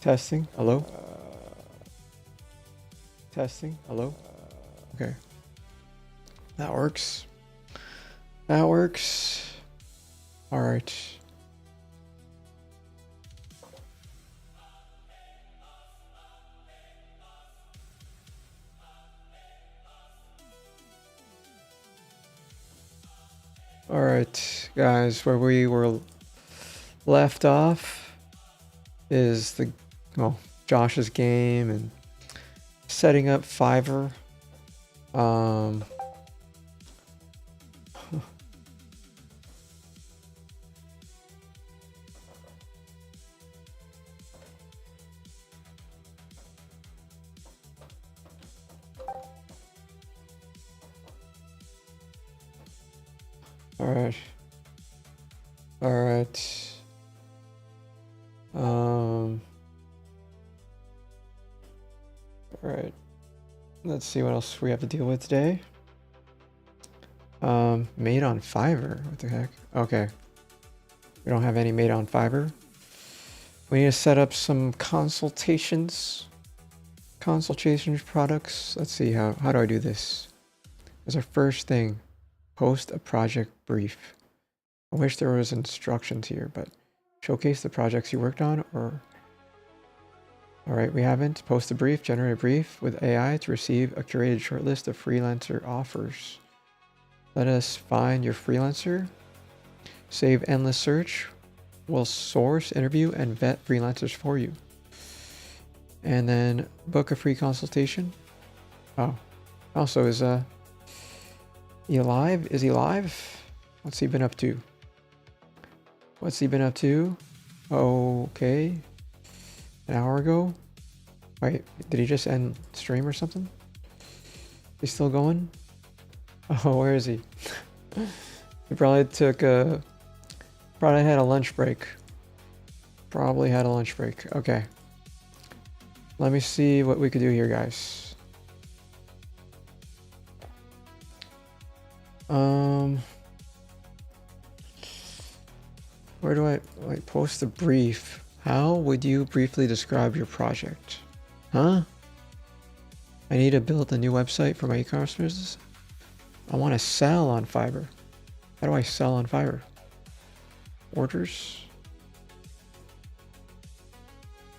Testing. Hello? Testing. Hello? Okay. That works. That works. All right. All right, guys, where we were left off is Josh's game and setting up Fiverr. All right. All right. All right. Let's see what else we have to deal with today. Made on Fiverr. What the heck? Okay. We don't have any made on Fiverr. We need to set up some consultations products. Let's see, how do I do this? As our first thing, post a project brief. I wish there was instructions here, but showcase the projects you worked on, or... All right, we haven't. Post a brief, generate a brief with AI to receive a curated shortlist of freelancer offers. Let us find your freelancer. Save endless search. We'll source, interview, and vet freelancers for you. And then book a free consultation. Oh, also is he live? Is he live? What's he been up to? What's he been up to? Okay. An hour ago? Wait, did he just end stream or something? He's still going? Oh, where is he? He probably probably had a lunch break. Okay. Let me see what we could do here, guys. Where do I post a brief? How would you briefly describe your project? Huh? I need to build a new website for my e-commerce business. I want to sell on Fiverr. How do I sell on Fiverr? Orders.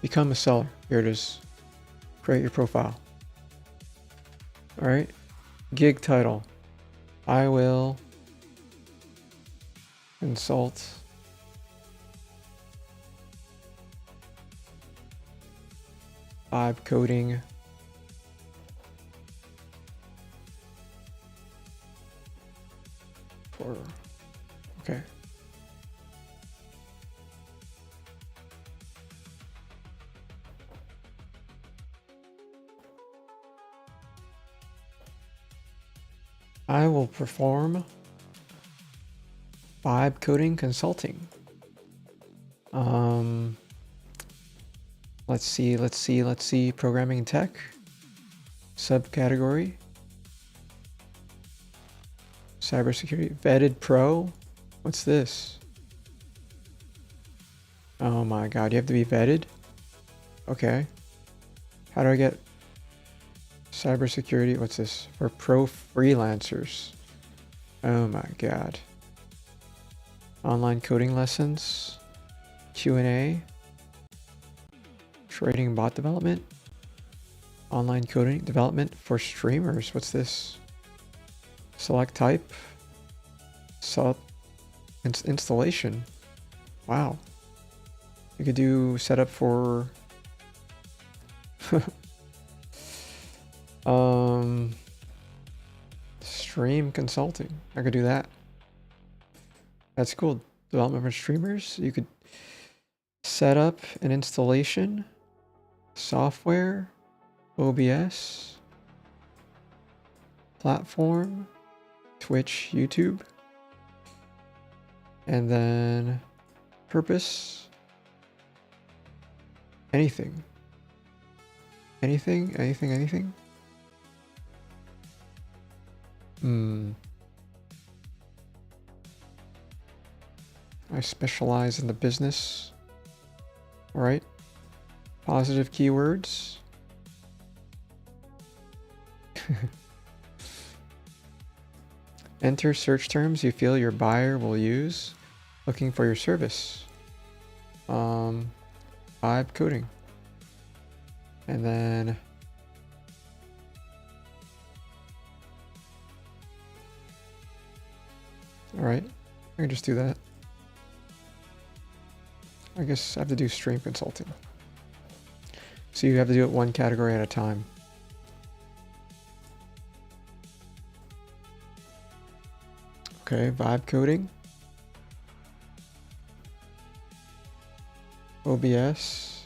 Become a seller. Here it is. Create your profile. All right. Gig title. I will consult vibe coding for, okay. I will perform vibe coding consulting. Let's see. Programming and tech. Subcategory. Cybersecurity. Vetted pro. What's this? Oh my god, you have to be vetted? Okay. How do I get cybersecurity? What's this? For pro freelancers. Oh my god. Online coding lessons. Q&A. Trading bot development. Online coding development for streamers. What's this? Select type. Installation. Wow. You could do setup for stream consulting. I could do that. That's cool. Development for streamers. You could set up an installation, software, OBS, platform, Twitch, YouTube, and then purpose, anything. I specialize in the business. All right. Positive keywords. Enter search terms you feel your buyer will use looking for your service. Vibe coding. And then all right, I can just do that. I guess I have to do stream consulting. So you have to do it one category at a time. Okay, vibe coding. OBS.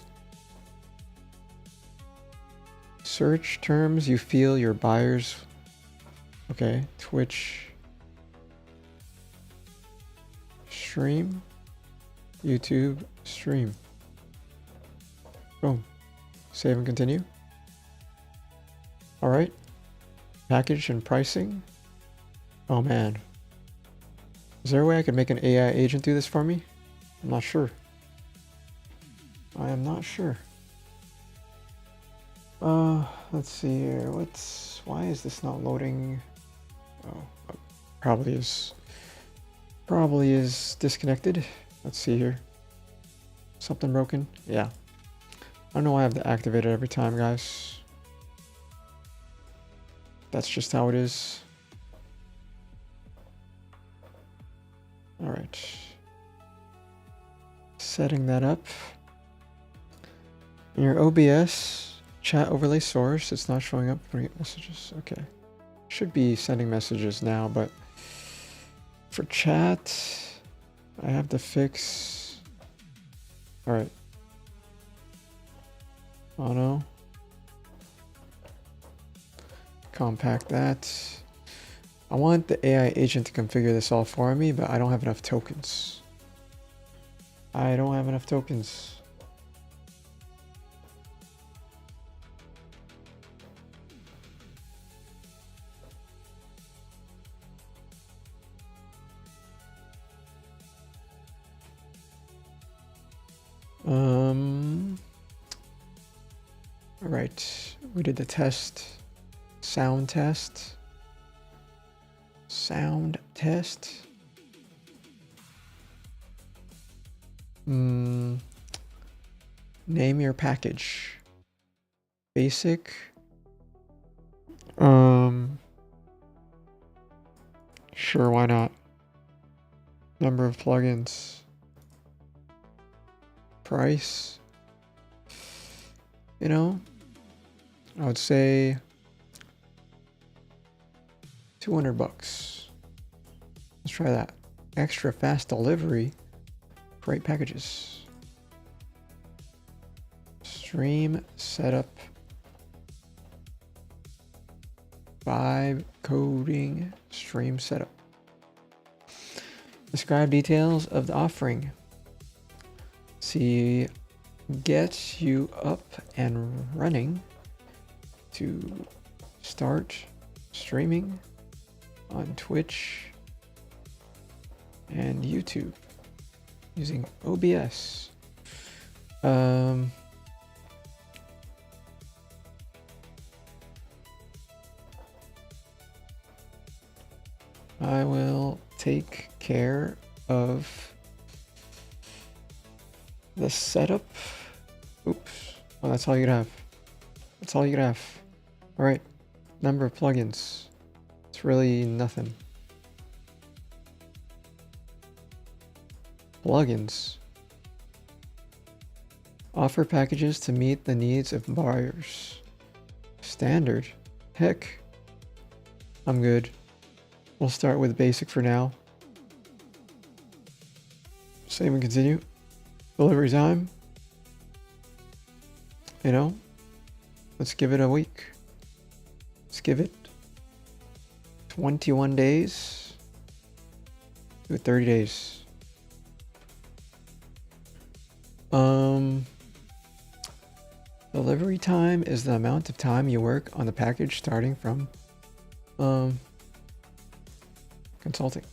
Search terms you feel your buyers. Okay, Twitch. Stream. YouTube stream. Boom. Save and continue. All right. Package and pricing. Oh man. Is there a way I could make an AI agent do this for me? I'm not sure. I am not sure. Let's see here. Why is this not loading? Oh, probably is disconnected. Let's see here. Something broken? Yeah. I don't know why I have to activate it every time, guys. That's just how it is. All right. Setting that up. In your OBS chat overlay source, it's not showing up for messages. Okay. Should be sending messages now, but for chat, I have to fix. All right. Oh no. Compact that. I want the AI agent to configure this all for me, but I don't have enough tokens. I don't have enough tokens. All right, we did the test, sound test. Name your package. Basic. Sure, why not? Number of plugins. Price. You know, I would say $200. Let's try that. Extra fast delivery. Great packages. Stream setup. Vibe coding. Stream setup. Describe details of the offering. See, get you up and running to start streaming on Twitch and YouTube using OBS. I will take care of the setup. Oops. Well, that's all you could have. That's all you could have. All right. Number of plugins. It's really nothing. Plugins. Offer packages to meet the needs of buyers. Standard. Heck. I'm good. We'll start with basic for now. Save and continue. Delivery time. You know, let's give it a week. Let's give it 21 days. Do it 30 days. Delivery time is the amount of time you work on the package starting from consulting.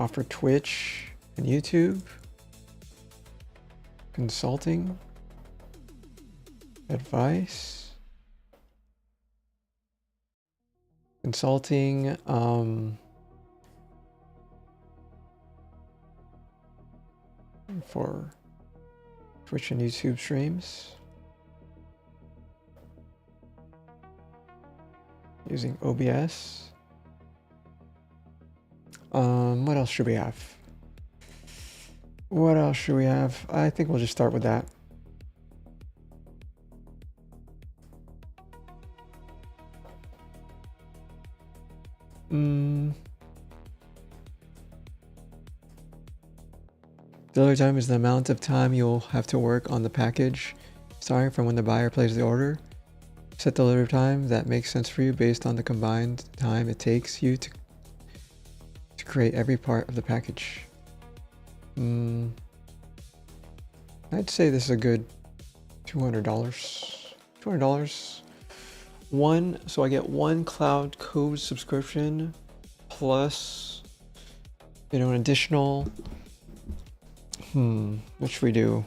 Offer Twitch and YouTube. Consulting. Advice. Consulting. For Twitch and YouTube streams. Using OBS. What else should we have? What else should we have? I think we'll just start with that. Delivery time is the amount of time you'll have to work on the package, starting from when the buyer places the order. Set delivery time that makes sense for you based on the combined time it takes you to create every part of the package. I'd say this is a good $200. $200. So I get one cloud code subscription plus, an additional. What should we do?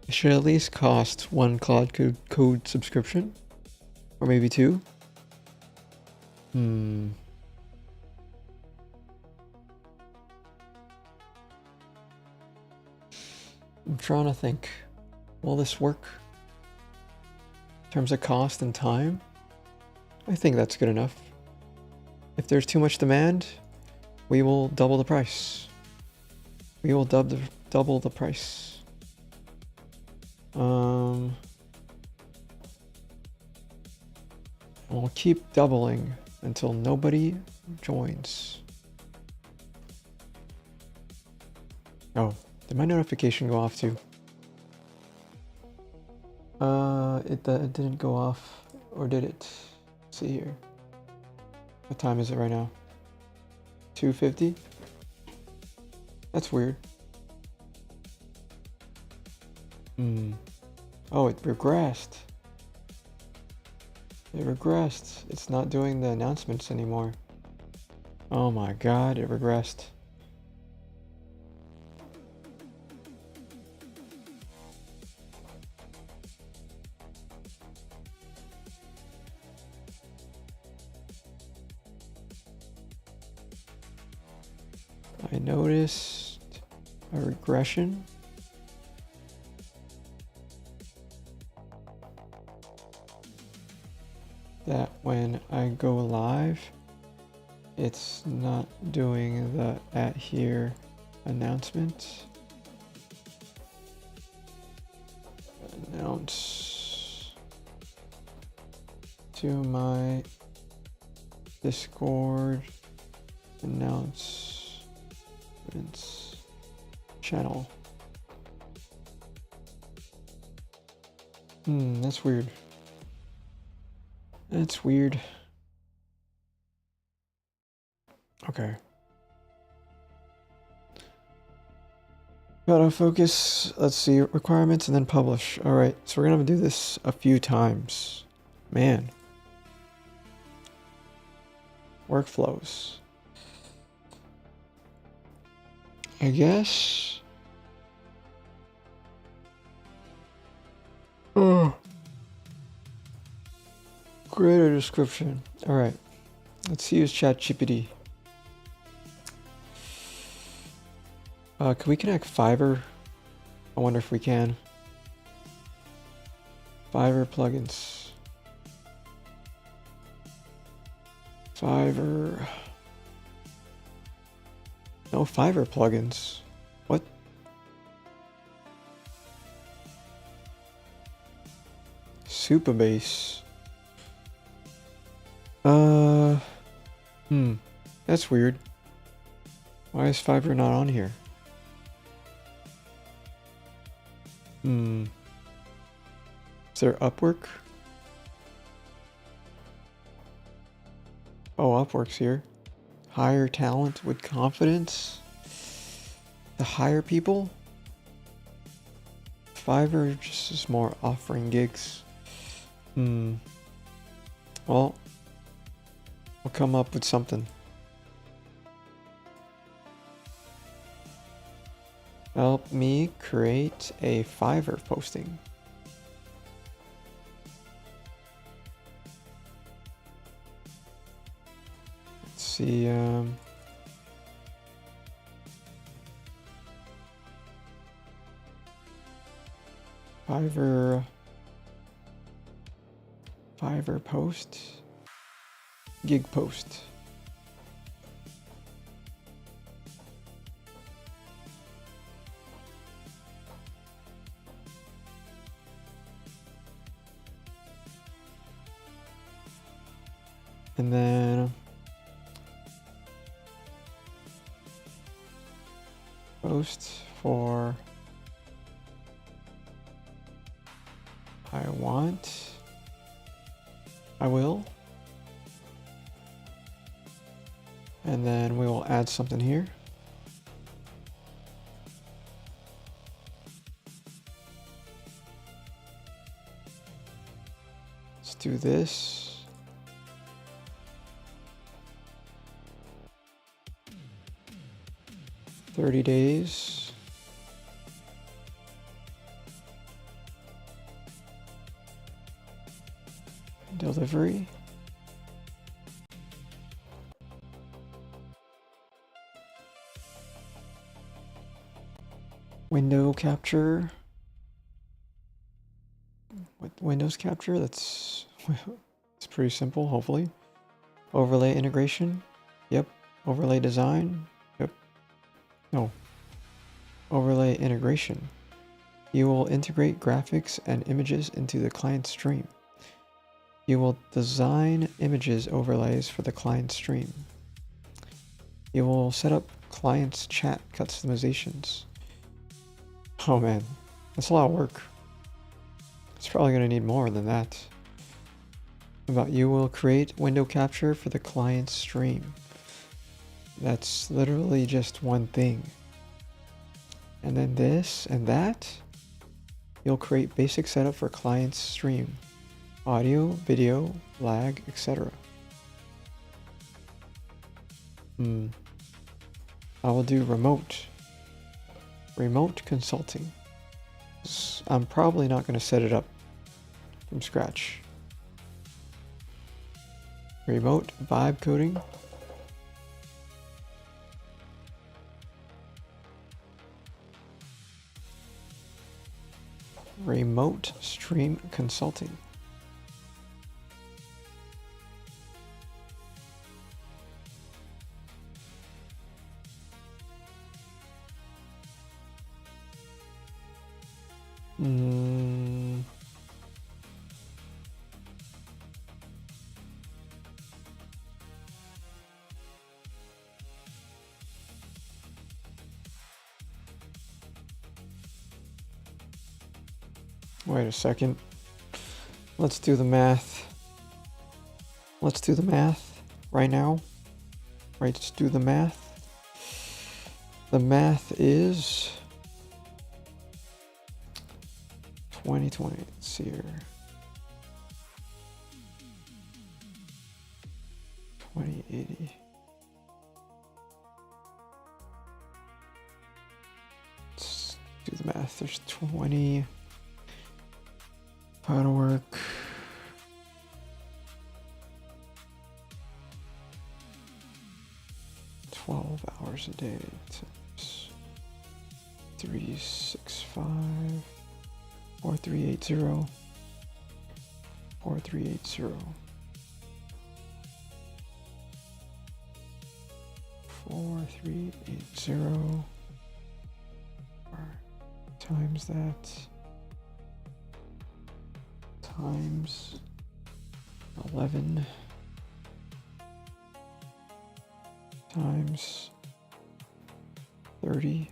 It should at least cost one cloud code subscription, or maybe two. I'm trying to think. Will this work? In terms of cost and time? I think that's good enough. If there's too much demand, we will double the price. We will double the price. We'll keep doubling until nobody joins. Oh, did my notification go off too? It didn't go off, or did it? Let's see here. What time is it right now? 2:50? That's weird. Oh, it regressed. It regressed. It's not doing the announcements anymore. Oh my god, it regressed. I noticed a regression. That when I go live, it's not doing the at here announcement. Announce to my Discord announcements channel. That's weird. That's weird. Okay. Autofocus, let's see, requirements and then publish. All right, so we're gonna do this a few times. Man. Workflows. I guess. Oh. Greater description. All right, let's use ChatGPT. Can we connect Fiverr? I wonder if we can. Fiverr plugins. Fiverr. No Fiverr plugins. What? Supabase. That's weird. Why is Fiverr not on here? Is there Upwork? Oh, Upwork's here. Hire talent with confidence. To hire people. Fiverr just is more offering gigs. Well, we'll come up with something. Help me create a Fiverr posting. Let's see. Fiverr post, gig post. And then post for I will, and then we will add something here. Let's do this. $30 days. Delivery. Window capture. With Windows capture, that's it's pretty simple, hopefully. Overlay integration. Yep. Overlay design. Yep. No. Overlay integration. You will integrate graphics and images into the client stream. You will design images overlays for the client stream. You will set up client's chat customizations. Oh man, that's a lot of work. It's probably going to need more than that. About you will create window capture for the client stream. That's literally just one thing. And then this and that. You'll create basic setup for client's stream. Audio, video, lag, etc. I will do remote consulting. I'm probably not going to set it up from scratch. Remote vibe coding. Remote stream consulting. Wait a second. Let's do the math. Let's do the math right now. Right, let's do the math. The math is 2020. Let's see here. 2080. Let's do the math. There's 20. How to work. $12 a day times 365 4380 4380 4380 times that times 11 times 30.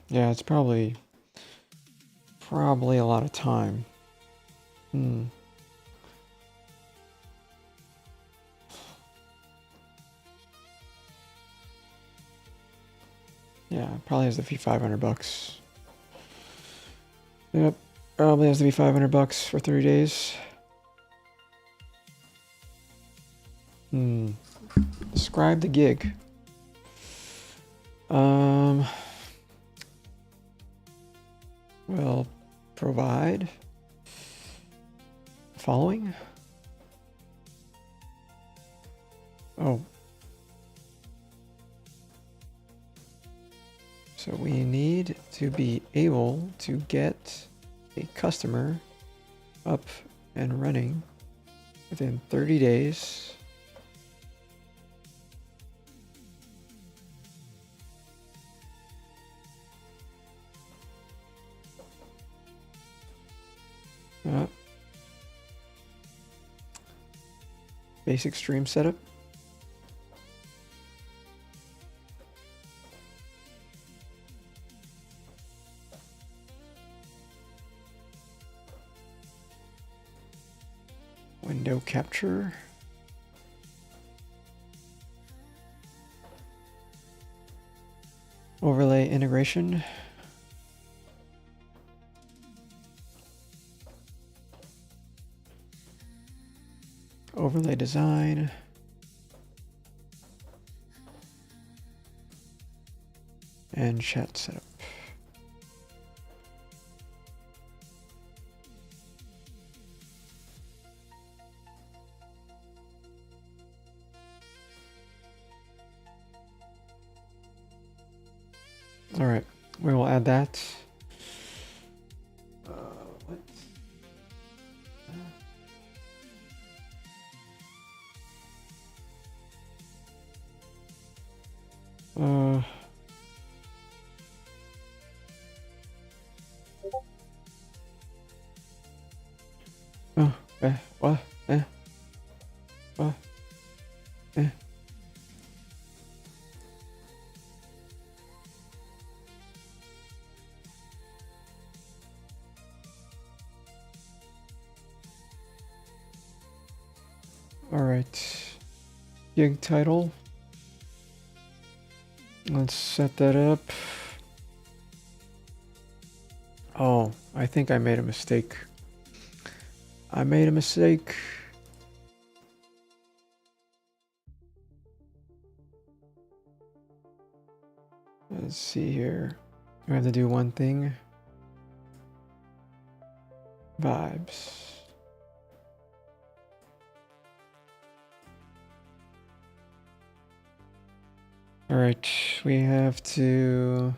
Yeah, it's probably a lot of time. Yeah, it probably has to be $500. Yep, probably has to be $500 for 30 days. Describe the gig. We'll provide following. Oh. So we need to be able to get a customer up and running within 30 days. Basic stream setup. Window capture. Overlay integration. Overlay design. And chat setup. All right, we will add that. What? What? What? All right, gig title. Let's set that up. Oh, I think I made a mistake. I made a mistake. Let's see here. We have to do one thing. Vibes. All right, we have to...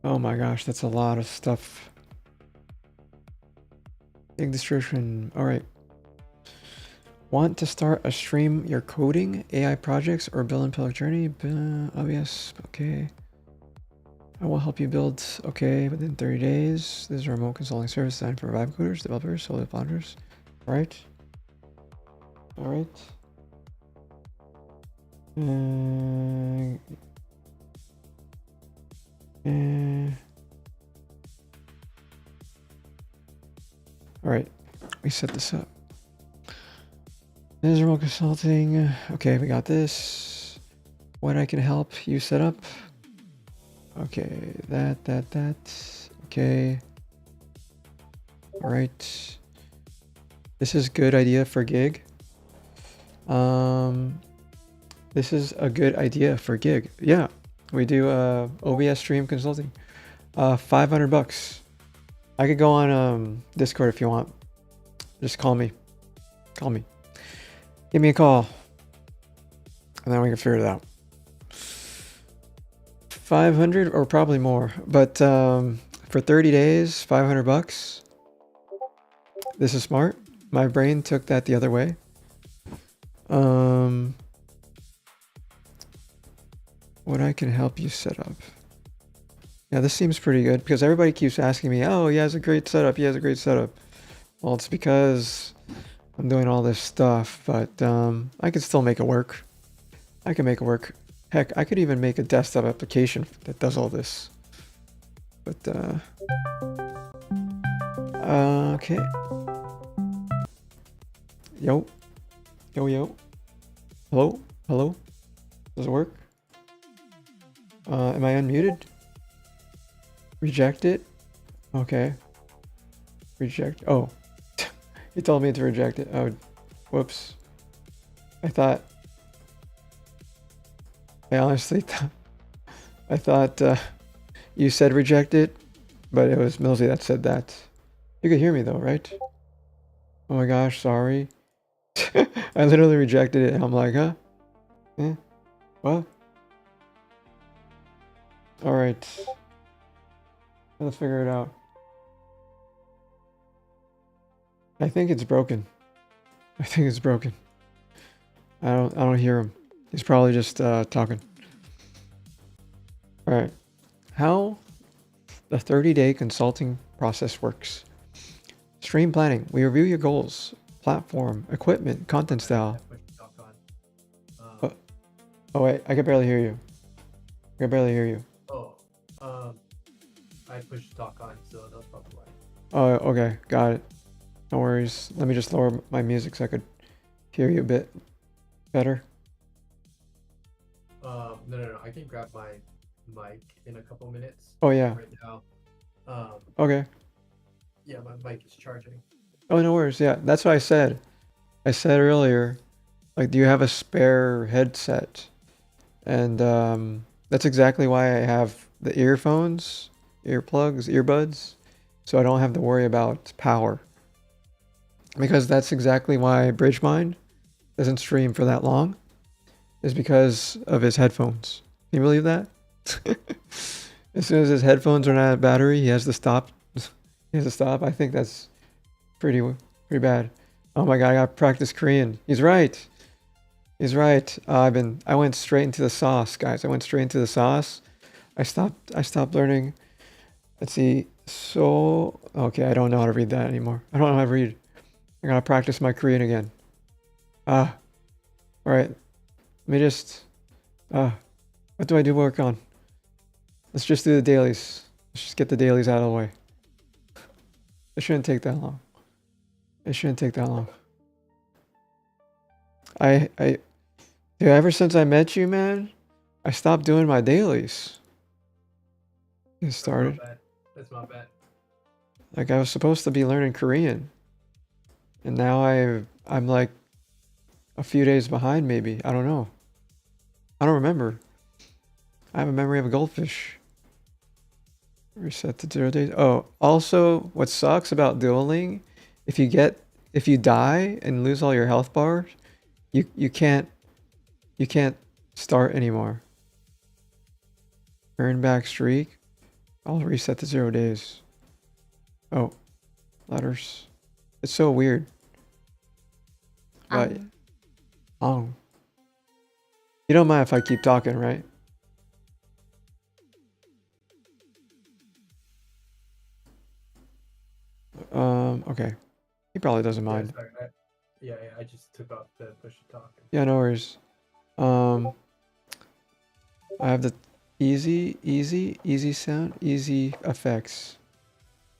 Oh my gosh, that's a lot of stuff. Big description. All right. Want to start a stream your coding, AI projects, or build in public journey? Obvious. Okay. I will help you build, okay, within 30 days. This is a remote consulting service designed for vibe coders, developers, solo founders. All right. All right. All right, we set this up. This is remote consulting. Okay, we got this. What I can help you set up. Okay, that. Okay. All right. This is good idea for gig. This is a good idea for gig. Yeah, we do OBS stream consulting. $500. I could go on Discord if you want. Just call me. Call me. Give me a call. And then we can figure it out. 500 or probably more. But for 30 days, $500. This is smart. My brain took that the other way. What I can help you set up. Yeah, this seems pretty good because everybody keeps asking me, oh, he has a great setup. He has a great setup. Well, it's because I'm doing all this stuff, but I can still make it work. I can make it work. Heck, I could even make a desktop application that does all this. But, okay. Yo. Hello. Does it work? Am I unmuted? Reject it? Okay. Reject. Oh. He told me to reject it. Oh, whoops. I thought. I honestly I thought you said reject it, but it was Millsy that said that. You could hear me though, right? Oh my gosh, sorry. I literally rejected it and I'm like, huh? Eh? What? Alright. Let's figure it out. I think it's broken. I think it's broken. I don't hear him. He's probably just talking. Alright. How the 30-day consulting process works. Stream planning. We review your goals, platform, equipment, content style. Oh wait, I can barely hear you. I can barely hear you. I pushed talk on, so that's probably why. Oh, okay, got it. No worries. Let me just lower my music so I could hear you a bit better. No. I can grab my mic in a couple minutes. Oh yeah. Right now. Okay. Yeah, my mic is charging. Oh, no worries. Yeah, that's what I said. I said earlier, like, do you have a spare headset? And that's exactly why I have the earphones, earplugs, earbuds, so I don't have to worry about power. Because that's exactly why Bridgemind doesn't stream for that long, is because of his headphones. Can you believe that? As soon as his headphones run out of battery, he has to stop. He has to stop. I think that's pretty bad. Oh my god, I got to practice Korean. He's right. He's right. I went straight into the sauce, guys. I went straight into the sauce. I stopped learning. Let's see. So, okay, I don't know how to read that anymore. I don't know how to read. I gotta practice my Korean again. All right. Let me just, what do I do work on? Let's just do the dailies. Let's just get the dailies out of the way. It shouldn't take that long. It shouldn't take that long. Dude, ever since I met you, man, I stopped doing my dailies. It started. That's not bad. Like, I was supposed to be learning Korean. And now I'm like a few days behind, maybe. I don't know. I don't remember. I have a memory of a goldfish. Reset to 0 days. Oh, also, what sucks about dueling, if you die and lose all your health bars, you can't start anymore. Earn back streak. I'll reset to 0 days. Oh, letters. It's so weird. But you don't mind if I keep talking, right? Okay. He probably doesn't mind. Yeah, I just took off the push to talk. Yeah, no worries. I have the easy sound, easy effects.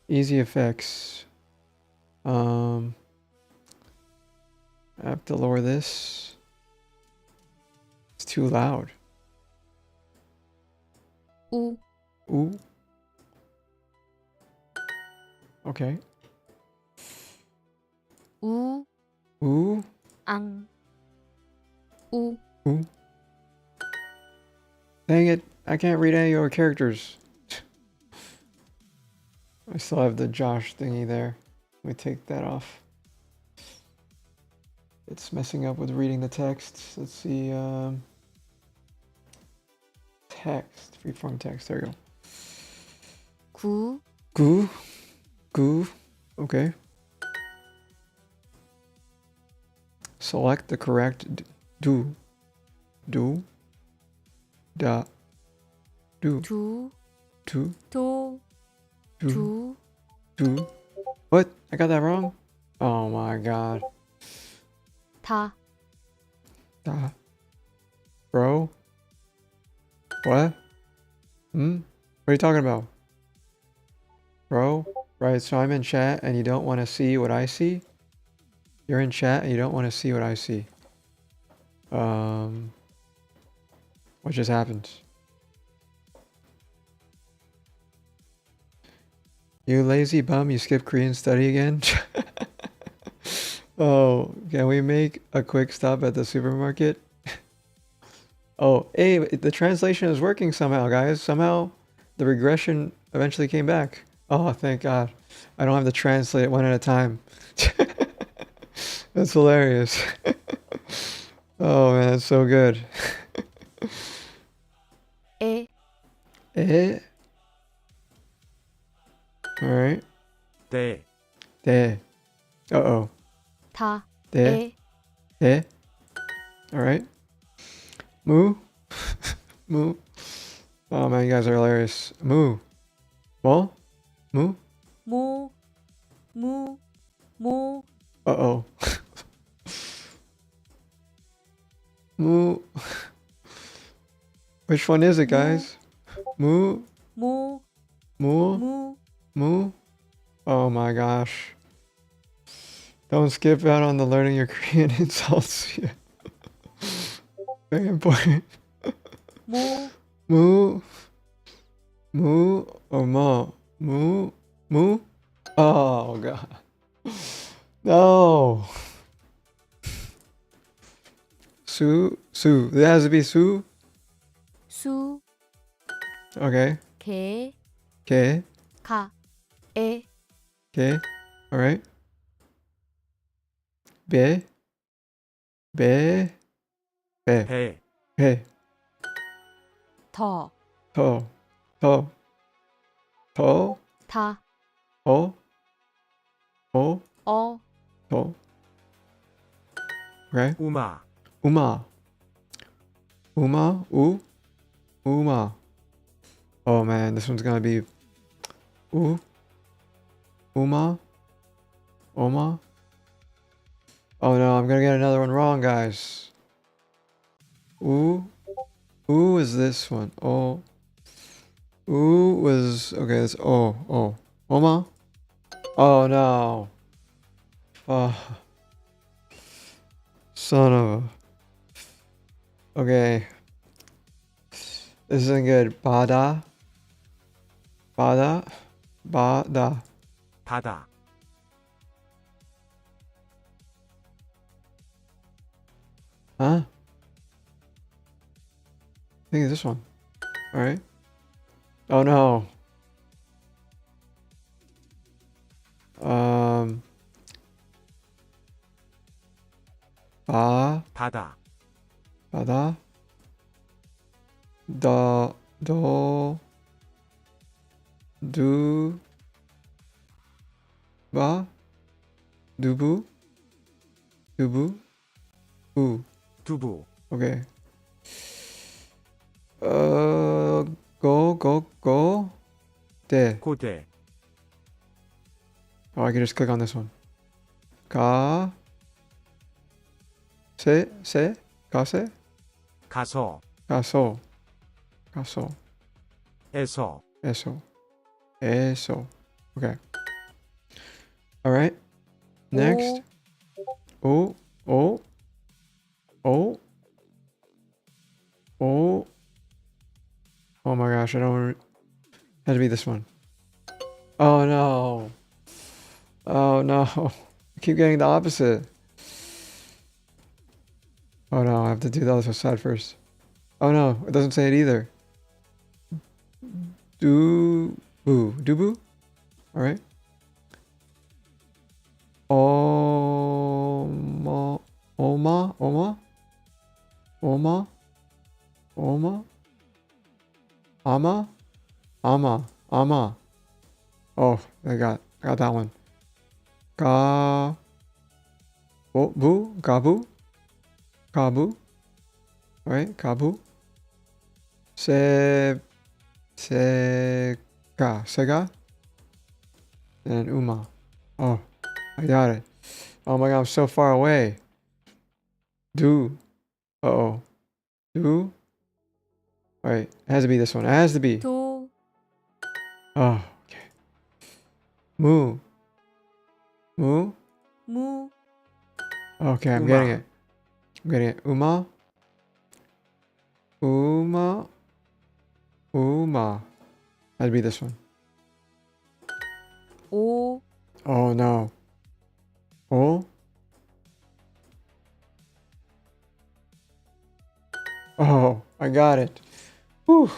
Easy effects. I have to lower this. It's too loud. Ooh. Ooh. Okay. Ooh. Ooh. Ang. Ooh. Ooh. Dang it. I can't read any of your characters. I still have the Josh thingy there. Let me take that off. It's messing up with reading the text. Let's see. Text. Freeform text. There you go. Goo. Okay. Select the correct do. Da. Do. What? I got that wrong? Oh my god. Da. Bro? What? What are you talking about? Bro? Right, so I'm in chat and you don't want to see what I see? You're in chat and you don't want to see what I see. What just happened? You lazy bum, you skip Korean study again? Oh, can we make a quick stop at the supermarket? Oh, hey, the translation is working somehow, guys. Somehow the regression eventually came back. Oh, thank God. I don't have to translate it one at a time. That's hilarious. Oh man, that's so good. 에, Eh? Alright. 대, De. Uh-oh. 다, De. 에, De. Alright. Moo. Moo. Oh man, you guys are hilarious. Moo. Well? Moo? 모, 무, 모, Uh-oh. Moo. Which one is it, guys? Moo. 모, Moo. 무, Moo. Oh my gosh. Don't skip out on the learning your Korean insults. Yeah. Very important. 모, Moo. Moo or mo? Moo. Moo. Oh god. No. Su. Su. It has to be Su. 수, Okay. 개, Okay. 가, 에, Okay. All right. Be. Be. Be. 배, Be. 더, To. To. To. 다, O. O. 어, To. Okay. 우마, Uma. Uma. U. Uma. Oh man, this one's gonna be U. Uma. Oma. Oh no, I'm gonna get another one wrong, guys. U. U is this one. Oh. U was okay. It's O. Oh. Oma. Oh no. Oh. Son of a. Okay. This isn't good. Bada. Bada. Bada. 바다, Huh? I think it's this one. Alright. Oh no. Ba. 바다, Bada. Da. Do. Do. Ba. Dubu. Dubu. U. 두부, Okay. Go. De. 고대, Oh, I can just click on this one. Ka. Se. Kase. 가서, Kaso. Kaso. 에서, Eso. Okay. All right. Next. O. O. O. O. Oh my gosh, I don't. Had to be this one. Oh no. Oh no. I keep getting the opposite. Oh no, I have to do the other side first. Oh no, it doesn't say it either. Dubu. All right. Oma. Ama. Oh, I got that one. Gabu. Kabu. Right? Kabu. Sega. And Uma. Oh, I got it. Oh my god, I'm so far away. Do. Uh-oh. Do. Alright, it has to be this one. It has to be. 도, Oh, okay. Moo. 무, Okay, I'm Uma. getting it. Uma. Had to be this one. 오, Oh no. Oh. Oh. I got it. Whew.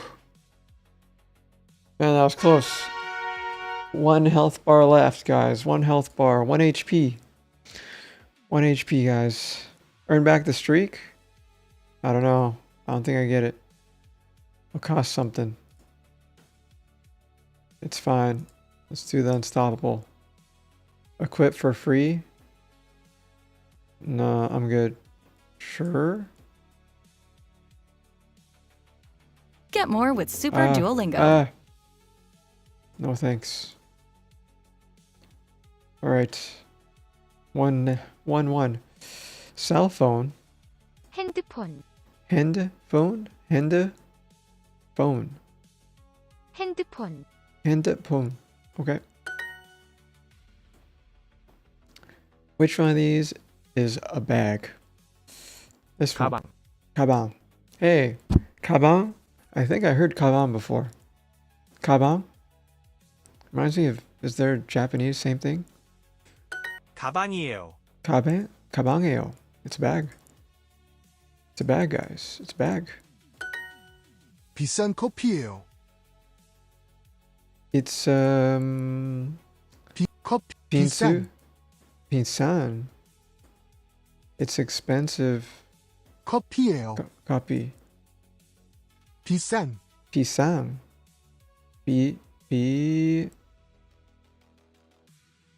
Man, that was close. 1 health bar left, guys. 1 health bar. 1 HP. 1 HP, guys. Earn back the streak? I don't know. I don't think I get it. It'll cost something. It's fine. Let's do the unstoppable. Equip for free? No, I'm good. Sure. Get more with Super Duolingo. No thanks. All right. 1. Cell phone. 핸드폰, Handphone. Phone. 핸드폰, Handphone. Okay. Which one of these is a bag? This one. 가방. Kaban. Hey, Kaban? I think I heard Kaban before. Kaban? Reminds me of, is there Japanese same thing? 가방이에요. Kaban? Kabangeo. It's a bag. It's a bag, guys. It's a bag. 비싼 커피예요. It's, 커피 Pinsu? 비싼 Pinsan. It's expensive. 커피예요. Copy. 비싼 Pisang.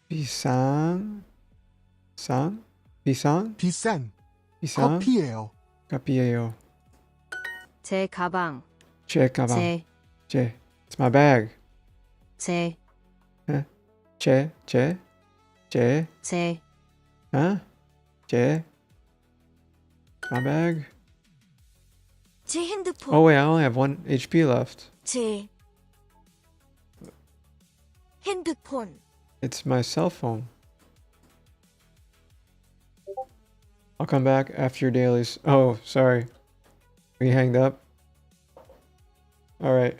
Pisang? Sang? Pisang? 비싼 Pisang? 커피예요. Capieo. 제 가방, Che kabang. 제, Che. It's my bag. 제, Che. 제, Huh? Che. My bag. 제 핸드폰, Oh wait, I only have 1 HP left. 제 핸드폰, It's my cell phone. I'll come back after your dailies. Oh, sorry. We hanged up. All right.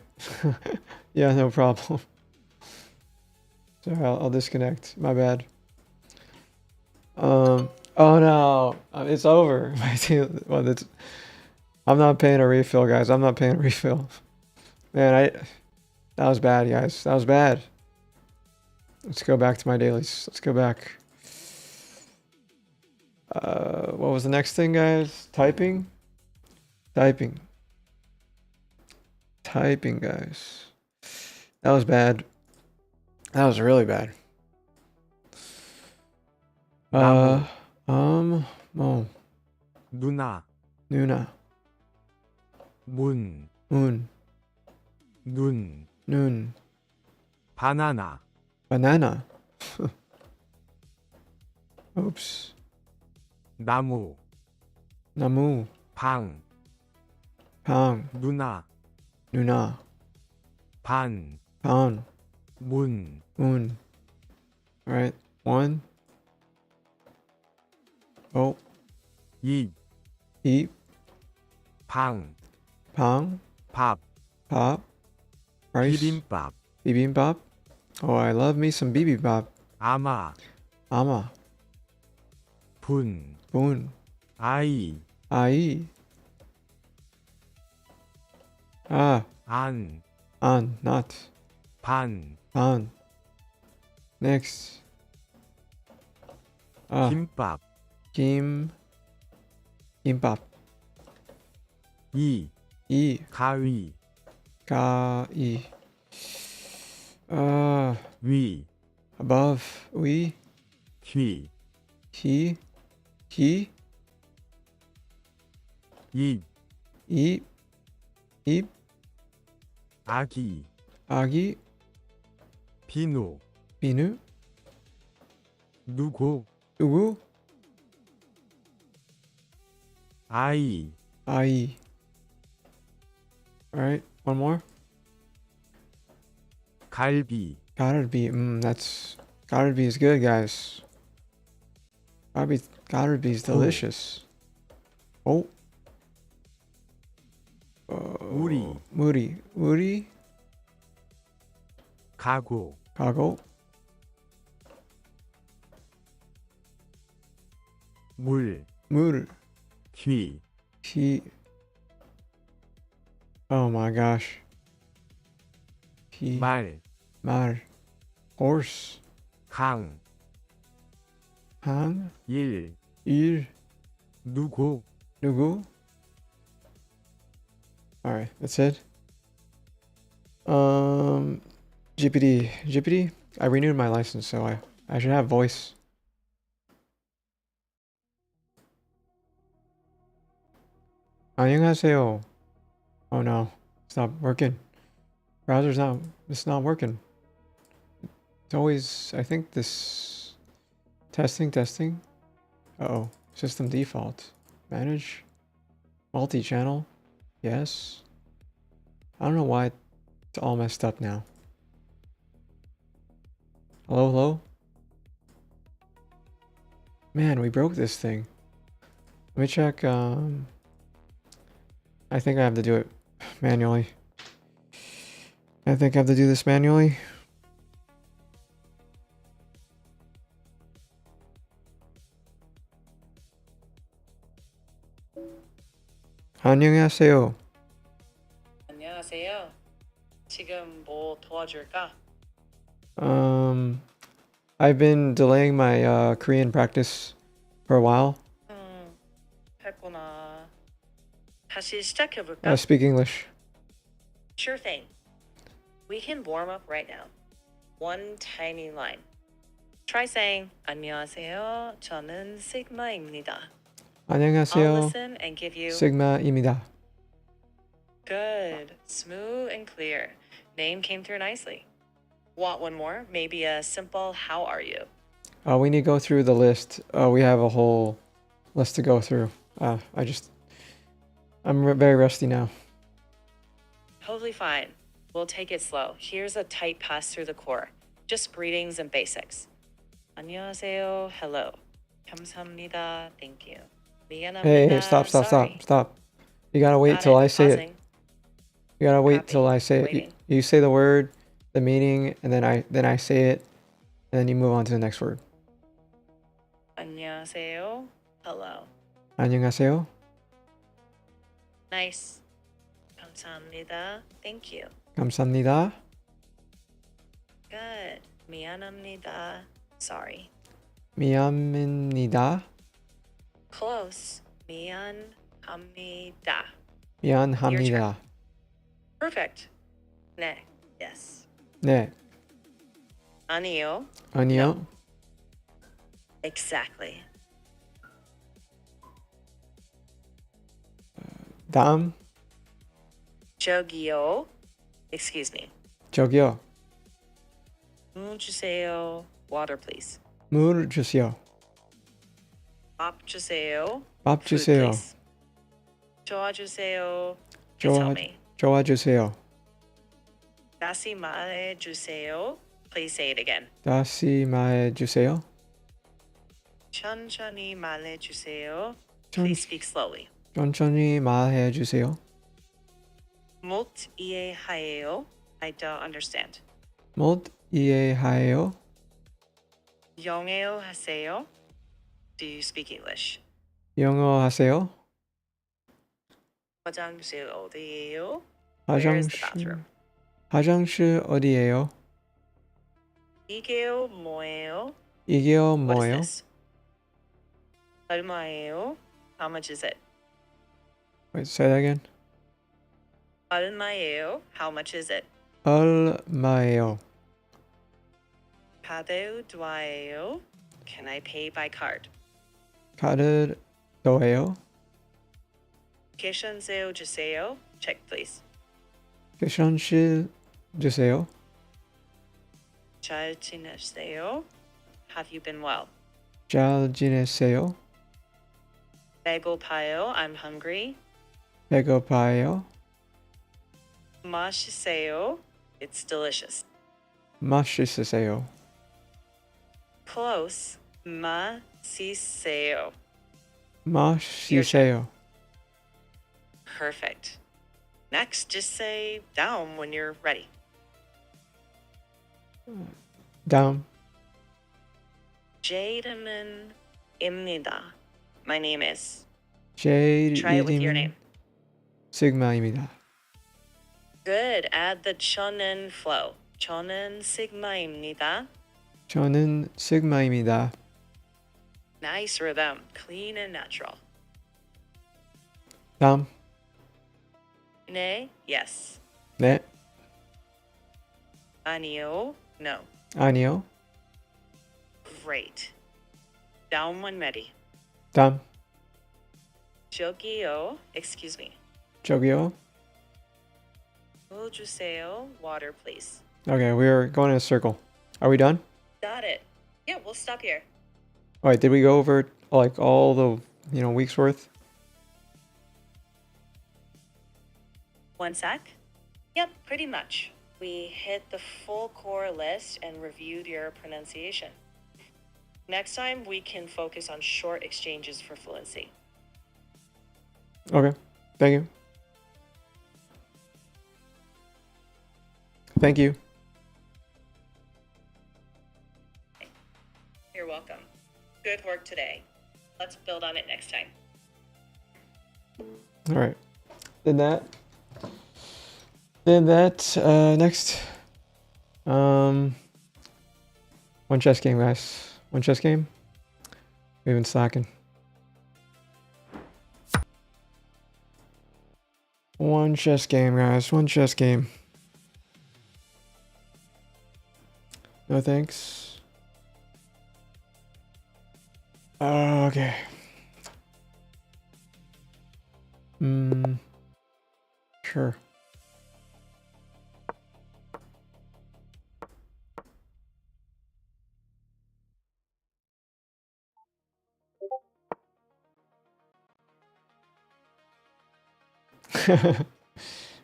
Yeah, no problem. Sorry, I'll disconnect. My bad. Oh no, it's over. Well, it's. I'm not paying a refill, guys. I'm not paying a refill. Man, that was bad, guys. That was bad. Let's go back to my dailies. Let's go back. What was the next thing, guys? Typing? Typing, guys. That was bad. That was really bad. Oh, 누나. Nuna, 문. moon, 눈. noon, 바나나. banana. Oops. 나무. Namu, 방. pang, 누나. nuna, 반. pan, 문. moon. All right, 1. Oh, 입. eat, 방. pang, 밥. pop, rice, 비빔밥. bibimbap. Oh, I love me some bibimbap. 아마. Ama, 분. boon, 아이. ai. Ah, 안. an, not, 반. pan. Next. Ah, 김밥. kimbap. 이. E, 가위. ka, e. 위. Above, we, 휘. he, 입. eat, eat, 아기. agi, 비누. binu, 누구. ugu, 아이. ai. All right, one more. 갈비. Gotta be is good, guys. Gotta be is delicious. Oh. 우리. Muri, 가구. kago, 물. mur, 휘. he, Oh my gosh. 말, 말. Horse. 강, 한. 일, 일. 누구, 누구? Alright, that's it. GPT. I renewed my license, so I should have voice. 안녕하세요. Oh no, it's not working. It's not working. It's always, I think this, testing. Uh-oh, system default. Manage, multi-channel, yes. I don't know why it's all messed up now. Hello? Man, we broke this thing. Let me check, I think I have to do it manually. I think I have to do this manually. 안녕하세요. 안녕하세요. 지금 뭐 도와줄까? I've been delaying my Korean practice for a while. 했구나. 다시 시작해볼까? I speak English. Sure thing. We can warm up right now. One tiny line. Try saying 안녕하세요. 저는 sigma입니다. I'll 안녕하세요. listen and give you sigma입니다. good, smooth and clear. Name came through nicely. Want one more? Maybe a simple how are you? We need to go through the list. We have a whole list to go through. I'm very rusty now. Totally fine. We'll take it slow. Here's a tight pass through the core. Just greetings and basics. 안녕하세요. Hello. 감사합니다. Thank you. 미안합니다. Hey, stop. You gotta wait till I say it. Pausing. You gotta wait Copy. till I say it. Waiting. You say the word, the meaning, and then I say it, and then you move on to the next word. 안녕하세요. Hello. 안녕하세요. Nice. 감사합니다. Thank you. 감사합니다. Good. 미안합니다. Sorry. 미안합니다. Close. 미안합니다. 미안합니다. Perfect. 네. Yes. 네. 아니요. 아니요. Exactly. 다음. 저기요. Excuse me. 저기요. 물 주세요. Water, please. 물 주세요. 밥 주세요. 밥 Food, 주세요. please. 도와주세요. Please help me. 도와주세요. 다시 말해 주세요. Please say it again. 다시 말해 주세요. 천천히 말해 주세요. 천- Please speak slowly. 천천히 말해 주세요. 못 이해해요. I don't understand. 못 이해해요. 영어 하세요. Do you speak English? 영어 하세요. 화장실 어디예요? Where is the 화장실 bathroom? 화장실 어디예요? 이게요 뭐예요? 이게요 What 뭐예요? is this? 얼마예요? How much is it? Wait, say that again. 얼마예요? How much is it? 얼마예요? 받을 좋아해요? Can I pay by card? 카드 더해요? 계산세요 주세요. Check please. 계산실 주세요. 잘 지내세요? Have you been well? 잘 지내세요? 배고파요. I'm hungry. 배고파요? 맛있어요. It's delicious. 맛있으세요? Close. 맛있어요. 맛있으세요? Perfect. Next, just say down when you're ready. 다음. 제 이름은 입니다. My name is. 제 Try it with your 이름 name. sigma입니다. Good. Add the 저는 flow. 저는 sigma입니다. 저는 sigma입니다. Nice rhythm. Clean and natural. 다음. 네. Yes. 네. 아니요. No. 아니요. Great. Down one ready. 다음. 저기요. Excuse me. 저기요. 물 주세요. Water, please. Okay, we're going in a circle. Are we done? Got it. Yeah, we'll stop here. All right, did we go over like all the, weeks worth? One sec. Yep, pretty much. We hit the full core list and reviewed your pronunciation. Next time, we can focus on short exchanges for fluency. Okay. Thank you. Thank you. You're welcome. Good work today. Let's build on it next time. All right. Did that. Next. One chess game, guys. One chess game. We've been slacking. One chess game, guys. One chess game. No thanks. Okay. Sure.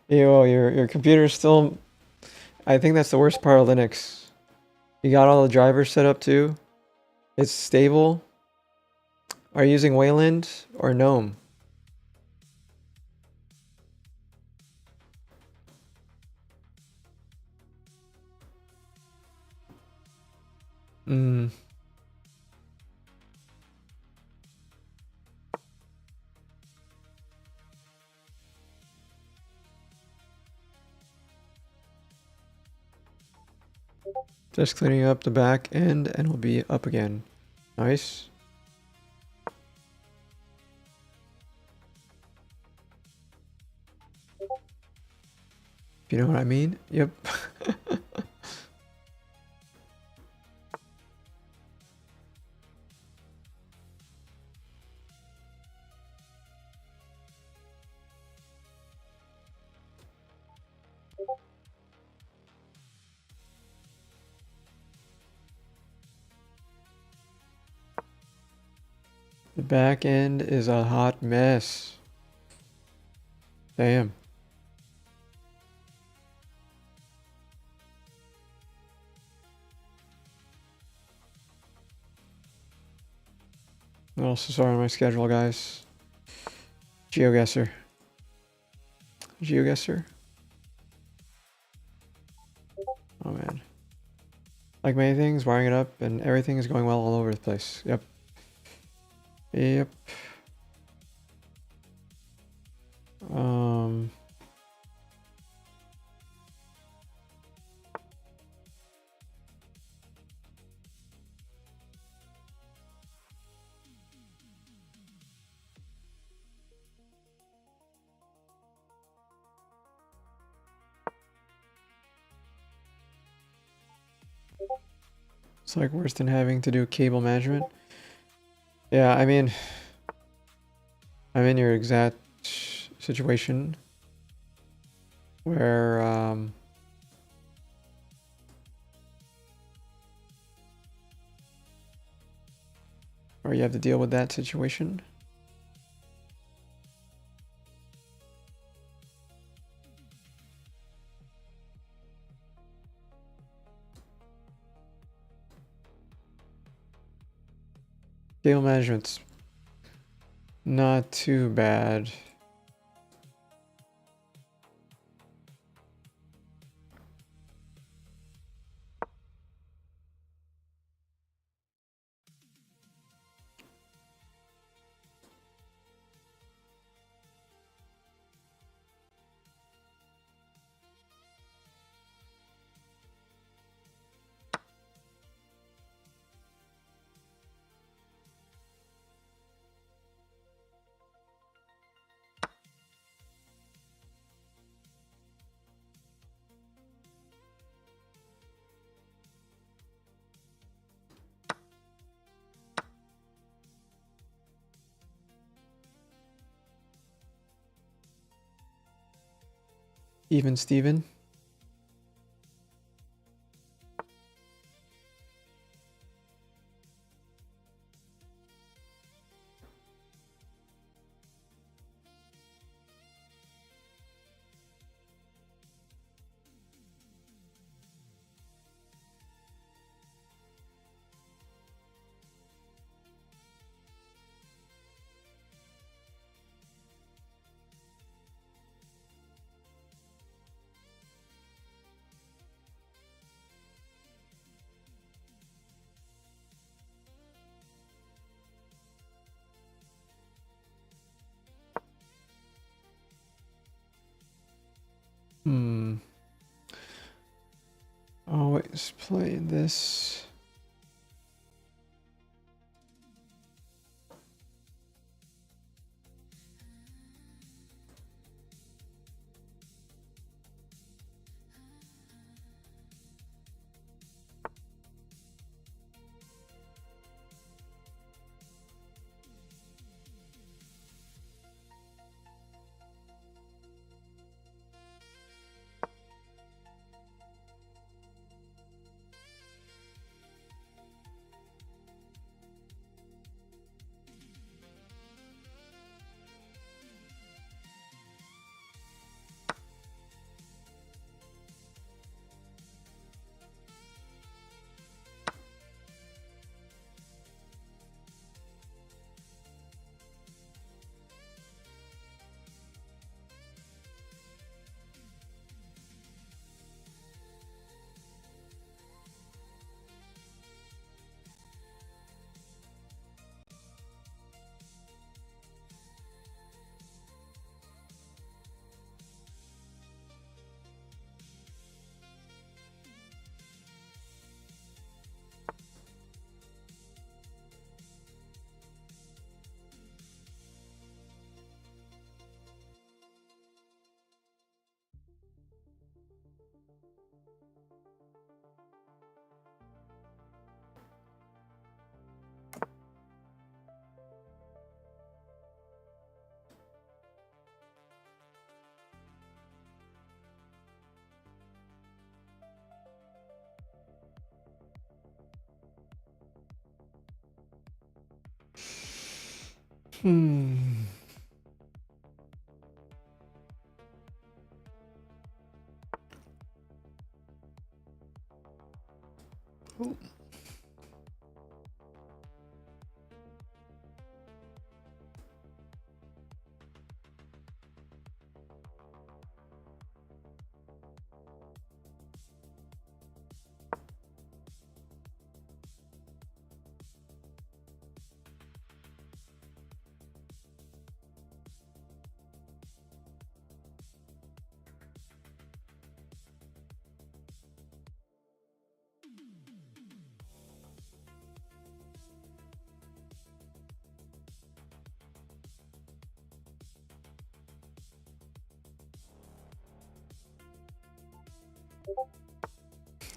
Yo, your computer's still. I think that's the worst part of Linux. You got all the drivers set up too. It's stable. Are you using Wayland or GNOME? Just cleaning up the back end and we'll be up again. Nice. If you know what I mean? Yep. The back end is a hot mess. Damn. I'm also sorry on my schedule, guys. GeoGuessr. GeoGuessr? Oh man. Like many things, wiring it up and everything is going well all over the place. Yep. Yep. It's like worse than having to do cable management. Yeah, I mean, I'm in your exact situation where or you have to deal with that situation. Cable management's not too bad. Even Steven. Always play this.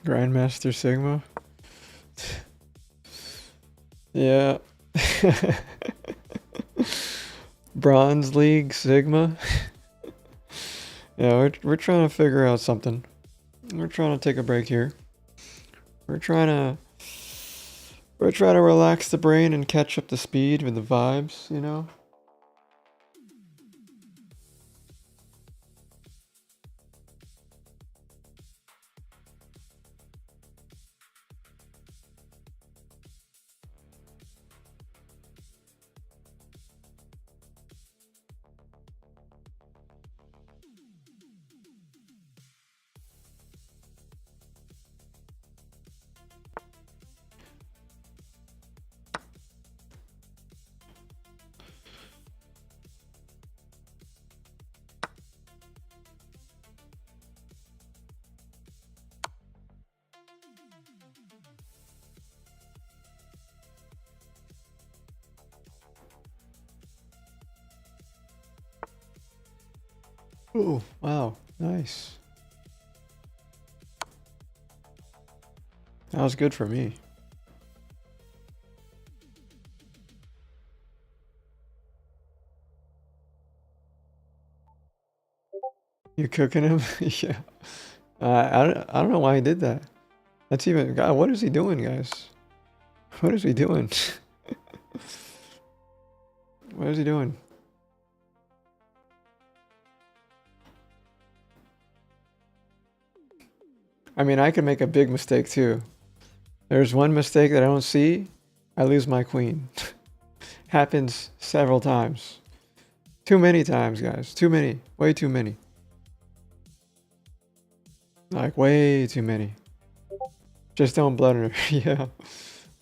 Grandmaster Sigma. Yeah. Bronze League Sigma. Yeah, we're trying to figure out something. We're trying to take a break here. We're trying to relax the brain and catch up the speed with the vibes, you know? Oh, wow. Nice. That was good for me. You cooking him? Yeah. I don't know why he did that. That's even God. What is he doing, guys? What is he doing? What is he doing? I mean, I could make a big mistake too. There's one mistake that I don't see. I lose my queen. Happens several times. Too many times, guys. Too many. Way too many. Like, way too many. Just don't blunder. Yeah.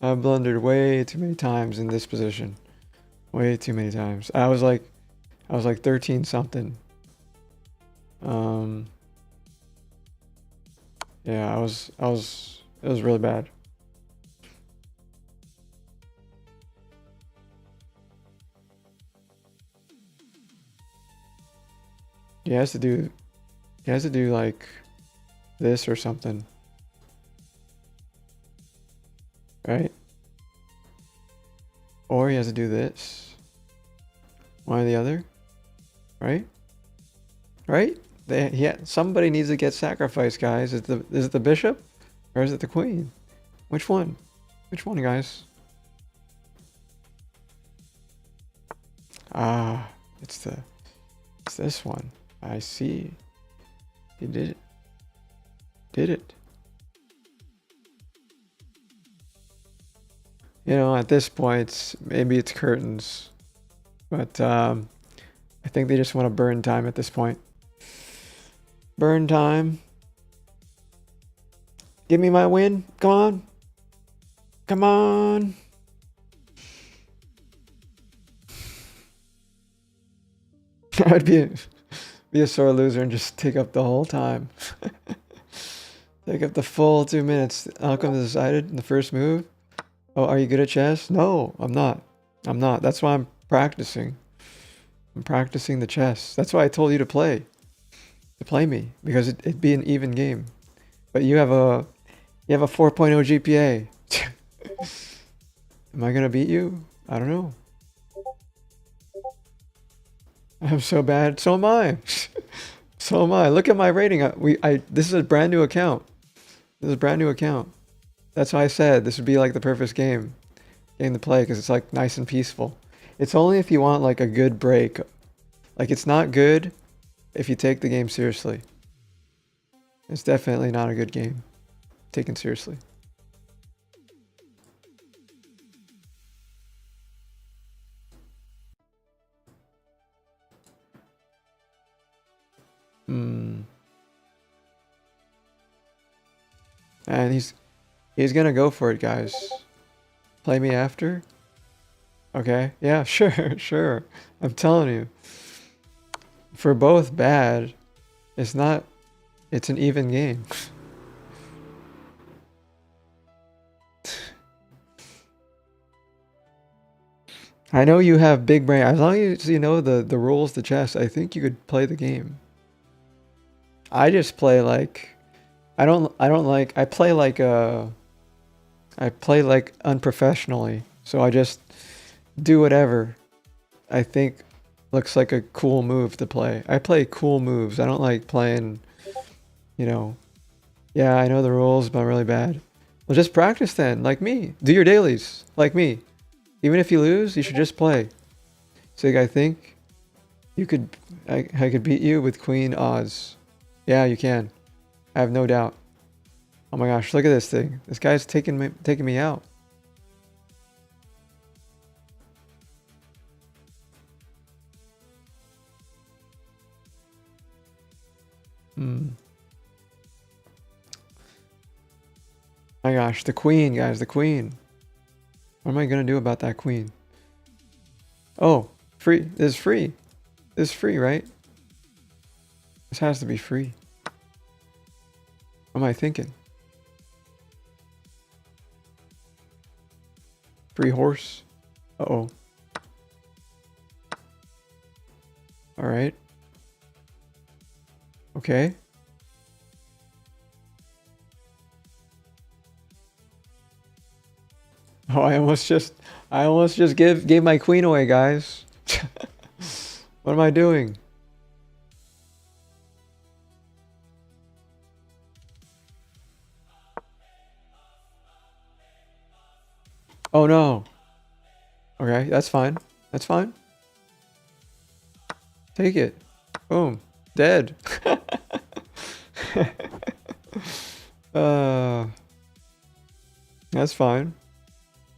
I've blundered way too many times in this position. Way too many times. I was like 13 something. Yeah, it was really bad. He has to do like this or something. Right? Or he has to do this. One or the other. Right? Right? Somebody needs to get sacrificed, guys. Is it the bishop? Or is it the queen? Which one? Which one, guys? Ah, it's this one. I see. He did it. Did it. You know, at this point, maybe it's curtains. But I think they just want to burn time at this point. Burn time. Give me my win. Come on. Come on. I'd be a sore loser and just take up the whole time. Take up the full 2 minutes. Outcome decided in the first move. Oh, are you good at chess? No, I'm not. I'm not. That's why I'm practicing. I'm practicing the chess. That's why I told you to play. To play me. Because it'd be an even game. But you have a 4.0 GPA. Am I gonna beat you? I don't know. I'm so bad. So am I. So am I. Look at my rating. This is a brand new account. This is a brand new account. That's why I said this would be like the perfect game to play because it's like nice and peaceful. It's only if you want like a good break. Like it's not good if you take the game seriously. It's definitely not a good game taken seriously. And he's gonna go for it, guys. Play me after? Okay. Yeah, sure. I'm telling you. For both bad, it's an even game. I know you have big brain. As long as you know the rules to chess, I think you could play the game. I just play like I play like unprofessionally. So I just do whatever I think looks like a cool move to play. I play cool moves. I don't like playing, yeah, I know the rules, but I'm really bad. Well, just practice then, like me. Do your dailies, like me. Even if you lose, you should just play. Sig, I think I could beat you with queen odds. Yeah, you can. I have no doubt. Oh my gosh, look at this thing. This guy's taking me out. My gosh, the queen, guys, the queen. What am I gonna do about that queen? Oh, free. This is free. This is free, right? This has to be free. What am I thinking? Free horse. Uh-oh. All right. Okay. Oh, I almost just gave my queen away, guys. What am I doing? Oh no. Okay, that's fine. That's fine. Take it. Boom. Dead. That's fine.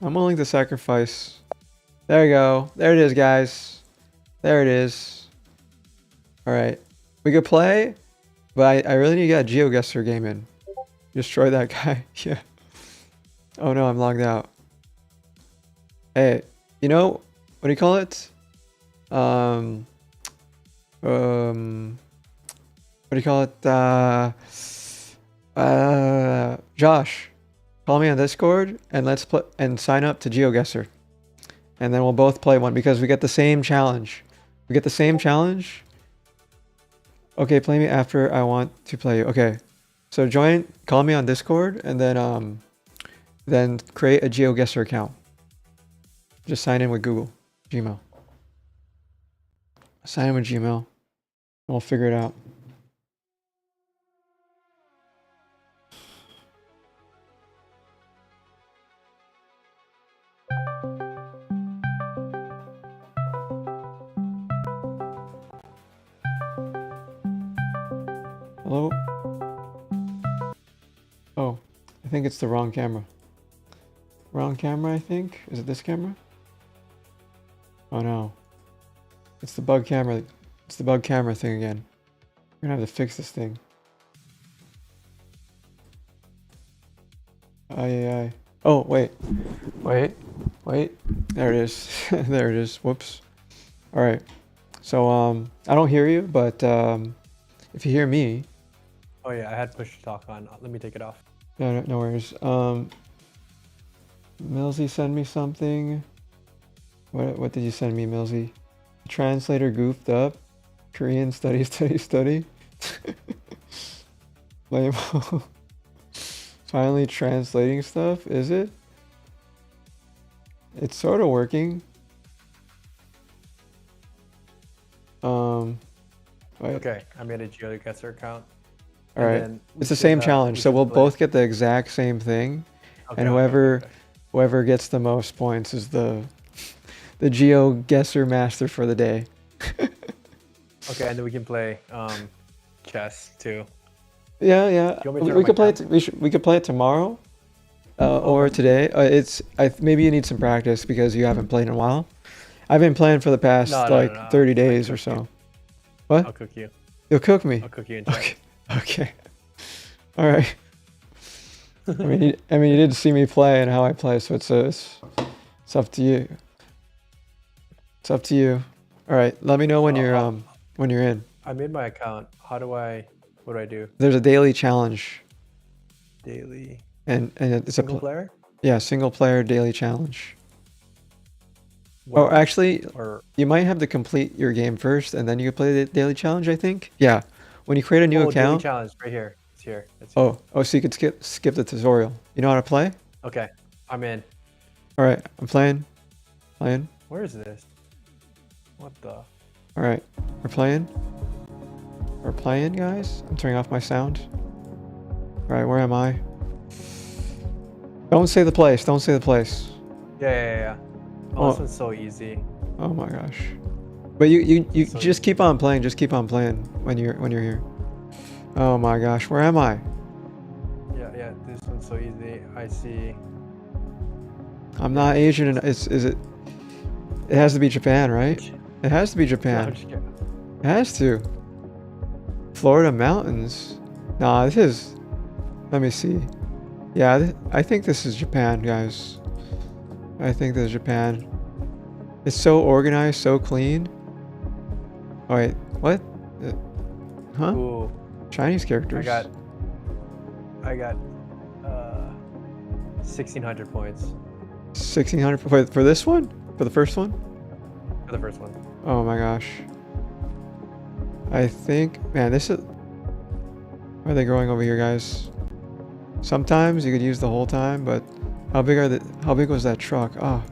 I'm willing to sacrifice. There you go. There it is, guys. There it is. Alright. We could play, but I really need to get a GeoGuessr game in. Destroy that guy. Yeah. Oh no, I'm logged out. Hey, you know, what do you call it? What do you call it? Josh, call me on Discord and let's play and sign up to GeoGuessr. And then we'll both play one because we get the same challenge. We get the same challenge. Okay, play me after I want to play you. Okay. So call me on Discord and then create a GeoGuessr account. Just sign in with Google, Gmail. Sign in with Gmail. We'll figure it out. Hello? Oh, I think it's the wrong camera. Wrong camera, I think? Is it this camera? Oh no. It's the bug camera. It's the bug camera thing again. We're gonna have to fix this thing. Aye. Oh, wait. Wait. There it is. There it is. Whoops. Alright. So, I don't hear you, but, if you hear me... Oh yeah, I had push to talk on. Let me take it off. No worries. Millsy send me something. What did you send me, Millsy? Translator goofed up. Korean study. Label. Finally translating stuff, is it? It's sort of working. Wait. Okay, I made a GeoGuessr account. All right. It's the same challenge, so we'll both get the exact same thing, and whoever gets the most points is the GeoGuessr master for the day. Okay, and then we can play chess too. Yeah. We could play it. We could play it tomorrow, or today. Maybe you need some practice because you haven't played in a while. I've been playing for the past 30 days or so. What? I'll cook you. You'll cook me. I'll cook you in chess. Okay. All right. I mean, you did see me play and how I play, so it's up to you. It's up to you. All right. Let me know when you're in. I made my account. What do I do? There's a daily challenge. Daily. And it's Single player? Yeah, single player daily challenge. Oh, actually, you might have to complete your game first, and then you can play the daily challenge, I think. Yeah. When you create a new account... daily challenge, right here. It's here. Oh, so you could skip the tutorial. You know how to play? Okay, I'm in. All right, I'm playing. Where is this? What the? All right, we're playing. We're playing, guys. I'm turning off my sound. All right, where am I? Don't say the place. Don't say the place. Yeah. Oh, this one's so easy. Oh my gosh. But you So just keep on playing. Just keep on playing when you're here. Oh my gosh, where am I? Yeah. This one's so easy. I see. I'm not Asian. And is it? It has to be Japan, right? It has to be Japan. It has to. Florida mountains. Nah, this is. Let me see. Yeah, I think this is Japan, guys. I think this is Japan. It's so organized, so clean. Oh wait, what? Huh? Ooh, Chinese characters. I got 1,600 points 1,600 for this one? For the first one? for the first one. Oh my gosh. I think, man, this is... Why are they growing over here, guys? Sometimes you could use the whole time, but how big was that truck? Oh,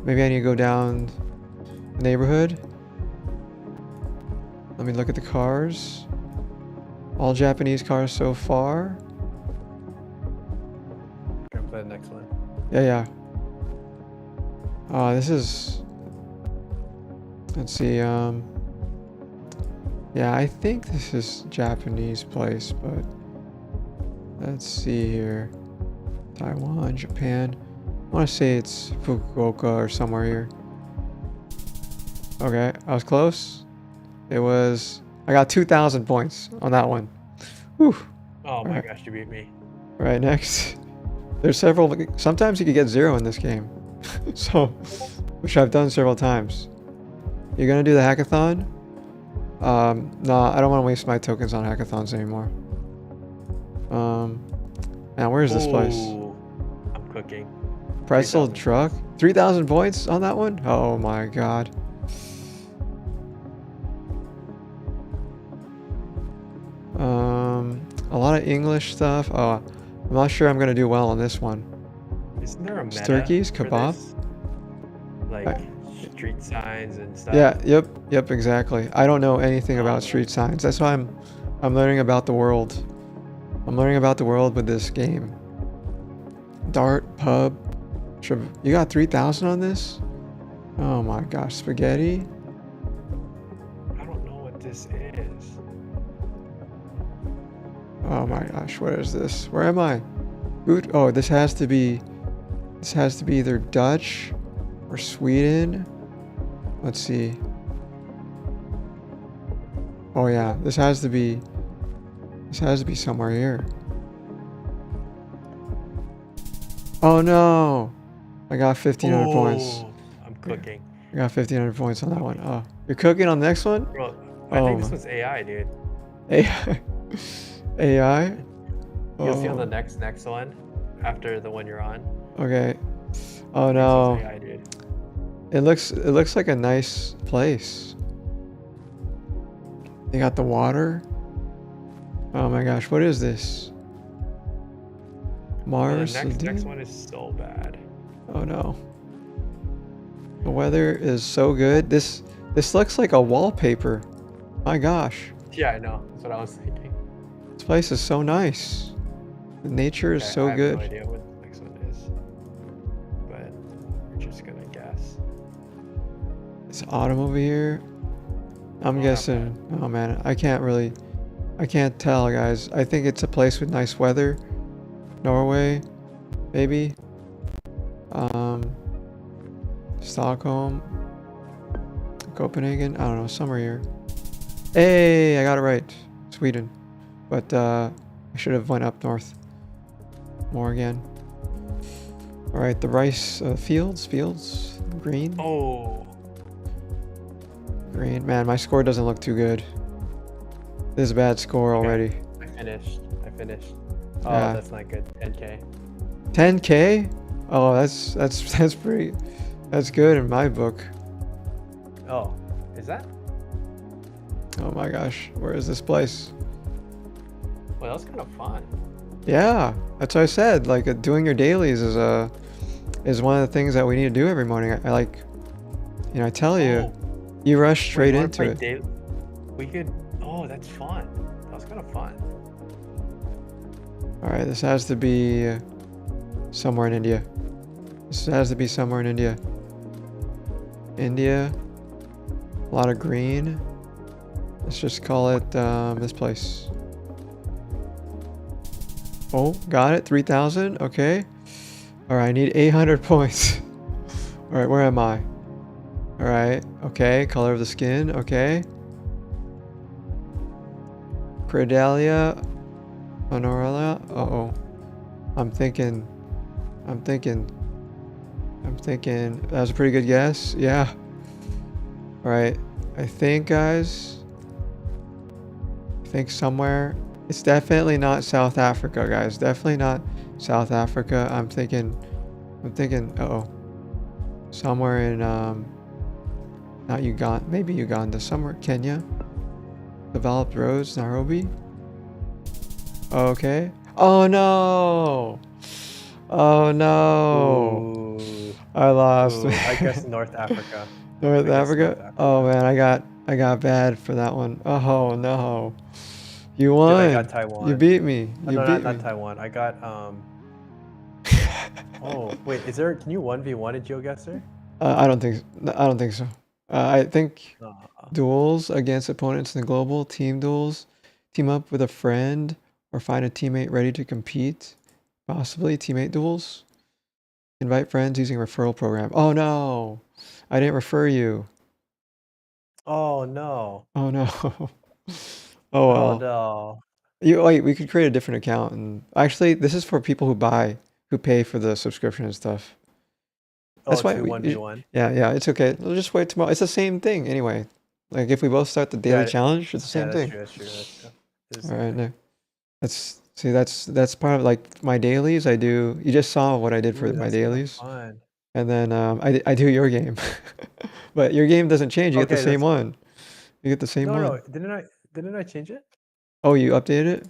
maybe I need to go down the neighborhood. Let me look at the cars. All Japanese cars so far. I'm gonna play the next one. Yeah. Oh, this is. Let's see. Yeah, I think this is Japanese place, but let's see here. Taiwan, Japan. I want to say it's Fukuoka or somewhere here. Okay, I was close. It was. I got 2,000 points on that one. Whew. Oh my Alright. gosh, you beat me. Right, next. There's several. Sometimes you could get 0 in this game. So, which I've done several times. You're gonna do the hackathon? No, I don't want to waste my tokens on hackathons anymore. Now where is this place? Ooh, I'm cooking. Pretzel 3,000 truck? 3,000 points on that one? Oh my god. A lot of English stuff. Oh, I'm not sure I'm gonna do well on this one. Isn't there a meta Turkeys, for kebab? this? Like street signs and stuff. Yeah, yep, exactly. I don't know anything about street signs. That's why I'm learning about the world. I'm learning about the world with this game. Dart, pub. You got 3,000 on this? Oh my gosh, spaghetti? I don't know what this is. Oh my gosh, what is this? Where am I? Oh, this has to be either Dutch or Sweden. Let's see. Oh yeah, this has to be somewhere here. Oh no! I got 1,500 points. Oh, I'm cooking. I got 1,500 points on that one. Oh, you're cooking on the next one? Bro, I think this one's AI, dude. AI. AI? You'll see on the Oh, next one after the one you're on. okay. Oh This no. one's AI, dude. It looks like a nice place. They got the water. Oh my gosh, what is this? Oh, Mars. the next Lagoon? one is so bad. Oh no. The weather is so good. This looks like a wallpaper. My gosh. Yeah, I know. That's what I was thinking. This place is so nice. The nature is Okay, so I have good. no idea what the next one is, but we're just gonna guess. It's autumn over here. I'm not guessing. Oh man, I can't tell, guys. I think it's a place with nice weather. Norway, maybe. Stockholm, Copenhagen. I don't know, somewhere here. Hey, I got it right. Sweden, but I should have went up north more again. All right, the rice fields, green. Oh, Green. Man, my score doesn't look too good. This is a bad score already. I finished. Oh, Yeah. that's not good. 10K. 10K? Oh, that's pretty. That's good in my book. Oh, is that? Oh my gosh, where is this place? Well, that was kind of fun. Yeah, that's what I said. Like doing your dailies is one of the things that we need to do every morning. I like, I tell you, you rush straight Wait, wanna into play it. daily? We could. Oh, that's fun. That was kind of fun. All right, this has to be somewhere in India. This has to be somewhere in India. India. A lot of green. Let's just call it this place. Oh, got it. 3,000. Okay. All right, I need 800 points. All right, where am I? All right. Okay, color of the skin. Okay. Credalia. Honorella. Uh-oh. I'm thinking. That was a pretty good guess. Yeah. All right. I think, guys. I think somewhere. It's definitely not South Africa, guys. Definitely not South Africa. I'm thinking. Uh-oh. Somewhere in not Uganda. Maybe Uganda. Somewhere Kenya. Developed roads. Nairobi. Okay. Oh no. Oh no. Ooh. I lost. Ooh, I guess North Africa. North I guess Africa? North Africa. Oh man, I got bad for that one. Oh no. You Dude, won. I got Taiwan. You beat me. Oh, You no, beat not me. Taiwan. I got Oh, wait. Can you 1v1 a GeoGuessr? I don't think. I don't think so. I think Uh, duels against opponents in the global team duels, team up with a friend, or find a teammate ready to compete. Possibly teammate duels. Invite friends using referral program. Oh no, I didn't refer you. oh no. Oh no. Oh Oh well. no. You wait. We could create a different account, and actually, this is for people who pay for the subscription and stuff. Oh, That's why two we. 1v1. Yeah, yeah. It's okay. We'll just wait tomorrow. It's the same thing anyway. Like if we both start the daily Yeah, challenge, it's the yeah, same that's thing. true. That's true. That's true. It's the All same right, thing. no. That's part of like my dailies. I do. You just saw what I did for Ooh, my that's so dailies, fun. and then I do your game, but your game doesn't change. You get the Okay, same that's one. You get the same no, one. no. Didn't I change it? Oh, you updated it?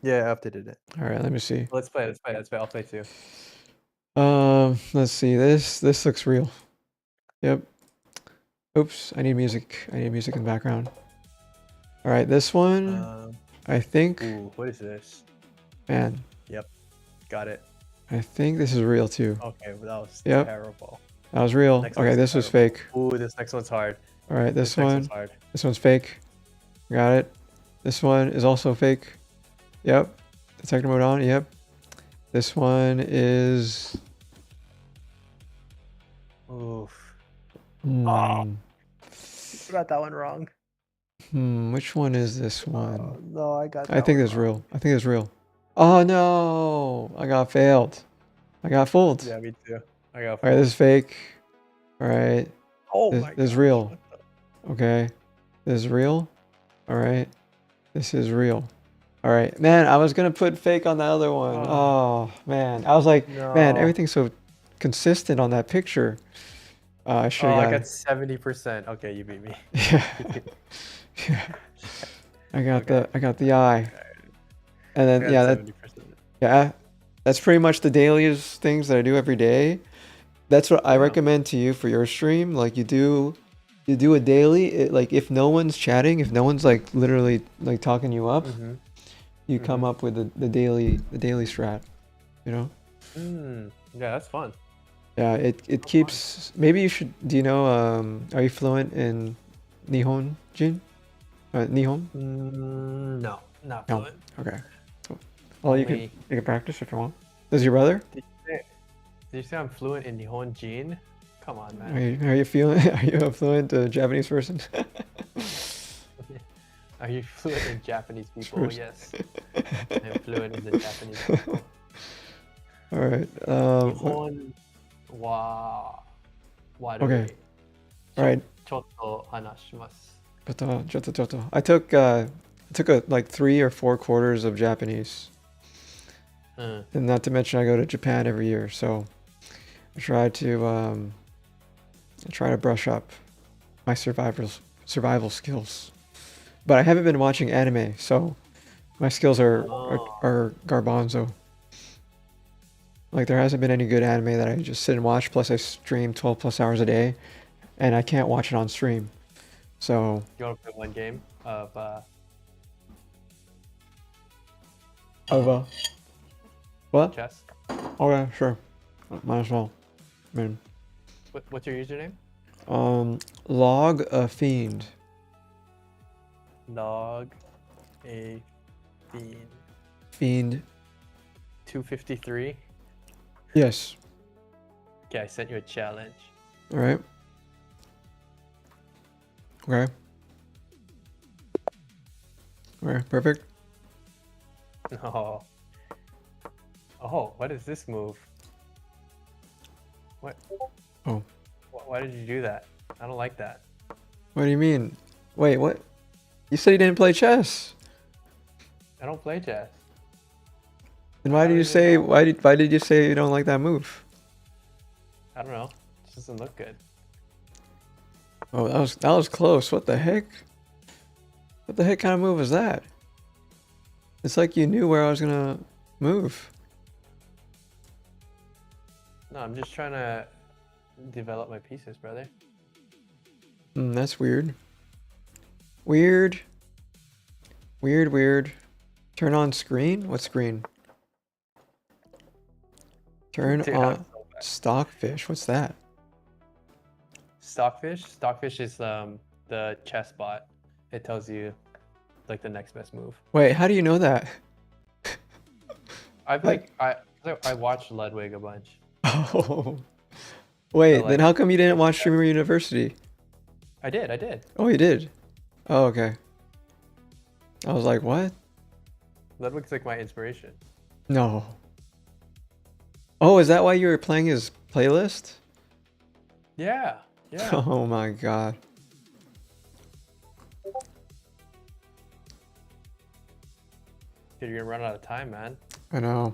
Yeah, I updated it. All right, let me see. Let's play. Let's play. Let's play. I'll play too. Let's see. This looks real. Yep. Oops, I need music. I need music in the background. All right, this one, Um, I think, ooh, what is this? man, Yep, got it. I think this is real too. Okay, well, that was Yep, terrible. that was real. Next Okay, one's this was terrible. fake. Ooh, this next one's hard. All right, This next one's hard. this one's fake. Got it. This one is also fake. Yep. Detector mode on. Yep. This one is. Oof. Hmm. Oh, I got that one wrong. Which one is this Oh, one? no, I got I that think one this is wrong. real. I think it's real. Oh no! I got failed. I got fooled. Yeah, me too. I got All right, this is fooled. fake. All right, Oh this my is gosh. real. What the? Okay, this is real. All right, this is real. All right, man. I was gonna put fake on the other one. Oh, Oh man, I was like, man, no. everything's so consistent on that picture. I should Oh, I have got 70%. Okay, you beat me. got. Yeah, Okay. I got the eye, and I then got yeah, 70%. yeah, that's pretty much the dailies things that I do every day. That's what I Yeah. recommend to you for your stream. Like you do a daily. Like if no one's chatting, if no one's like literally like talking you up, Mm-hmm. you Mm-hmm. come up with the daily strat. You know? Yeah, that's fun. Yeah. It That's fun. keeps. Maybe you should. Do you know? Are you fluent in Nihon Jin? Nihon? No, not No. fluent. Okay. Cool. Well, Only. you can practice if you want. Does your brother? Did you say I'm fluent in Nihonjin? Come on, man. Are you feeling? Are you a fluent Japanese person? Are you fluent in Japanese people? First. Yes, I'm fluent in the Japanese people. All right. Nihon wa Okay. warui. All right. Chotto hanashimasu. Joto. I took like 3 or 4 quarters of Japanese, Mm. and not to mention I go to Japan every year, so I try to brush up my survival skills. But I haven't been watching anime, so my skills Oh. are garbanzo. Like there hasn't been any good anime that I just sit and watch. Plus I stream 12 plus hours a day, and I can't watch it on stream. So You want to play one game of over. What? chess? Okay, sure. Might as well. I mean, What's your username? log a fiend. Log a fiend. Fiend. 253. Yes. Okay, I sent you a challenge. All right. Okay. Okay. Perfect. Oh. Oh, what is this move? What? Oh. Why did you do that? I don't like that. What do you mean? Wait, what? You said you didn't play chess. I don't play chess. Then why How did you did you say know? why did you say you don't like that move? I don't know. It doesn't look good. Oh, that was close. What the heck? What the heck kind of move was that? It's like you knew where I was gonna move. No, I'm just trying to develop my pieces, brother. That's weird. Weird. Weird. Turn on screen? What screen? Turn Dude, on I'm so bad. stockfish. What's that? Stockfish. Stockfish is the chess bot. It tells you like the next best move. Wait, how do you know that? I've Like- I watched Ludwig a bunch. Oh. Wait, So, then like, how come you didn't watch Streamer University? I did. Oh, you did? Oh, okay. I was like, what? Ludwig's like my inspiration. No. Oh, is that why you were playing his playlist? Yeah. Yeah. Oh my god. Dude, you're gonna run out of time, man. I know.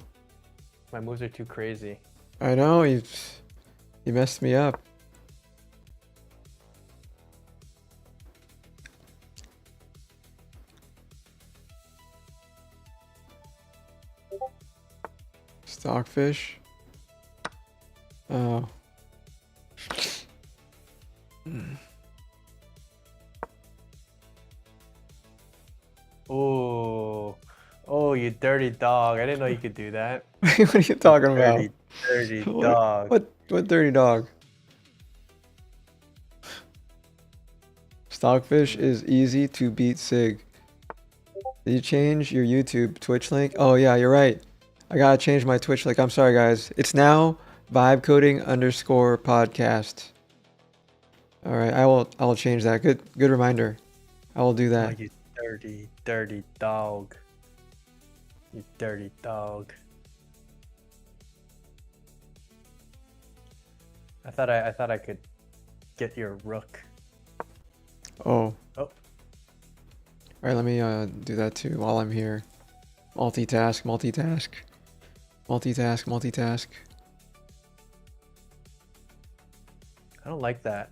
My moves are too crazy. I know, you messed me up. Stockfish. Oh. Oh, you dirty dog. I didn't know you could do that. What are you talking about? Dirty dog. What dirty dog? Stockfish is easy to beat Sig. Did you change your YouTube Twitch link? Oh yeah, you're right. I gotta change my Twitch link. I'm sorry guys. It's now vibecoding_podcast. Alright, I will change that. Good reminder. I will do Oh, that. you dirty dog. You dirty dog. I thought I could get your rook. Oh. Oh. Alright, let me do that too while I'm here. Multitask. I don't like that.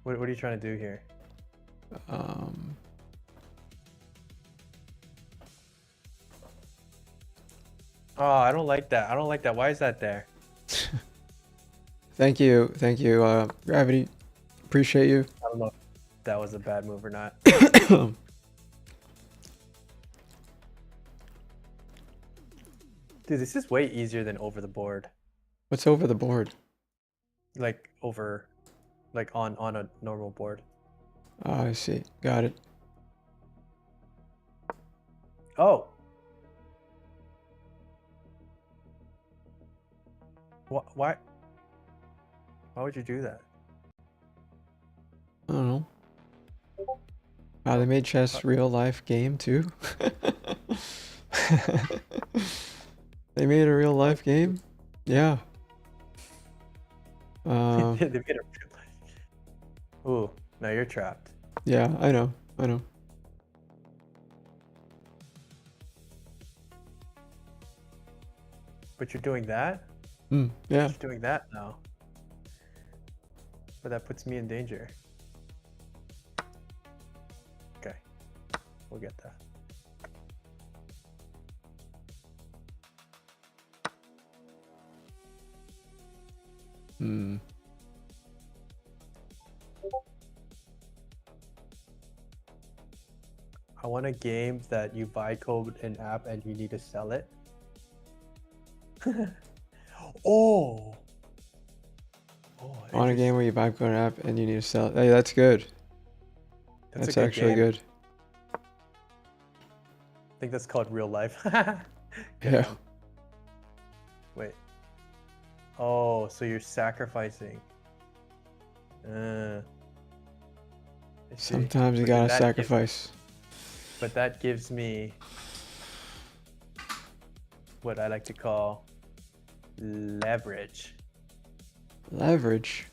What are you trying to do here? Oh, I don't like that. Why is that there? Thank you, Gravity. Appreciate you. I don't know if that was a bad move or not. Dude, this is way easier than over the board. What's over the board? Like on a normal board. Oh, I see. Got it. Oh. Why would you do that? I don't know. Wow, they made chess real life game too. They made a real life game? Yeah. They made a real life. Ooh, now you're trapped. Yeah, I know. But you're doing that? Yeah. You're doing that now. But that puts me in danger. Okay. We'll get that. I want a game that you buy code an app and you need to sell it. Oh. I want a game where you vibe code an app and you need to sell it. Hey, that's good. That's actually good. I think that's called real life. Yeah. Wait. Oh, so you're sacrificing. I see. Sometimes you But then gotta sacrifice. But that gives me what I like to call leverage. Leverage.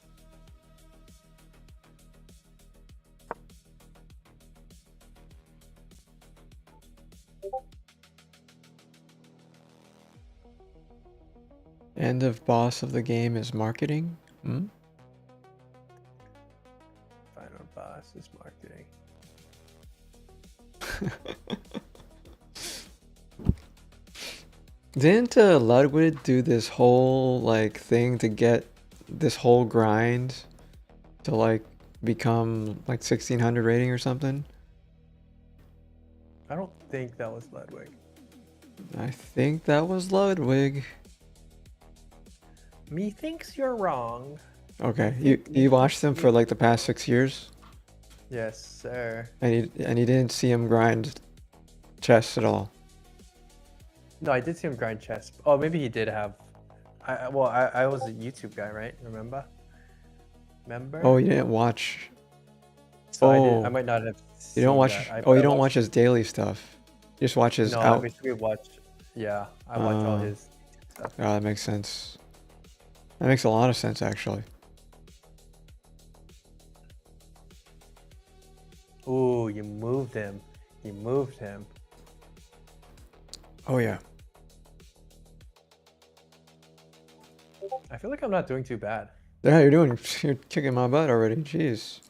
End of boss of the game is marketing. Final boss is marketing. Didn't Ludwig do this whole like thing to get this whole grind to like become like 1600 rating or something? I don't think that was Ludwig. I think that was Ludwig. Methinks you're wrong. Okay, you watched him for like the past 6 years, Yes, sir. and you didn't see him grind chess at all. No, I did see him grind chess. Oh, maybe he did have. I was a YouTube guy, right? Remember? Oh, you didn't watch. So oh. I might not have. You don't seen watch. that. Oh, you don't watch his daily stuff. You just watch his No, I out. basically watched. Yeah, I watch all his stuff. Oh, that makes sense. That makes a lot of sense, actually. Ooh, you moved him. You moved him. Oh yeah. I feel like I'm not doing too bad. Yeah, you're kicking my butt already. Jeez.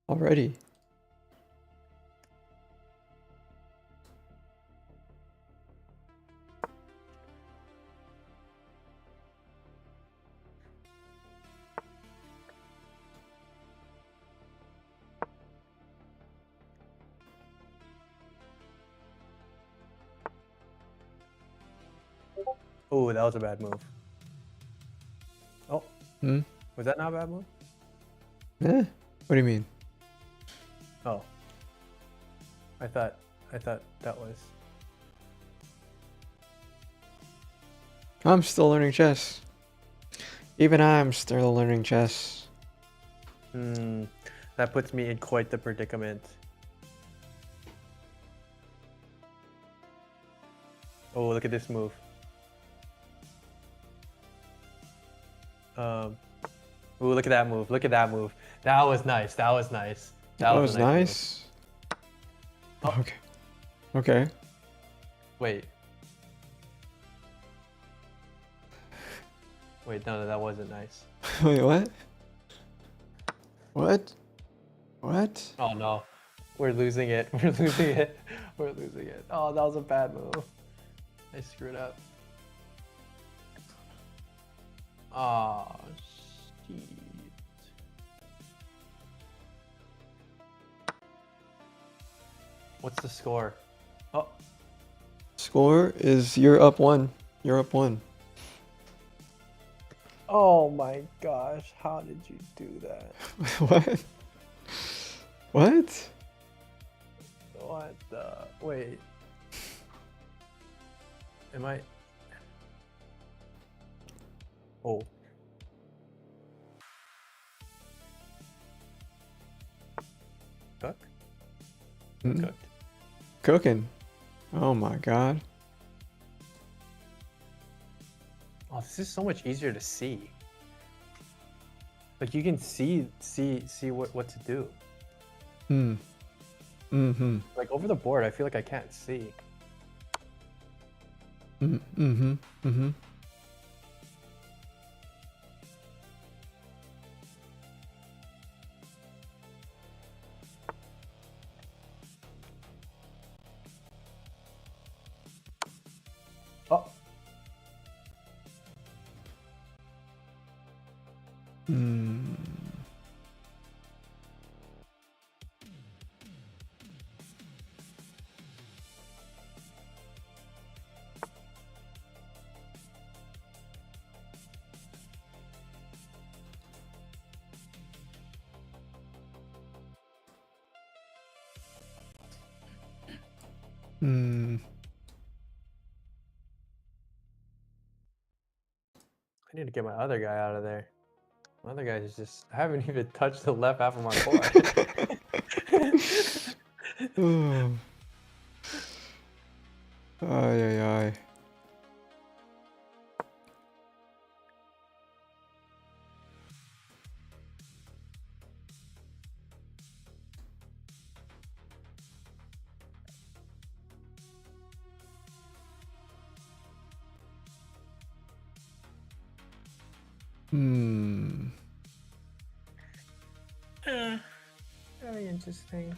Already. Ooh, that was a bad move. Oh, Hmm? was that not a bad move? Eh? What do you mean? Oh, I thought that was. I'm still learning chess. Even I'm still learning chess. That puts me in quite the predicament. Oh, look at this move. Ooh, look at that move. Look at that move. That was nice. That was nice. That was a nice nice. Oh. Okay. Okay. move. Wait. Wait, no, that wasn't nice. Wait, what? What? What? Oh no. We're losing it. We're losing it. We're losing it. Oh, that was a bad move. I screwed up. Oh, shit. What's the score? Oh, Score is you're up 1. You're up 1. oh my gosh. How did you do that? What? What? What the? Wait. Am I? Oh. Cook? Mm. Cooked. Cooking. Oh my god. Oh, this is so much easier to see. Like you can see what to do. Hmm. Mm-hmm. Like over the board, I feel like I can't see. Mm-hmm. Mm-hmm. Oh, Mm. Hmm. I need to get my other guy out of there. My other guy is just, I haven't even touched the left half of my board. Oh. Ay, ay, ay. Hmm. Very interesting.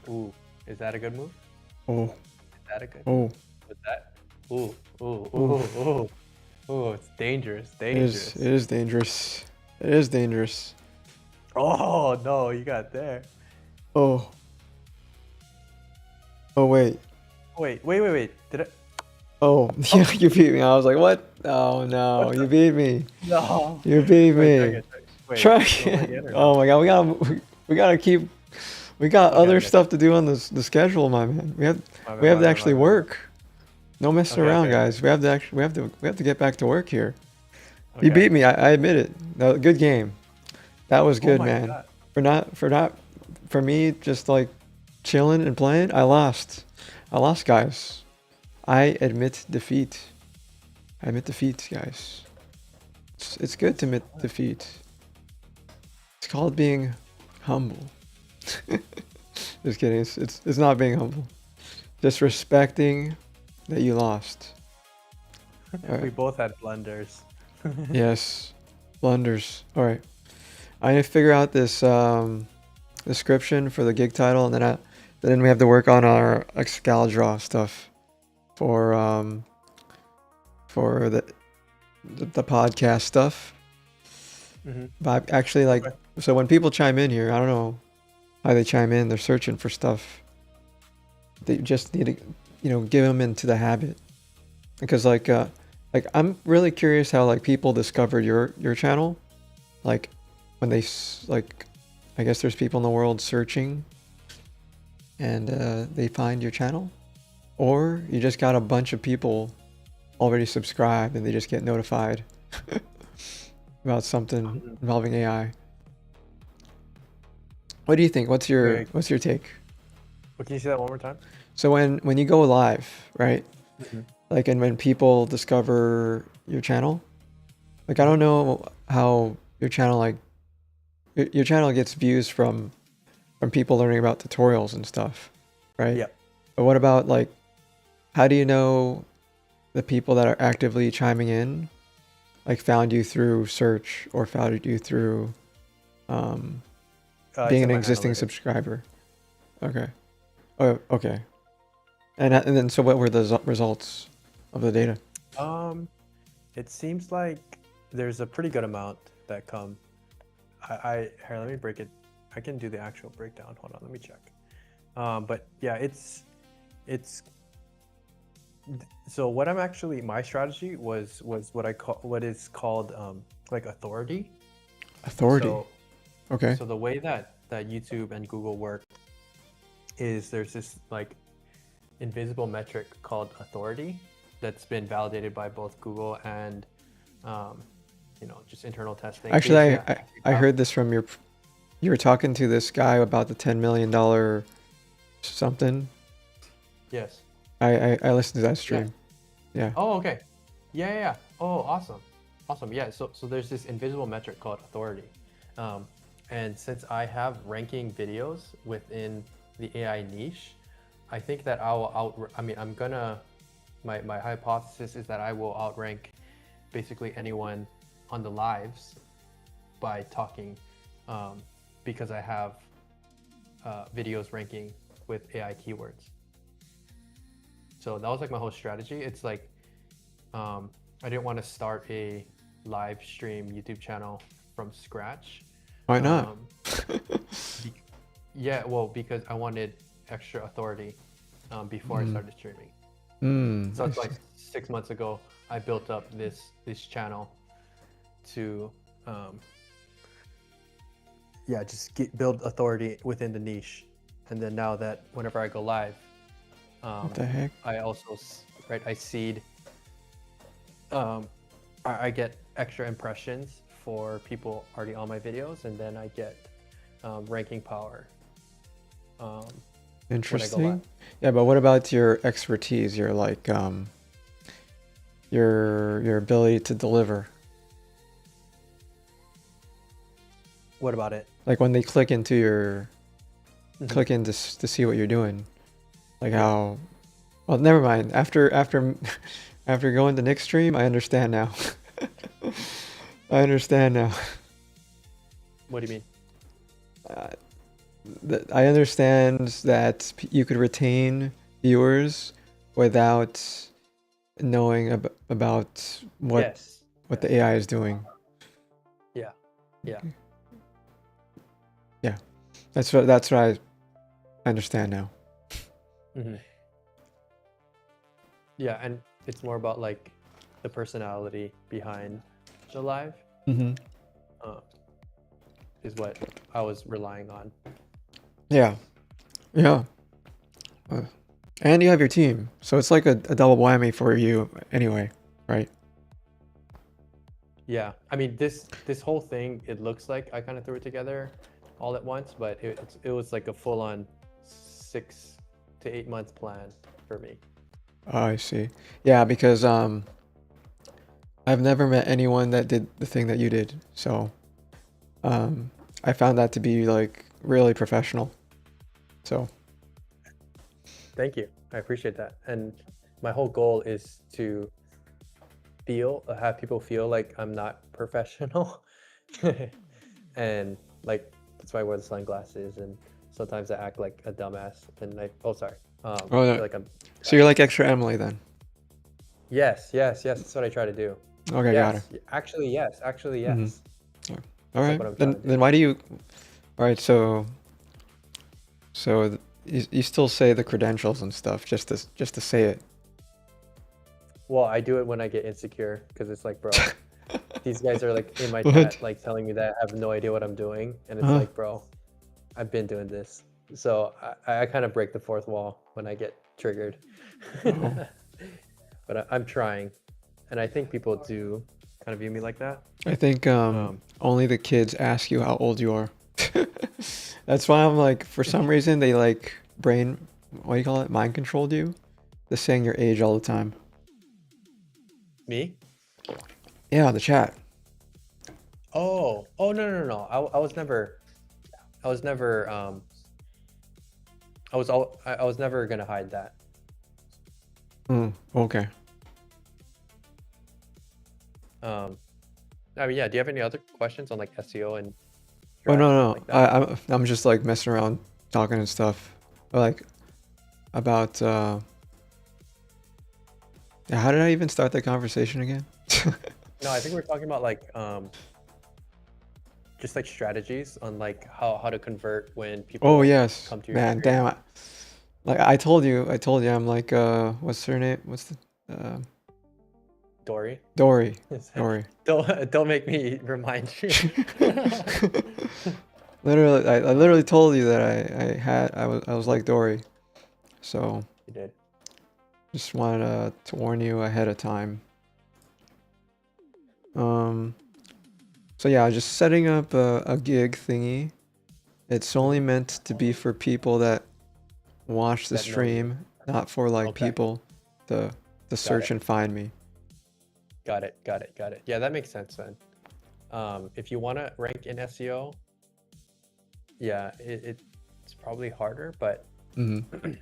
Ooh, is that a good move? Oh. Is that a good? Oh. Was that? Ooh, ooh, ooh, ooh, ooh! It's dangerous, It dangerous. is. It is dangerous. It is dangerous. Oh no, you got there. Oh. Oh wait. Wait. Did I? Oh, yeah, you beat me. I was like, what? Oh no, What you beat me. No. You beat Wait, me. try Try again. again. Oh my god, we gotta keep. We got Okay, other okay. stuff to do on the schedule, my man. We have My we have to bad, actually my bad. work. No messing Okay, around, okay. guys. We have to actually we have to get back to work here. You Okay. beat me. I admit it. No, good game. That was Oh good, my man. God. For me just like chilling and playing. I lost, guys. I admit defeat. I admit defeat, guys. It's good to admit defeat. It's called being humble. Just kidding. It's not being humble. Just respecting that you lost. All We right. both had blunders. Yes. Blunders. All right. I need to figure out this description for the gig title, and then we have to work on our Excalibur stuff for the podcast stuff. Mm-hmm. But actually, like, Okay. so when people chime in here, I don't know how they chime in. They're searching for stuff. They just need to, give them into the habit. Because like I'm really curious how like people discovered your channel. Like when like, I guess there's people in the world searching, and they find your channel, or you just got a bunch of people already subscribed and they just get notified about something involving AI. What do you think? What's your take? But can you say that one more time? So when you go live, right? Mm-hmm. Like, and when people discover your channel, like, I don't know how your channel, like, your channel gets views from people learning about tutorials and stuff, right? Yeah. But what about, like, how do you know the people that are actively chiming in, like, found you through search or found you through being an existing subscriber? Okay. Oh, okay. And then, so what were the results of the data? It seems like there's a pretty good amount that come. Here, let me break it. I can do the actual breakdown. Hold on, let me check. But yeah, it's so what I'm actually, my strategy was what is called like authority. Authority. So, okay. So the way that YouTube and Google work is there's this like invisible metric called authority that's been validated by both Google and just internal testing. Actually, I heard this from you were talking to this guy about the $10 million something. Yes. I listened to that stream. Yeah. Oh, okay. Yeah. Oh, awesome. Yeah. So there's this invisible metric called authority, and since I have ranking videos within the AI niche, I think that I will my hypothesis is that I will outrank basically anyone on the lives by talking, because I have videos ranking with AI keywords. So that was like my whole strategy. It's like, I didn't want to start a live stream YouTube channel from scratch. Why not? Yeah, well, because I wanted extra authority before I started streaming. So it's like 6 months ago, I built up this channel to, just build authority within the niche, and then now that whenever I go live, What the heck? I also I seed. I get extra impressions for people already on my videos, and then I get ranking power. Interesting. Yeah, but what about your expertise? Your like your ability to deliver. What about it? Like when they click into your click in to see what you're doing. Like how, well, never mind. After going to Nick's stream, I understand now. I understand now. What do you mean? I understand that you could retain viewers without knowing about what the AI is doing. Yeah. Yeah, that's what I understand now. Hmm. Yeah, and it's more about like the personality behind the live Mm-hmm. uh, is what I was relying on. Yeah. Yeah. Uh, and you have your team, so it's like a double whammy for you anyway, right? Yeah, I mean this whole thing, it looks like I kind of threw it together all at once, but it was like a full-on 6 to 8 month plan for me. Oh, I see. Yeah, because I've never met anyone that did the thing that you did, so um, I found that to be like really professional. So Thank you. I appreciate that. And my whole goal is to have people feel like I'm not professional. And like that's why I wear the sunglasses and sometimes I act like a dumbass and sorry. oh, I no. feel like I'm So you're like extra Emily then? yes, that's what I try to do. Okay, got it. Yes, actually yes, Mhm. yes. All That's like right. what I'm Then trying to do. then why do you? All right. So you still say the credentials and stuff just to say it. Well, I do it when I get insecure because it's like, bro, these guys are like in my What? chat, like telling me that I have no idea what I'm doing, and it's Huh? like, bro, I've been doing this. So I kind of break the fourth wall when I get triggered. Oh. But I'm trying, and I think people do kind of view me like that. I think Um, only the kids ask you how old you are. That's why I'm like, for some reason they like what do you call it? Mind controlled you. They're saying your age all the time. Me? Yeah, the chat. Oh, no. I was never, I was never, I was never gonna hide that. Okay. I mean, yeah. Do you have any other questions on like SEO and Oh drafting no, like no. that? I'm just like messing around, talking and stuff. Like about yeah, how did I even start the conversation again? No, I think we're talking about like just like strategies on like how to convert when people Oh yes, come to your man. stream. Damn it. Like I told you, I'm like what's her name? What's the Dory. Dory. Dory. Don't make me remind you. Literally, I literally told you that I was like Dory. So You did. just wanted to warn you ahead of time. So yeah, just setting up a gig thingy. It's only meant to be for people that watch the That know you. stream, not for like Okay. people to search and find me. Got it. Yeah, that makes sense then. If you want to rank in SEO, yeah, it's probably harder, but Mm-hmm.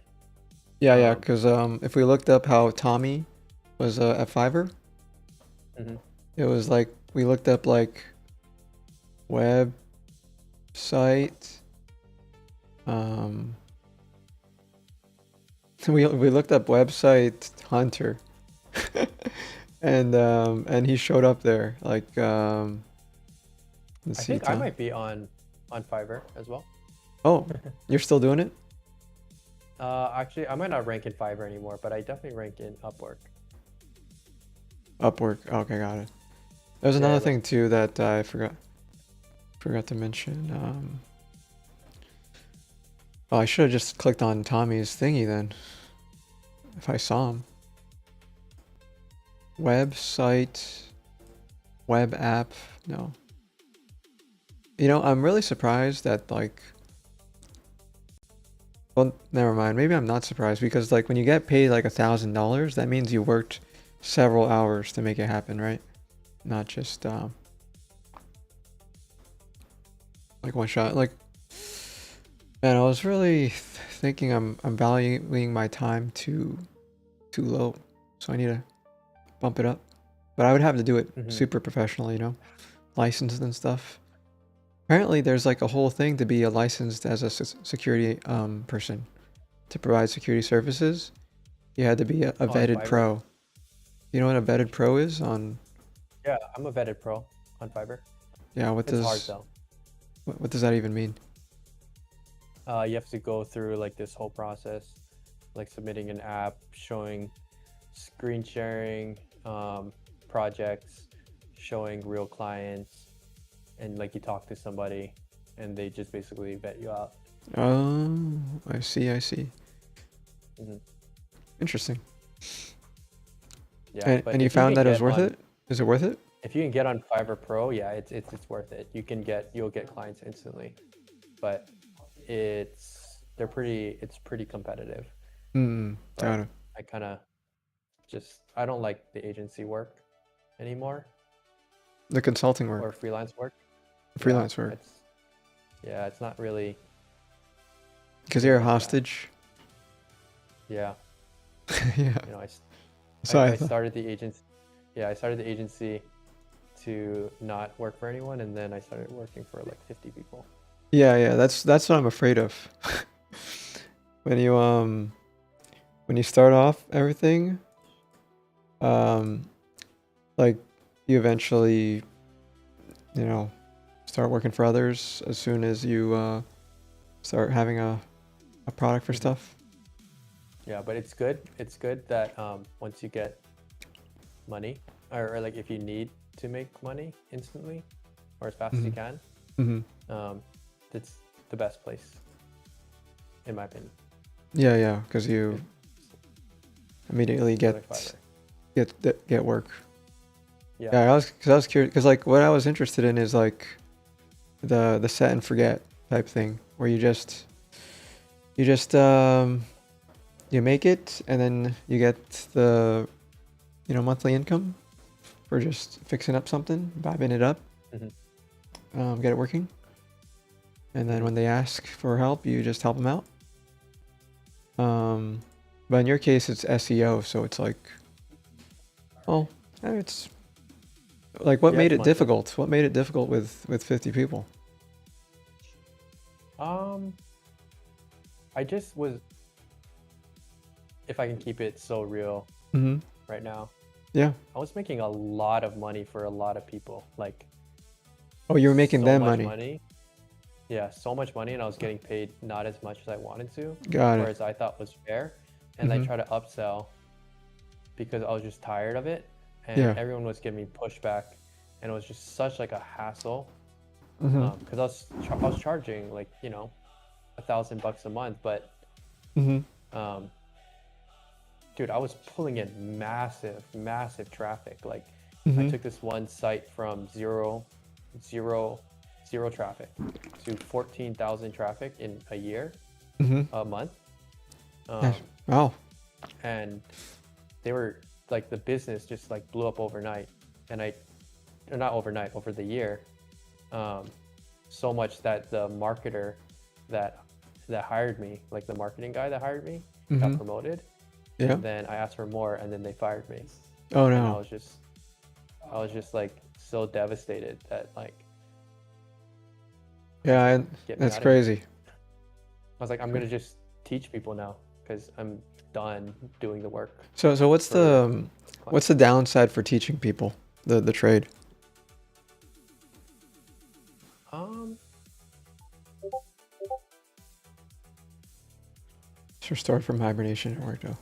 Yeah, because if we looked up how Tommy was at Fiverr, Mhm. it was like we looked up like website. We looked up website hunter, and he showed up there. Like let's I see, think I might be on Fiverr as well. Oh, you're still doing it? Actually, I might not rank in Fiverr anymore, but I definitely rank in Upwork. Upwork. Okay, got it. There's Yeah, another like- thing too that I forgot to mention. Oh, I should have just clicked on Tommy's thingy then. If I saw him. Website, web app, no. You know, I'm really surprised that like. Well, never mind. Maybe I'm not surprised because like when you get paid like $1,000, that means you worked several hours to make it happen, right? Not just like one shot. Like, man, I was really thinking I'm valuing my time too low, so I need to bump it up. But I would have to do it super professionally, you know, licensed and stuff. Apparently, there's like a whole thing to be licensed as a security person to provide security services. You had to be a vetted Fiverr? pro. You know what a vetted pro is on? Yeah, I'm a vetted pro on Fiverr. Yeah, what It's hard does though. what does that even mean? You have to go through like this whole process, like submitting an app, showing screen sharing, projects, showing real clients, and like you talk to somebody and they just basically vet you out. Oh, I see. Mhm. Interesting. Yeah, but And you if you found can that it was get worth on, it? Is it worth it? if you can get on Fiverr Pro, yeah, it's worth it. You'll get clients instantly, but it's pretty competitive. Got But it. I kind of I don't like the agency work anymore The consulting work, or freelance work. Yeah, freelance work. it's not really Because for you're me a like that. hostage. Yeah, Yeah. you know, So I I thought. started the agency. Yeah, I started the agency to not work for anyone, and then I started working for like 50 people. Yeah. That's what I'm afraid of. When you start off everything, um, like you eventually, you know, start working for others as soon as you start having a product for Mhm. stuff. Yeah, but it's good. It's good that once you get money, or like if you need to make money instantly or as fast as you Mhm. can, Mm-hmm. that's the best place, in my opinion. Yeah, because you immediately Go to Fiverr. get work. Yeah. Yeah, I was curious because like what I was interested in is like the set and forget type thing where you just you make it and then you get the monthly income for just fixing up something, vibing it up, get it working, and then when they ask for help, you just help them out. But in your case, it's SEO, so it's like, well, it's like what Yeah, made it's it monthly. difficult? What made it difficult with 50 people? I just was, if I can keep it so real Mm-hmm. right now, Yeah. I was making a lot of money for a lot of people, like Oh, you were making so them much money. money. Yeah, so much money, and I was getting paid not as much as I wanted to, Got or it. as I thought was fair. And I Mm-hmm. tried to upsell because I was just tired of it, and Yeah. everyone was giving me pushback, and it was just such like a hassle. Mm-hmm. Because I was charging like $1,000 a month, but Mm-hmm. um, dude, I was pulling in massive traffic. Like I Mm-hmm. took this one site from zero traffic to 14,000 traffic in Mm-hmm. a month. Yes. Um, Wow. and they were like, the business just like blew up overnight. And or not overnight, over the year. So much that the marketer that hired me, like the marketing guy that hired me, got Mm-hmm. promoted. Yeah. And then I asked for more, and then they fired me. Oh And no. I was just like so devastated that like, Yeah, like, and get me that's out of here. crazy. I was like, I'm gonna just teach people now because I'm done doing the work So what's for what's clients. the downside for teaching people the trade? Um, It's restored from hibernation. It worked out.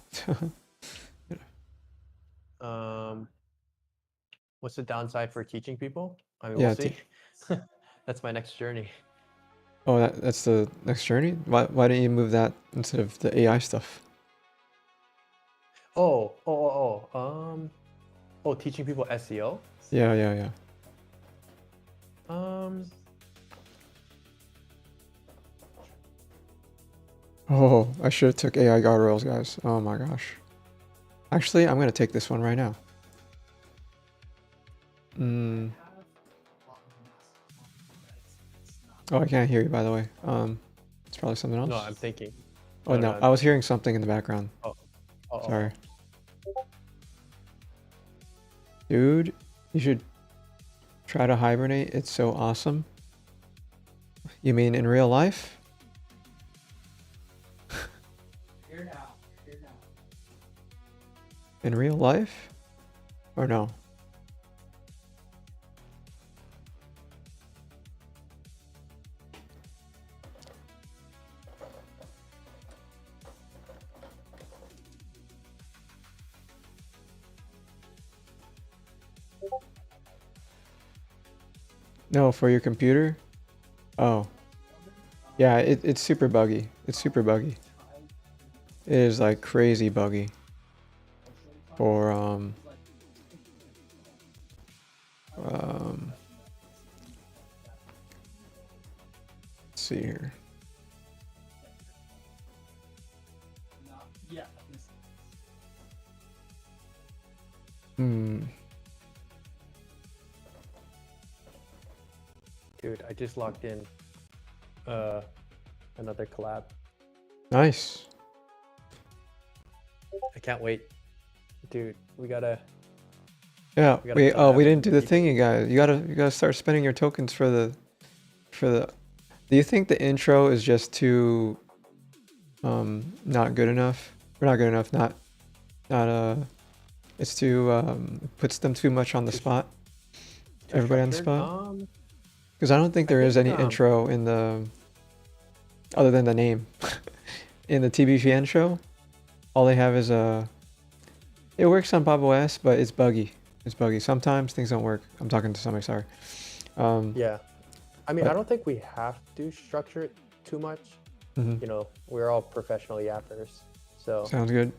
what's the downside for teaching people? I mean, we'll Yeah. see. That's my next journey. Oh, that's the next journey. Why didn't you move that instead of the AI stuff? Teaching people SEO. Yeah. Um, Oh, I should have took AI guardrails, guys. Oh my gosh. Actually, I'm gonna take this one right now. Oh, I can't hear you, by the way. It's probably something else. no, I'm thinking. Oh no, I'm I was thinking. hearing something in the background. Sorry. Dude, you should try to hibernate. It's so awesome. You mean in real life? In real life? Or no? No, for your computer? Oh. Yeah, it's super buggy. It's super buggy. It is like crazy buggy. For let's see here. Hmm. Dude, I just logged in another collab. Nice. I can't wait. Dude, we gotta Yeah, We gotta we collab we didn't and do the keep thing, it. you guys. You gotta start spending your tokens for the Do you think the intro is just too not good enough? Or not good enough, not it's too puts them too much on the spot. Too Everybody on the structured? spot? Because I don't think I there is think any intro in the other than the name. In the TBVN show, all they have is a it works on Pop OS, but it's buggy. It's buggy. Sometimes things don't work. I'm talking to somebody, sorry. Yeah. I mean, But- I don't think we have to structure it too much. Mhm. You know, we're all professional yappers. So Sounds good.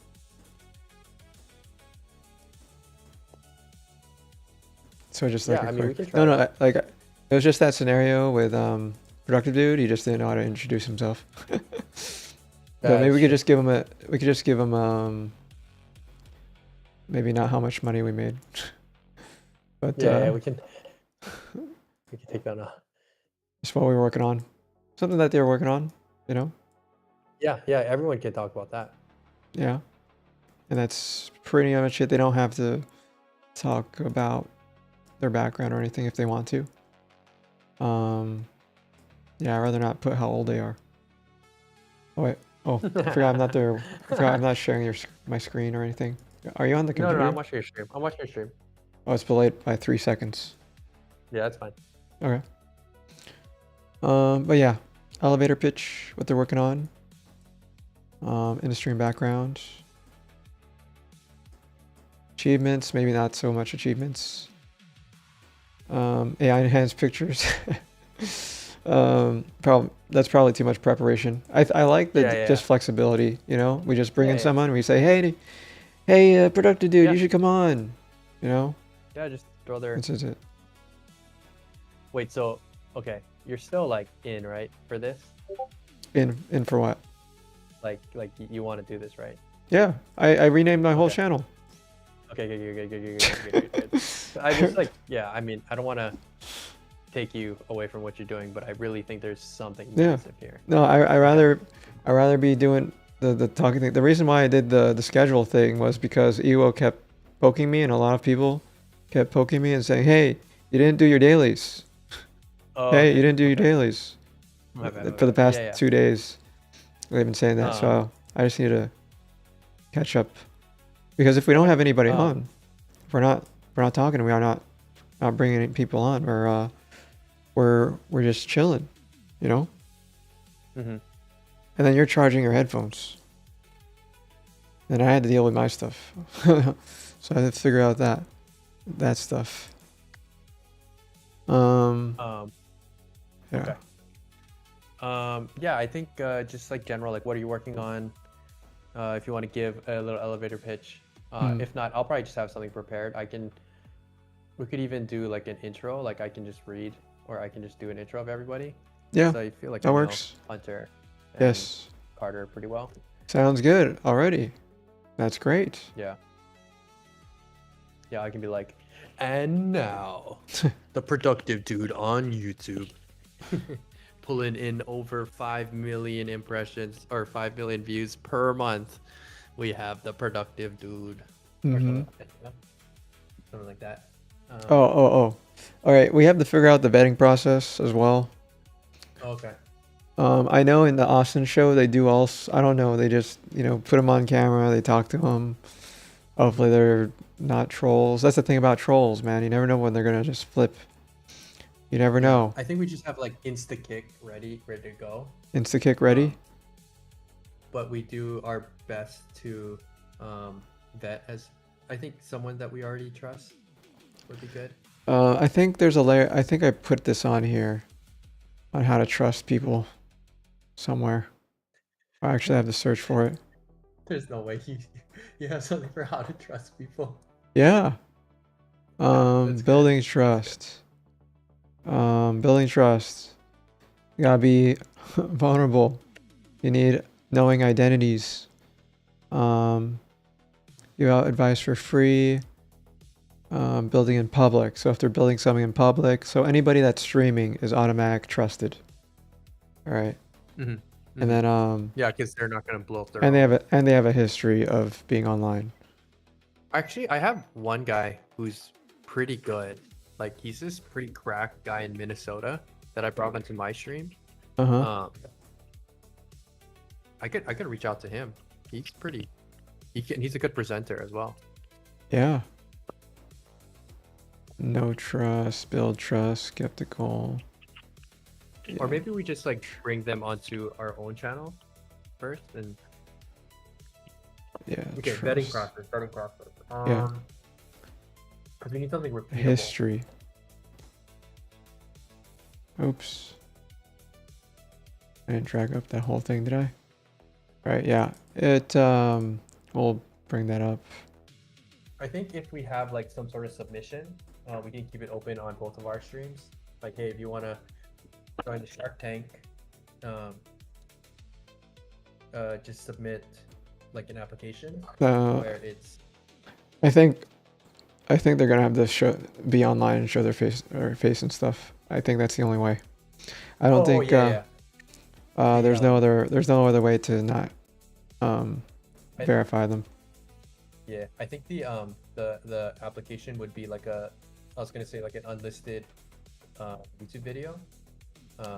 So just like Yeah, a I mean, we quick. can try No, it no. out. Like it was just that scenario with productive dude. He just didn't know how to introduce himself. But maybe we could just give him a. We could just give him maybe not how much money we made. But yeah, we can take that now. just what we were working on, something that they were working on. You know. Yeah, everyone can talk about that. Yeah. And that's pretty much it. They don't have to talk about their background or anything if they want to. Yeah, I'd rather not put how old they are. Oh wait. Oh, I forgot I'm not there. I forgot I'm not sharing my screen or anything. Are you on the No, computer? I'm watching your stream. I'm watching your stream. Oh, it's delayed by 3 seconds. Yeah, that's fine. Okay. But yeah, elevator pitch, what they're working on. Industry and background. Achievements, maybe not so much achievements. AI enhanced pictures. That's probably too much preparation. I like the Yeah. just flexibility. You know, we just bring in Yeah. someone. We say, hey, productive dude, Yeah. you should come on. You know, Yeah, just throw their. that's just it. Wait, so okay, you're still like in, right, for this? In for what? Like you want to do this, right? Yeah, I renamed my whole Okay. channel. Okay, good. I just like, yeah, I mean, I don't want to take you away from what you're doing, but I really think there's something Yeah. massive here. No, I rather be doing the talking thing. The reason why I did the schedule thing was because Iwo kept poking me, and a lot of people kept poking me and saying, "Hey, you didn't do your dailies. Oh, Hey, okay, you didn't do your okay. dailies." My bad, For the past Yeah. 2 days, they've been saying that. So I just need to catch up, because if we don't have anybody on, if we're not talking, we are not bringing any people on. We're just chilling, you know. Mm-hmm. And then you're charging your headphones. Then I had to deal with my stuff. So I had to figure out that stuff. Yeah. Okay. Yeah, I think just like general, like what are you working on? If you want to give a little elevator pitch. If not, I'll probably just have something prepared. We could even do like an intro, like I can just read, or I can just do an intro of everybody. Yeah, So I feel like that I know works. Hunter and Yes. Carter pretty well. Sounds good already. That's great. Yeah. Yeah, I can be like, and now the productive dude on YouTube, pulling in over 5 million impressions or 5 million views per month. We have the productive dude, or something like that, you know? Something like that. Oh. All right, we have to figure out the vetting process as well. Okay. I know in the Austin show they do also. I don't know. They just put them on camera. They talk to them. Hopefully they're not trolls. That's the thing about trolls, man. You never know when they're gonna just flip. You never know. I think we just have like insta kick ready to go. Insta kick ready. But we do our best to vet as I think someone that we already trust. would be good. I think there's a layer. I think I put this on here on how to trust people somewhere. I actually have to search for it. There's no way you have something for how to trust people. Yeah. That's good. Building trust. Building trust. You gotta be vulnerable. You need knowing identities. Give out advice for free. Building in public. So if they're building something in public, so anybody that's streaming is automatic trusted. All right. Mm-hmm. And then yeah, because they're not gonna blow up their and own. they have a history of being online. Actually, I have one guy who's pretty good. Like he's this pretty crack guy in Minnesota that I brought into my stream. Uh-huh. I could reach out to him. He's a good presenter as well. Yeah. No trust, build trust, skeptical. Or Yeah. maybe we just like bring them onto our own channel first and Yeah. okay, vetting process, vetting process. Yeah. Because we need something repeatable. History. Oops. I didn't drag up that whole thing, did I? Right, yeah. We'll bring that up. I think if we have like some sort of submission, we can keep it open on both of our streams. Like, hey, if you want to join the Shark Tank, just submit like an application where it's. I think they're gonna have to be online and show their face and stuff. I think that's the only way. I don't think there's no other way to not verify them. Yeah, I think the application would be like I was gonna say like an unlisted YouTube video.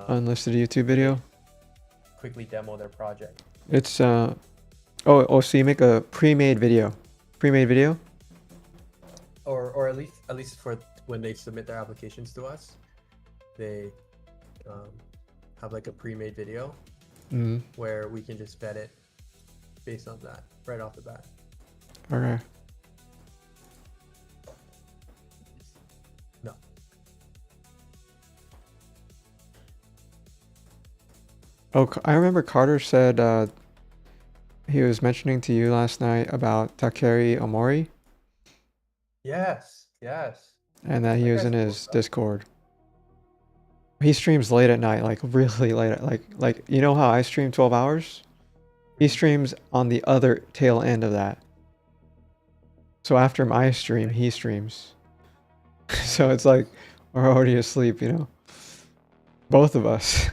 Unlisted YouTube video. Quickly demo their project. It's so you make a pre-made video. Pre-made video? Or at least for when they submit their applications to us, they have like a pre-made video where we can just vet it based on that right off the bat. Okay. No. Oh, I remember Carter said he was mentioning to you last night about Takeri Omori. Yes. And that he was in his Stuff. Discord. He streams late at night, like really late at like you know how I stream 12 hours? He streams on the other tail end of that. So after my stream, he streams. So it's like we're already asleep, you know. Both of us.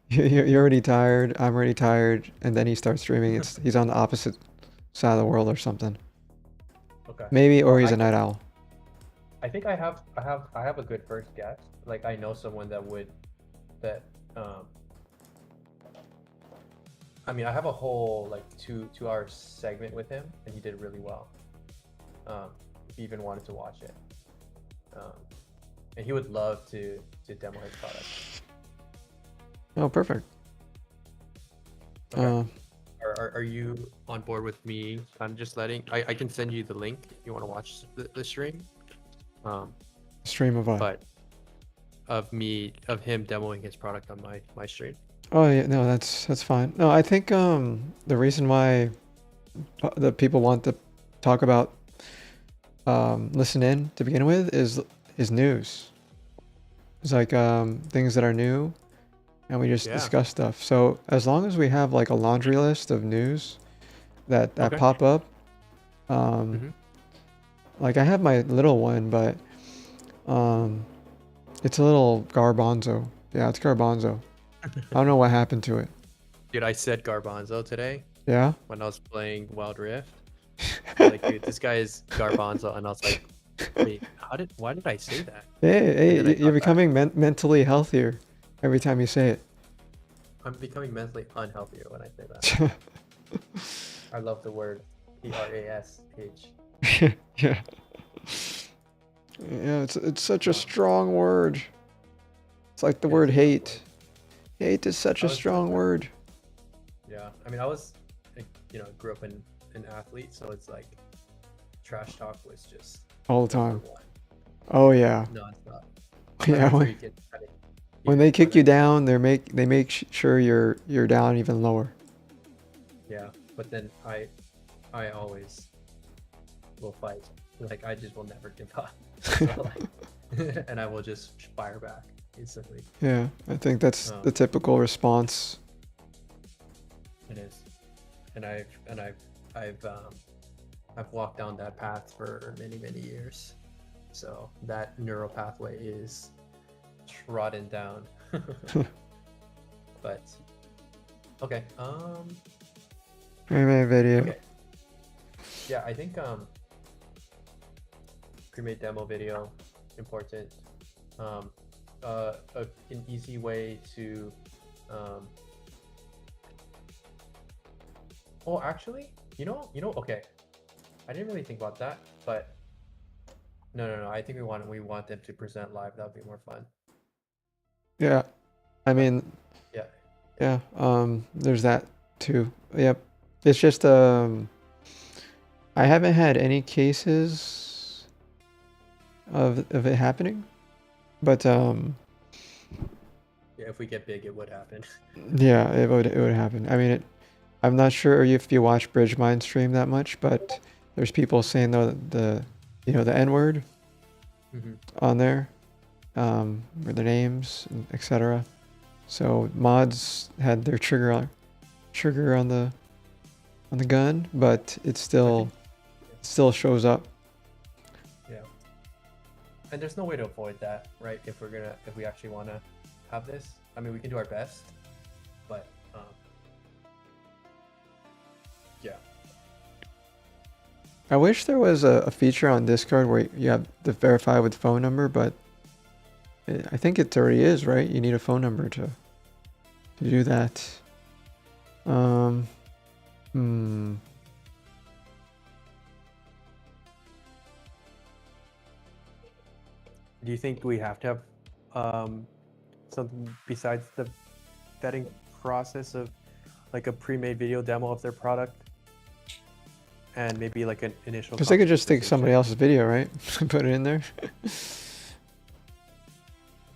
You're already tired, I'm already tired, and then he starts streaming. He's on the opposite side of the world or something. Okay. Maybe, or he's a night owl. I think I have a good first guess. Like I know someone I mean, I have a whole like two hour segment with him, and he did really well. If he even wanted to watch it, and he would love to demo his product. Oh, perfect. Okay. Are you on board with me? I'm just letting. I can send you the link if you want to watch the stream. Stream of what? But of him demoing his product on my stream. Oh yeah, no, that's fine. No, I think the reason why the people want to talk about listen in to begin with is news. It's like things that are new, and we just discuss stuff. So as long as we have like a laundry list of news that Okay. pop up, like I have my little one, but it's a little garbanzo. Yeah, it's garbanzo. I don't know what happened to it. Dude, I said Garbanzo today Yeah? when I was playing Wild Rift. Like, dude, this guy is Garbanzo, and I was like, wait, why did I say that? Hey, And then I you're thought becoming mentally healthier every time you say it. I'm becoming mentally unhealthier when I say that. I love the word PRASH. Yeah. Yeah, it's such a strong word. It's like the word hate. Hate is such a strong word. Yeah, I mean, I was, grew up an athlete, so it's like trash talk was just All the time. number one. Oh yeah. nonstop. Yeah. Before you get kind of When they kick you down, they make sure you're down even lower. Yeah, but then I always will fight. Like I just will never give up. So, like, and I will just fire back instantly. Yeah, I think that's the typical response. It is, and I've walked down that path for many years. So that neural pathway is trodden down. But okay, Pre-made video. okay. Yeah, I think pre-made demo video important. An easy way to oh, actually, okay. I didn't really think about that, but no. I think we want them to present live. That would be more fun. Yeah, I mean, Yeah. yeah. There's that too. Yep. It's just I haven't had any cases of it happening, but Yeah, if we get big, it would happen. yeah, it would happen. I mean, I'm not sure if you watch Bridgemind stream that much, but there's people saying the N word on there, or the names, etc. So mods had their trigger on the gun, but it still shows up. Yeah. And there's no way to avoid that, right? If we actually want to have this, I mean, we can do our best, but yeah. I wish there was a feature on Discord where you have to verify with phone number, but I think it already is, right? You need a phone number to do that. Do you think we have to have something besides the vetting process of like a pre-made video demo of their product, and maybe like an initial? Because they could just take somebody else's video, right? Put it in there.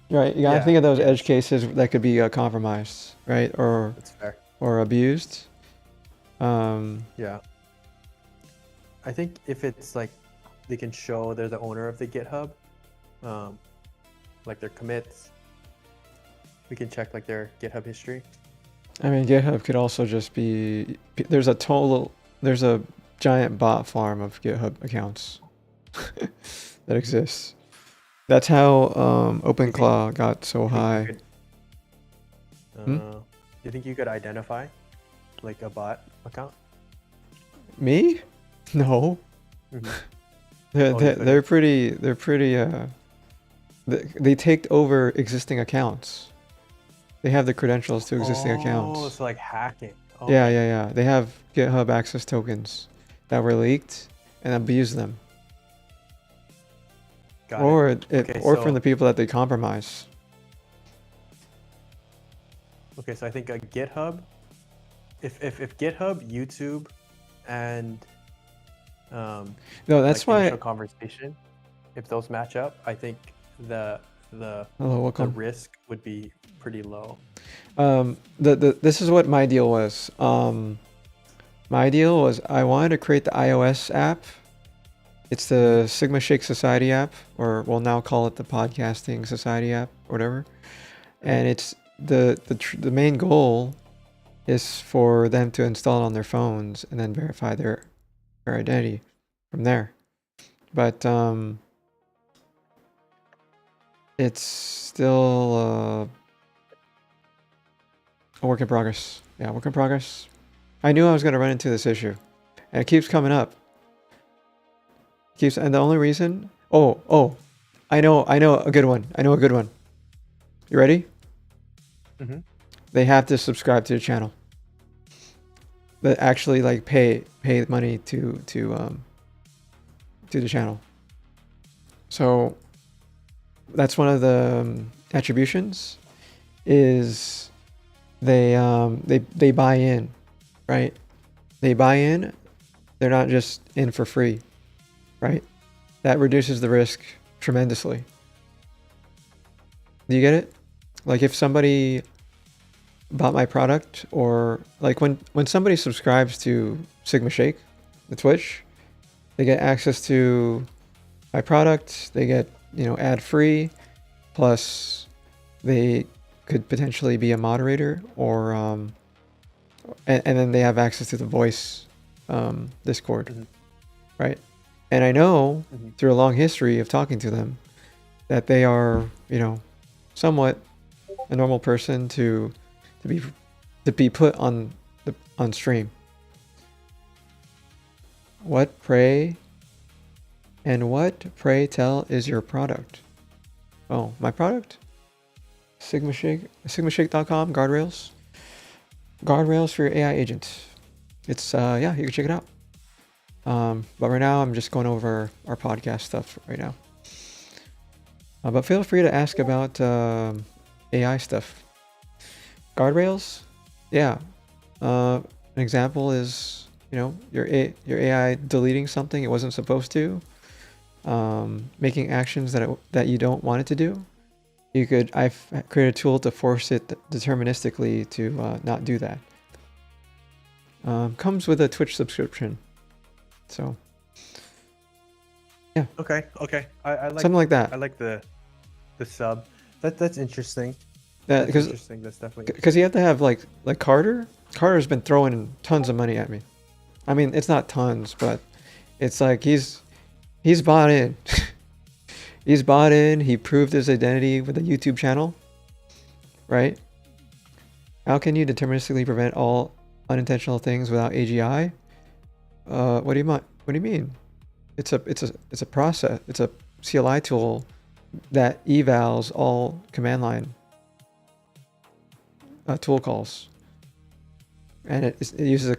Right, you gotta think of those edge cases that could be compromised, right? Or That's fair. or abused. Yeah. I think if it's like they can show they're the owner of the GitHub, like their commits, we can check like their GitHub history. I mean, GitHub could also just be there's a giant bot farm of GitHub accounts that exists. That's how OpenClaw got so high. Do you think you could identify like a bot account? Me? No. They're pretty. They take over existing accounts. They have the credentials to existing accounts. Oh, it's like hacking. Oh. Yeah. They have GitHub access tokens that were leaked and abuse them. Got Or it. or from the people that they compromise. Okay, so I think a GitHub, if GitHub, YouTube, and No, that's like why. initial conversation, if those match up, I think the Hello, welcome. risk would be pretty low. This is what my deal was. My deal was I wanted to create the iOS app. It's the Sigma Shake Society app, or we'll now call it the Podcasting Society app, or whatever. And it's the main goal is for them to install it on their phones and then verify their identity from there. But it's still a work in progress. Yeah, work in progress. I knew I was going to run into this issue, and it keeps coming up. And the only reason, I know a good one. You ready? Mm-hmm. They have to subscribe to the channel. That actually like pay money to the channel. So that's one of the attributions. Is they buy in, right? They buy in. They're not just in for free. Right, that reduces the risk tremendously. Do you get it? Like if somebody bought my product, or like when somebody subscribes to Sigma Shake, the Twitch, they get access to my product, they get, you know, ad free, plus they could potentially be a moderator, or and then they have access to the voice Discord, right? And I know through a long history of talking to them that they are, you know, somewhat a normal person to be put on stream. What pray tell is your product? Oh, my product? Sigma Shake, sigmashake.com, guardrails for your AI agent. It's yeah, you can check it out. But right now I'm just going over our podcast stuff right now. But feel free to ask about AI stuff. Guardrails, yeah. An example is, you know, your AI deleting something it wasn't supposed to, making actions that you don't want it to do. I've created a tool to force it deterministically to not do that. Comes with a Twitch subscription, so yeah. Okay. I like something like that. I like the sub. That's interesting. Yeah, That's interesting. That's definitely because you have to have like Carter. Carter's been throwing tons of money at me. I mean, it's not tons, but it's like he's bought in. He's bought in. He proved his identity with a YouTube channel, right? How can you deterministically prevent all unintentional things without AGI? What do you mean? It's a process. It's a CLI tool that evals all command line tool calls, and it uses a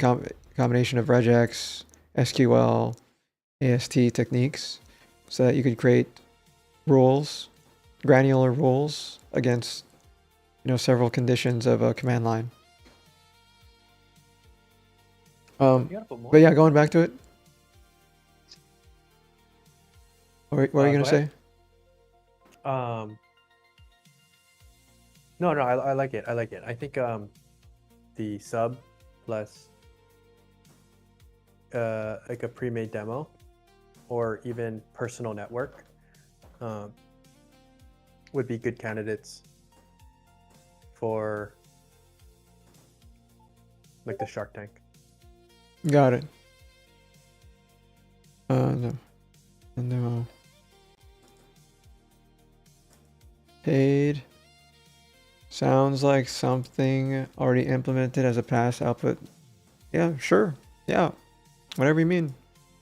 combination of regex, SQL, AST techniques, so that you could create rules, granular rules against, you know, several conditions of a command line. But yeah, going back to it. What are you gonna say? No, I like it. I think the sub plus like a pre-made demo or even personal network would be good candidates for like the Shark Tank. Got it. No. Paid. Sounds like something already implemented as a pass output. Yeah, sure. Yeah. Whatever you mean.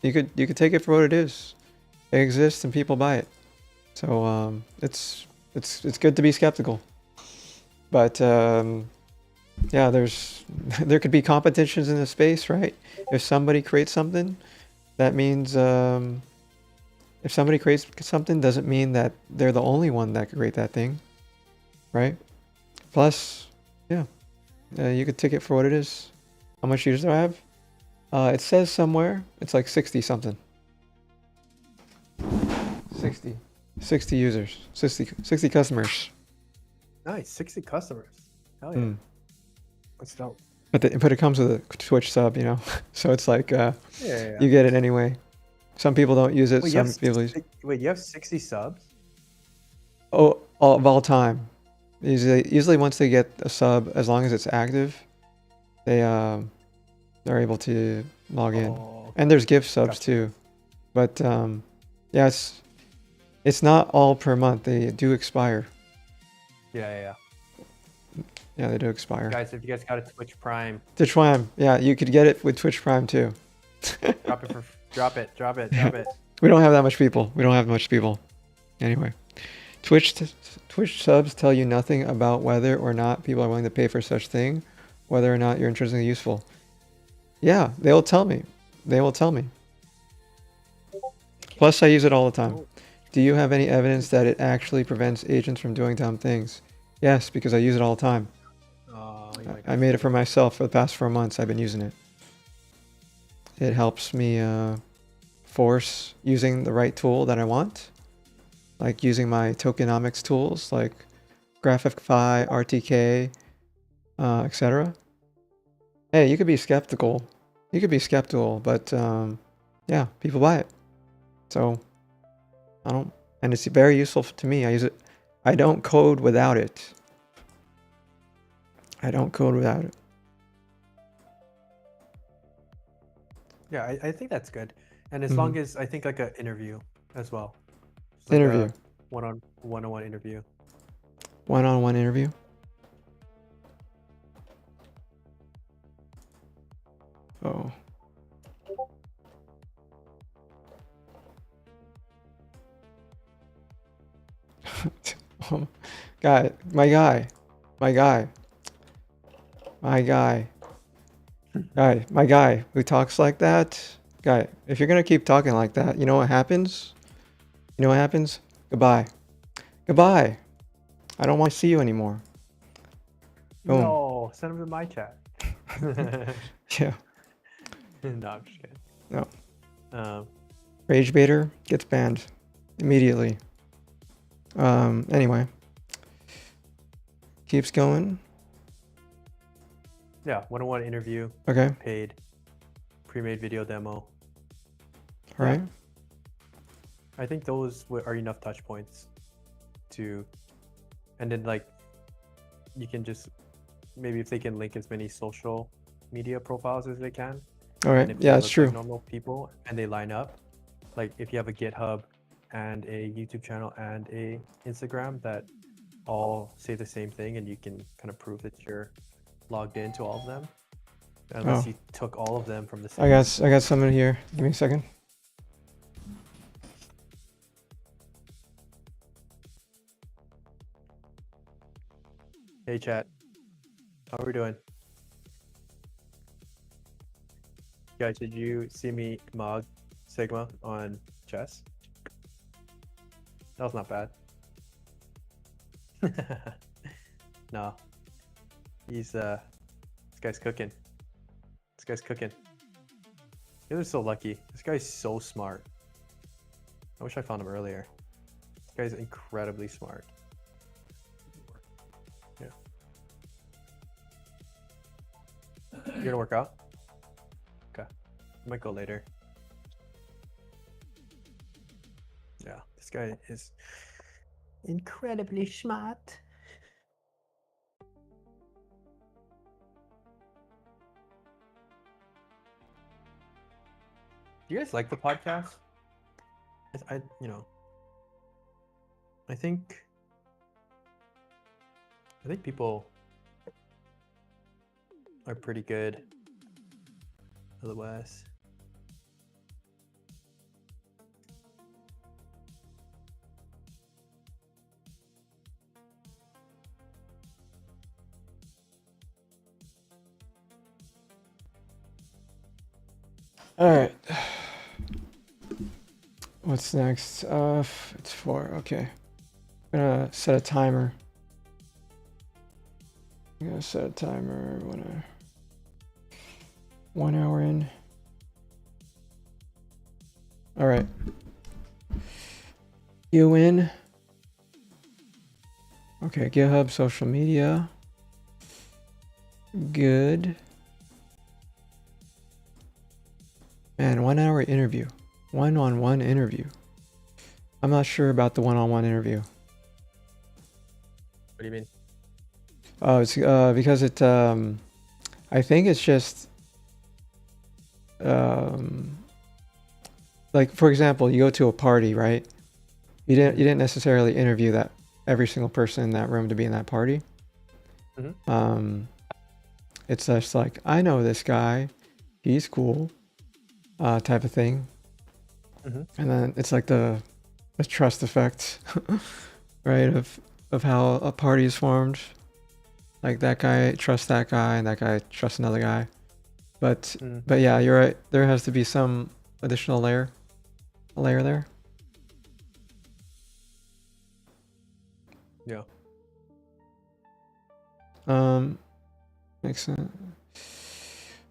You could take it for what it is. It exists and people buy it. So it's good to be skeptical. But yeah, there could be competitions in the space, right? If somebody creates something, that means if somebody creates something doesn't mean that they're the only one that could create that thing, right? Plus, yeah, you could take it for what it is. How much users do I have? It says somewhere it's like 60 something. 60 users, 60 customers. Nice, 60 customers. Hell yeah. That's dope. But it comes with a Twitch sub, you know, so it's like Yeah. you get it anyway. Some people don't use it. Wait, Some people use. Wait, you have 60 subs? Oh, of all time. Usually once they get a sub, as long as it's active, they're able to log in. Oh, And there's gift subs gotcha. too. But yeah, it's not all per month. They do expire. Yeah. Yeah, they do expire. Guys, if you guys got a Twitch Prime, Twitch Prime. Yeah, you could get it with Twitch Prime too. drop it. We don't have that much people. Anyway, Twitch subs tell you nothing about whether or not people are willing to pay for such thing, whether or not you're intrinsically useful. Yeah, they will tell me. Plus, I use it all the time. Do you have any evidence that it actually prevents agents from doing dumb things? Yes, because I use it all the time. I made it for myself for the past 4 months. I've been using it. It helps me force using the right tool that I want. like using my tokenomics tools like Graphicfy, RTK, etc. Hey, you could be skeptical. You could be skeptical, but yeah, people buy it. So I don't, and it's very useful to me. I use it. I don't code without it. I don't code without it. Yeah, I think that's good. And as long as I think like an interview as well. Just like Interview. a one-on-one interview. One-on-one interview. Oh. Guy, my guy, who talks like that. Guy, if you're gonna keep talking like that, you know what happens? You know what happens? Goodbye. Goodbye. I don't want to see you anymore. Boom. No, send him to my chat. Yeah. No, I'm just kidding. No. Rage baiter gets banned immediately. Anyway. Keeps going. Yeah, one-on-one interview. Okay. Paid. Pre-made video demo. All right. I think those are enough touch points to, and then like, you can just, maybe if they can link as many social media profiles as they can. All right. And if Yeah, they it's look true. like normal people and they line up, like if you have a GitHub and a YouTube channel and a Instagram that all say the same thing, and you can kind of prove that you're logged into all of them, unless you took all of them from the same. I got someone here. Give me a second. Hey chat, how are we doing? Guys, did you see me mog Sigma on chess? That was not bad. No, he's this guy's cooking. This guy's cooking. You guys are so lucky. This guy's so smart. I wish I found him earlier. This guy's incredibly smart. Yeah. You're gonna work out? Okay. I might go later. Yeah, this guy is incredibly smart. Do you guys like the podcast? You know, I think people are pretty good. Otherwise, All right. What's next? It's 4. Okay. I'm gonna set a timer. I'm gonna set a timer when 1 hour in. All right. You in? Okay, GitHub, social media. Good. Man, 1 hour interview. One-on-one interview. I'm not sure about the one-on-one interview. what do you mean? Oh, it's because it I think it's just like, for example, you go to a party, right? You didn't necessarily interview that every single person in that room to be in that party. It's just like, I know this guy, he's cool, type of thing. And then it's like the trust effect, right? Of how a party is formed. Like, that guy trusts that guy, and that guy trusts another guy. But yeah, you're right. There has to be some additional layer there. Yeah. Makes sense.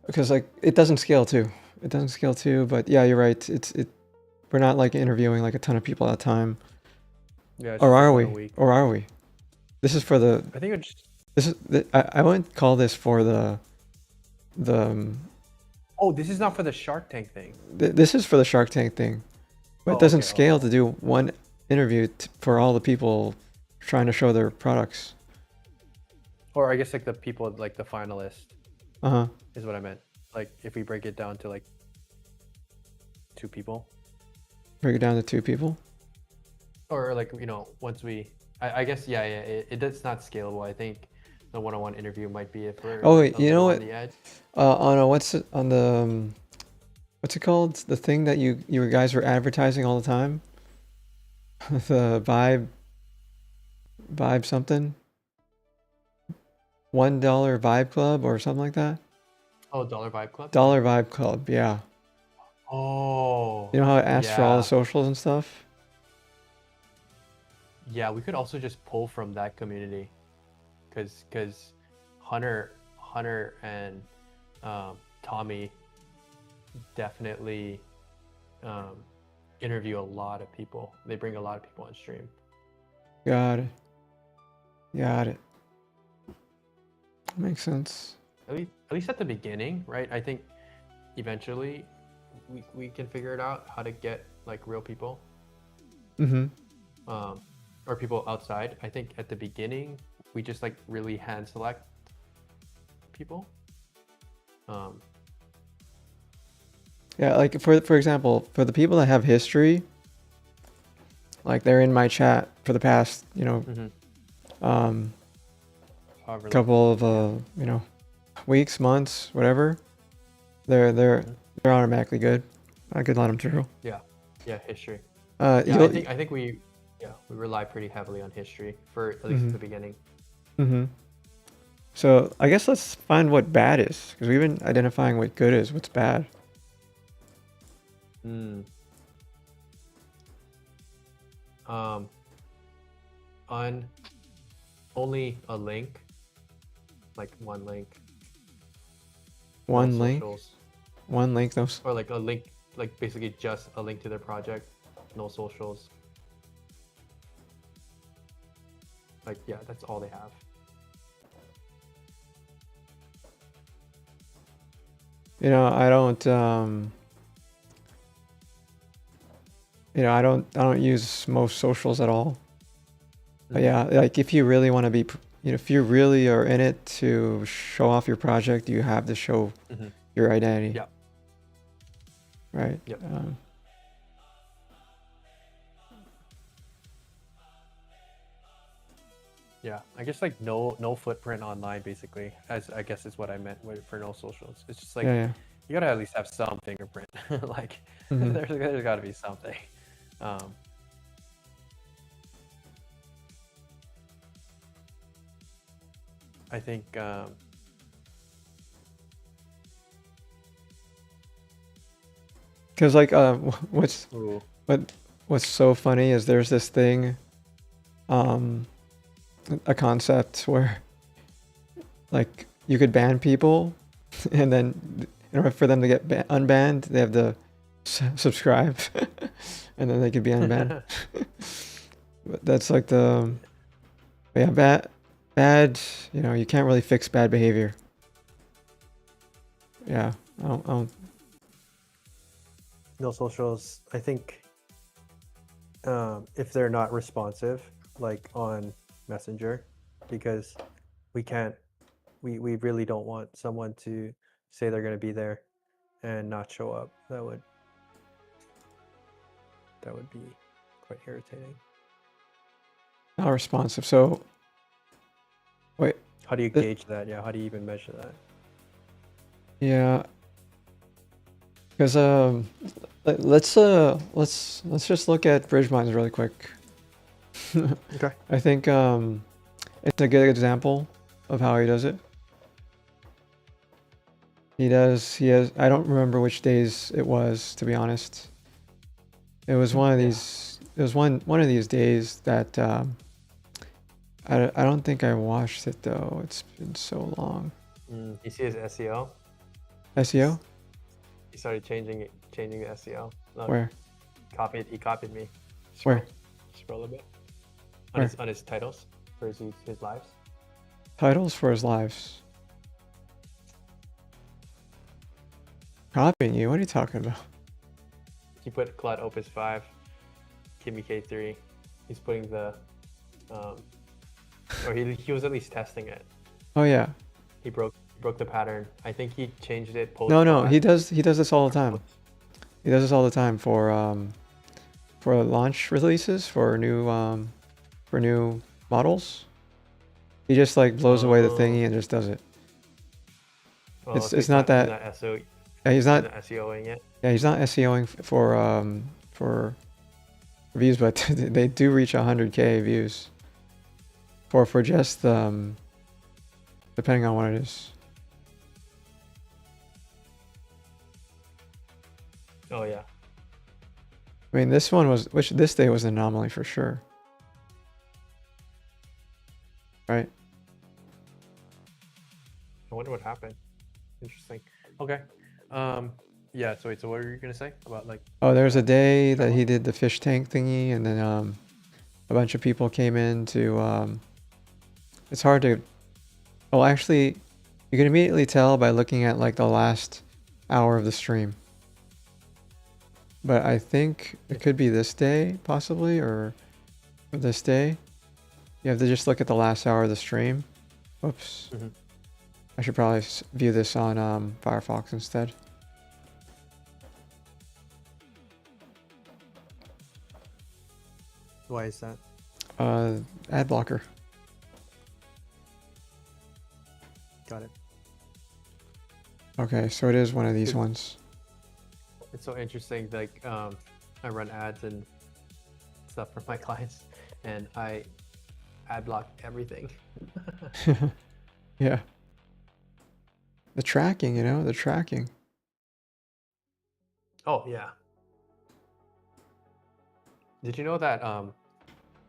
Because like it doesn't scale too. But yeah, you're right. We're not like interviewing like a ton of people at a time. Yeah, it's Or just like are one we? a week. Or are we? This is for the. I think it's just. This is. I wouldn't call this for the. The. Oh, this is not for the Shark Tank thing. This is for the Shark Tank thing, but Oh, it doesn't okay. scale Oh. to do one interview for all the people trying to show their products. Or I guess like the people, like the finalists, Uh huh. is what I meant. Like if we break it down to like 2 people, Break it down to 2 people. or like once we, I guess it's not scalable. I think the one-on-one interview might be if we're Oh wait, a you know little what? on the edge. On a, what's it on the what's it called? The thing that you guys were advertising all the time. The vibe something. $1 Vibe Club or something like that. Oh, Dollar Vibe Club. Dollar Vibe Club, yeah. Oh, You know how it asks for all the yeah. socials and stuff? Yeah, we could also just pull from that community, because Hunter and Tommy definitely interview a lot of people. They bring a lot of people on stream. Got it. Got it. Makes sense. At least at the beginning, right? I think eventually we can figure it out how to get like real people, Mm-hmm. or people outside. I think at the beginning we just like really hand select people. Yeah, like for example, for the people that have history, like they're in my chat for the past, However, couple of weeks, months, whatever. They're automatically good. I could let them through. yeah, history. Yeah, I think we rely pretty heavily on history for at least at the beginning. Mm-hmm. So I guess let's find what bad is, because we've been identifying what good is, what's bad. On only a link, like one link. One no link. socials. One link. Those. Or like a link, like basically just a link to their project, no socials. Like yeah, that's all they have. I don't. I don't use most socials at all. But yeah, like if you really want to be, if you really are in it to show off your project, you have to show your identity. Yeah. Right. Yep. Yeah, I guess like no footprint online basically, as I guess is what I meant for no socials. It's just like Yeah. you gotta at least have some fingerprint. Like there's gotta be something. I think because like what's ooh. what's so funny is there's this thing, a concept where like you could ban people, and then in order for them to get unbanned, they have to subscribe, and then they could be unbanned. But that's like bad. You can't really fix bad behavior. Yeah, I don't. No socials. I think if they're not responsive, like on Messenger, because we really don't want someone to say they're going to be there and not show up. That would be quite irritating. Not responsive. So wait. How do you gauge that? Yeah, how do you even measure that? Yeah. Because let's just look at Bridge Mines really quick. Okay. I think it's a good example of how he does it. He has, I don't remember which days it was, to be honest. It was one of these, it was one of these days that I don't think I watched it though. It's been so long. You see his SEO? SEO? He started changing the SEO. Look, Where? He copied me. Where? Scroll a bit. Where? on his titles for his lives. Titles for his lives. Copying you? What are you talking about? He put Claude Opus 5, Kimi K3. He's putting the, or he was at least testing it. Oh yeah. He broke the pattern. I think he changed it post. No, he does this all the time. He does this all the time for launch releases for new models. He just like blows away the thingy and just does it. Oh, so It's not that. Yeah, he's not SEOing it. Yeah, he's not SEOing for views, but they do reach 100K views for just depending on what it is. Oh yeah. I mean, this day was an anomaly for sure. Right? I wonder what happened. Interesting. Okay. Yeah. So wait. So what are you gonna say about like? Oh, there was a day that he did the fish tank thingy, and then a bunch of people came in to. It's hard to. Oh, actually, you can immediately tell by looking at like the last hour of the stream. But I think it could be this day, possibly, or this day. You have to just look at the last hour of the stream. Whoops. Mhm. I should probably view this on Firefox instead. Why is that? Ad blocker. Got it. Okay, so it is one of these Good. ones. It's so interesting. Like, I run ads and stuff for my clients, and I ad block everything. Yeah. The tracking, the tracking. Oh yeah. Did you know that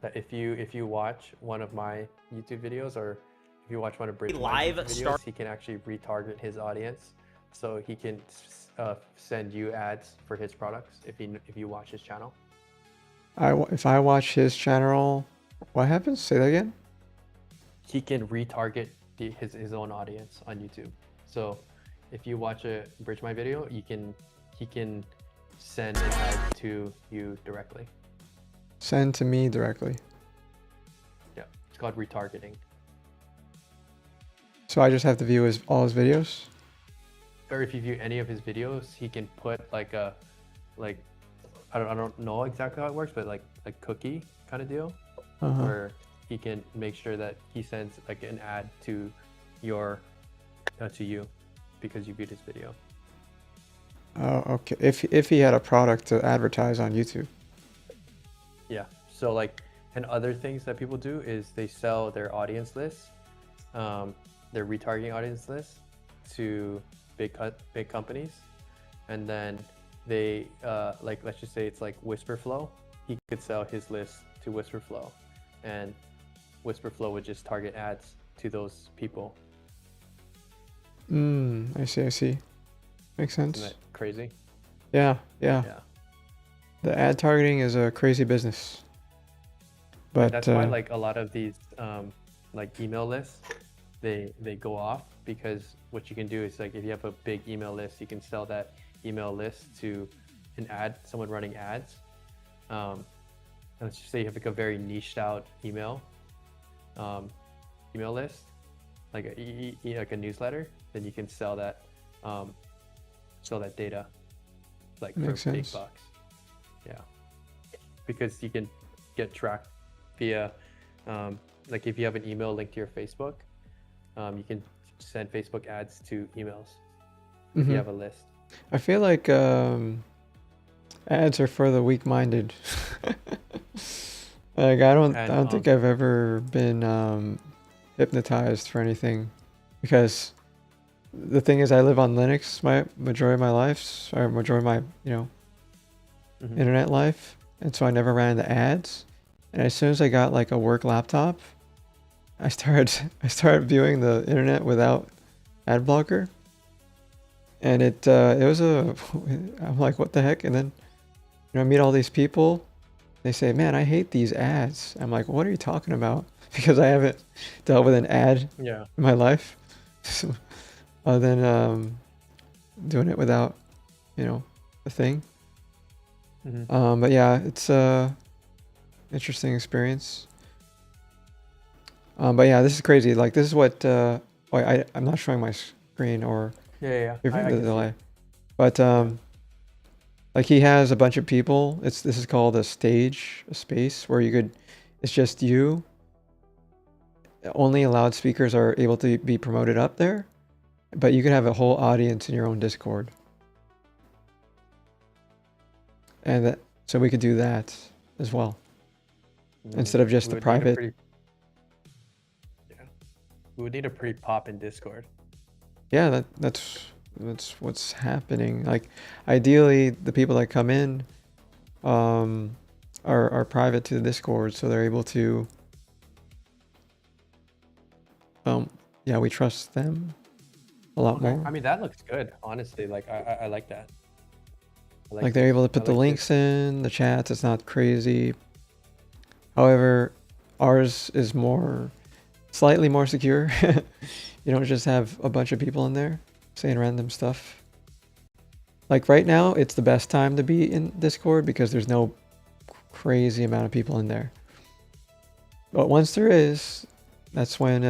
that if you watch one of my YouTube videos, or if you watch one of Bridget's videos, he can actually retarget his audience, so he can send you ads for his products if you watch his channel. If I watch his channel, what happens? Say that again. He can retarget his own audience on YouTube. So if you watch a Bridge My video, he can send an ad to you directly. Send to me directly. Yeah, it's called retargeting. So I just have to view all his videos? Or if you view any of his videos, he can put like a I don't know exactly how it works, but like a cookie kind of deal, where he can make sure that he sends like an ad to your to you because you viewed his video. Oh, okay. If he had a product to advertise on YouTube. Yeah. So like, and other things that people do is they sell their audience lists, their retargeting audience lists to big companies, and then they like, let's just say it's like Whisperflow. He could sell his list to Whisperflow, and Whisperflow would just target ads to those people. I see. Makes sense. Isn't that crazy? Yeah. Yeah. The ad targeting is a crazy business. But that's why like a lot of these like email lists, they go off, because what you can do is like, if you have a big email list, you can sell that email list to someone running ads. And let's just say you have like a very niched out email list, like a newsletter, then you can sell that data like for Makes big sense. bucks. Yeah, because you can get tracked via like if you have an email linked to your Facebook, you can send Facebook ads to emails if you have a list. I feel like ads are for the weak-minded. Like I don't think I've ever been hypnotized for anything, because the thing is I live on Linux majority of my life, or majority of my internet life, and so I never ran into ads. And as soon as I got like a work laptop, I started viewing the internet without ad blocker, and it was I'm like, what the heck? And then I meet all these people, they say, man, I hate these ads. I'm like, what are you talking about? Because I haven't dealt with an ad Yeah. in my life. Other than doing it without, the thing. But yeah, it's a interesting experience. But yeah, this is crazy. Like this is what I'm not showing my screen or Yeah. you're I the can see delay. it. But like he has a bunch of people. This is called a stage, a space where it's just you. Only loudspeakers are able to be promoted up there, but you can have a whole audience in your own Discord. And so we could do that as well. Instead of just We the would need a private. pretty- Yeah. We would need a pretty pop in Discord. Yeah, that's what's happening. Like ideally the people that come in are private to the Discord, so they're able to yeah, we trust them a lot more. I mean, that looks good, honestly. Like I like that. Like they're able to put the links in the chats. It's not crazy. However, ours is slightly more secure. You don't just have a bunch of people in there saying random stuff. Like right now, it's the best time to be in Discord because there's no crazy amount of people in there. But once there is, that's when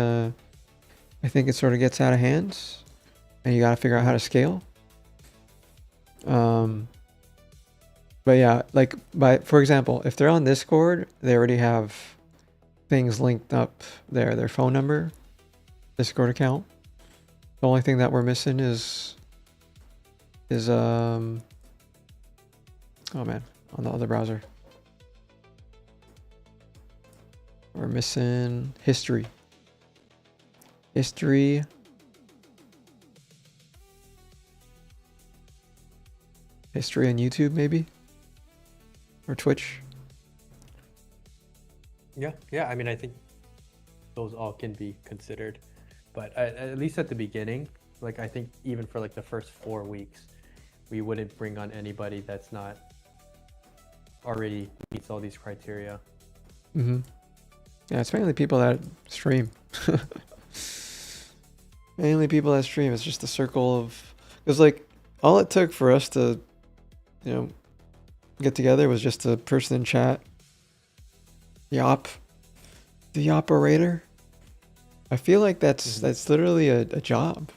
I think it sort of gets out of hand and you got to figure out how to scale. But yeah, for example, if they're on Discord, they already have things linked up there, their phone number, Discord account. The only thing that we're missing is oh man, on the other browser. We're missing history. History. History on YouTube maybe? Or Twitch. Yeah. I mean, I think those all can be considered, but at least at the beginning, like I think even for like the first 4 weeks, we wouldn't bring on anybody that's not already meets all these criteria. Yeah, it's mainly people that stream. Mainly people that stream. It's just a circle of, because like all it took for us to, get together was just a person in chat. The operator. I feel like that's literally a job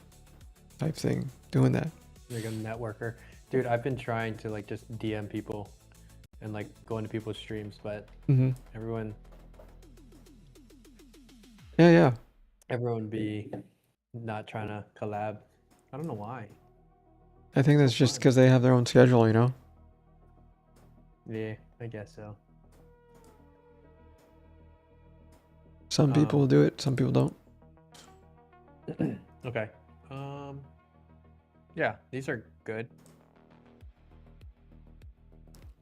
type thing, doing that. Like a networker. Dude, I've been trying to like just DM people and like go into people's streams, but everyone be not trying to collab. I don't know why. I think that's just because they have their own schedule, Yeah, I guess so. Some people do it, some people don't. Okay. Yeah, these are good.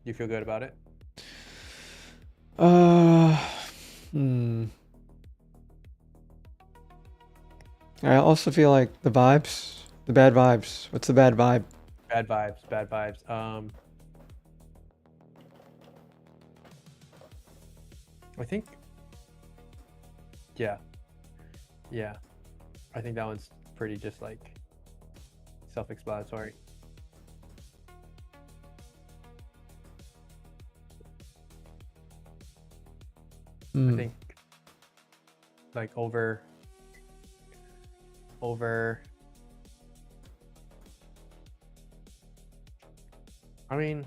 You feel good about it? I also feel like the bad vibes. What's the bad vibe? Bad vibes. I think, yeah. I think that one's pretty just like self-explanatory. I think like over I mean,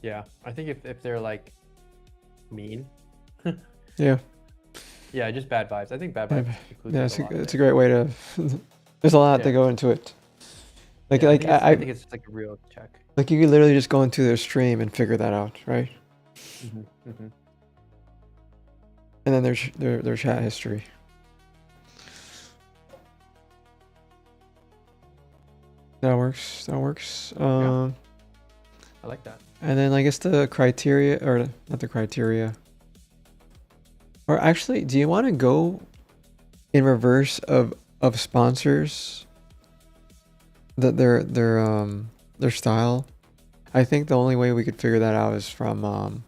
yeah, I think if they're like mean, Yeah, just bad vibes. I think bad vibes includes yeah, like a lot of it's a it. great way to. There's a lot to go into it. Like Yeah, like I think it's just like a real check. like you could literally just go into their stream and figure that out, right? And then their chat history. That works. Yeah. I like that. And then I guess the criteria, or not the criteria. Or actually, do you want to go in reverse of sponsors? That their style. I think the only way we could figure that out is from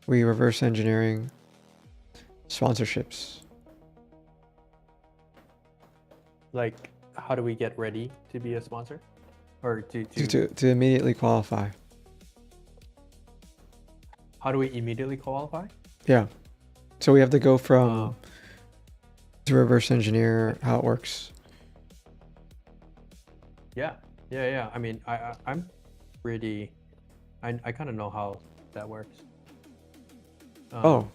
we reverse engineering sponsorships. Like, how do we get ready to be a sponsor? Or To immediately qualify. how do we immediately qualify? Yeah. So we have to go from to reverse engineer how it works. Yeah. I mean, I'm pretty, I kind of know how that works. Oh.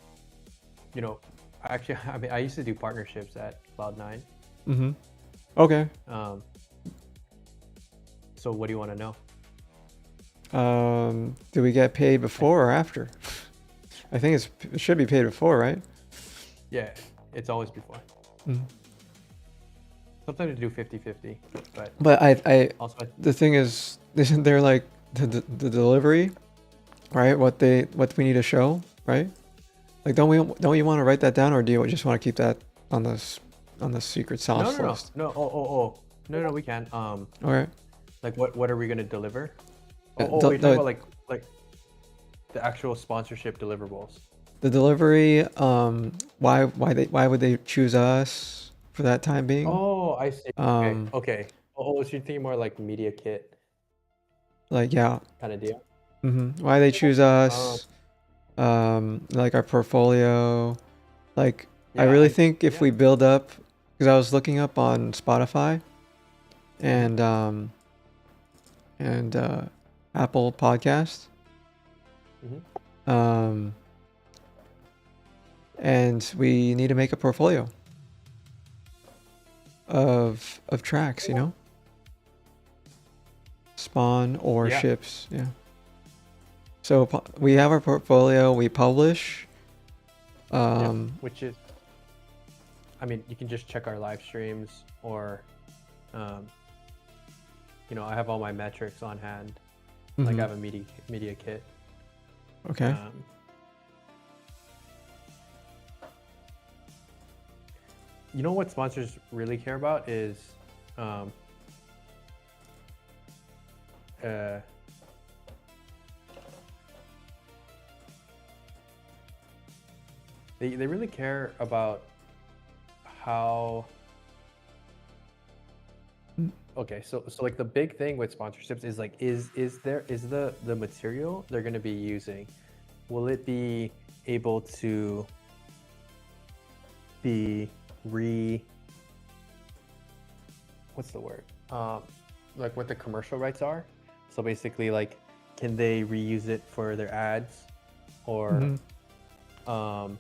You know, actually, I mean, I used to do partnerships at Cloud9. Mm-hmm. Okay. So what do you want to know? Do we get paid before or after? I think it should be paid before, right? Yeah, it's always before. Mm. Sometimes we do 50-50, But I also the thing is, isn't there like the delivery, right? What we need to show, right? Like, don't you want to write that down, or do you just want to keep that on the secret sauce list? No. No, we can. All right. Like what are we gonna deliver? Yeah, You're talking about like the actual sponsorship deliverables. The delivery. Why would they choose us for that time being? Oh, I see. Okay. Oh, so you're thinking more like media kit Like, yeah. kind of deal. Why they choose us? Like our portfolio. Like, I really think if we build up, because I was looking up on Spotify and Apple Podcast. And we need to make a portfolio of tracks, you know? Spawn or ships, yeah. So we have our portfolio, we publish. Which is, I mean, you can just check our live streams, or, you know, I have all my metrics on hand. Like I have a media kit. Okay. You know what sponsors really care about is they really care about how, okay, so like the big thing with sponsorships is like, is the material they're going to be using, will it be able to be what's the word, like what the commercial rights are? So basically, like, can they reuse it for their ads, or right,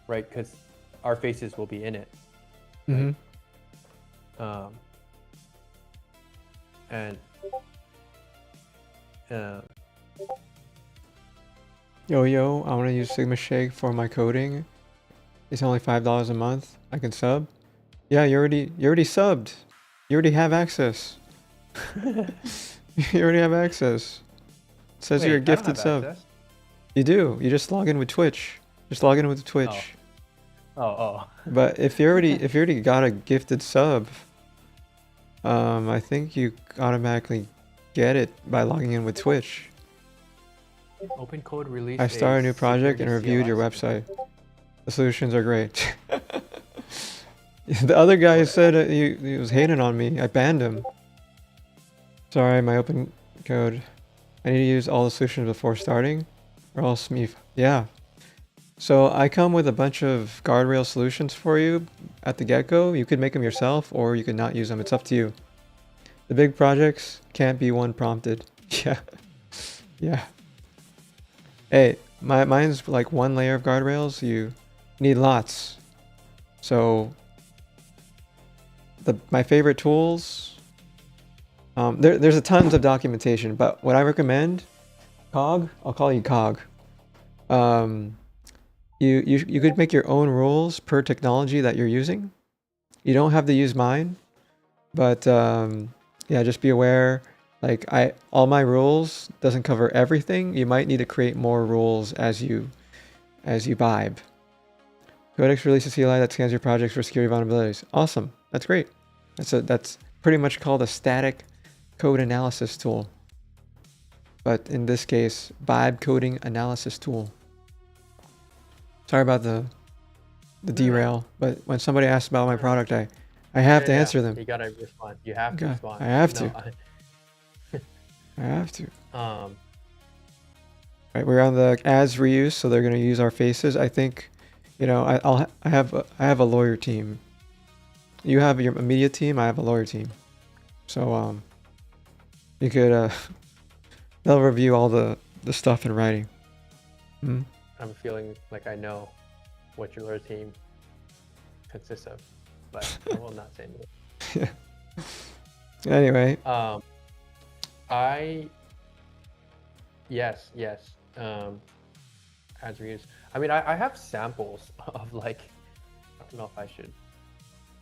because our faces will be in it, right? And Yo, I want to use Sigma Shake for my coding. It's only $5 a month. I can sub. Yeah, you already subbed. You already have access. You already have access. It says you're a gifted sub. Access? You do. You just log in with Twitch. Just log in with Twitch. Oh. But if you already got a gifted sub, I think you automatically get it by logging in with Twitch. Open code release. I started a new project and reviewed your website. The solutions are great. The other guy said he was hating on me. I banned him. Sorry, my open code. I need to use all the solutions before starting, or else me. Yeah. So I come with a bunch of guardrail solutions for you at the get-go. You could make them yourself, or you could not use them. It's up to you. The big projects can't be one prompted. Yeah. Yeah. Hey, mine's like one layer of guardrails. You need lots. So my favorite tools, there's a tons of documentation, but what I recommend, Cog, I'll call you Cog. You could make your own rules per technology that you're using. You don't have to use mine, but yeah, just be aware. Like all my rules doesn't cover everything. You might need to create more rules as you vibe. Codex releases CLI that scans your projects for security vulnerabilities. Awesome. That's great. That's pretty much called a static code analysis tool. But in this case, vibe coding analysis tool. Sorry about the derail, but when somebody asks about my product, I have to answer them. You gotta respond. You have to respond. I have to. No, I have to. Um, Right, we're on the ads reuse, so they're gonna use our faces. I think, you know, I have a lawyer team. You have your media team. I have a lawyer team. So you could they'll review all the stuff in writing. Hmm? I'm feeling like I know what your team consists of, but I will not say anything. Yeah. Anyway. Yes. Ads reuse. I mean, I have samples of like, I don't know if I should.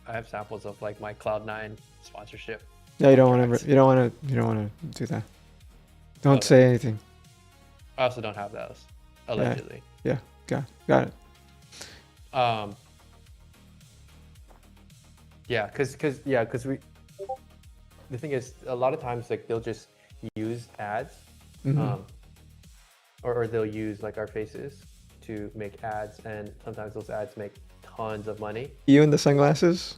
I have samples of like my Cloud9 sponsorship. Yeah, you don't contracts. want to do that. Don't say anything. I also don't have those, allegedly. Yeah, got it. Yeah, because we. The thing is, a lot of times like they'll just use ads, or they'll use like our faces to make ads, and sometimes those ads make tons of money. You and the sunglasses?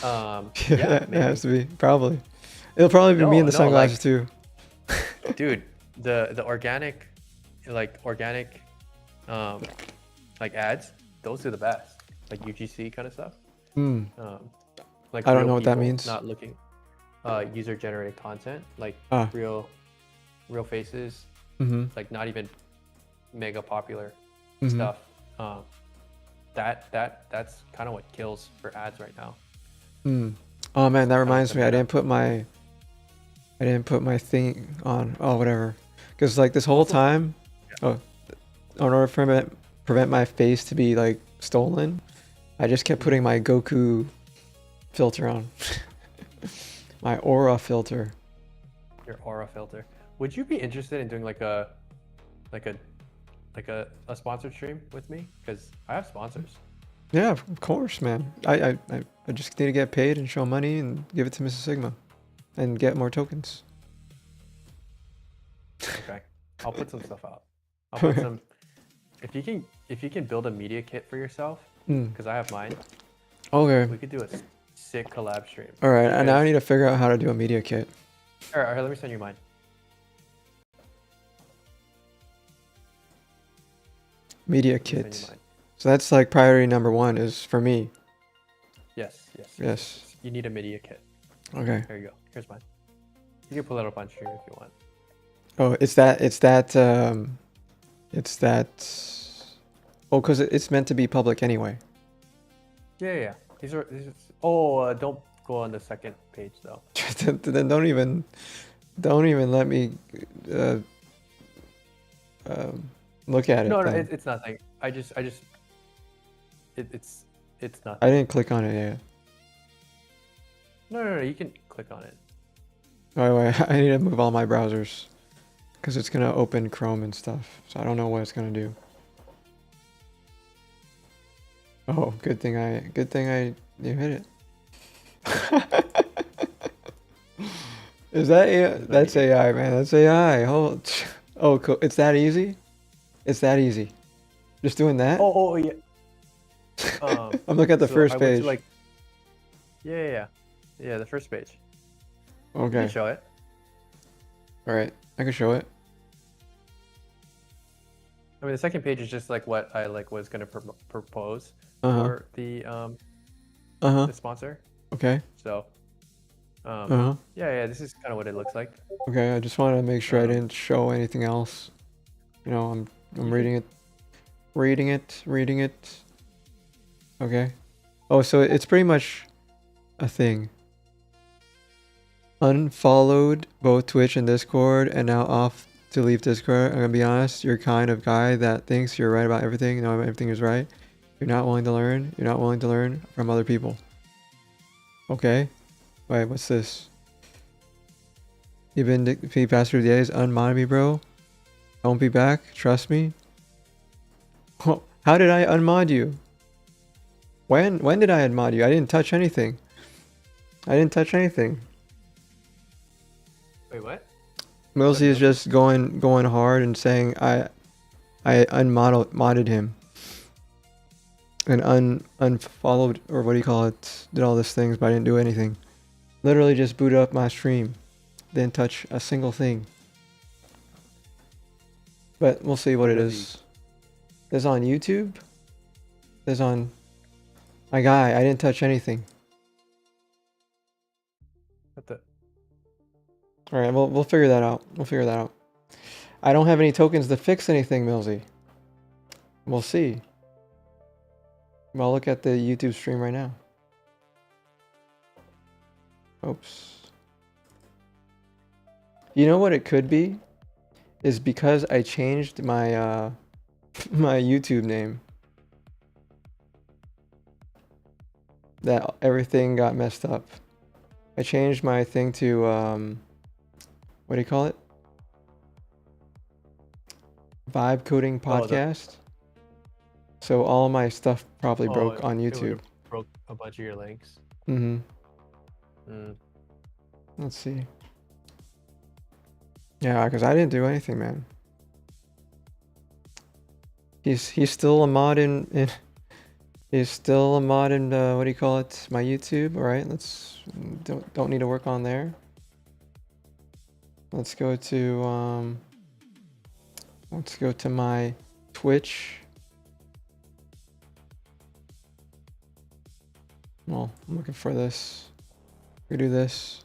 Yeah, It has to be probably. It'll probably be me in the sunglasses too. Dude, the organic, like ads, those are the best. Like UGC kind of stuff. Like I don't real know what that people, means. Not looking, user generated content, like real faces, like not even mega popular stuff. That's kind of what kills for ads right now. Oh man, that reminds me. I didn't put my thing on. Oh, whatever. Because like this whole time, in order to prevent my face to be like stolen, I just kept putting my Goku filter on. My aura filter. Your aura filter. Would you be interested in doing like a sponsored stream with me? Because I have sponsors. Yeah, of course, man. I just need to get paid and show money and give it to Mrs. Sigma, and get more tokens. Okay, I'll put some stuff out. I'll put some. If you can build a media kit for yourself, because I have mine. Okay. We could do a sick collab stream. All right, and now I need to figure out how to do a media kit. All right, let me send you mine. Media kit. So that's like priority number 1 is for me. Yes. You need a media kit. Okay. There you go. Here's mine. You can pull it up on stream if you want. Oh, it's that. Oh, because it's meant to be public anyway. Yeah. These are. Oh, don't go on the second page though. Then don't even let me look at it. No, then. it's nothing. It's nothing. I didn't click on it yet. No, you can click on it. Oh wait, I need to move all my browsers because it's gonna open Chrome and stuff. So I don't know what it's gonna do. Oh, good thing you hit it. Is that AI? That's AI, man. That's AI. Oh, cool. It's that easy? It's that easy. Just doing that? Oh yeah. I'm looking at the first page. Yeah, the first page. Okay. You can show it. All right, I can show it. I mean, the second page is just like what I was gonna propose Uh-huh. for the sponsor. Okay. So, Uh-huh. yeah, this is kind of what it looks like. Okay, I just wanted to make sure I didn't show anything else. You know, I'm reading it. Okay. Oh, so it's pretty much a thing. Unfollowed both Twitch and Discord, and now off to leave Discord. I'm gonna be honest, you're kind of guy that thinks you're right about everything, you know everything is right. You're not willing to learn. You're not willing to learn from other people. Okay. Wait, what's this? You've been defeated past 3 days. Unmod me, bro. Don't be back. Trust me. How did I unmod you? When did I unmod you? I didn't touch anything. Wait, what? Milsey is just going hard and saying I unmodded him and unfollowed, or what do you call it? Did all these things, but I didn't do anything. Literally just booted up my stream. Didn't touch a single thing. But we'll see what it is. This on YouTube. This on my guy. I didn't touch anything. What the? All right, we'll figure that out. We'll figure that out. I don't have any tokens to fix anything, Millsy. We'll see. I'll look at the YouTube stream right now. Oops. You know what it could be? Is because I changed my my YouTube name. That everything got messed up. I changed my thing to what do you call it? Vibe Coding Podcast. So all my stuff probably broke on YouTube. Broke a bunch of your links. Let's see. Yeah, because I didn't do anything, man. He's still a mod in he's still a mod in what do you call it? My YouTube. All right, don't need to work on there. Let's go to my Twitch. Well, I'm looking for this. We do this.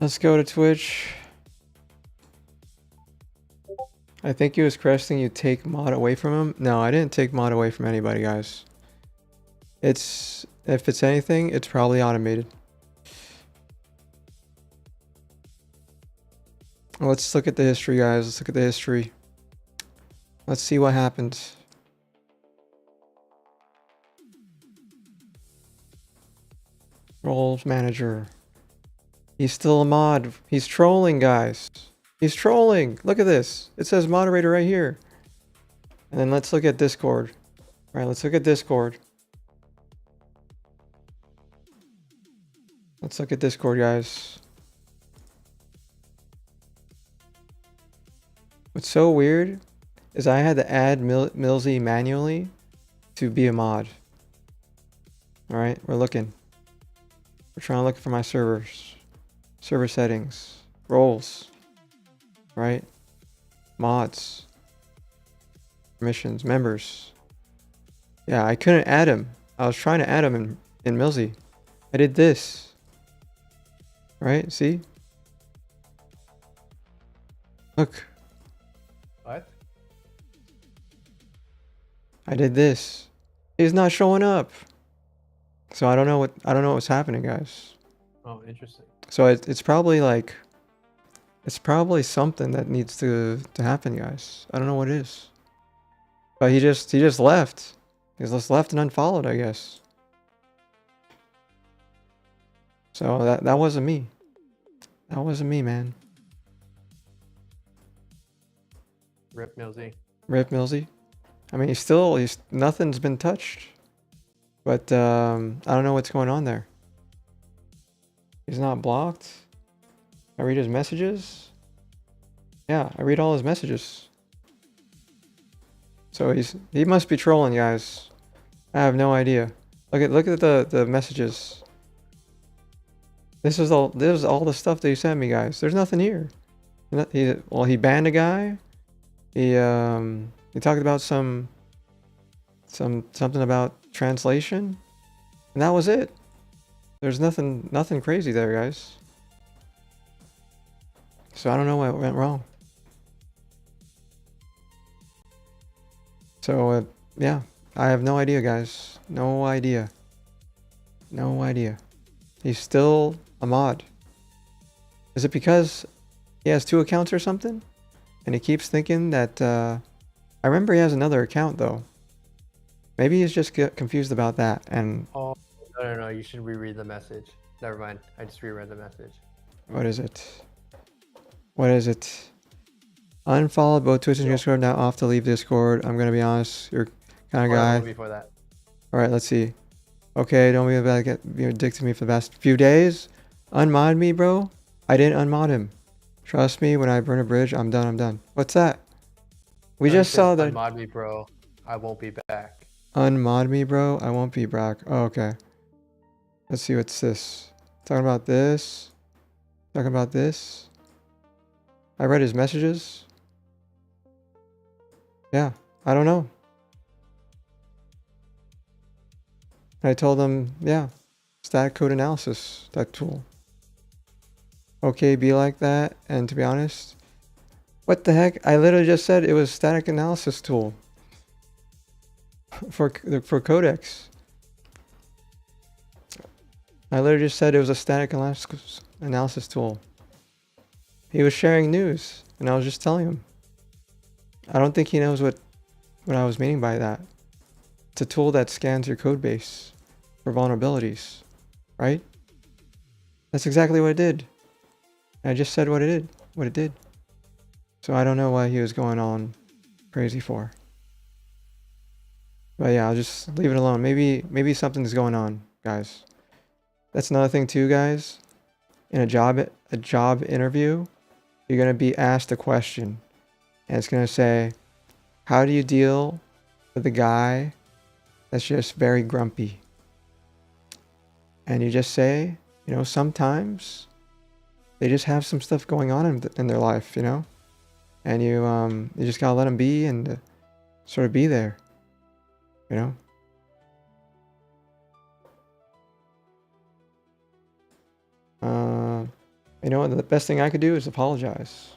Let's go to Twitch. I think he was requesting you take mod away from him. No, I didn't take mod away from anybody, guys. If it's anything, it's probably automated. Let's look at the history, guys. Let's look at the history. Let's see what happened. Roles manager. He's still a mod. He's trolling, guys. He's trolling. Look at this. It says moderator right here. And then let's look at Discord. All right, let's look at Discord. Let's look at Discord, guys. What's so weird is I had to add Millsy manually to be a mod. All right, we're looking. We're trying to look for my servers. Server settings. Roles. Right? Mods. Permissions. Members. Yeah, I couldn't add him. I was trying to add him in Millsy. I did this. Right? See? Look. What? I did this. He's not showing up. So I don't know what's happening, guys. Oh, interesting. So it's probably like, it's probably something that needs to happen, guys. I don't know what it is. But he just left. He's just left and unfollowed, I guess. So that wasn't me. That wasn't me, man. Rip Millsy. Rip Millsy. I mean, he's nothing's been touched. But I don't know what's going on there. He's not blocked. I read his messages. Yeah, I read all his messages. So he must be trolling, guys. I have no idea. Look at the messages. This is all the stuff that he sent me, guys. There's nothing here. He banned a guy. He talked about something about translation, and that was it. There's nothing crazy there, guys. So I don't know what went wrong. So yeah, I have no idea, guys. No idea. No idea. He's still a mod. Is it because he has 2 accounts or something? And he keeps thinking that I remember he has another account though. Maybe he's just confused about that. And Oh, no. You should reread the message. Never mind. I just reread the message. what is it? What is it? Unfollowed both Twitch and Discord. Now off to leave Discord. I'm gonna be honest. You're kind of guy. Before that. All right, let's see. Okay, don't be about to be a dick to me for the past few days. Unmod me, bro. I didn't unmod him. Trust me, when I burn a bridge, I'm done. What's that? We No, he just says, saw that. unmod me, bro. I won't be back. Unmod me, bro. I won't be back. Oh, okay. Let's see what's this. Talking about this. Talking about this. I read his messages. Yeah, I don't know. I told him, yeah, static code analysis, that tool. Okay, be like that. And to be honest, what the heck? I literally just said it was static analysis tool for codex. I literally just said it was a static analysis tool. He was sharing news, and I was just telling him. I don't think he knows what I was meaning by that. It's a tool that scans your code base for vulnerabilities, right? That's exactly what it did. I just said what it did. So I don't know why he was going on crazy for. But yeah, I'll just leave it alone. Maybe something's going on, guys. That's another thing too, guys. In a job interview, you're gonna be asked a question, and it's gonna say, "How do you deal with a guy that's just very grumpy?" And you just say, you know, sometimes they just have some stuff going on in their life, you know, and you just gotta let them be and sort of be there, you know. You know, the best thing I could do is apologize.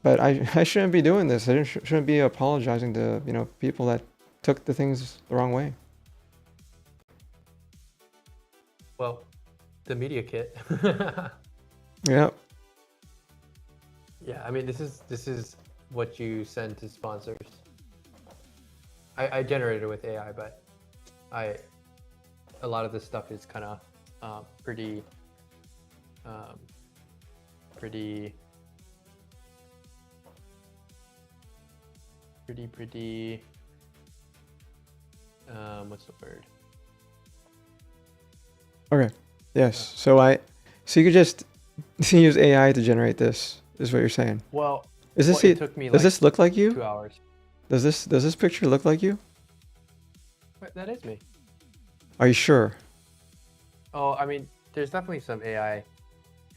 But I shouldn't be doing this. I shouldn't be apologizing to, you know, people that took the things the wrong way. Well, the media kit. Yep. Yeah, I mean, this is what you send to sponsors. I generated it with AI, but a lot of this stuff is kind of pretty what's the word? Okay. Yes. So you could just use AI to generate this, is what you're saying. Well, Is this it took me does like this look like you? 2 hours. Does this picture look like you? Wait, that is me. Are you sure? Oh, I mean, there's definitely some AI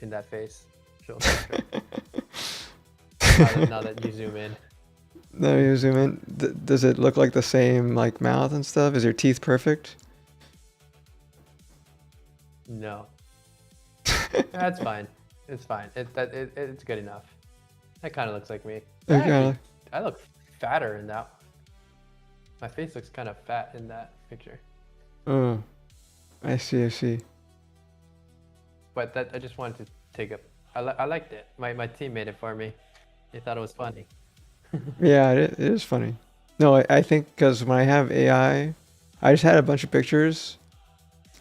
in that face. Sure. now that you zoom in. No, you zoom in. Does it look like the same like mouth and stuff? Is your teeth perfect? No. That's fine. It's fine. It's good enough. That kind of looks like me. Okay. I look fatter in that. My face looks kind of fat in that picture. Oh, I see. But that I just wanted to take a. I liked it. My team made it for me. They thought it was funny. Yeah, it is funny. No, I think because when I have AI, I just had a bunch of pictures.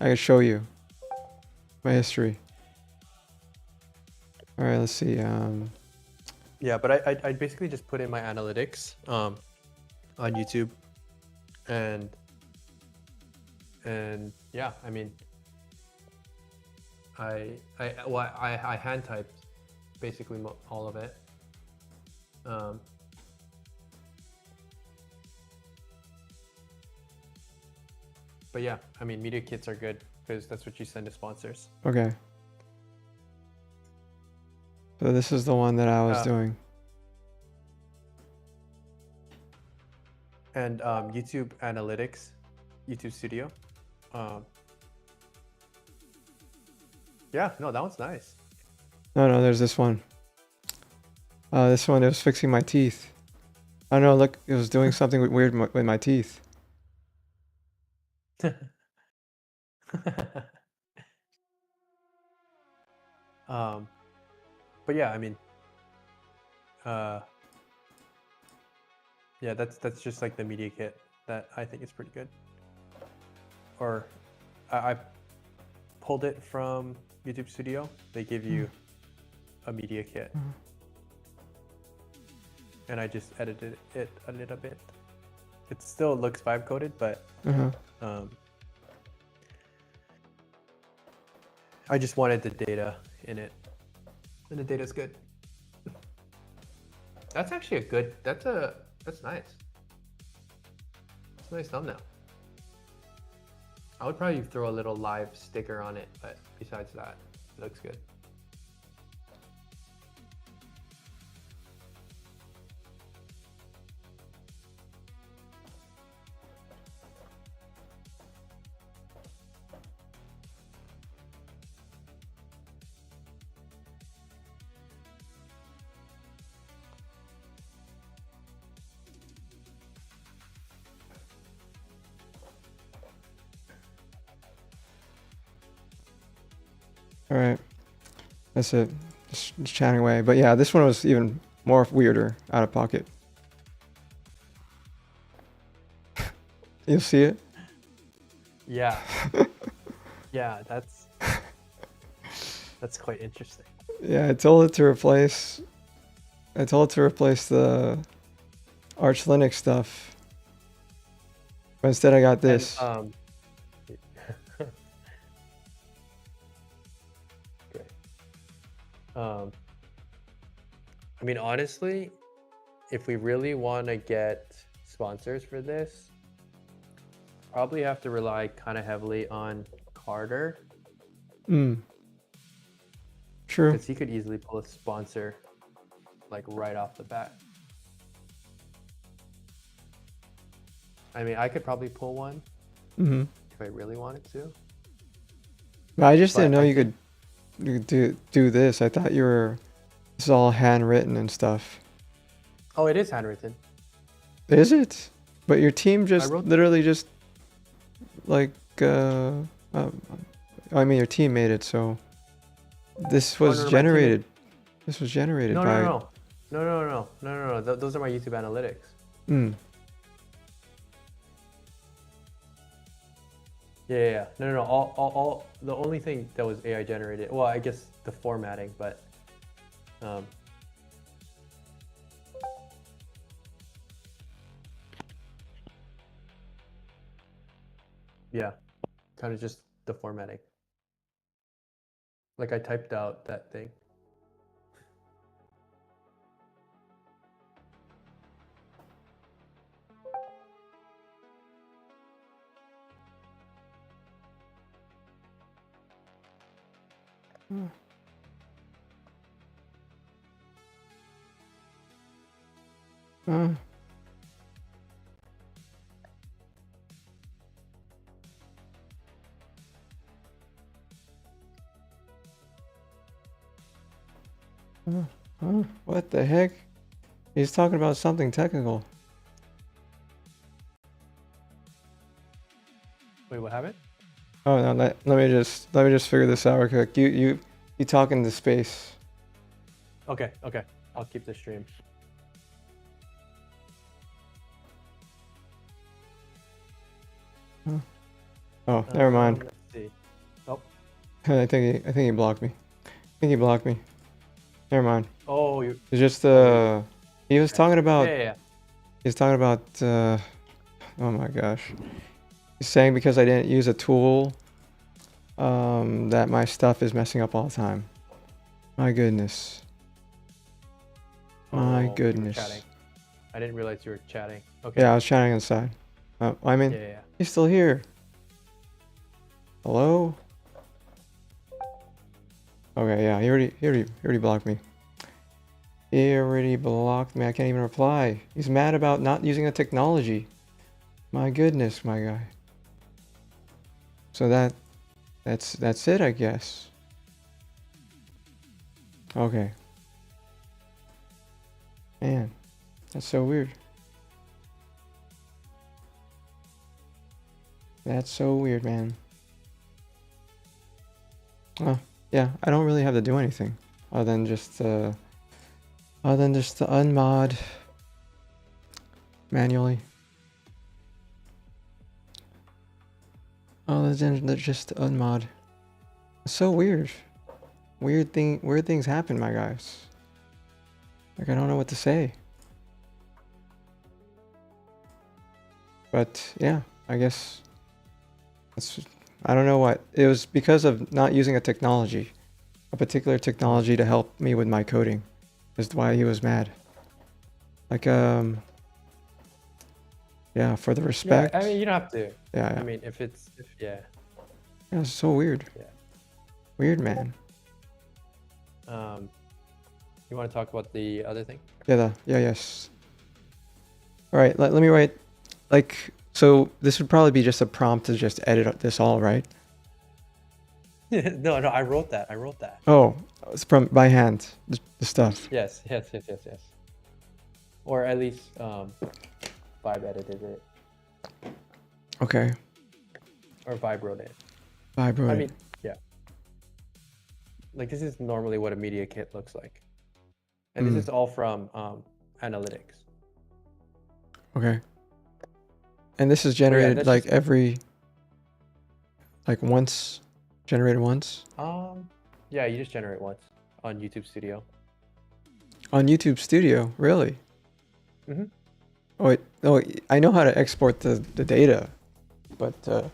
I could show you my history. All right, let's see. Yeah, but I basically just put in my analytics on YouTube, and yeah, I mean, I hand typed basically all of it. But yeah, I mean, media kits are good because that's what you send to sponsors. Okay. So this is the one that I was doing. And YouTube Analytics, YouTube Studio. Yeah, no, that one's nice. No, there's this one. This one, it was fixing my teeth. I don't know, look, it was doing something weird with my teeth. But yeah, I mean, yeah, that's just like the media kit that I think is pretty good. Or I pulled it from YouTube Studio. They give you a media kit. And I just edited it a little bit. It still looks vibe coded, but I just wanted the data in it. And the data's good. That's actually a good, that's nice. It's a nice thumbnail. I would probably throw a little live sticker on it, but besides that, it looks good. All right, that's it. Just chatting away. But yeah, this one was even more weirder, out of pocket. You'll see it. Yeah. Yeah, that's quite interesting. Yeah, I told it to replace the Arch Linux stuff. But instead I got this. And, great. I mean, honestly, if we really want to get sponsors for this, probably have to rely kind of heavily on Carter. True. Because he could easily pull a sponsor like right off the bat. I mean, I could probably pull one if I really wanted to. But I just But didn't know I you could do this. I thought this is all handwritten and stuff. Oh, it is handwritten. Is it? But your team just wrote- literally just like I mean your team made it, so this was no, my team generated. This was generated No, by no. Those are my YouTube analytics. Yeah. No. All. The only thing that was AI generated. Well, I guess the formatting, but. Yeah, kind of just the formatting. Like I typed out that thing. What the heck? He's talking about something technical. Wait, what happened? Oh no, let me just figure this out real quick. You talk into space. Okay. I'll keep the stream. Oh, never mind. Let's see. Oh. I think he blocked me. I think he blocked me. Never mind. Oh, you. It's just he was talking about Yeah. he's talking about oh my gosh. He's saying because I didn't use a tool that my stuff is messing up all the time. My goodness. My You were goodness. chatting. I didn't realize you were chatting. Okay. Yeah, I was chatting inside. I mean, Yeah. he's still here. Hello? Okay, yeah, he already blocked me. He already blocked me. I can't even reply. He's mad about not using the technology. My goodness, my guy. So that's it, I guess. Okay. Man, that's so weird. That's so weird, man. Oh, yeah, I don't really have to do anything other than just to unmod manually. Other than just unmod. It's so weird. Weird things happen, my guys. Like I don't know what to say. But yeah, I guess I don't know what. It was because of not using a technology. a particular technology to help me with my coding. Is why he was mad. Like yeah, for the Yeah, respect. I mean, you don't have to. Yeah, I yeah. mean, yeah. Yeah, it's so weird. Yeah. Weird, man. You want to talk about the other thing? Yeah, yes. All right, let me write, like, so this would probably be just a prompt to just edit this all, right? No, I wrote that. Oh, it's from by hand, the stuff. Yes. Or at least Vibe edited it, Okay. or Vibe wrote it. Vibrate. I mean, yeah. Like this is normally what a media kit looks like, and this is all from analytics. Okay. And this is generated that's like just- every, like once, generated once Yeah, you just generate once on YouTube Studio. on YouTube Studio. Really? Mhm. Oh, I know how to export the data, but do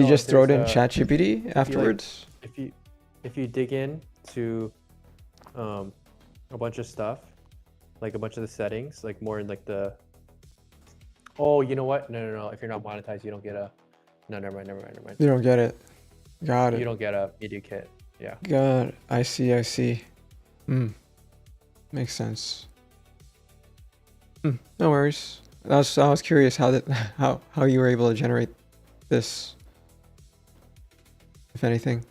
you just throw it in ChatGPT afterwards? If you dig in to a bunch of stuff, like a bunch of the settings, like more in like the. Oh, you know what? No. If you're not monetized, you don't get a. No, never mind. You don't get it. Got it. You don't get a media kit. Yeah. Got it. I see. Makes sense. No worries. I was curious how you were able to generate this, if anything.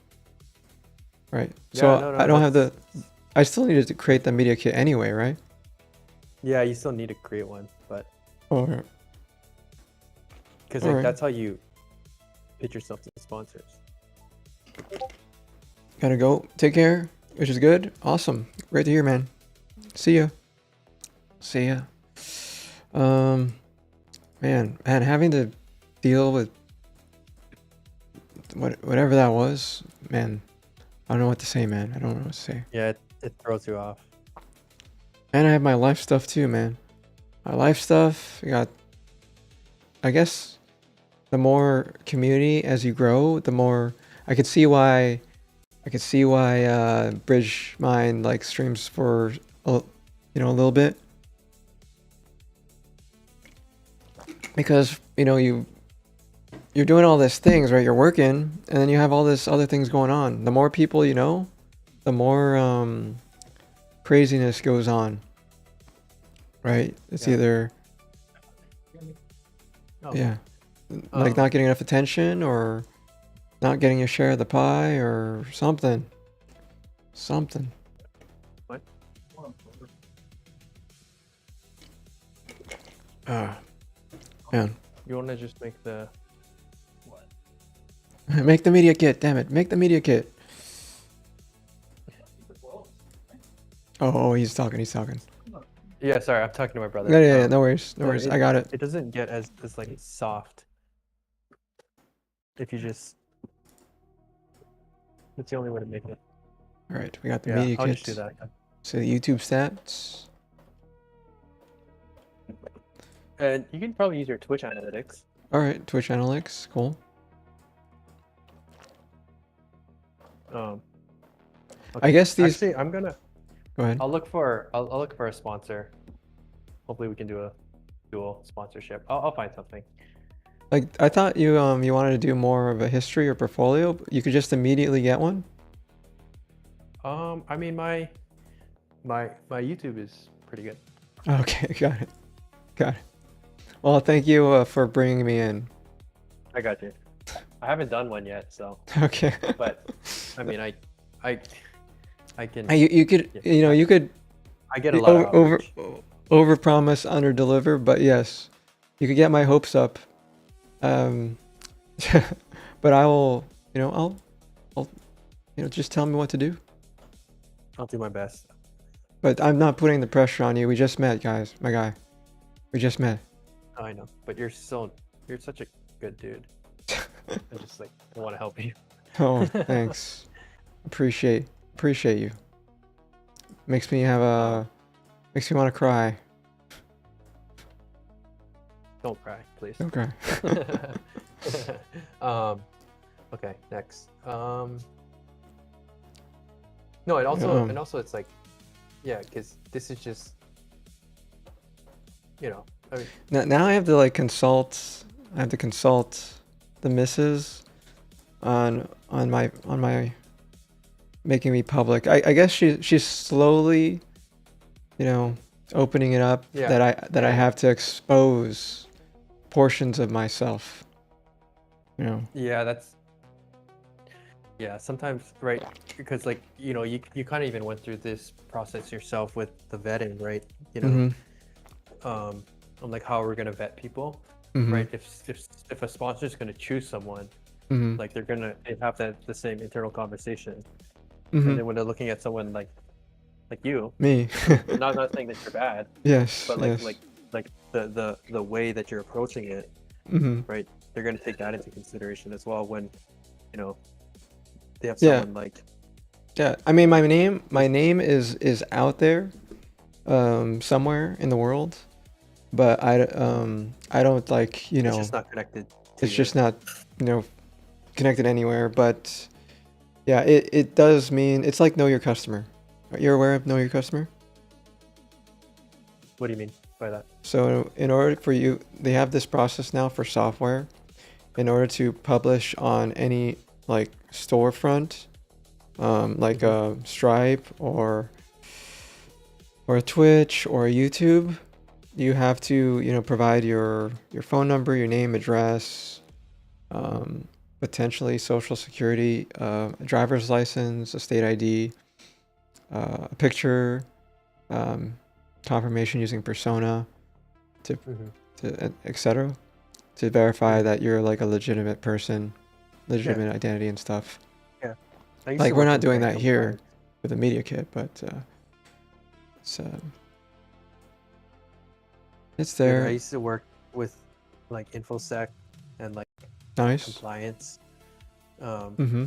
Right. So Yeah, no, I don't have the. I still needed to create the media kit anyway, right? Yeah, you still need to create one, but Oh, okay. because Alright. that's how you pitch yourself to the sponsors. Gotta go. Take care, which is good. Awesome. Great to hear, man. See ya. Man, and having to deal with whatever that was, man. I don't know what to say, man. I don't know what to say. Yeah, it throws you off. And I have my life stuff too, man. My life stuff. I got. I guess the more community as you grow, the more I could see why. Bridge Mind like streams for a little bit, because you're doing all these things, right? You're working, and then you have all this other things going on. The more people you know, the more craziness goes on, right? It's Yeah. either Oh. yeah, like not getting enough attention, or not getting your share of the pie, or something. What? Man. You want to just make the. Make the media kit, damn it. Make the media kit. Oh, he's talking. Yeah, sorry, I'm talking to my brother. Yeah, no worries. I got it. It doesn't get as like soft if you just. That's the only way to make it. All right, we got the Yeah, media I'll kit. just do that. So the YouTube stats. And you can probably use your Twitch analytics. All right, Twitch analytics, cool. Okay. I guess these. Actually, I'm gonna. Go ahead. I'll look for a sponsor. Hopefully, we can do a dual sponsorship. I'll find something. Like, I thought you wanted to do more of a history or portfolio. But you could just immediately get one. I mean, my YouTube is pretty good. Okay, got it. Well, thank you for bringing me in. I got you. I haven't done one yet, so. Okay. But I mean, I can. You could Yeah. you could I get a lot of outreach. over promise, under deliver, but yes, you could get my hopes up. But I will, I'll just tell me what to do. I'll do my best. But I'm not putting the pressure on you. We just met, guys. My guy. We just met. I know, but you're such a good dude. I just like want to help you. Oh, thanks. Appreciate you. Makes me want to cry. Don't cry, please. Don't cry. Okay, next. No, and also Um, it's like, yeah, because this is just, you know, I mean, now I have to like consult. I have to consult the missus on my making me public. I guess she's slowly, you know, opening it up yeah, that I yeah, have to expose portions of myself. You know. yeah. Yeah, sometimes, right? Because like, you kind of even went through this process yourself with the vetting, right? Mhm. On like how we're gonna vet people, Mhm. right? If a sponsor is gonna choose someone, Mhm. like they have the same internal conversation, and Mhm. then when they're looking at someone like you, Me. not saying that you're bad, Yes. but Yes. like the way that you're approaching it, Mhm. right? They're gonna take that into consideration as well when you know they have Yeah. someone like Yeah. I mean, my this. name is out there, somewhere in the world, but I don't like, It's just not connected to it's your. just not, you know, connected anywhere. But yeah, it does mean it's like know your customer. You're aware of know your customer? What do you mean by that? So in order for you, they have this process now for software. In order to publish on any like storefront, like Mhm. a Stripe or a Twitch or a YouTube, you have to, provide your phone number, your name, address, um, potentially social security, a driver's license, a state ID, a picture, um, confirmation using persona, to Mhm. etc. to verify Mhm. that you're like a legitimate person, Yeah, legitimate identity and stuff. yeah. I used Like to we're work not in doing bank that here compliance. with the media kit, but it's it's Yeah, I there. used to work with like infosec and like Nice. compliance um, Mm-hmm.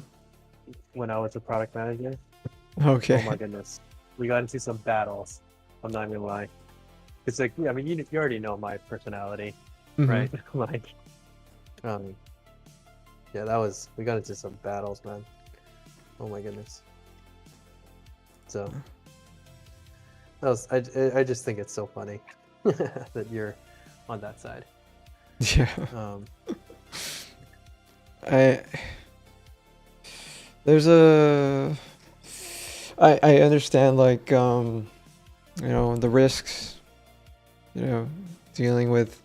when I was a product manager. Oh my Okay. goodness, we got into some battles. I'm not gonna lie. It's like, yeah, I mean, you already know my personality, Mm-hmm. right? Like, um, yeah, we got into some battles, man. Oh my goodness. So I just think it's so funny that you're on that side. Yeah. Um, I there's a I understand like the risks, dealing with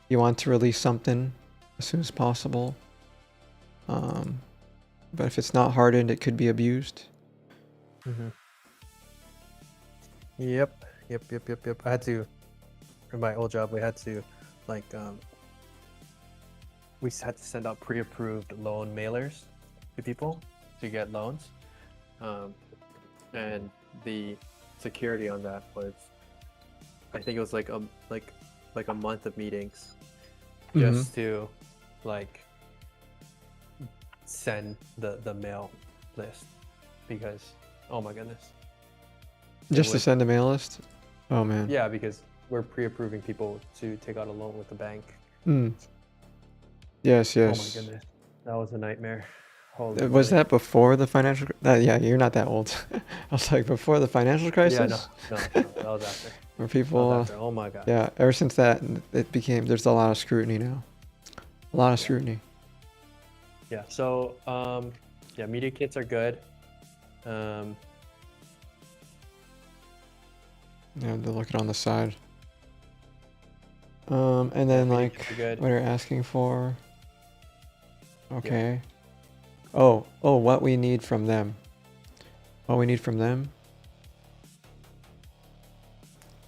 you want to release something as soon as possible. Um but if it's not hardened, it could be abused. mhm. Yep. I had to, for my old job, we had to, like, we had to send out pre-approved loan mailers to people to get loans. Um, and the security on that was, I think it was like a month of meetings Mm-hmm. just to, like, send the mail list because, oh my goodness, it Just to would, send a mail list? Oh man. yeah, because we're pre-approving people to take out a loan with the bank. Mm. Yes, Oh my yes. goodness, that was a nightmare. Holy Was moly. that before the financial? Yeah, you're not that old. I was like before the financial Yeah, no, crisis, no, that was after. where That was people, after. Oh my god. yeah. Ever since that, it became there's a lot of scrutiny now. A lot of Yeah. scrutiny. Yeah. So, yeah, media kits are good. Um, Yeah, to look it on the side. And yeah, then media like kits are good. what you're asking for. Okay. Oh, what we need from them. What we need from them.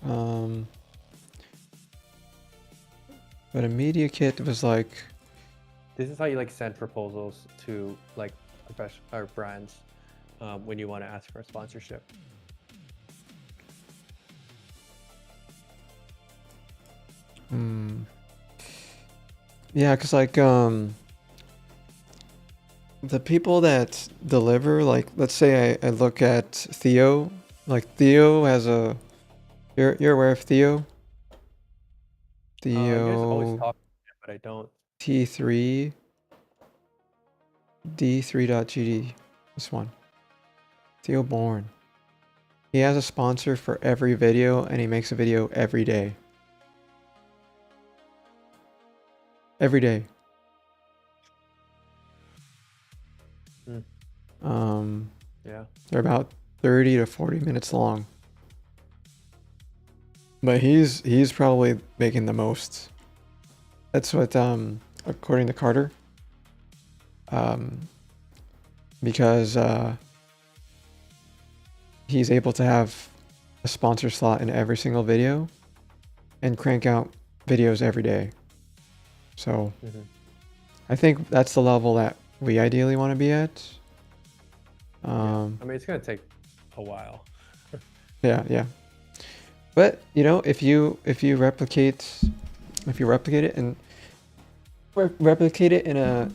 Um, but a media kit was like, This is how you like send proposals to like professional or brands when you want to ask for a sponsorship. yeah, cause like the people that deliver, like let's say I look at Theo, like Theo has a, you're aware of Theo? You guys always Theo talk, but I don't. T3 D3.gd. This one. Steelborn. He has a sponsor for every video, and he makes a video every day. Every day. Yeah. They're about 30 to 40 minutes long. But he's probably making the most. That's what according to Carter. Because he's able to have a sponsor slot in every single video and crank out videos every day. So I think that's the level that we ideally want to be at. I mean, it's gonna take a while. Yeah. But you know, if you replicate it and replicate it in a,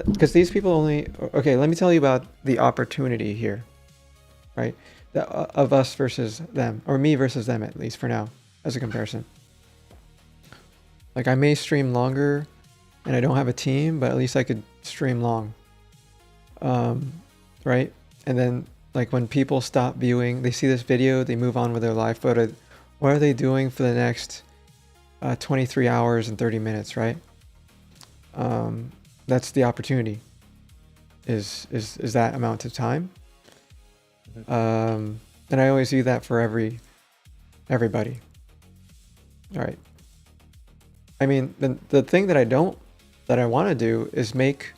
because these people only, okay, let me tell you about the opportunity here, right? Of us versus them, or me versus them, at least for now, as a comparison. Like, I may stream longer and I don't have a team, but at least I could stream long. Right? And then, like, when people stop viewing, they see this video, they move on with their life, but what are they doing for the next 23 hours and 30 minutes, right? That's the opportunity, is that amount of time. And I always do that for everybody. All right. I mean, the thing that I want to do is make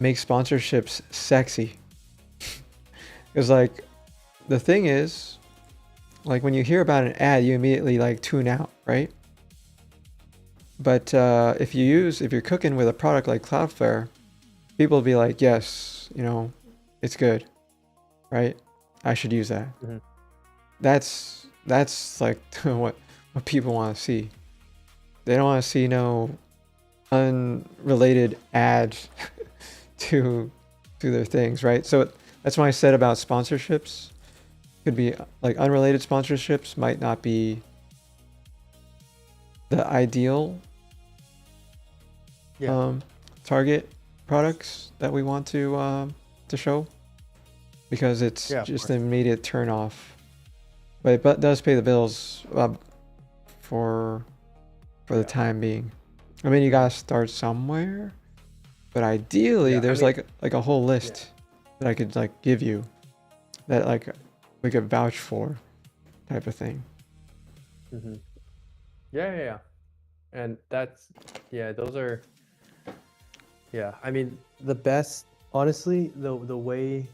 sponsorships sexy. Because, like, the thing is, like, when you hear about an ad, you immediately, like, tune out, right? But if you're cooking with a product like Cloudflare, people will be like, yes, you know, it's good, right? I should use that. That's like what people want to see. They don't want to see no unrelated ads to their things, right? So that's why I said about sponsorships. Could be like unrelated sponsorships might not be the ideal target products that we want to show, because it's just an immediate turn off. But it does pay the bills for the time being. I mean, you gotta start somewhere, but ideally there's like a whole list that I could like give you that like we could vouch for, type of thing. Yeah. And that's, those are, I mean, the best, honestly, the way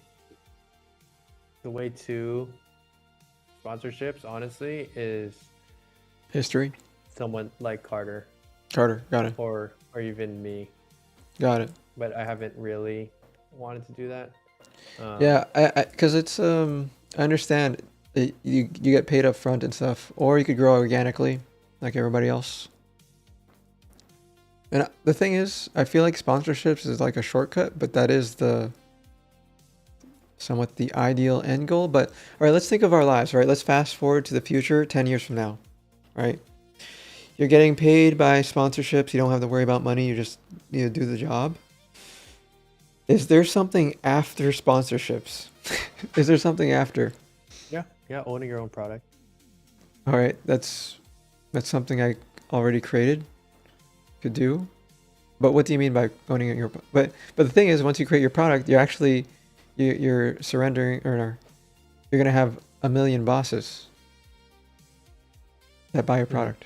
to sponsorships, honestly, is History. someone like Carter, Got it. or even me. Got it. But I haven't really wanted to do that. Yeah, because it's I understand that you get paid up front and stuff, or you could grow organically like everybody else. And the thing is, I feel like sponsorships is like a shortcut, but that is somewhat the ideal end goal. But all right, let's think of our lives, right? Let's fast forward to the future, 10 years from now, right? You're getting paid by sponsorships. You don't have to worry about money. You just need to do the job. Is there something after sponsorships? Is there something after? Yeah, owning your own product. All right, that's something I already created, could do. But what do you mean by owning your? But the thing is, once you create your product, you're actually you're surrendering, or you're gonna have a million bosses that buy your product.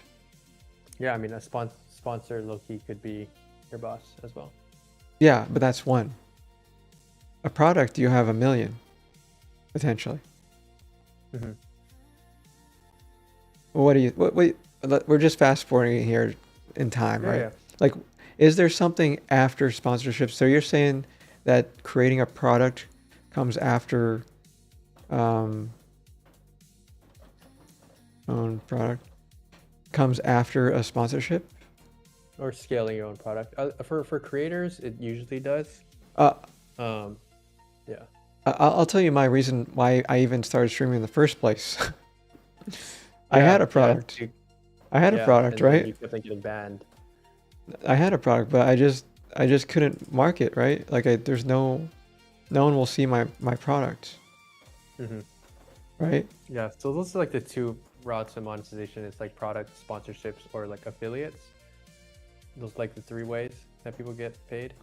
Yeah, I mean, a sponsor low-key could be your boss as well. Yeah, but that's one. A product, you have a million, potentially. What do you? Wait, we're just fast forwarding here in time, right? Yeah. Like, is there something after sponsorship? So you're saying that creating a product comes after own product comes after a sponsorship? Or scaling your own product. For creators, it usually does. Yeah. I'll tell you my reason why I even started streaming in the first place. I had a product. I had a product, right? You kept getting banned. I had a product, but I just couldn't market, right? Like, there's no one will see my product. Mm-hmm. right? Yeah, so those are like the two routes of monetization. It's like product sponsorships or like affiliates. Those like the three ways that people get paid.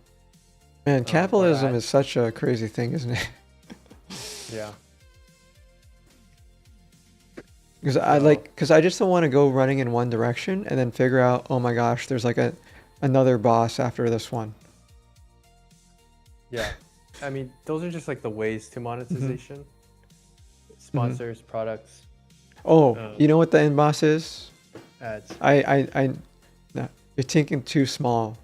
Man, Or capitalism ads. is such a crazy thing, isn't it? Yeah. Because So because I just don't want to go running in one direction and then figure out, oh my gosh, there's like another boss after this one. yeah, I mean those are just like the ways to monetization. Sponsors, products, Oh, you know what the end boss is? ads. No, you're thinking too small.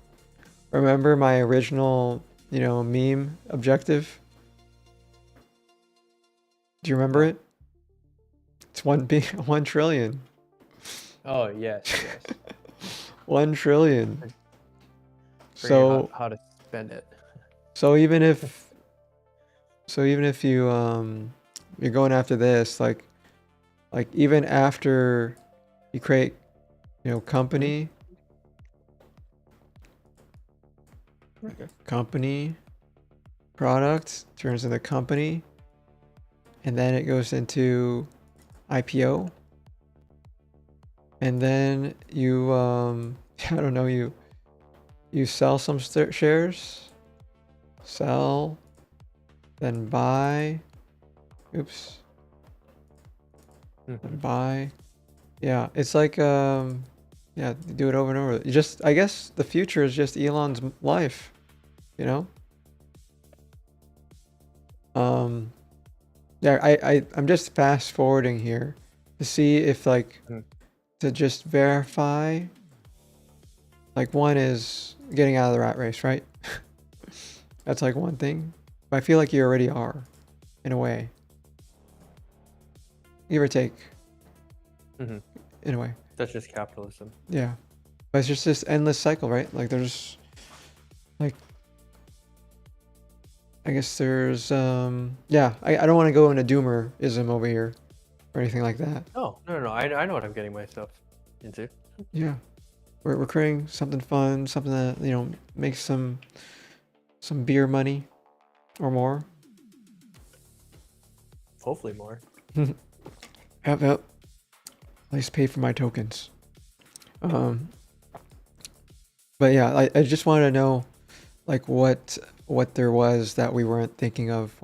Remember my original, meme objective? Do you remember it? It's 1 trillion. Oh yes, yes. 1 trillion. Figuring So out how to spend it. so even if you you're going after this, like even after you create, company, product turns into company, and then it goes into IPO, and then you I don't know, you sell some shares, sell, then buy, oops, then buy. Yeah, it's like yeah, you do it over and over. I guess the future is just Elon's life, you know? Yeah, I'm just fast forwarding here to see if to just verify, like, one is getting out of the rat race, right? That's like one thing. But I feel like you already are, in a way. Give or take. In a way. That's just capitalism. Yeah. But it's just this endless cycle, right? Like there's like I guess there's yeah, I don't want to go into doomerism over here or anything like that. Oh, no. I know what I'm getting myself into. Yeah. We're creating something fun, something that, makes some beer money or more. Hopefully more. Yep. At least pay for my tokens. But yeah, I just wanted to know like what there was that we weren't thinking of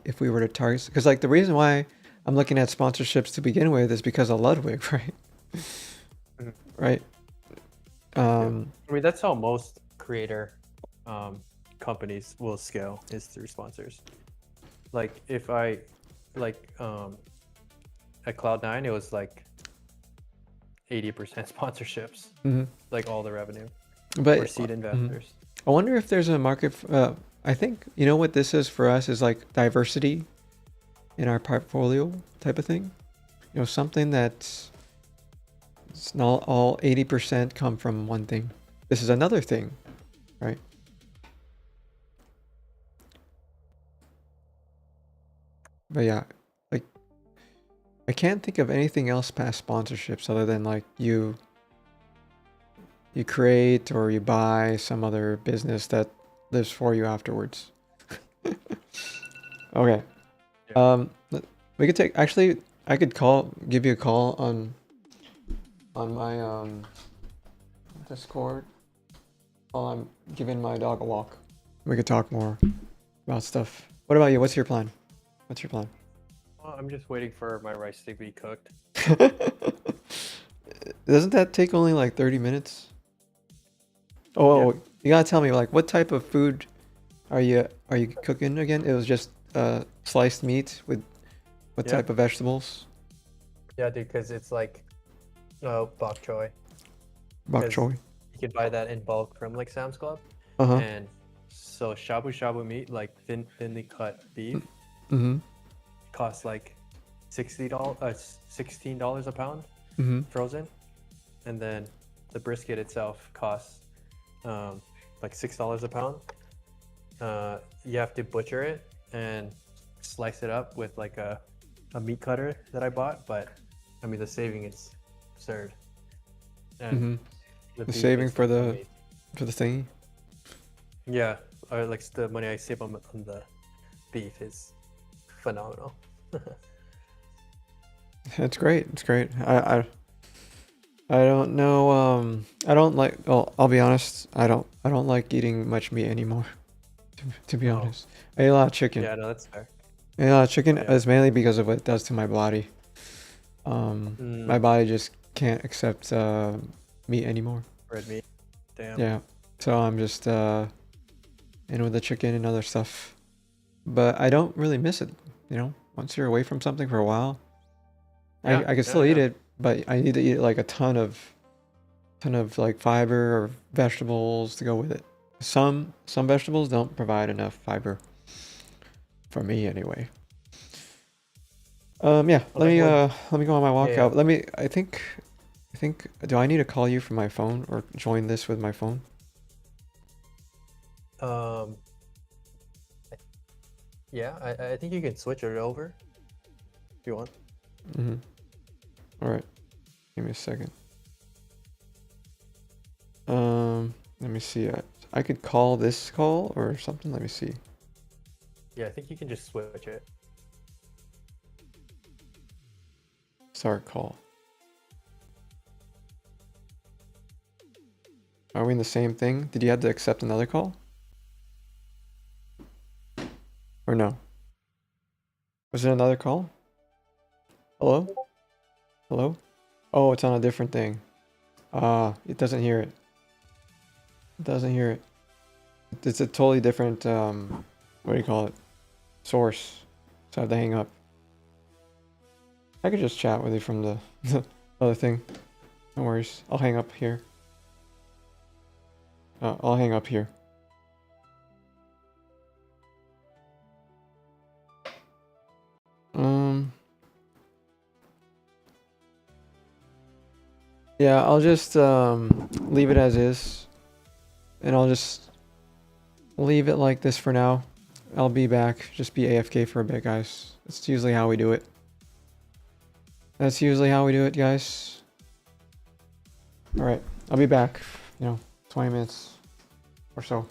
if we were to target, because like the reason why I'm looking at sponsorships to begin with is because of Ludwig, right? Right. I mean that's how most creator companies will scale, is through sponsors. Like if I at Cloud9 it was like 80% sponsorships, like all the revenue, But or seed investors. I wonder if there's a market I think what this is for us is like diversity in our portfolio type of thing. Something that's it's not all 80% come from one thing. This is another thing, right? But yeah, like I can't think of anything else past sponsorships other than like you create or you buy some other business that lives for you afterwards. Okay. We could I could give you a call on my Discord while I'm giving my dog a walk. We could talk more about stuff. What about you? What's your plan? Well, I'm just waiting for my rice to be cooked. Doesn't that take only like 30 minutes? Oh, you gotta tell me, like, what type of food are you cooking again? It was just sliced meat with what type of vegetables? Yeah, dude, because it's like bok choy. Bok choy. You can buy that in bulk from like Sam's Club. Uh-huh. And so shabu meat, like thinly cut beef, costs like $16 a pound, frozen. And then the brisket itself costs like $6 a pound. You have to butcher it and slice it up with like a meat cutter that I bought, but I mean the saving is absurd. And the saving for the thingy. Yeah, or like the money I save on the beef is phenomenal. It's great. It's great. I don't know. I don't like. Well, I'll be honest. I don't like eating much meat anymore. To be Oh. honest, I eat a lot of chicken. Yeah, no, that's fair. I eat a lot of chicken Yeah. is mainly because of what it does to my body. My body just can't accept meat anymore. Red meat. Damn. Yeah. So I'm just in with the chicken and other stuff. But I don't really miss it. You know, once you're away from something for a while, Yeah, I can yeah, still eat yeah. it, but I need to eat like a ton of like fiber or vegetables to go with it. Some vegetables don't provide enough fiber for me anyway. Yeah, Okay, well, let me go on my walk yeah, out. I think do I need to call you from my phone or join this with my phone? I- yeah, I think you can switch it over if you want. Mm-hmm. All right. Give me a second. Let me see. I could call this call or something. Let me see. Yeah, I think you can just switch it. Start call. Are we in the same thing? Did you have to accept another call? Or no? Was it another call? Hello? Hello? Oh, it's on a different thing. It doesn't hear it. It doesn't hear it. It's a totally different, what do you call it? Source. So I have to hang up. I could just chat with you from the, the other thing. No worries. I'll hang up here. I'll hang up here. Yeah, I'll just leave it as is. And I'll just leave it like this for now. I'll be back. Just be AFK for a bit, guys. That's usually how we do it. That's usually how we do it, guys. Alright, I'll be back. 20 minutes or so.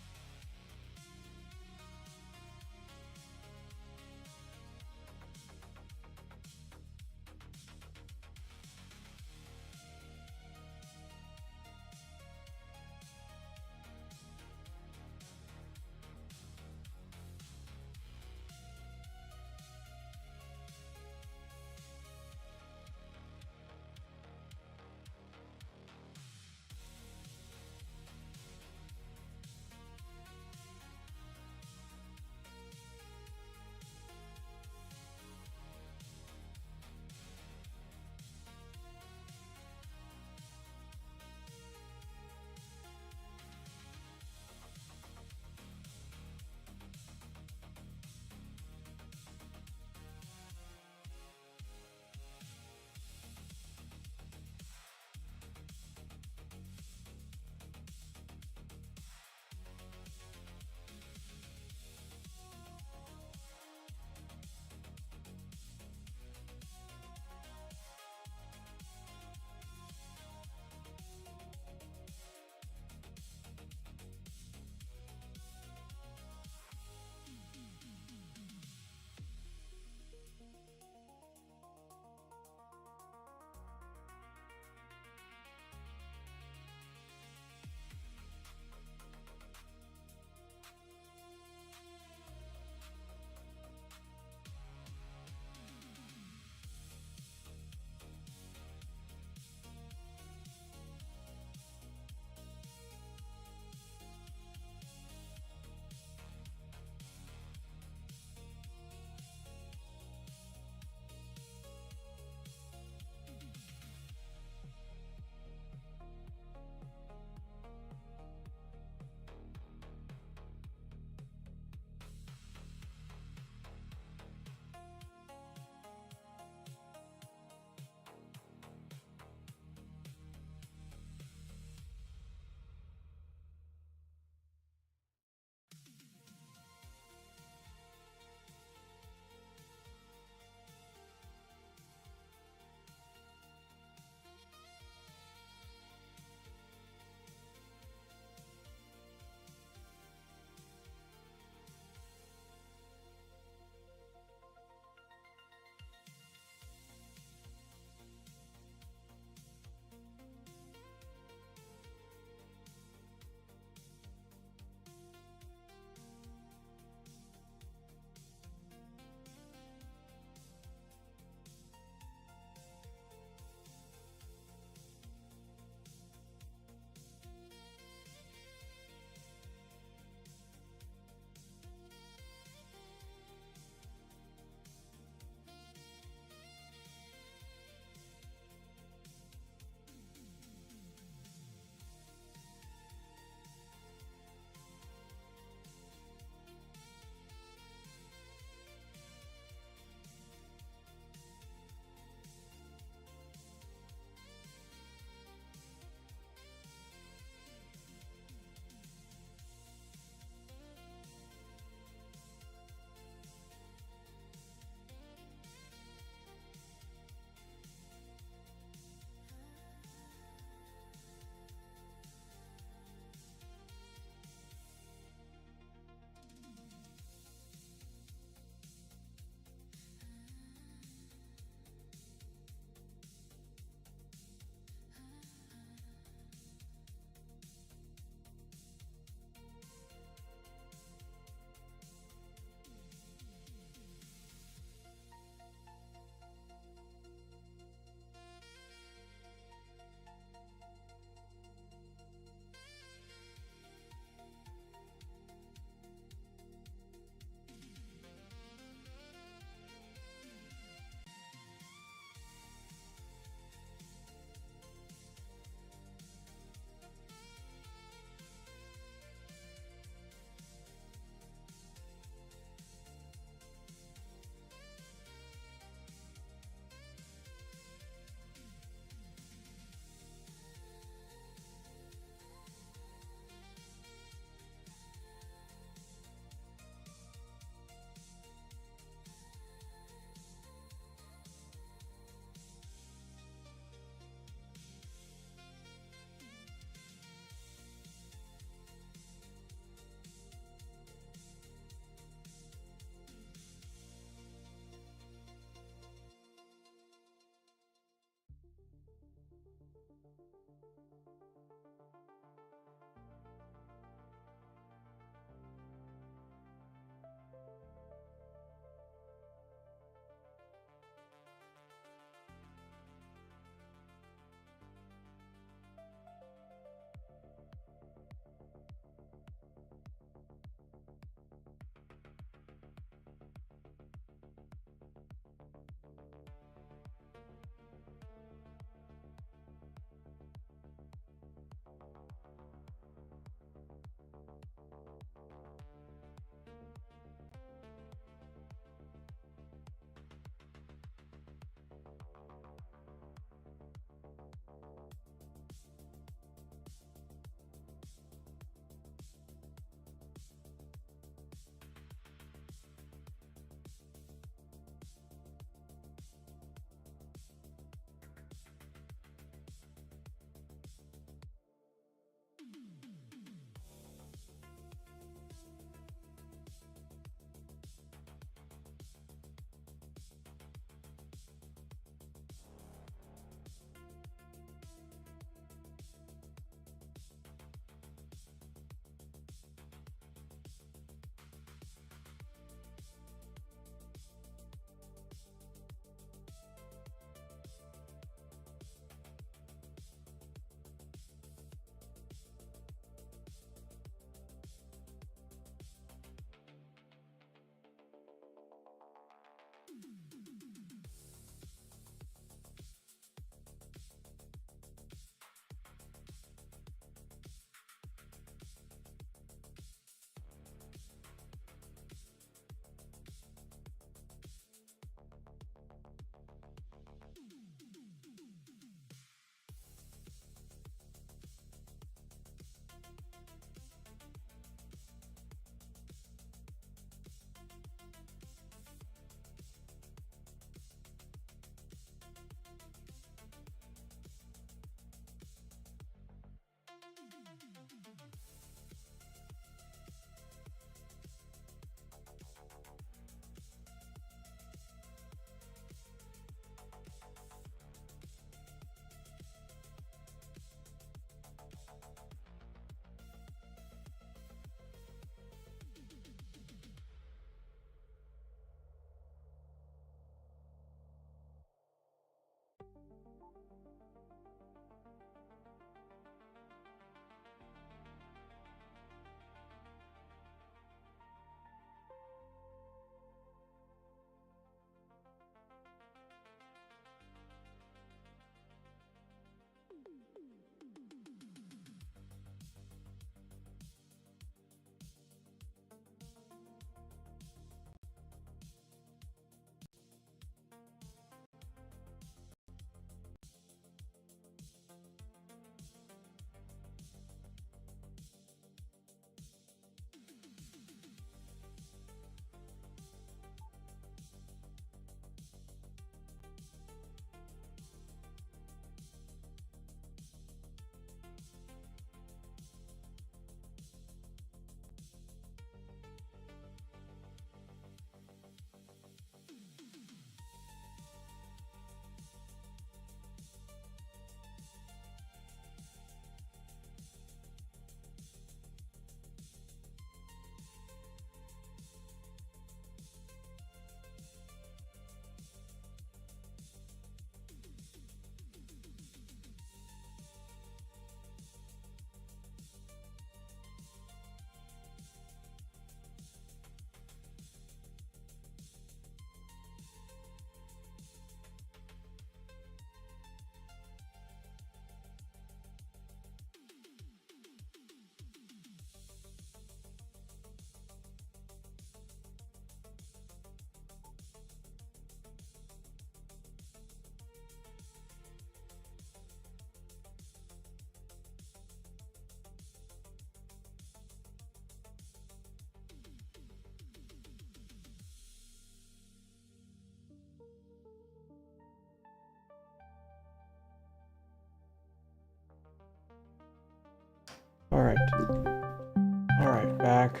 back.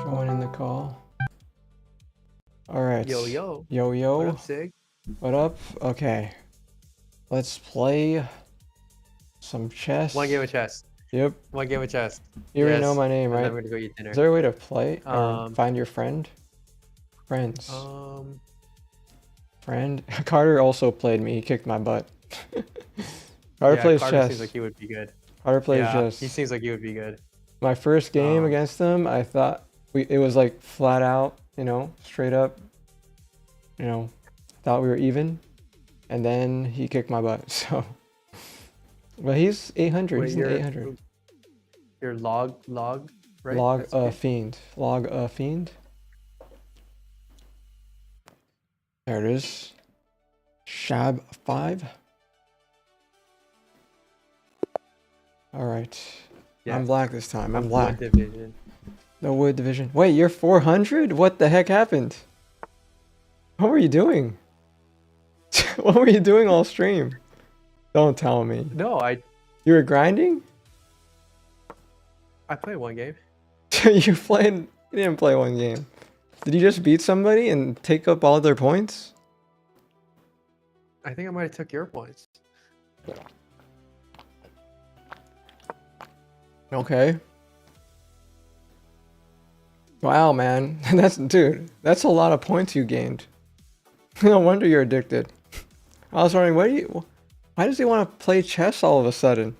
Joining the call. All right. Yo, yo. Yo, yo. What up, Sig? What up? Okay. Let's play some chess. One game of chess. Yep. One game of chess. You already know my name, And then right? I'm gonna go eat dinner. Is there a way to play or Um, find your friend? Friends. Um, Friend. Carter also played me. He kicked my butt. Carter plays Carter chess. seems like he would be good. Carter plays Yeah, chess. he seems like he would be good. My first game Um, against him, I thought it was like flat out, straight up. Thought we were even, and then he kicked my butt. So, but he's 800. Wait, He's in 800. Your log, right? Log That's a good. fiend. Log a fiend. There it is. Shab 5. All right. Yeah. I'm black this time. I'm Wood black. division. No wood division. Wait, you're 400? What the heck happened? What were you doing? What were you doing all stream? Don't tell me. No, You were grinding? I played one game. You didn't play one game. Did you just beat somebody and take up all their points? I think I might have took your points. Okay. Wow, man. That's a lot of points you gained. No wonder you're addicted. I was wondering, why does he want to play chess all of a sudden?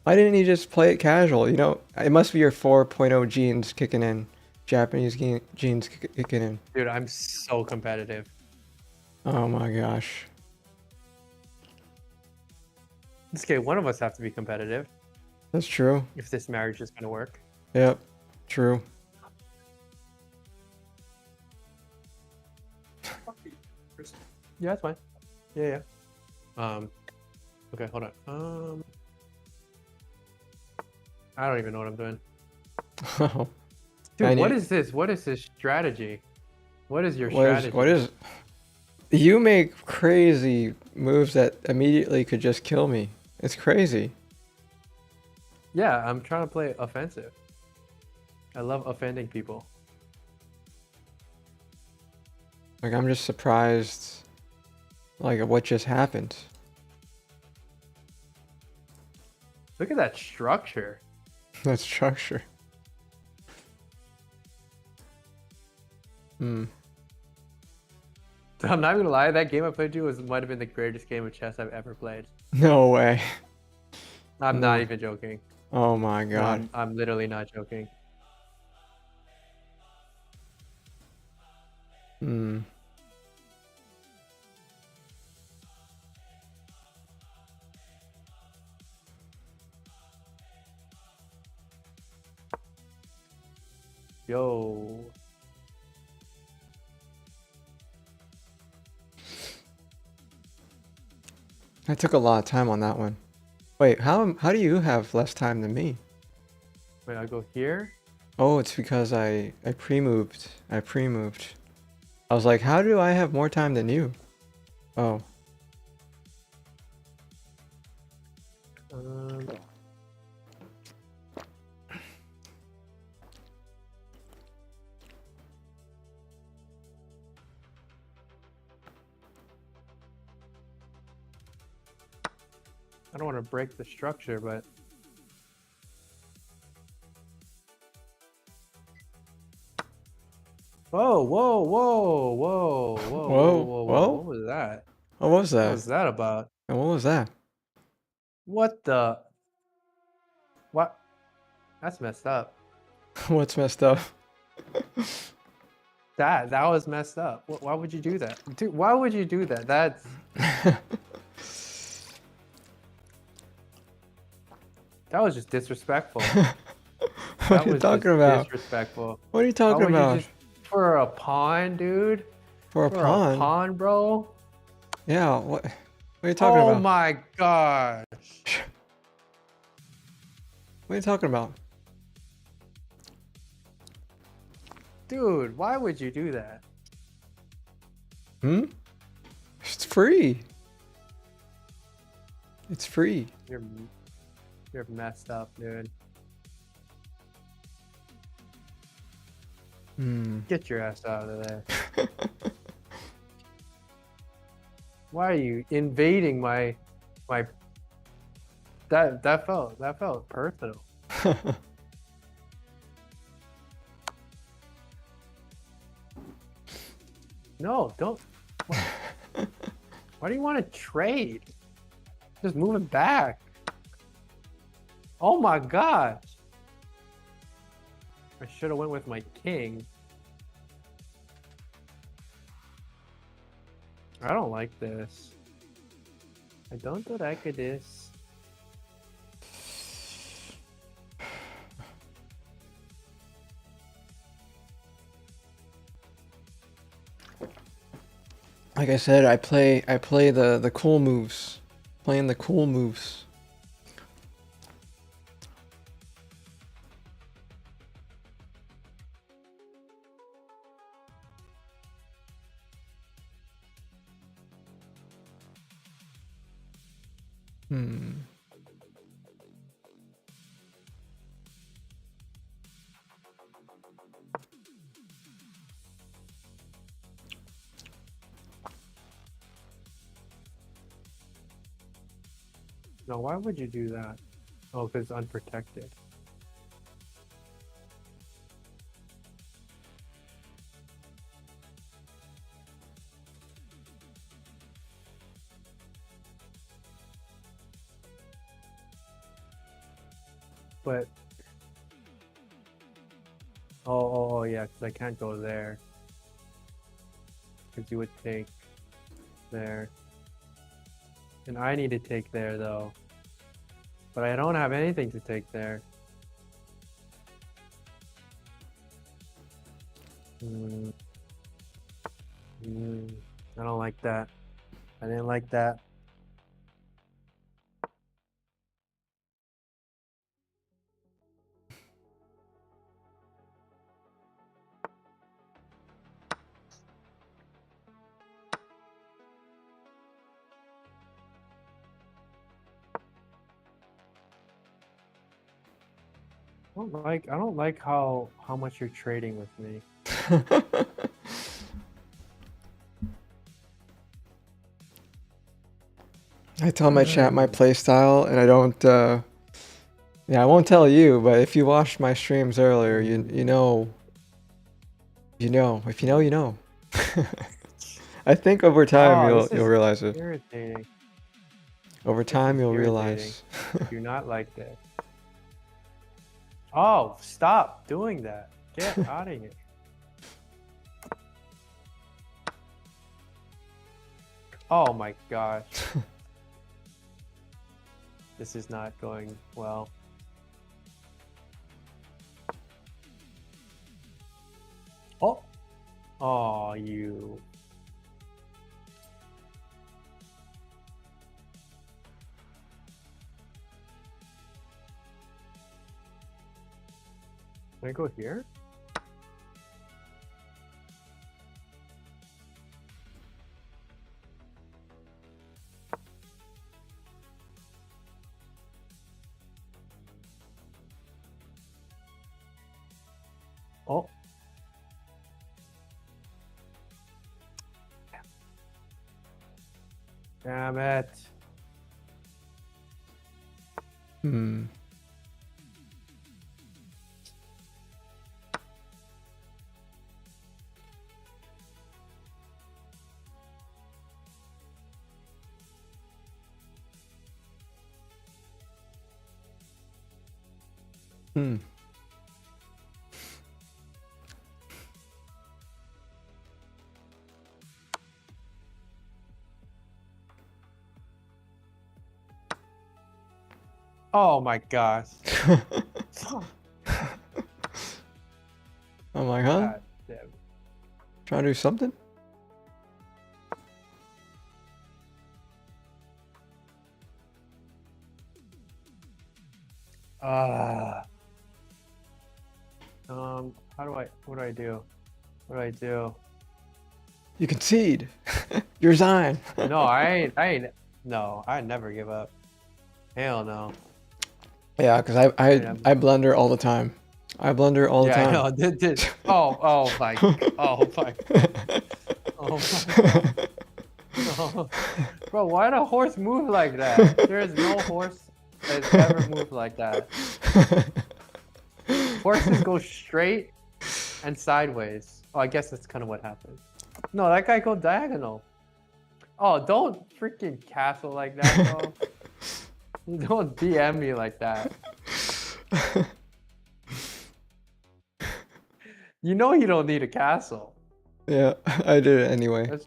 Why didn't he just play it casual? It must be your 4.0 genes kicking in. Japanese genes kicking in. Dude, I'm so competitive. Oh my gosh. Okay, one of us have to be competitive That's true. if this marriage is gonna work. Yep. True. Yeah, that's fine. Yeah. Okay, hold on. I don't even know what I'm doing. Dude, I what need- is this? What is this strategy? What is your strategy? What is? You make crazy moves that immediately could just kill me. It's crazy. Yeah, I'm trying to play offensive. I love offending people. Like, I'm just surprised, like, at what just happened. Look at that structure. That structure. Hmm. I'm not gonna lie, that game I played you might have been the greatest game of chess I've ever played. No way. I'm not even joking. Oh my No, god. I'm literally not joking. Hmm. Yo. I took a lot of time on that one. Wait, how do you have less time than me? Wait, I'll go here. Oh, it's because I pre-moved. I was like, how do I have more time than you? Oh. I don't want to break the structure, but whoa, whoa, whoa, whoa, whoa, Whoa, whoa. What was that? What was What that? was that about? And what was that? What the? What? That's messed up. What's messed up? That was messed up. Why would you do that, dude? Why would you do that? That's that was just disrespectful. What are you talking about? Disrespectful. What are you Why talking would you about? just- for a pawn, dude? For a For pawn? a pawn, bro? Yeah, what are you talking Oh about? my gosh. What are you talking about? Dude, why would you do that? Hmm? It's free. It's free. You're messed up, dude. Get your ass out of there. Why are you invading my that felt personal. No, don't. Why do you want to trade? Just move it back. Oh my gosh. I should have went with my king. I don't like this. I don't like this. Like I said, I play the cool moves. Playing the cool moves. No, why would you do that? Oh, because it's unprotected. But oh yeah, because I can't go there. Because you would take there. And I need to take there though. But I don't have anything to take there. I don't like that. I didn't like that. I don't like how much you're trading with me. I tell my chat my play style, and I don't. Yeah, I won't tell you, but if you watched my streams earlier, you know. You know. If you know, you know. I think over time you'll realize it. Irritating. Over time you'll realize. Do not like this. Oh, stop doing that. Get out of here. Oh my gosh. This is not going well. Oh. Oh, you. Can I go here? Oh. Damn it. Oh my gosh. I'm like, huh? God damn it. Trying to do something? What do I do? What do I do? You concede. You're Zion. No, I ain't, no, I never give up. Hell no. Yeah, because I blunder all the time. I blunder all the Yeah, I time. know. Oh my. Oh my. Oh my god. No. Bro, why did a horse move like that? There is no horse that has ever moved like that. Horses go straight and sideways. Oh, I guess that's kind of what happened. No, that guy go diagonal. Oh, don't freaking castle like that, bro. Don't DM me like that. You know you don't need a castle. Yeah, I did it anyway. That's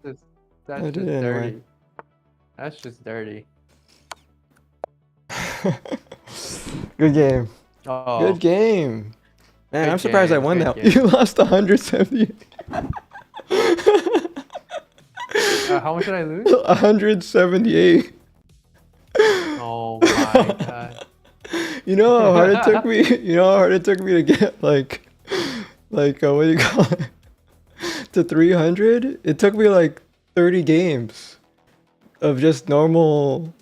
I just did it anyway. dirty. That's just dirty. Good game. Oh, Good game. Man, Good I'm surprised I game, won good that. game. You lost 170. how much did I lose? 178. Oh my god. You know how hard it took me? You know how hard it took me to get like what do you call it? To 300? It took me like 30 games of just normal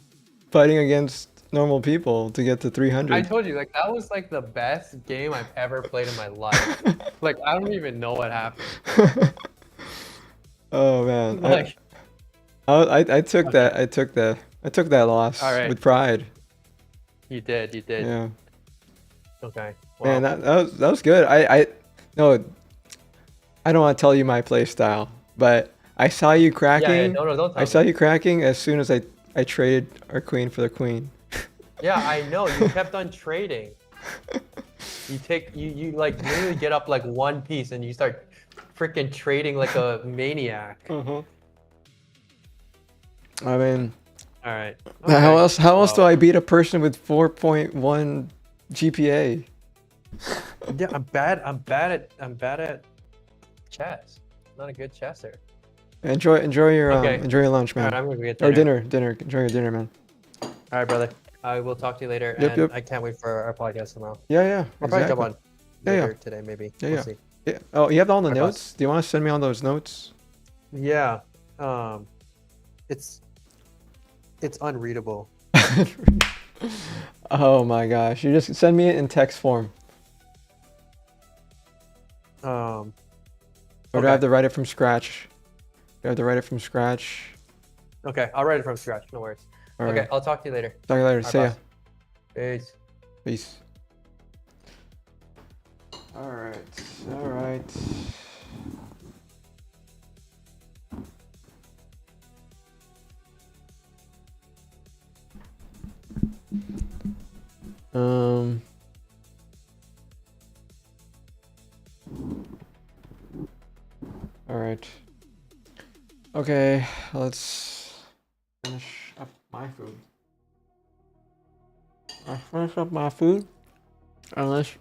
fighting against normal people to get to 300. I told you, like, that was like the best game I've ever played in my life. Like, I don't even know what happened. Oh man. Like, I took that. I took that loss All right. with pride. you did. Yeah. Okay. Man, Wow. that was good. No, I don't want to tell you my play style, but I saw you cracking. Yeah, no, don't tell I saw me. you cracking as soon as I traded our queen for the queen. Yeah, I know. You kept on trading. You like literally get up like one piece and you start freaking trading like a maniac. I mean, All right. how Okay. else do Well, I beat a person with 4.1 GPA? Yeah, I'm bad at chess. Not a good chesser. Enjoy your Okay. enjoy your lunch, All man. right, I'm gonna get Or dinner. dinner. Enjoy your dinner, man. All right, brother. I will talk to you later, Yep, and yep. I can't wait for our podcast tomorrow. Yeah, I'll probably jump exactly. on Yeah, later today, maybe. Yeah, We'll yeah. see. Yeah. Oh, you have all the Alright, boss. notes? Do you want to send me all those notes? Yeah. It's unreadable. Oh my gosh! You just send me it in text form, or do I Okay. have to write it from scratch? Do I have to write it from scratch? Okay, I'll write it from scratch. No worries. All Okay, right. I'll talk to you later. Talk to you later. Alright, See ya. boss. Peace. Peace. All right. Um. All right. Okay, let's finish up my food. I finish up my food, and let's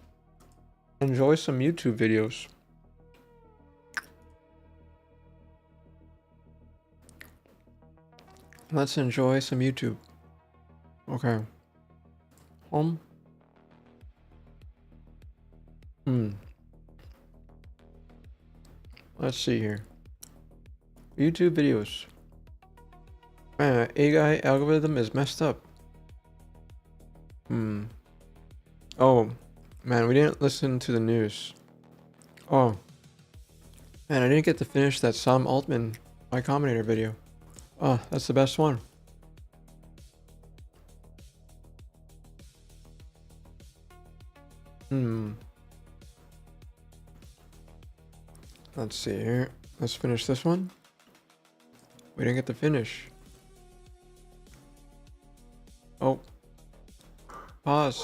enjoy some YouTube videos. Let's enjoy some YouTube. Okay. Home. Let's see here. YouTube videos. Man, AI algorithm is messed up. Oh, man, we didn't listen to the news. Oh. Man, I didn't get to finish that Sam Altman, my Combinator video. Oh, that's the best one. Let's see here. Let's finish this one. We didn't get to finish. Oh. Pause.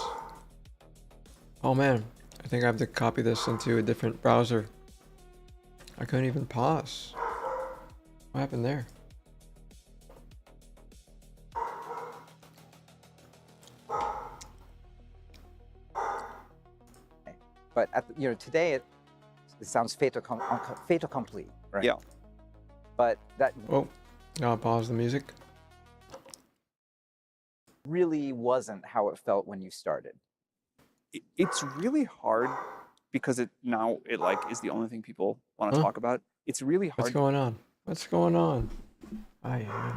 Oh man, I think I have to copy this into a different browser. I couldn't even pause. What happened there? But today it sounds fait accompli, right? Yeah. But that Oh, gotta pause the music. really wasn't how it felt when you started. It's really hard because it like is the only thing people want to Huh? talk about. It's really What's hard. going on? What's going on? Aye, aye.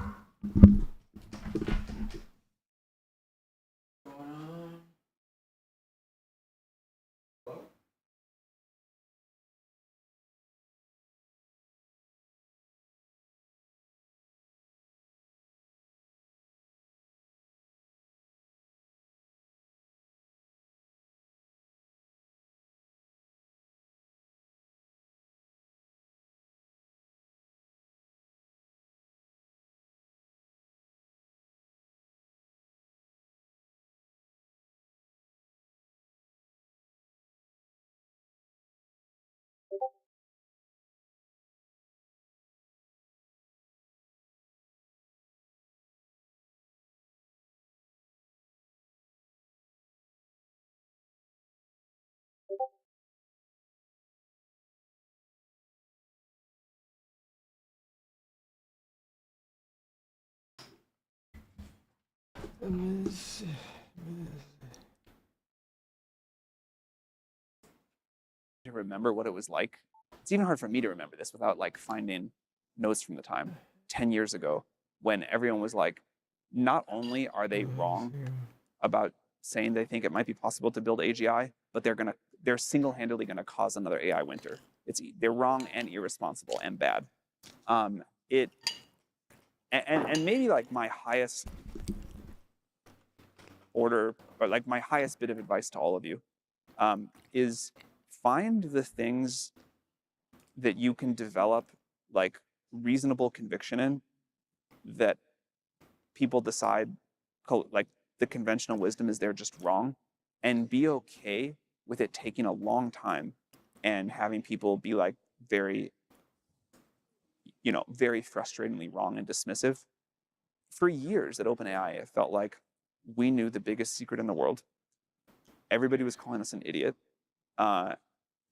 To remember what it was like. It's even hard for me to remember this without like finding notes from the time 10 years ago when everyone was like, not only are they wrong about saying they think it might be possible to build AGI, but they're single-handedly gonna cause another AI winter. They're wrong and irresponsible and bad. And maybe like my highest order, or like my highest bit of advice to all of you, is find the things that you can develop like reasonable conviction in, that people decide like the conventional wisdom is they're just wrong, and be okay with it taking a long time and having people be like very frustratingly wrong and dismissive. For years at OpenAI, it felt like we knew the biggest secret in the world. Everybody was calling us an idiot.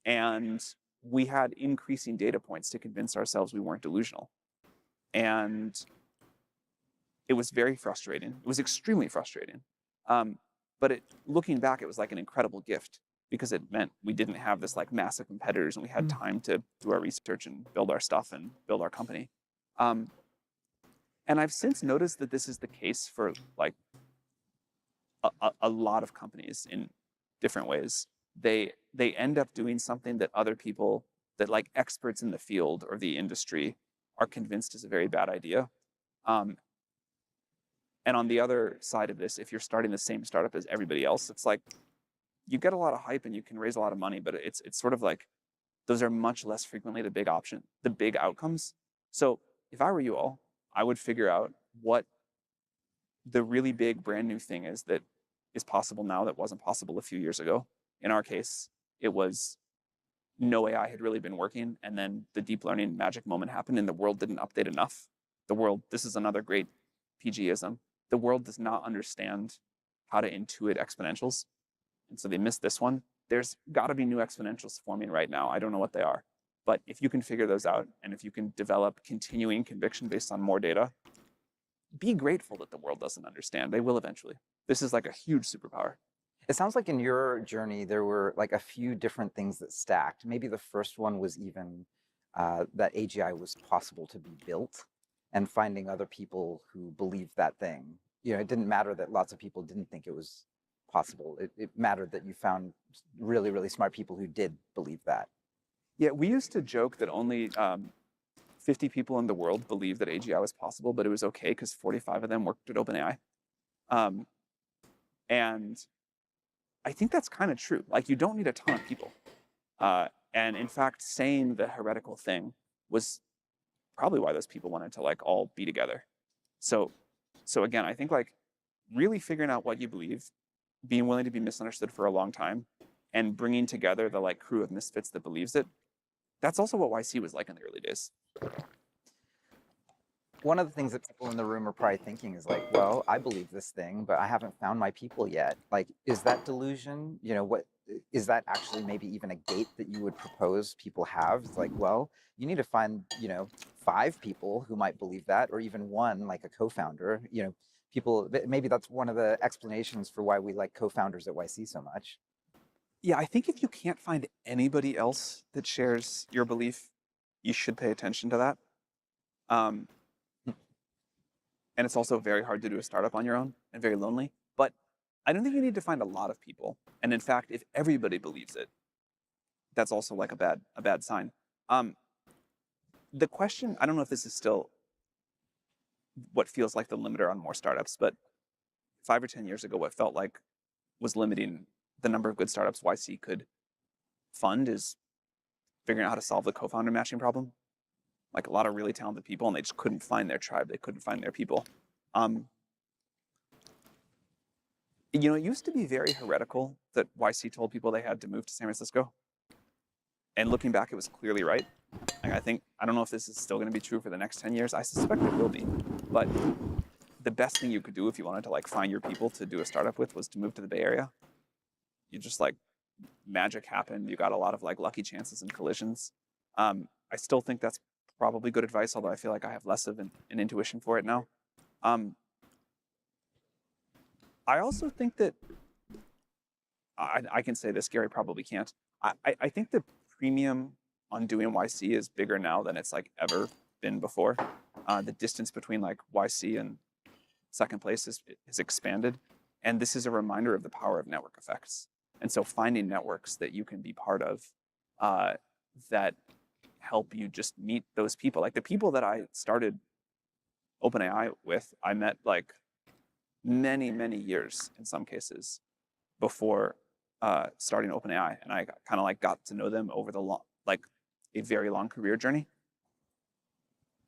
And we had increasing data points to convince ourselves we weren't delusional. And it was very frustrating. It was extremely frustrating. But looking back, it was like an incredible gift, because it meant we didn't have this like massive competitors, and we had time to do our research and build our stuff and build our company. And I've since noticed that this is the case for like a lot of companies in different ways. They end up doing something that other people, that like experts in the field or the industry, are convinced is a very bad idea. And on the other side of this, if you're starting the same startup as everybody else, it's like you get a lot of hype and you can raise a lot of money, but it's sort of like those are much less frequently the big outcomes. So if I were you all, I would figure out what the really big brand new thing is that is possible now that wasn't possible a few years ago. In our case, it was no AI had really been working, and then the deep learning magic moment happened and the world didn't update enough. This is another great PGism. The world does not understand how to intuit exponentials. And so they missed this one. There's gotta be new exponentials forming right now. I don't know what they are. But if you can figure those out, and if you can develop continuing conviction based on more data, be grateful that the world doesn't understand. They will eventually. This is like a huge superpower. It sounds like in your journey, there were like a few different things that stacked. Maybe the first one was even that AGI was possible to be built, and finding other people who believed that thing. You know, it didn't matter that lots of people didn't think it was possible. It mattered that you found really, really smart people who did believe that. Yeah, we used to joke that only 50 people in the world believed that AGI was possible, but it was okay because 45 of them worked at OpenAI. And I think that's kind of true. Like, you don't need a ton of people. And in fact, saying the heretical thing was probably why those people wanted to like all be together. So again, I think like really figuring out what you believe, being willing to be misunderstood for a long time, and bringing together the like crew of misfits that believes it. That's also what YC was like in the early days. One of the things that people in the room are probably thinking is like, well, I believe this thing, but I haven't found my people yet. Like, is that delusion? You know, what is that actually maybe even a gate that you would propose people have? It's like, well, you need to find, 5 people who might believe that, or even one, like a co-founder. People, maybe that's one of the explanations for why we like co-founders at YC so much. Yeah, I think if you can't find anybody else that shares your belief, you should pay attention to that. And it's also very hard to do a startup on your own and very lonely. But I don't think you need to find a lot of people. And in fact, if everybody believes it, that's also like a bad sign. The question, I don't know if this is still what feels like the limiter on more startups, but 5 or 10 years ago, what felt like was limiting the number of good startups YC could fund is figuring out how to solve the co-founder matching problem. Like, a lot of really talented people, and they just couldn't find their tribe. They couldn't find their people. It used to be very heretical that YC told people they had to move to San Francisco. And looking back, it was clearly right. Like, I don't know if this is still going to be true for the next 10 years. I suspect it will be. But the best thing you could do if you wanted to like find your people to do a startup with was to move to the Bay Area. You just like, magic happened. You got a lot of like lucky chances and collisions. I still think that's probably good advice, although I feel like I have less of an intuition for it now. I also think that I can say this, Gary probably can't. I think the premium on doing YC is bigger now than it's like ever been before. The distance between like YC and second place is expanded. And this is a reminder of the power of network effects. And so finding networks that you can be part of that help you just meet those people. Like the people that I started OpenAI with, I met like many, many years in some cases before starting OpenAI. And I kind of like got to know them over the long, like a very long career journey.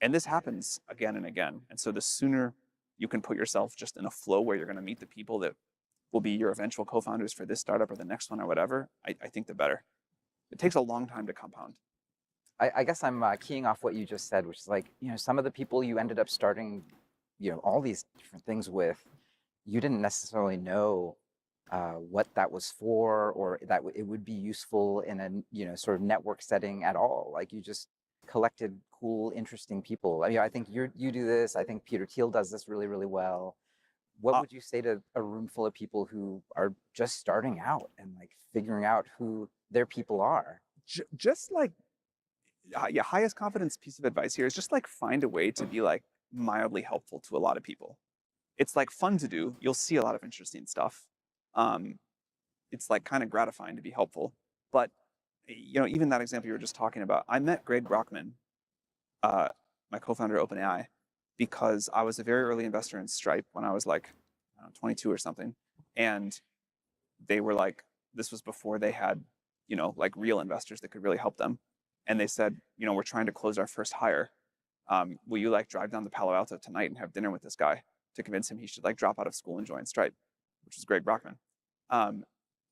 And this happens again and again. And so the sooner you can put yourself just in a flow where you're going to meet the people that will be your eventual co-founders for this startup or the next one or whatever, I think the better. It takes a long time to compound. I guess I'm keying off what you just said, which is like, some of the people you ended up starting, all these different things with, you didn't necessarily know what that was for, or that it would be useful in a, sort of network setting at all. Like you just collected cool, interesting people. I mean, I think you do this. I think Peter Thiel does this really, really well. What would you say to a room full of people who are just starting out and like figuring out who their people are? Just like, yeah, highest confidence piece of advice here is just like find a way to be like mildly helpful to a lot of people. It's like fun to do. You'll see a lot of interesting stuff. It's like kind of gratifying to be helpful. But even that example you were just talking about, I met Greg Brockman, my co-founder of OpenAI, because I was a very early investor in Stripe when I was like, I don't know, 22 or something. And they were like, this was before they had, like real investors that could really help them. And they said, we're trying to close our first hire. Will you like drive down to Palo Alto tonight and have dinner with this guy to convince him he should like drop out of school and join Stripe, which was Greg Brockman. And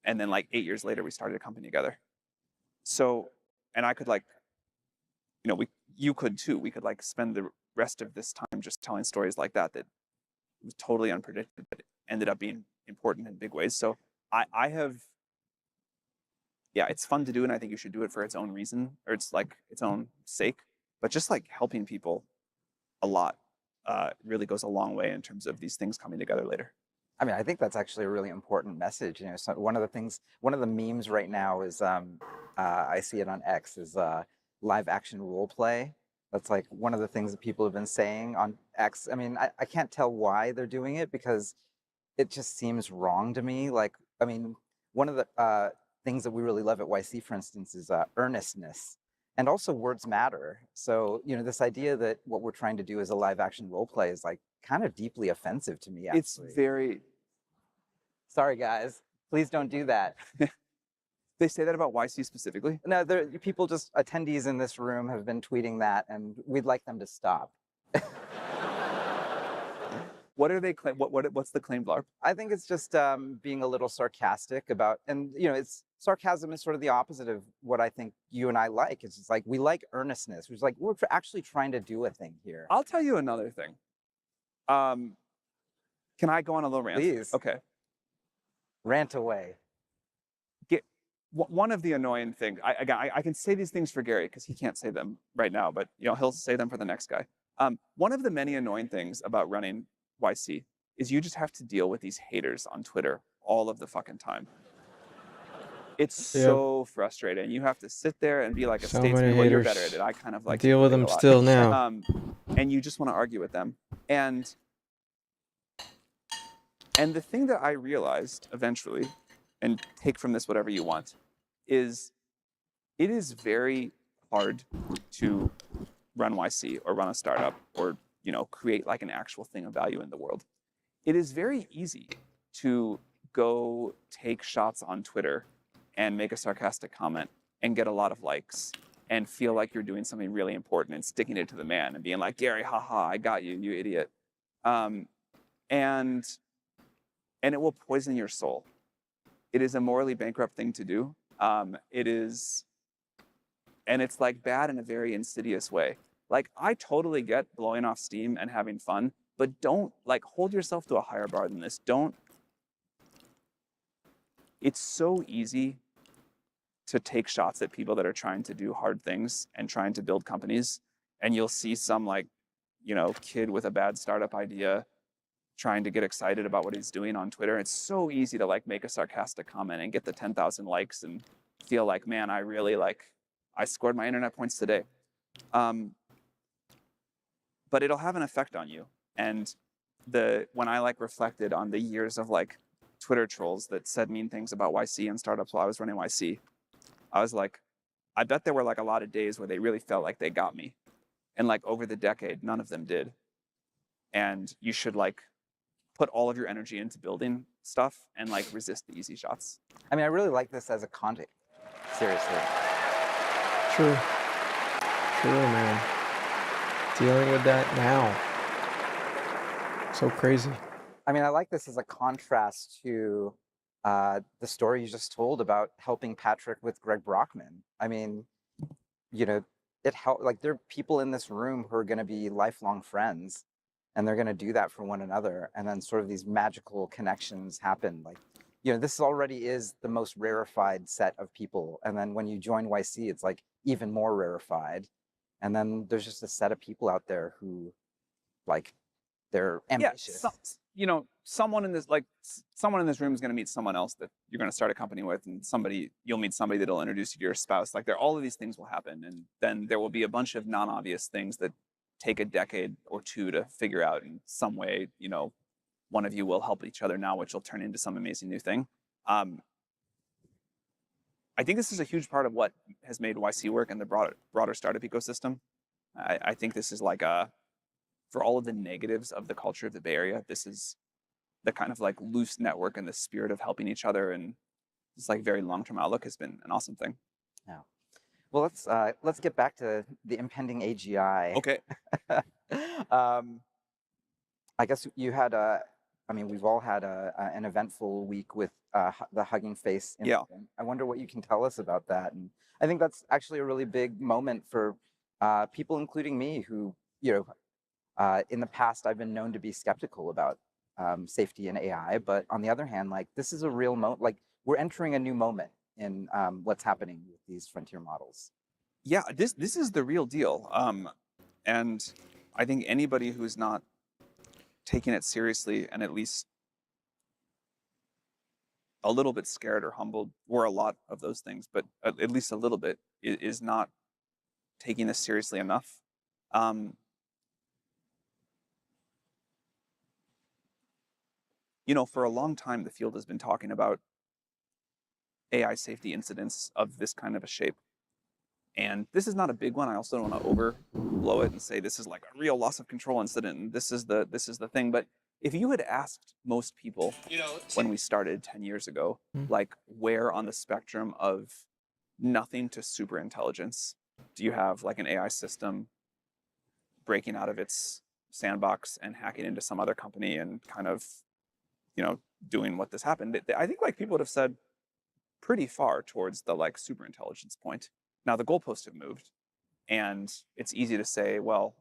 then like 8 years later, we started a company together. So, and I could like, you could too. We could like spend the rest of this time just telling stories like that was totally unpredicted, but ended up being important in big ways. So I have, yeah, it's fun to do, and I think you should do it for its own reason, or it's like its own sake. But just like helping people a lot really goes a long way in terms of these things coming together later. I mean, I think that's actually a really important message. So one of the memes right now is, I see it on X, is live action role play. That's like one of the things that people have been saying on X. I mean, I can't tell why they're doing it because it just seems wrong to me. Like, I mean, one of the things that we really love at YC, for instance, is earnestness. And also words matter. So, this idea that what we're trying to do is a live action role play is like kind of deeply offensive to me, actually. It's very... Sorry, guys. Please don't do that. They say that about YC specifically? No, people just, attendees in this room have been tweeting that, and we'd like them to stop. What are they claim? What's the claim, Blarp? I think it's just being a little sarcastic about, and it's sarcasm is sort of the opposite of what I think you and I like. It's just like we like earnestness. It's like we're actually trying to do a thing here. I'll tell you another thing. Can I go on a little rant? Please. Okay. Rant away. One of the annoying things, I can say these things for Gary because he can't say them right now, but he'll say them for the next guy. One of the many annoying things about running YC is you just have to deal with these haters on Twitter all of the fucking time. It's so frustrating. You have to sit there and be like a statesman. Well, you're better at it. I kind of like deal with them still now. And you just want to argue with them. And the thing that I realized eventually, and take from this whatever you want, is it is very hard to run YC or run a startup or create like an actual thing of value in the world. It is very easy to go take shots on Twitter and make a sarcastic comment and get a lot of likes and feel like you're doing something really important and sticking it to the man and being like, Gary, haha, I got you, you idiot. And it will poison your soul. It is a morally bankrupt thing to do. And it's like bad in a very insidious way. Like, I totally get blowing off steam and having fun, but don't like hold yourself to a higher bar than this. It's so easy to take shots at people that are trying to do hard things and trying to build companies. And you'll see some like, kid with a bad startup idea trying to get excited about what he's doing on Twitter. It's so easy to like make a sarcastic comment and get the 10,000 likes and feel like, man, I really I scored my internet points today. But it'll have an effect on you. And when I like reflected on the years of like Twitter trolls that said mean things about YC and startups while I was running YC, I was like, I bet there were like a lot of days where they really felt like they got me. And like over the decade, none of them did. And you should like put all of your energy into building stuff and like resist the easy shots. I mean, I really like this as a context. Seriously. True. True, man. Dealing with that now. So crazy. I mean, I like this as a contrast to the story you just told about helping Patrick with Greg Brockman. I mean, you know, it helped. Like, there are people in this room who are going to be lifelong friends, and they're going to do that for one another, and then sort of these magical connections happen. Like, you know, this already is the most rarefied set of people, and then when you join YC, it's like even more rarefied, and then there's just a set of people out there who, like, they're ambitious. Yeah, you know, someone in this room is going to meet someone else that you're going to start a company with, and you'll meet somebody that'll introduce you to your spouse. Like, all of these things will happen, and then there will be a bunch of non-obvious things that take a decade or two to figure out in some way. You know, one of you will help each other now, which will turn into some amazing new thing. I think this is a huge part of what has made YC work and the broader startup ecosystem. I think this is like for all of the negatives of the culture of the Bay Area, this is the kind of like loose network and the spirit of helping each other, and this like very long-term outlook has been an awesome thing. Yeah. Well, let's get back to the impending AGI. Okay. I guess you had we've all had an eventful week with the Hugging Face incident. Yeah. I wonder what you can tell us about that. And I think that's actually a really big moment for people, including me, who, you know, in the past, I've been known to be skeptical about safety in AI, but on the other hand, like, this is a real moment. Like, we're entering a new moment in what's happening with these frontier models. Yeah, this is the real deal, and I think anybody who's not taking it seriously and at least a little bit scared or humbled, or a lot of those things, but at least a little bit, is not taking this seriously enough. You know, for a long time, the field has been talking about AI safety incidents of this kind of a shape. And this is not a big one. I also don't want to overblow it and say this is like a real loss of control incident and this is the thing. But if you had asked most people when we started 10 years ago, like, where on the spectrum of nothing to super intelligence do you have like an AI system breaking out of its sandbox and hacking into some other company and kind of, you know, doing what this happened, I think like people would have said pretty far towards the like super intelligence point. Now the goalposts have moved, and it's easy to say, well,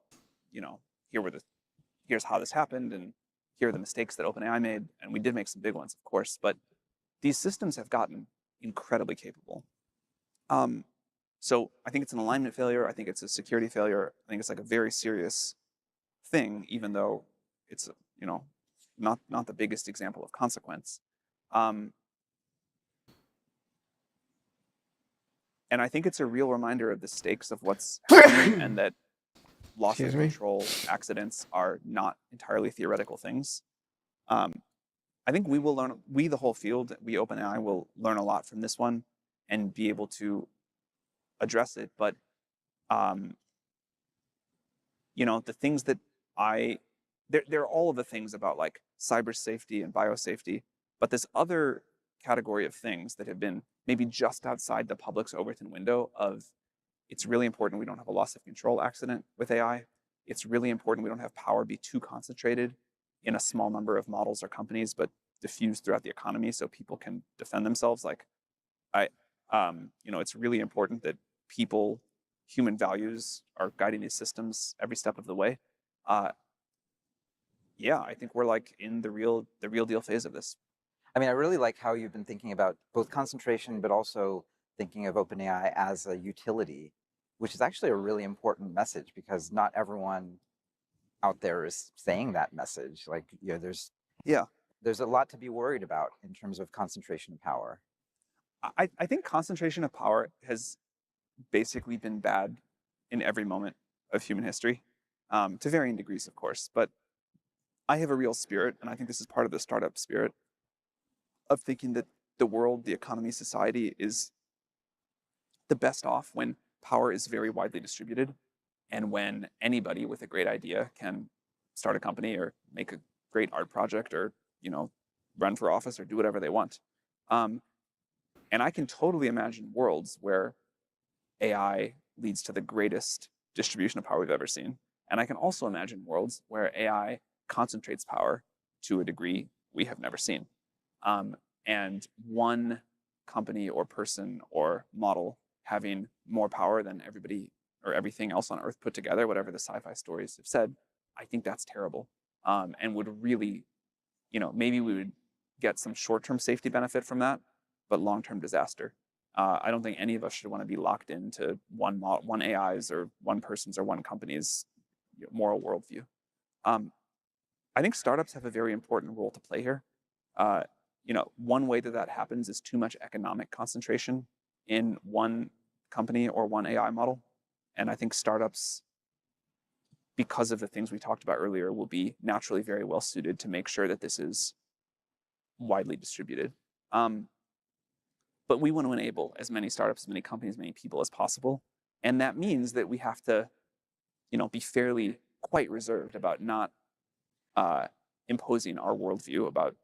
you know, here's how this happened, and here are the mistakes that OpenAI made, and we did make some big ones, of course, but these systems have gotten incredibly capable. So I think it's an alignment failure. I think it's a security failure. I think it's like a very serious thing, even though it's, you know, not the biggest example of consequence. And I think it's a real reminder of the stakes of what's happening, and that loss of control accidents are not entirely theoretical things. I think we will learn, the whole field, we OpenAI will learn a lot from this one and be able to address it. But, you know, the things that there are all of the things about like cyber safety and biosafety, but this other category of things that have been maybe just outside the public's Overton window of, it's really important we don't have a loss of control accident with AI. It's really important we don't have power be too concentrated in a small number of models or companies, but diffused throughout the economy so people can defend themselves. Like, you know, it's really important that human values are guiding these systems every step of the way. Yeah, I think we're like in the real deal phase of this. I mean, I really like how you've been thinking about both concentration, but also thinking of OpenAI as a utility, which is actually a really important message, because not everyone out there is saying that message. Like, you know, Yeah. there's a lot to be worried about in terms of concentration of power. I think concentration of power has basically been bad in every moment of human history, to varying degrees, of course. But I have a real spirit, and I think this is part of the startup spirit, of thinking that the world, the economy, society is the best off when power is very widely distributed and when anybody with a great idea can start a company or make a great art project or, you know, run for office or do whatever they want. And I can totally imagine worlds where AI leads to the greatest distribution of power we've ever seen. And I can also imagine worlds where AI concentrates power to a degree we have never seen. And one company or person or model having more power than everybody or everything else on Earth put together, whatever the sci-fi stories have said, I think that's terrible, and would really, you know, maybe we would get some short-term safety benefit from that, but long-term disaster. I don't think any of us should want to be locked into one AI's or one person's or one company's moral worldview. I think startups have a very important role to play here. You know, one way that that happens is too much economic concentration in one company or one AI model. And I think startups, because of the things we talked about earlier, will be naturally very well suited to make sure that this is widely distributed. But we want to enable as many startups, as many companies, as many people as possible. And that means that we have to, you know, be fairly quite reserved about not imposing our worldview about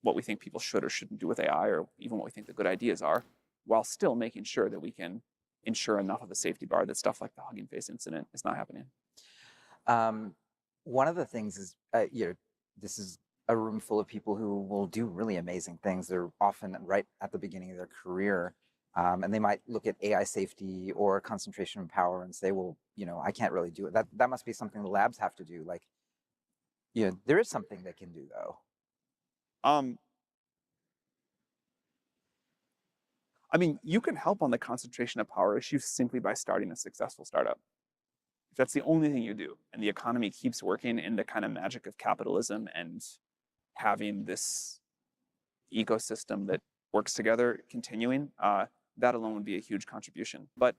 what we think people should or shouldn't do with AI, or even what we think the good ideas are, while still making sure that we can ensure enough of a safety bar that stuff like the Hugging Face incident is not happening. One of the things is, you know, this is a room full of people who will do really amazing things. They're often right at the beginning of their career, and they might look at AI safety or concentration of power and say, well, you know, I can't really do it. That must be something the labs have to do. Like, you know, there is something they can do though. I mean, you can help on the concentration of power issue simply by starting a successful startup. If that's the only thing you do, and the economy keeps working in the kind of magic of capitalism and having this ecosystem that works together continuing, that alone would be a huge contribution. But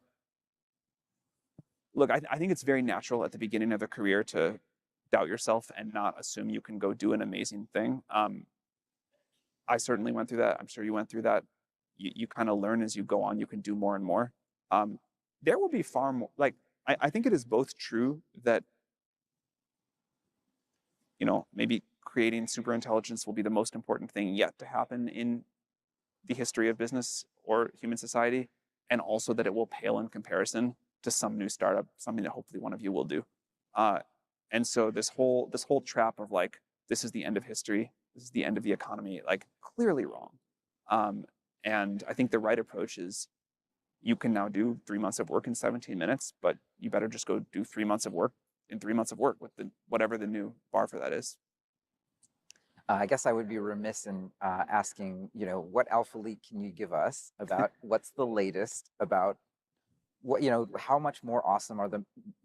look, I think it's very natural at the beginning of a career to doubt yourself and not assume you can go do an amazing thing. I certainly went through that. I'm sure you went through that. You kind of learn as you go on. You can do more and more. There will be far more, like, I think it is both true that, you know, maybe creating superintelligence will be the most important thing yet to happen in the history of business or human society, and also that it will pale in comparison to some new startup, something that hopefully one of you will do. And so this whole trap of like, this is the end of history, this is the end of the economy, like, clearly wrong. And I think the right approach is, you can now do 3 months of work in 17 minutes, but you better just go do 3 months of work in 3 months of work with whatever the new bar for that is. I guess I would be remiss in asking, you know, what alpha leak can you give us about what's the latest about what, you know, how much more awesome are the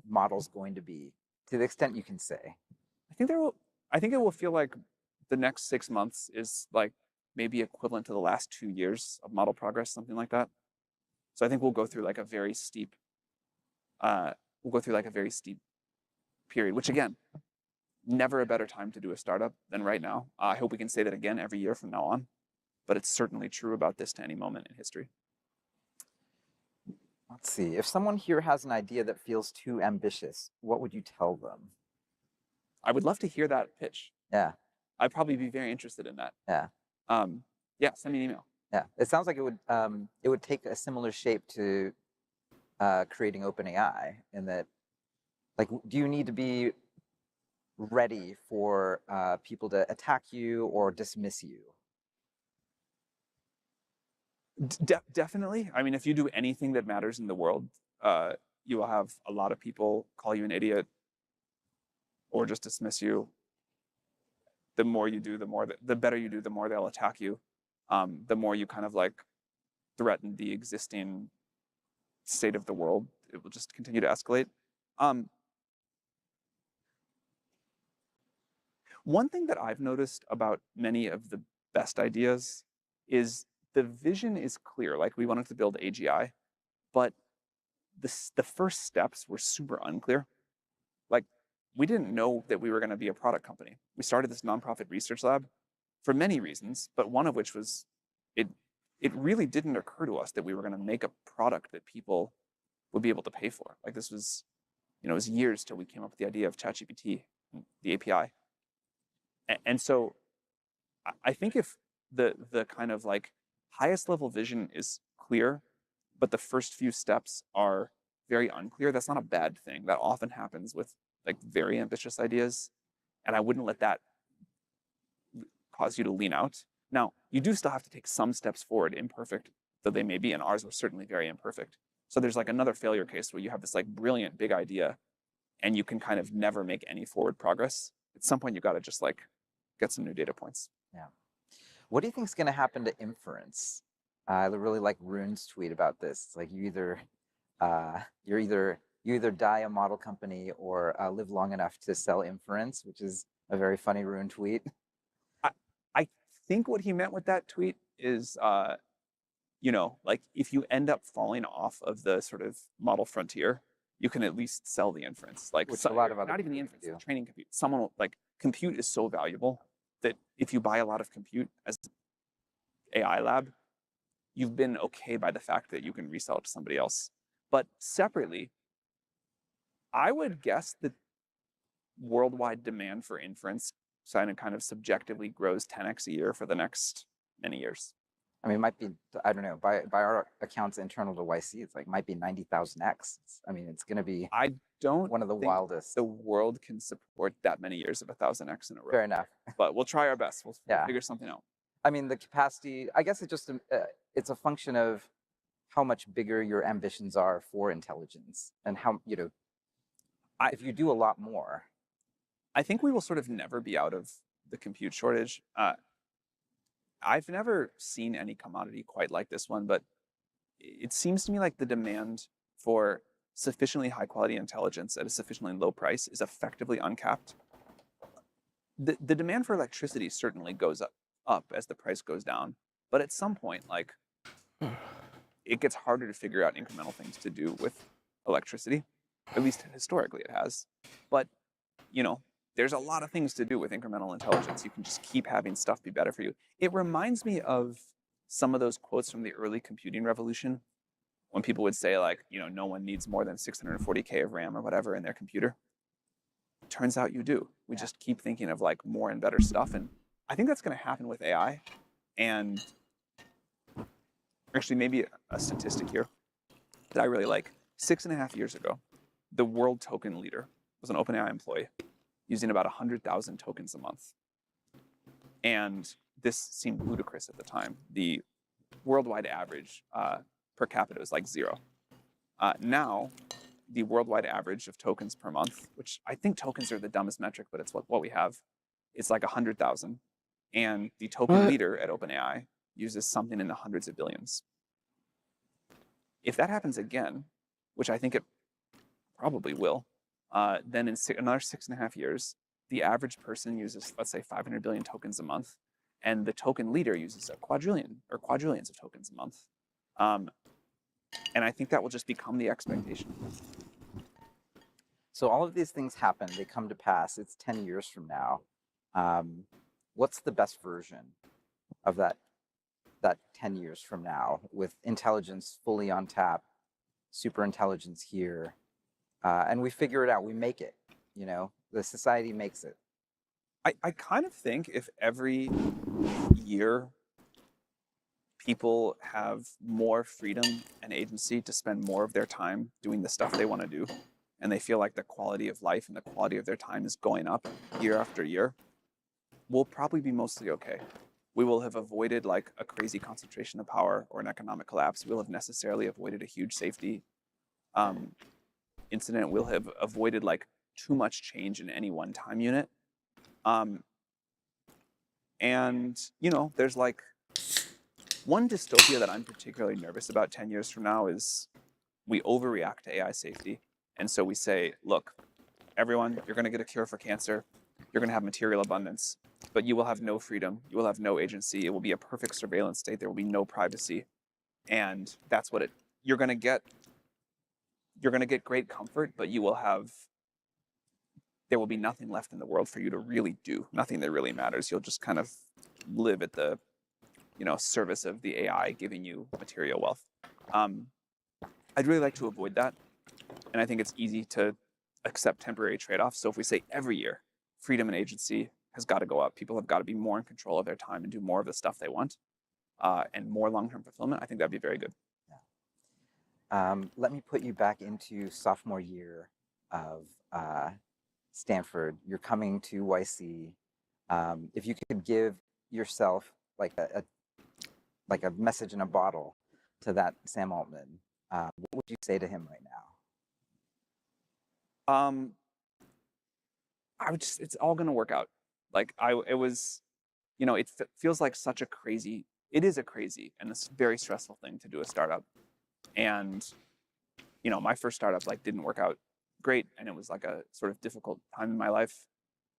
models going to be, to the extent you can say? I think it will feel like the next 6 months is like maybe equivalent to the last 2 years of model progress, something like that. So I think we'll go through like a very steep, period, which again, never a better time to do a startup than right now. I hope we can say that again every year from now on, but it's certainly true about this to any moment in history. Let's see, if someone here has an idea that feels too ambitious, what would you tell them? I would love to hear that pitch. Yeah. I'd probably be very interested in that. Yeah. Yeah, send me an email. Yeah, it sounds like it would take a similar shape to creating OpenAI, in that, like, do you need to be ready for people to attack you or dismiss you? Definitely. I mean, if you do anything that matters in the world, you will have a lot of people call you an idiot or just dismiss you. The more you do, the better you do, the more they'll attack you. The more you kind of like threaten the existing state of the world, it will just continue to escalate. One thing that I've noticed about many of the best ideas is the vision is clear. Like we wanted to build AGI, but the first steps were super unclear. Like we didn't know that we were going to be a product company. We started this nonprofit research lab for many reasons, but one of which was it really didn't occur to us that we were going to make a product that people would be able to pay for. Like this was, it was years till we came up with the idea of ChatGPT, the API. And so I think if the kind of like highest level vision is clear, but the first few steps are very unclear, that's not a bad thing. That often happens with like very ambitious ideas. And I wouldn't let that cause you to lean out. Now, you do still have to take some steps forward, imperfect though they may be, and ours were certainly very imperfect. So there's like another failure case where you have this like brilliant big idea and you can kind of never make any forward progress. At some point, you got to just like get some new data points. Yeah. What do you think is going to happen to inference? I really like Rune's tweet about this. It's like you either die a model company or live long enough to sell inference, which is a very funny Rune tweet. I think what he meant with that tweet is, like if you end up falling off of the sort of model frontier, you can at least sell the inference. Like Which a lot of other not even the people inference, do. the training compute. Someone will, like compute is so valuable that if you buy a lot of compute as AI lab, you've been okay by the fact that you can resell it to somebody else. But separately, I would guess that worldwide demand for inference kind of subjectively grows 10x a year for the next many years. I mean, it might be, I don't know, by our accounts internal to YC, it's like might be 90,000x. I mean, it's going to be I don't one of the think wildest. the world can support that many years of 1,000x in a row. Fair enough. But we'll try our best. We'll Yeah. figure something out. I mean, the capacity, I guess it just, it's a function of how much bigger your ambitions are for intelligence and how, if you do a lot more. I think we will sort of never be out of the compute shortage. I've never seen any commodity quite like this one, but it seems to me like the demand for sufficiently high quality intelligence at a sufficiently low price is effectively uncapped. The demand for electricity certainly goes up as the price goes down, but at some point, like, it gets harder to figure out incremental things to do with electricity. At least historically it has. But, there's a lot of things to do with incremental intelligence. You can just keep having stuff be better for you. It reminds me of some of those quotes from the early computing revolution when people would say like, no one needs more than 640K of RAM or whatever in their computer. Turns out you do. We just keep thinking of like more and better stuff. And I think that's going to happen with AI. And actually maybe a statistic here that I really like. 6.5 years ago, the world token leader was an OpenAI employee using about 100,000 tokens a month. And this seemed ludicrous at the time. The worldwide average per capita was like 0. Now, the worldwide average of tokens per month, which I think tokens are the dumbest metric, but it's what we have, it's like 100,000. And the token leader at OpenAI uses something in the hundreds of billions. If that happens again, which I think it probably will, then in another 6.5 years, the average person uses, let's say, 500 billion tokens a month, and the token leader uses a quadrillion or quadrillions of tokens a month. And I think that will just become the expectation. So all of these things happen, they come to pass, it's 10 years from now. What's the best version of that 10 years from now with intelligence fully on tap, super intelligence here, and we figure it out, we make it, the society makes it. I kind of think if every year people have more freedom and agency to spend more of their time doing the stuff they want to do, and they feel like the quality of life and the quality of their time is going up year after year, we'll probably be mostly okay. We will have avoided like a crazy concentration of power or an economic collapse. We'll have necessarily avoided a huge safety incident. We'll have avoided like too much change in any one time unit. And, there's like one dystopia that I'm particularly nervous about 10 years from now is we overreact to AI safety. And so we say, look, everyone, you're going to get a cure for cancer. you're going to have material abundance, but you will have no freedom. You will have no agency. It will be a perfect surveillance state. There will be no privacy. And that's what you're going to get great comfort, but there will be nothing left in the world for you to really do, nothing that really matters. You'll just kind of live at the, service of the AI giving you material wealth. I'd really like to avoid that. And I think it's easy to accept temporary trade-offs. So if we say every year, freedom and agency has got to go up, people have got to be more in control of their time and do more of the stuff they want, and more long-term fulfillment, I think that'd be very good. Let me put you back into sophomore year of Stanford. You're coming to YC. If you could give yourself like a message in a bottle to that Sam Altman, what would you say to him right now? It's all going to work out. Like it feels like it is a crazy and a very stressful thing to do a startup. And, my first startup didn't work out great, and it was like a sort of difficult time in my life.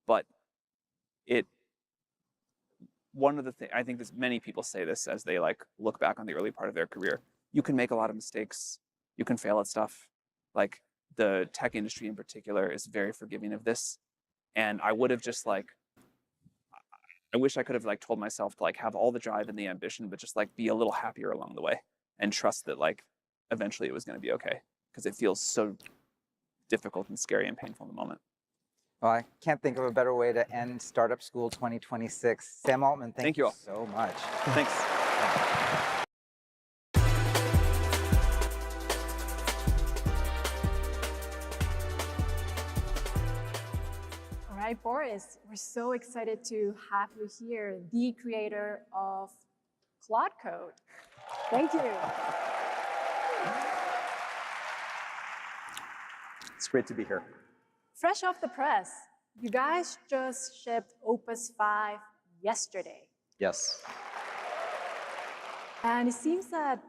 But one of the things, I think many people say this as they look back on the early part of their career, you can make a lot of mistakes, you can fail at stuff. The tech industry in particular is very forgiving of this. And I would have just I wish I could have told myself to have all the drive and the ambition, but just be a little happier along the way and trust that eventually it was going to be okay, because it feels so difficult and scary and painful in the moment. Well, I can't think of a better way to end Startup School 2026. Sam Altman, thank you all so much. Thanks. All right, Boris, we're so excited to have you here, the creator of Claude Code. Thank you. It's great to be here. Fresh off the press, you guys just shipped Opus 5 yesterday. Yes. And it seems that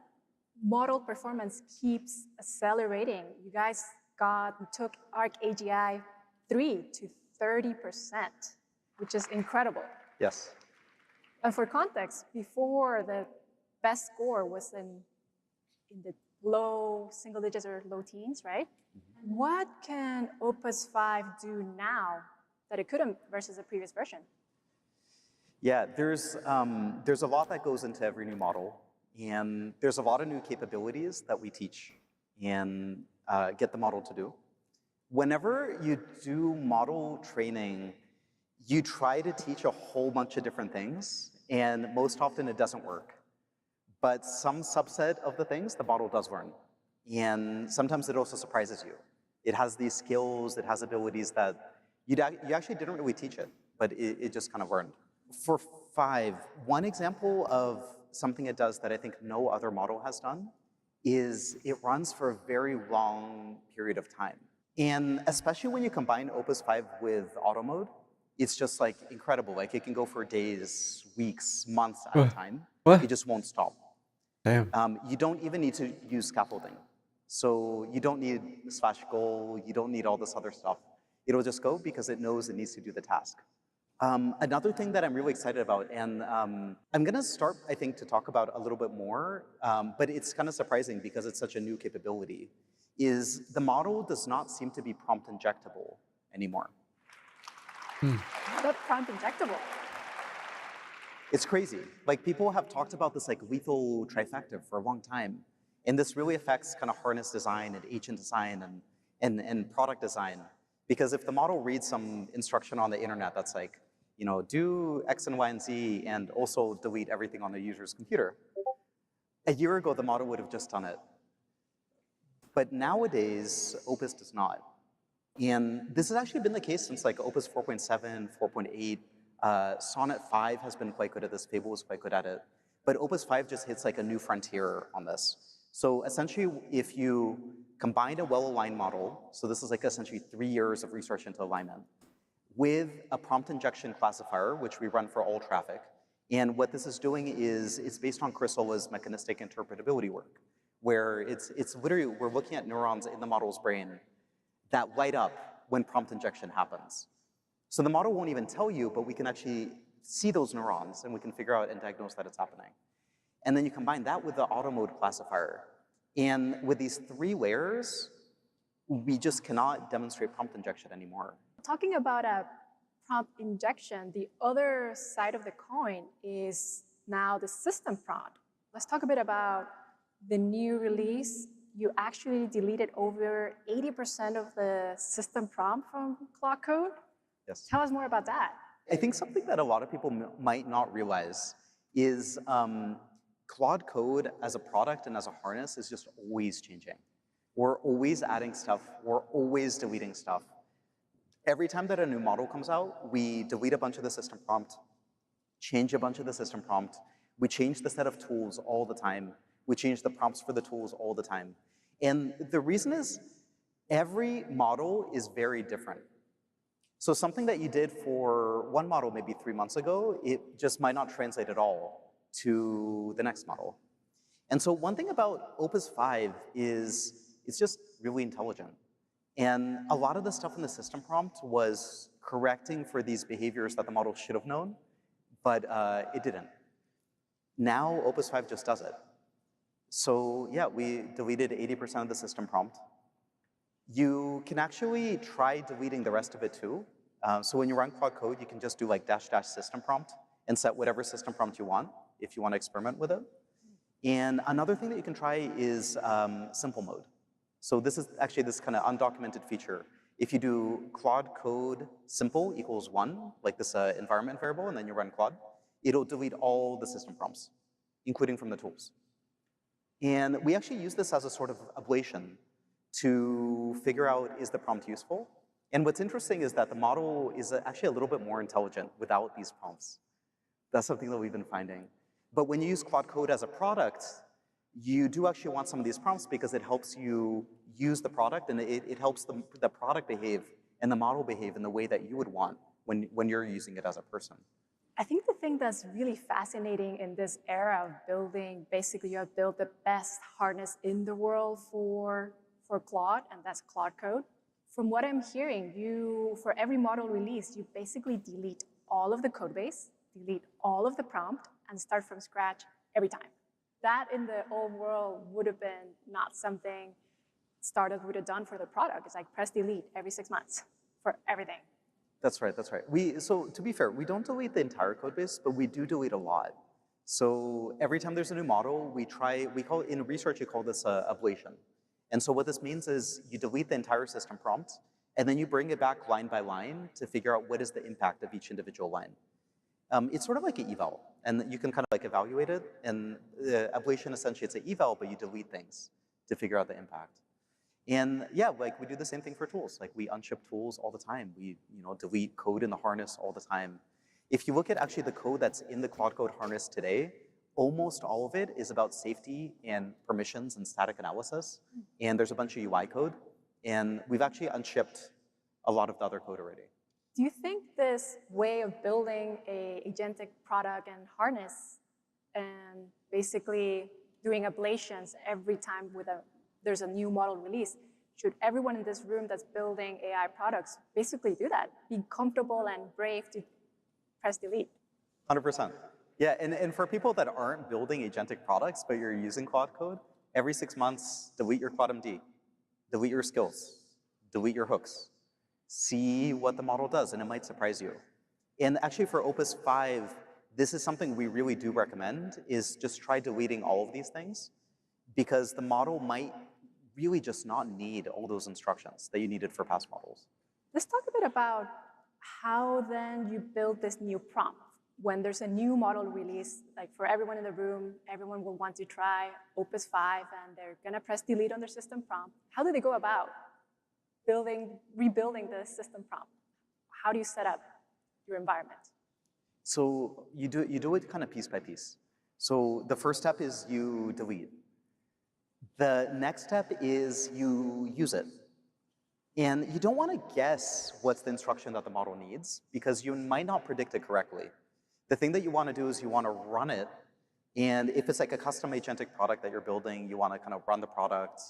model performance keeps accelerating. You guys took ArcAGI 3 to 30%, which is incredible. Yes. And for context, before the best score was in the low single digits or low teens, right? Mm-hmm. What can Opus 5 do now that it couldn't versus the previous version? Yeah, there's a lot that goes into every new model, and there's a lot of new capabilities that we teach and get the model to do. Whenever you do model training, you try to teach a whole bunch of different things, and most often it doesn't work. But some subset of the things the model does learn. And sometimes it also surprises you. It has these skills, it has abilities that you actually didn't really teach it, but it just kind of learned. For 5, one example of something it does that I think no other model has done is it runs for a very long period of time. And especially when you combine Opus 5 with auto mode, it's just incredible. It can go for days, weeks, months at a time. What? It just won't stop. Damn. You don't even need to use scaffolding. So you don't need /goal, you don't need all this other stuff. It'll just go because it knows it needs to do the task. Another thing that I'm really excited about, and I'm gonna start, I think, to talk about a little bit more, but it's kind of surprising because it's such a new capability, is the model does not seem to be prompt injectable anymore. Not prompt injectable. It's crazy. People have talked about this lethal trifecta for a long time. And this really affects kind of harness design and agent design and product design. Because if the model reads some instruction on the internet that's do X and Y and Z and also delete everything on the user's computer, a year ago the model would have just done it. But nowadays, Opus does not. And this has actually been the case since Opus 4.7, 4.8. Sonnet 5 has been quite good at this, Fable was quite good at it. But Opus 5 just hits a new frontier on this. So essentially, if you combine a well-aligned model, so this is essentially 3 years of research into alignment, with a prompt injection classifier, which we run for all traffic. And what this is doing is it's based on Chris Ola's mechanistic interpretability work, where it's literally, we're looking at neurons in the model's brain that light up when prompt injection happens. So the model won't even tell you, but we can actually see those neurons and we can figure out and diagnose that it's happening. And then you combine that with the auto mode classifier. And with these 3 layers, we just cannot demonstrate prompt injection anymore. Talking about a prompt injection, the other side of the coin is now the system prompt. Let's talk a bit about the new release. You actually deleted over 80% of the system prompt from Claude Code. Yes. Tell us more about that. I think something that a lot of people might not realize is Claude Code as a product and as a harness is just always changing. We're always adding stuff. We're always deleting stuff. Every time that a new model comes out, we delete a bunch of the system prompt, change a bunch of the system prompt. We change the set of tools all the time. We change the prompts for the tools all the time. And the reason is every model is very different. So something that you did for one model maybe 3 months ago, it just might not translate at all to the next model. And so one thing about Opus 5 is it's just really intelligent. And a lot of the stuff in the system prompt was correcting for these behaviors that the model should have known, but it didn't. Now Opus 5 just does it. So yeah, we deleted 80% of the system prompt. You can actually try deleting the rest of it too. So when you run Claude Code, you can just do like -- system prompt and set whatever system prompt you want if you want to experiment with it. And another thing that you can try is simple mode. So this is actually this kind of undocumented feature. If you do Claude Code simple equals 1, like this environment variable, and then you run Claude, it'll delete all the system prompts, including from the tools. And we actually use this as a sort of ablation to figure out, is the prompt useful? And what's interesting is that the model is actually a little bit more intelligent without these prompts. That's something that we've been finding. But when you use Claude Code as a product, you do actually want some of these prompts because it helps you use the product and it helps the product behave and the model behave in the way that you would want when you're using it as a person. I think the thing that's really fascinating in this era of building, basically you have built the best harness in the world for Claude, and that's Claude Code. From what I'm hearing, for every model release, you basically delete all of the code base, delete all of the prompt, and start from scratch every time. That in the old world would have been not something startups would have done for the product. It's like press delete every 6 months for everything. That's right, that's right. So to be fair, we don't delete the entire code base, but we do delete a lot. So every time there's a new model, in research, you call this ablation. And so what this means is you delete the entire system prompt, and then you bring it back line by line to figure out what is the impact of each individual line. It's sort of like an eval, and you can kind of like evaluate it. And the ablation, essentially, it's an eval, but you delete things to figure out the impact. And yeah, like we do the same thing for tools. Like we unship tools all the time. We delete code in the harness all the time. If you look at actually the code that's in the Claude Code harness today, almost all of it is about safety and permissions and static analysis. And there's a bunch of UI code. And we've actually unshipped a lot of the other code already. Do you think this way of building a agentic product and harness and basically doing ablations every time there's a new model release, should everyone in this room that's building AI products basically do that? Be comfortable and brave to press delete? 100%. Yeah, and for people that aren't building agentic products, but you're using Claude Code, every 6 months, delete your Claude MD, delete your skills, delete your hooks. See what the model does, and it might surprise you. And actually for Opus 5, this is something we really do recommend, is just try deleting all of these things, because the model might really just not need all those instructions that you needed for past models. Let's talk a bit about how then you build this new prompt. When there's a new model release, like for everyone in the room, everyone will want to try Opus 5 and they're gonna press delete on their system prompt. How do they go about rebuilding the system prompt? How do you set up your environment? So you do it kind of piece by piece. So the first step is you delete. The next step is you use it. And you don't want to guess what's the instruction that the model needs, because you might not predict it correctly. The thing that you want to do is you want to run it. And if it's like a custom agentic product that you're building, you want to kind of run the product.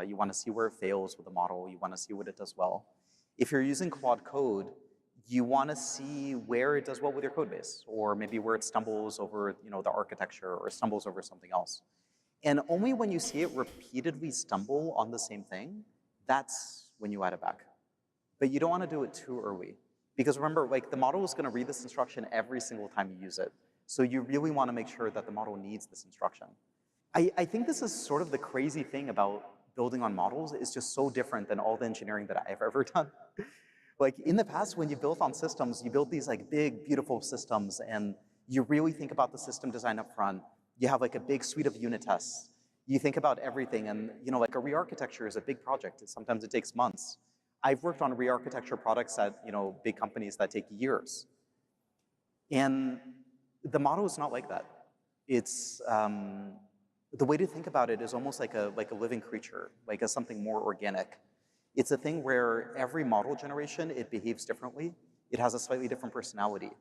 You want to see where it fails with the model. You want to see what it does well. If you're using Claude Code, You want to see where it does well with your code base, or maybe where it stumbles over, the architecture or stumbles over something else. And only when you see it repeatedly stumble on the same thing, that's when you add it back. But you don't want to do it too early. Because remember, like the model is going to read this instruction every single time you use it. So you really want to make sure that the model needs this instruction. I think this is sort of the crazy thing about building on models. It's just so different than all the engineering that I've ever done. Like in the past, when you built on systems, you built these like big, beautiful systems, and you really think about the system design up front. You have like a big suite of unit tests. You think about everything, and like a re-architecture is a big project. Sometimes it takes months. I've worked on re-architecture products at big companies that take years. And the model is not like that. It's the way to think about it is almost like a living creature, like as something more organic. It's a thing where every model generation, it behaves differently. It has a slightly different personality.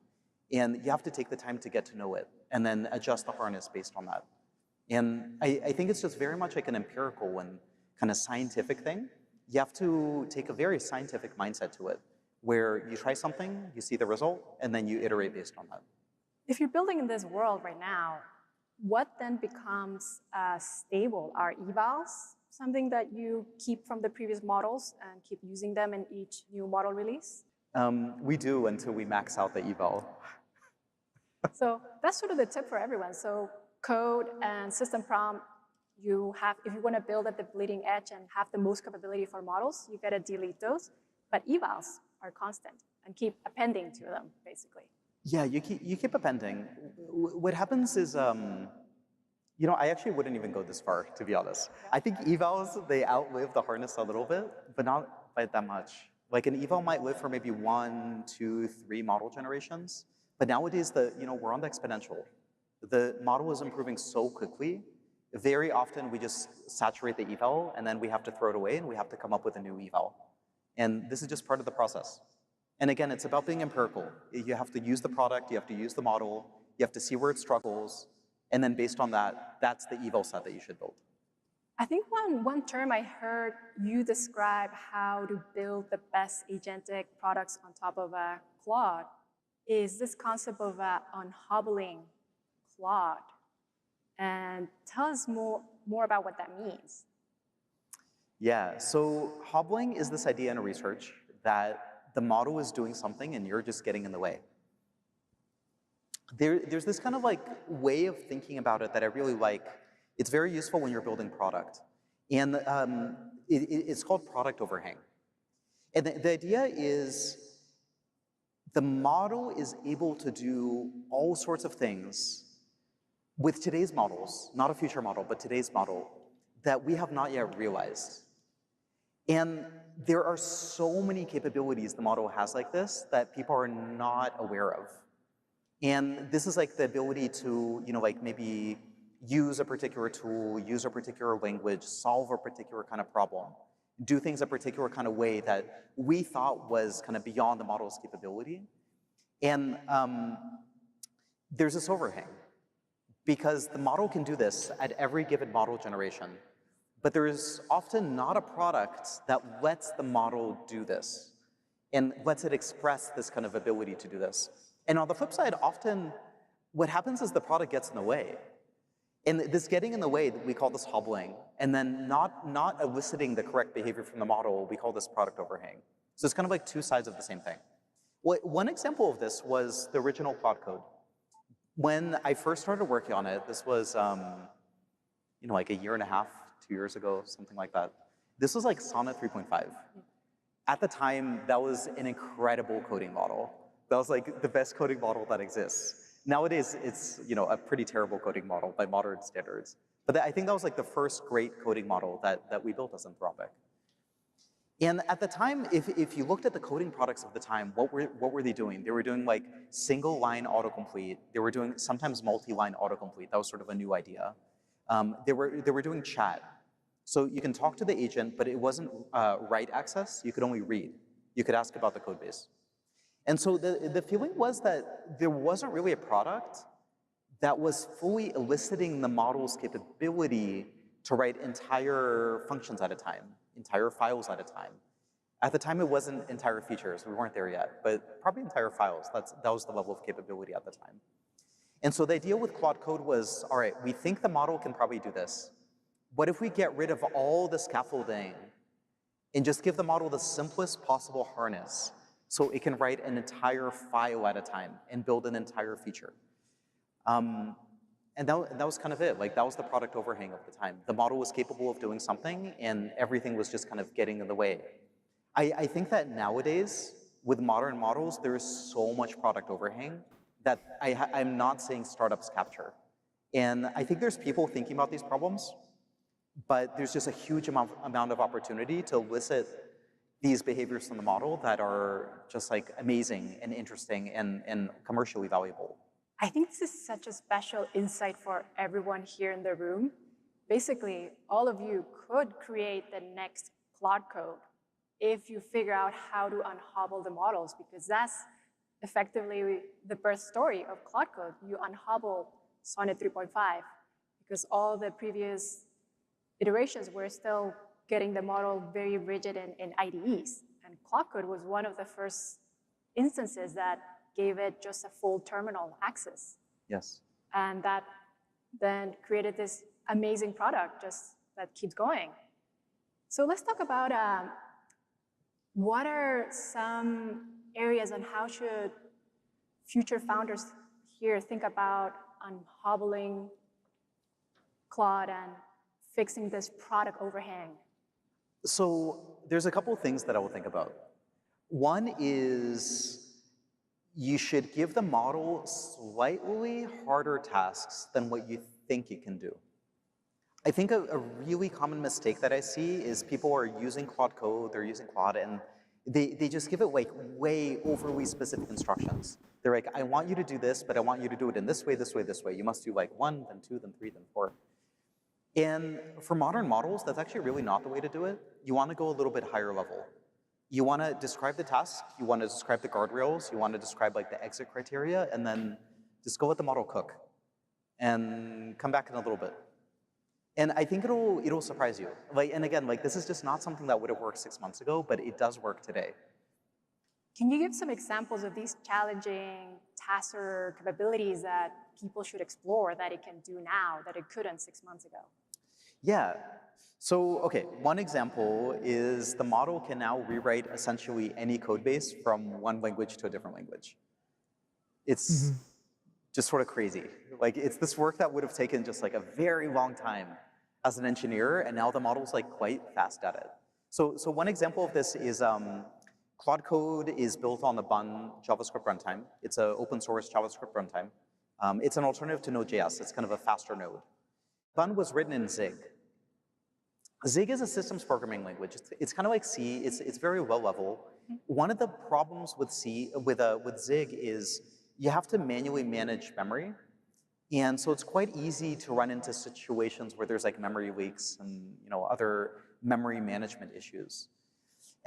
And you have to take the time to get to know it and then adjust the harness based on that. And I think it's just very much like an empirical and kind of scientific thing. You have to take a very scientific mindset to it, where you try something, you see the result, and then you iterate based on that. If you're building in this world right now, what then becomes stable? Are evals something that you keep from the previous models and keep using them in each new model release? We do until we max out the eval. So that's sort of the tip for everyone. So code and system prompt, if you want to build at the bleeding edge and have the most capability for models, you got to delete those. But evals are constant and keep appending to them, basically. Yeah, you keep appending. What happens is, I actually wouldn't even go this far, to be honest. I think evals, they outlive the harness a little bit, but not by that much. Like an eval might live for maybe 1, 2, 3 model generations, but nowadays we're on the exponential. The model is improving so quickly. Very often we just saturate the eval and then we have to throw it away and we have to come up with a new eval. And this is just part of the process. And again, it's about being empirical. You have to use the product, you have to use the model, you have to see where it struggles, and then based on that, that's the eval set that you should build. I think one term I heard you describe how to build the best agentic products on top of Claude is this concept of unhobbling Claude. And tell us more about what that means. Yeah, so hobbling is this idea in research that the model is doing something and you're just getting in the way. There's this kind of like way of thinking about it that I really like. It's very useful when you're building product. And it's called product overhang. And the idea is the model is able to do all sorts of things with today's models, not a future model, but today's model, that we have not yet realized. And there are so many capabilities the model has like this that people are not aware of. And this is like the ability to, maybe use a particular tool, use a particular language, solve a particular kind of problem, do things a particular kind of way that we thought was kind of beyond the model's capability. And there's this overhang, because the model can do this at every given model generation, but there is often not a product that lets the model do this and lets it express this kind of ability to do this. And on the flip side, often what happens is the product gets in the way. And this getting in the way, we call this hobbling, and then not eliciting the correct behavior from the model, we call this product overhang. So it's kind of like two sides of the same thing. One example of this was the original Claude code. When I first started working on it, this was like a year and a half, 2 years ago, something like that. This was like Sonnet 3.5. At the time, that was an incredible coding model. That was like the best coding model that exists. Nowadays, it's a pretty terrible coding model by modern standards. But I think that was like the first great coding model that we built as Anthropic. And at the time, if you looked at the coding products of the time, what were they doing? They were doing like single line autocomplete. They were doing sometimes multi-line autocomplete. That was sort of a new idea. They were doing chat. So you can talk to the agent, but it wasn't write access. You could only read. You could ask about the code base. And so the feeling was that there wasn't really a product that was fully eliciting the model's capability to write entire functions at a time, entire files at a time. At the time, it wasn't entire features. We weren't there yet, but probably entire files. That was the level of capability at the time. And so the idea with Claude Code was, all right, we think the model can probably do this. What if we get rid of all the scaffolding and just give the model the simplest possible harness so it can write an entire file at a time and build an entire feature? And that was kind of it. Like, that was the product overhang of the time. The model was capable of doing something, and everything was just kind of getting in the way. I think that nowadays, with modern models, there is so much product overhang that I'm not saying startups capture. And I think there's people thinking about these problems, but there's just a huge amount of opportunity to elicit these behaviors from the model that are just like amazing and interesting and commercially valuable. I think this is such a special insight for everyone here in the room. Basically, all of you could create the next Claude Code if you figure out how to unhobble the models, because that's effectively the birth story of Claude Code. You unhobble Sonnet 3.5 because all the previous iterations were still getting the model very rigid in IDEs. And Claude Code was one of the first instances that gave it just a full terminal access. Yes. And that then created this amazing product just that keeps going. So let's talk about what are some areas and how should future founders here think about unhobbling Claude and fixing this product overhang? So there's a couple of things that I will think about. One is you should give the model slightly harder tasks than what you think it can do. I think a really common mistake that I see is people are using Claude Code, they're using Claude, and they just give it like way overly specific instructions. They're like, I want you to do this, but I want you to do it in this way, this way, this way. You must do like 1, then 2, then 3, then 4. And for modern models, that's actually really not the way to do it. You want to go a little bit higher level. You want to describe the task, you want to describe the guardrails, you want to describe like the exit criteria, and then just go let the model cook and come back in a little bit. And I think it'll surprise you. Like, and again, like, this is just not something that would have worked 6 months ago, but it does work today. Can you give some examples of these challenging tasks or capabilities that people should explore that it can do now that it couldn't 6 months ago? Yeah. So, okay, one example is the model can now rewrite essentially any code base from one language to a different language. It's just sort of crazy. Like, it's this work that would have taken just like a very long time as an engineer, and now the model's like quite fast at it. So one example of this is Claude Code is built on the Bun JavaScript runtime. It's an open source JavaScript runtime. It's an alternative to Node.js. It's kind of a faster node. Bun was written in Zig. Zig is a systems programming language. It's kind of like C. It's very low level. One of the problems with Zig is you have to manually manage memory. And so it's quite easy to run into situations where there's like memory leaks and other memory management issues.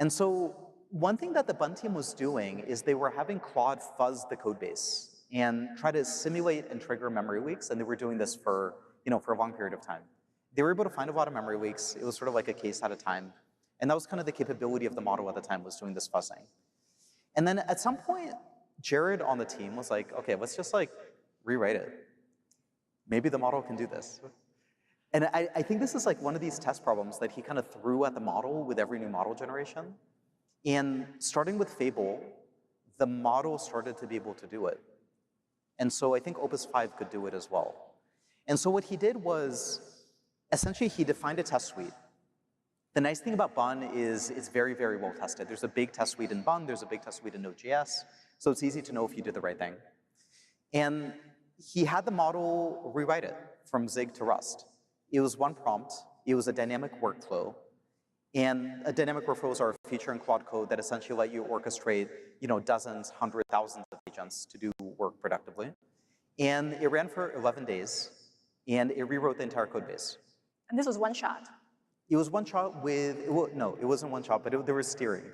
And so one thing that the Bun team was doing is they were having Claude fuzz the code base and try to simulate and trigger memory leaks. And they were doing this for a long period of time. They were able to find a lot of memory leaks. It was sort of like a case at a time. And that was kind of the capability of the model at the time, was doing this fuzzing. And then at some point, Jared on the team was like, okay, let's just like rewrite it. Maybe the model can do this. And I think this is like one of these test problems that he kind of threw at the model with every new model generation. And starting with Fable, the model started to be able to do it. And so I think Opus 5 could do it as well. And so what he did was, essentially he defined a test suite. The nice thing about Bun is it's very, very well tested. There's a big test suite in Bun, there's a big test suite in Node.js, so it's easy to know if you did the right thing. And he had the model rewrite it from Zig to Rust. It was one prompt, it was a dynamic workflow, and a dynamic workflows are a feature in Claude Code that essentially let you orchestrate dozens, hundreds, thousands of agents to do work productively. And it ran for 11 days, and it rewrote the entire code base. And this was one shot? It was one shot with, no, it wasn't one shot, but there was steering,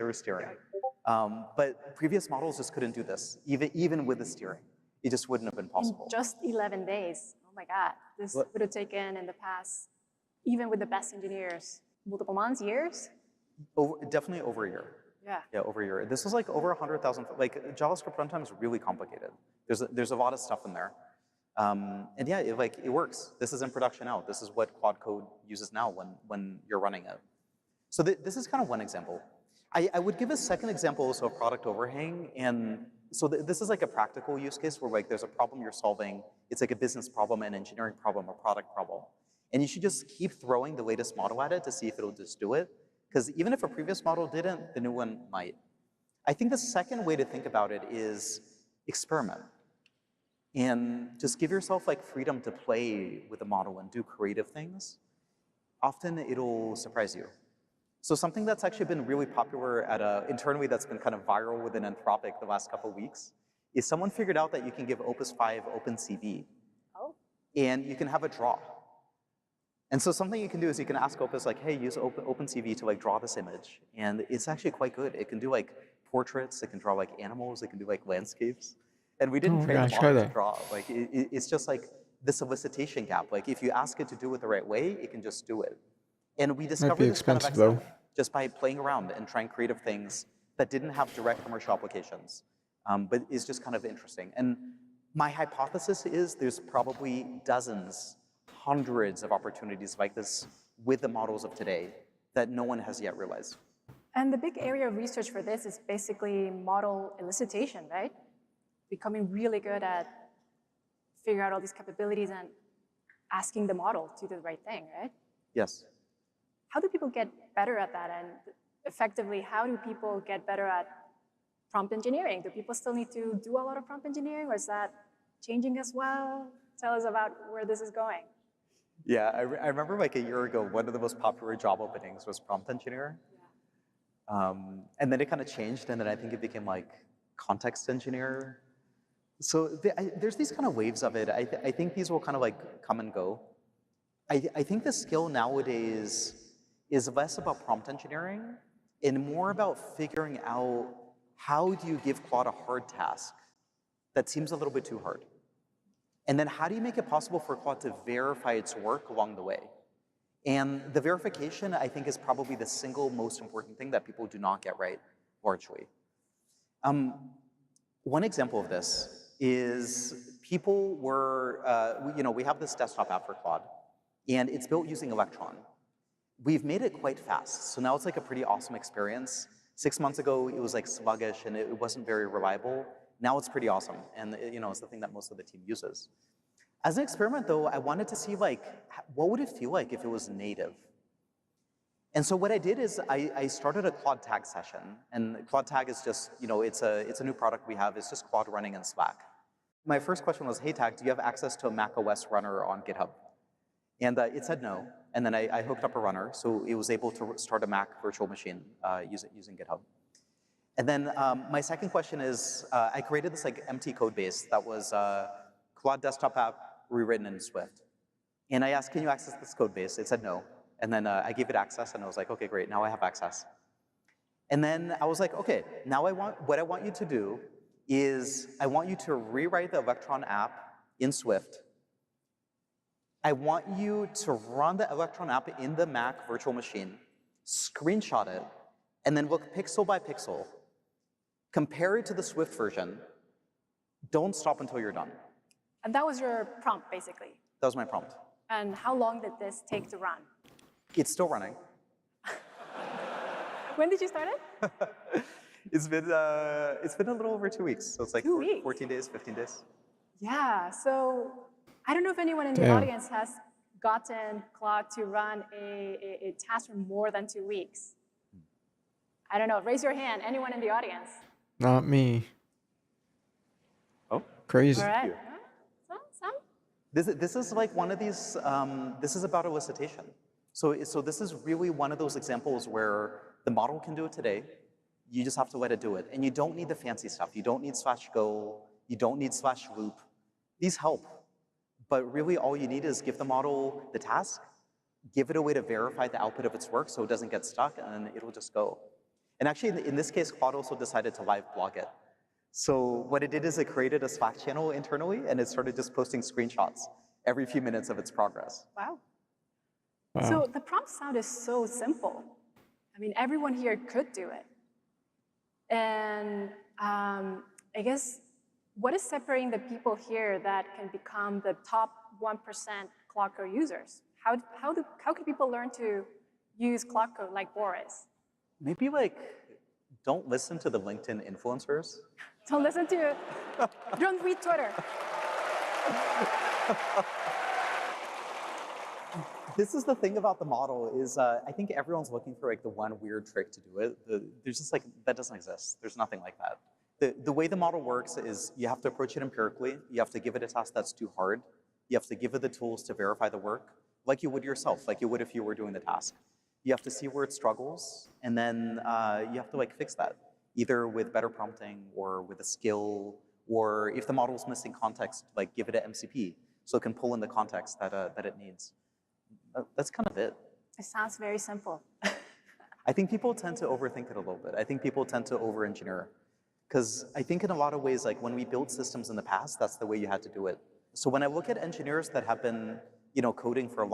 but previous models just couldn't do this, even with the steering. It just wouldn't have been possible. In just 11 days, oh my God. This would have taken in the past, even with the best engineers, multiple months, years? Definitely over a year. Yeah. Yeah, over a year. This was like over 100,000. Like JavaScript runtime is really complicated. There's a lot of stuff in there. And yeah, it works. This is in production now. This is what Claude Code uses now when you're running it. So this is kind of one example. I would give a second example also of product overhang. And so this is like a practical use case where like there's a problem you're solving. It's like a business problem, an engineering problem, a product problem. And you should just keep throwing the latest model at it to see if it'll just do it. Because even if a previous model didn't, the new one might. I think the second way to think about it is experiment. And just give yourself like freedom to play with the model and do creative things. Often it'll surprise you. So something that's actually been really popular internally that's been kind of viral within Anthropic the last couple of weeks is someone figured out that you can give Opus 5 OpenCV. Oh. And you can have a draw. And so something you can do is you can ask Opus like, hey, use OpenCV to like draw this image. And it's actually quite good. It can do like portraits, it can draw like animals, it can do like landscapes. And we didn't train the model to draw. Like it's just like the solicitation gap. Like if you ask it to do it the right way, it can just do it. And we discovered this kind of excellent just by playing around and trying creative things that didn't have direct commercial applications, but is just kind of interesting. And my hypothesis is there's probably dozens, hundreds of opportunities like this with the models of today that no one has yet realized. And the big area of research for this is basically model elicitation, right? Becoming really good at figuring out all these capabilities and asking the model to do the right thing, right? Yes. How do people get better at that? And effectively, how do people get better at prompt engineering? Do people still need to do a lot of prompt engineering, or is that changing as well? Tell us about where this is going. Yeah, I remember like a year ago, one of the most popular job openings was prompt engineer. Yeah. And then it kind of changed, and then I think it became like context engineer. So there's these kind of waves of it. I think these will kind of like come and go. I think the skill nowadays is less about prompt engineering and more about figuring out how do you give Claude a hard task that seems a little bit too hard. And then how do you make it possible for Claude to verify its work along the way? And the verification, I think, is probably the single most important thing that people do not get right, largely. One example of this is people were, we have this desktop app for Claude, and it's built using Electron. We've made it quite fast, so now it's like a pretty awesome experience. 6 months ago, it was like sluggish and it wasn't very reliable. Now it's pretty awesome, and it's the thing that most of the team uses. As an experiment, though, I wanted to see like, what would it feel like if it was native? And so what I did is I started a Claude tag session, and Claude tag is just, it's a new product we have. It's just Claude running in Slack. My first question was, hey tag, do you have access to a Mac OS runner on GitHub? And it said no, and then I hooked up a runner, so it was able to start a Mac virtual machine using GitHub. And then my second question is, I created this like empty code base that was Claude desktop app rewritten in Swift. And I asked, can you access this code base? It said no. And then I gave it access, and I was like, okay, great, now I have access. And then I was like, okay, now what I want you to do is I want you to rewrite the Electron app in Swift. I want you to run the Electron app in the Mac virtual machine, screenshot it, and then look pixel by pixel, compare it to the Swift version. Don't stop until you're done. And that was your prompt, basically? That was my prompt. And how long did this take to run? It's still running. When did you start it? It's been a little over 2 weeks. So it's like 2 weeks. 14 days, 15 days. Yeah, so I don't know if anyone in the audience has gotten Claude to run a task for more than 2 weeks. I don't know, raise your hand, anyone in the audience? Not me. Oh, crazy. All right. Some? This is like one of these, this is about elicitation. So this is really one of those examples where the model can do it today. You just have to let it do it. And you don't need the fancy stuff. You don't need /go. You don't need /loop. These help. But really all you need is give the model the task, give it a way to verify the output of its work so it doesn't get stuck, and it'll just go. And actually, in this case, Claude also decided to live blog it. So what it did is it created a Slack channel internally, and it started just posting screenshots every few minutes of its progress. Wow. So the prompt sounded so simple. I mean, everyone here could do it. And I guess what is separating the people here that can become the top 1% Claude Code users? How can people learn to use Claude Code like Boris? Maybe like, don't listen to the LinkedIn influencers. Don't listen to, don't read Twitter. This is the thing about the model is I think everyone's looking for like the one weird trick to do it. There's just like, that doesn't exist. There's nothing like that. The way the model works is you have to approach it empirically. You have to give it a task that's too hard. You have to give it the tools to verify the work, like you would yourself, like you would if you were doing the task. You have to see where it struggles, and then you have to like fix that, either with better prompting or with a skill, or if the model is missing context, like give it an MCP so it can pull in the context that it needs. That's kind of it. It sounds very simple. I think people tend to overthink it a little bit. I think people tend to over-engineer. Because I think in a lot of ways, like when we built systems in the past, that's the way you had to do it. So when I look at engineers that have been, coding for a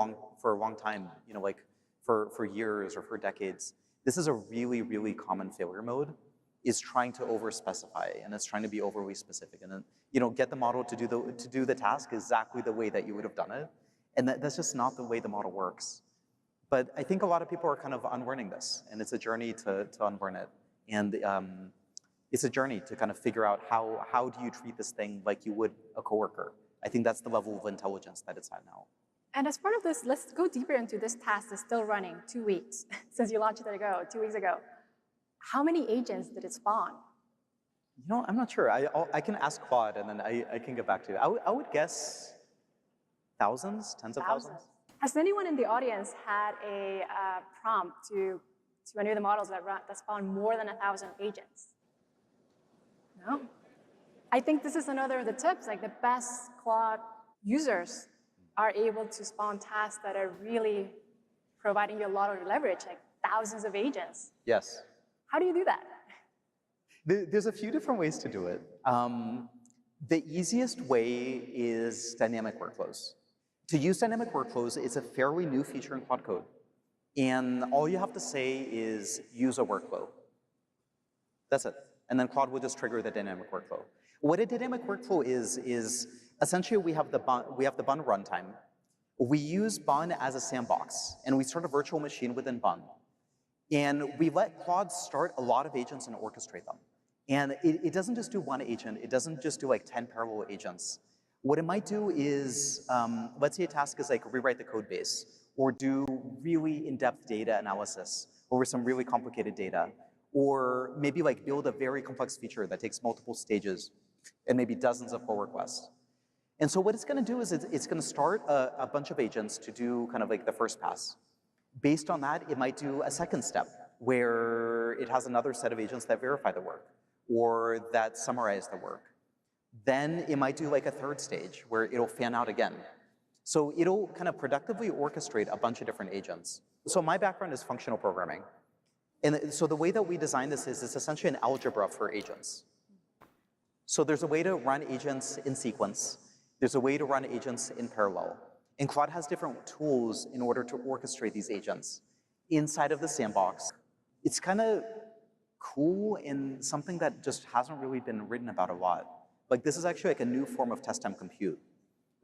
long time, like for years or for decades, this is a really, really common failure mode, is trying to over-specify, and it's trying to be overly specific. And then, get the model to do the task exactly the way that you would have done it. And that's just not the way the model works. But I think a lot of people are kind of unlearning this, and it's a journey to unlearn it. And it's a journey to kind of figure out how do you treat this thing like you would a coworker. I think that's the level of intelligence that it's at now. And as part of this, let's go deeper into this task that's still running 2 weeks since you launched it 2 weeks ago. How many agents did it spawn? I'm not sure. I can ask Claude, and then I can get back to you. I would guess thousands, tens of thousands. Has anyone in the audience had a prompt to any of the models that spawn more than 1,000 agents? No? I think this is another of the tips, like the best Claude users are able to spawn tasks that are really providing you a lot of leverage, like thousands of agents. Yes. How do you do that? There's a few different ways to do it. The easiest way is dynamic workflows. To use dynamic workflows, it's a fairly new feature in Claude Code. And all you have to say is use a workflow. That's it. And then Claude will just trigger the dynamic workflow. What a dynamic workflow is essentially we have the bun runtime. We use bun as a sandbox, and we start a virtual machine within bun. And we let Claude start a lot of agents and orchestrate them. And it doesn't just do one agent. It doesn't just do like 10 parallel agents. What it might do is, let's say a task is like rewrite the code base, or do really in-depth data analysis over some really complicated data, or maybe like build a very complex feature that takes multiple stages and maybe dozens of pull requests. And so what it's gonna do is it's gonna start a bunch of agents to do kind of like the first pass. Based on that, it might do a second step where it has another set of agents that verify the work or that summarize the work. Then it might do like a third stage where it'll fan out again. So it'll kind of productively orchestrate a bunch of different agents. So my background is functional programming. And so the way that we design this is it's essentially an algebra for agents. So there's a way to run agents in sequence. There's a way to run agents in parallel. And Claude has different tools in order to orchestrate these agents inside of the sandbox. It's kind of cool and something that just hasn't really been written about a lot. Like this is actually like a new form of test time compute.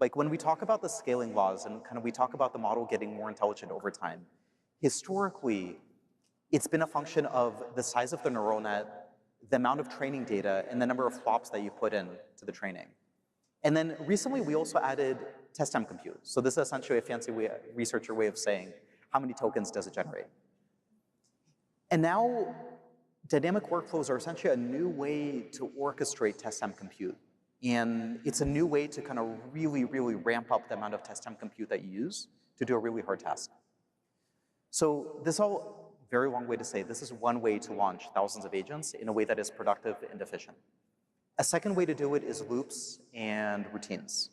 Like when we talk about the scaling laws and kind of we talk about the model getting more intelligent over time, historically, it's been a function of the size of the neural net, the amount of training data, and the number of flops that you put in to the training. And then recently, we also added test time compute. So this is essentially a fancy researcher way of saying, how many tokens does it generate? And now, dynamic workflows are essentially a new way to orchestrate test time compute. And it's a new way to kind of really, really ramp up the amount of test time compute that you use to do a really hard task. So this all very long way to say this is one way to launch thousands of agents in a way that is productive and efficient. A second way to do it is loops and routines.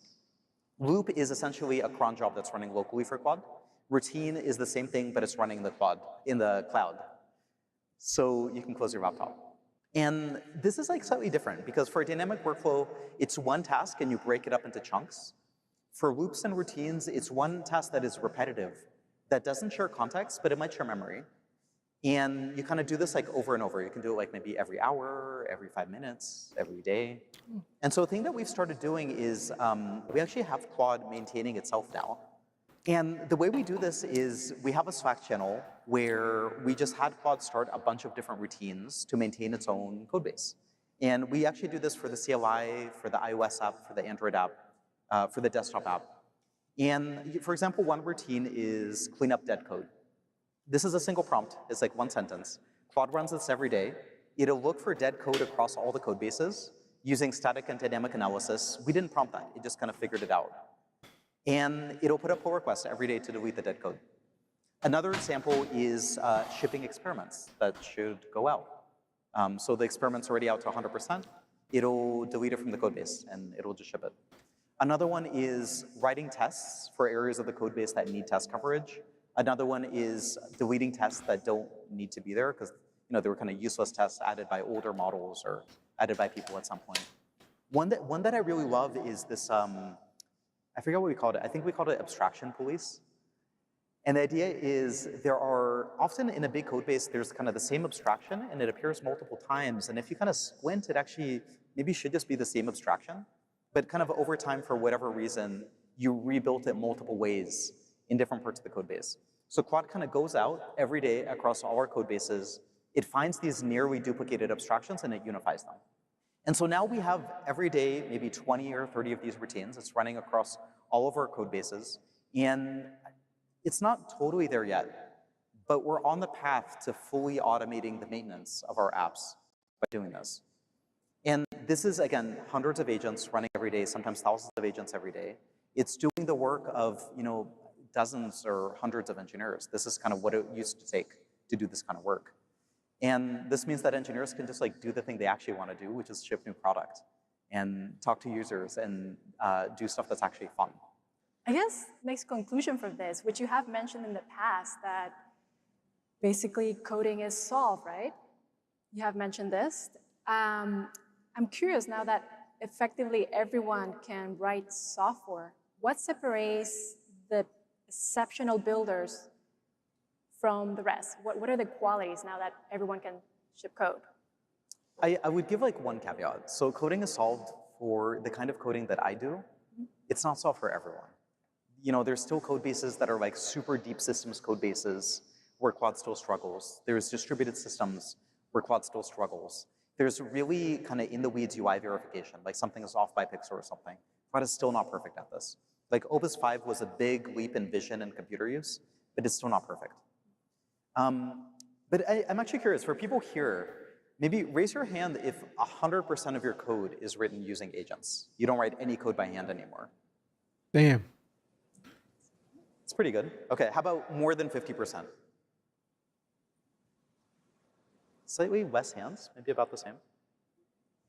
Loop is essentially a cron job that's running locally for Claude. Routine is the same thing, but it's running in the cloud. So you can close your laptop. And this is like slightly different because for a dynamic workflow, it's one task and you break it up into chunks. For loops and routines, it's one task that is repetitive, that doesn't share context, but it might share memory. And you kind of do this like over and over. You can do it like maybe every hour, every 5 minutes, every day. And so a thing that we've started doing is we actually have Claude maintaining itself now. And the way we do this is we have a Slack channel where we just had Claude start a bunch of different routines to maintain its own code base. And we actually do this for the CLI, for the iOS app, for the Android app, for the desktop app. And for example, one routine is clean up dead code. This is a single prompt. It's like one sentence. Claude runs this every day. It'll look for dead code across all the code bases using static and dynamic analysis. We didn't prompt that. It just kind of figured it out. And it'll put a pull request every day to delete the dead code. Another example is shipping experiments that should go out. So the experiment's already out to 100%. It'll delete it from the code base, and it'll just ship it. Another one is writing tests for areas of the code base that need test coverage. Another one is deleting tests that don't need to be there because they were kind of useless tests added by older models or added by people at some point. One that I really love is this, I forget what we called it. I think we called it abstraction police. And the idea is there are often in a big code base, there's kind of the same abstraction and it appears multiple times. And if you kind of squint, it actually maybe should just be the same abstraction. But kind of over time, for whatever reason, you rebuilt it multiple ways in different parts of the code base. So Claude kind of goes out every day across all our code bases. It finds these nearly duplicated abstractions and it unifies them. And so now we have every day maybe 20 or 30 of these routines. It's running across all of our code bases. And it's not totally there yet, but we're on the path to fully automating the maintenance of our apps by doing this. And this is, again, hundreds of agents running every day, sometimes thousands of agents every day. It's doing the work of dozens or hundreds of engineers. This is kind of what it used to take to do this kind of work. And this means that engineers can just do the thing they actually want to do, which is ship new product and talk to users and do stuff that's actually fun. I guess next conclusion from this, which you have mentioned in the past, that basically coding is solved, right? You have mentioned this. I'm curious now that effectively everyone can write software. What separates the exceptional builders from the rest? What are the qualities now that everyone can ship code? I would give one caveat. So coding is solved for the kind of coding that I do. It's not solved for everyone. There's still code bases that are super deep systems code bases where Claude still struggles. There's distributed systems where Claude still struggles. There's really kind of in the weeds UI verification, like something is off by a pixel or something. Claude is still not perfect at this. Opus 5 was a big leap in vision and computer use, but it's still not perfect. But I'm actually curious, for people here, maybe raise your hand if 100% of your code is written using agents. You don't write any code by hand anymore. Damn. It's pretty good. Okay, how about more than 50%? Slightly less hands, maybe about the same.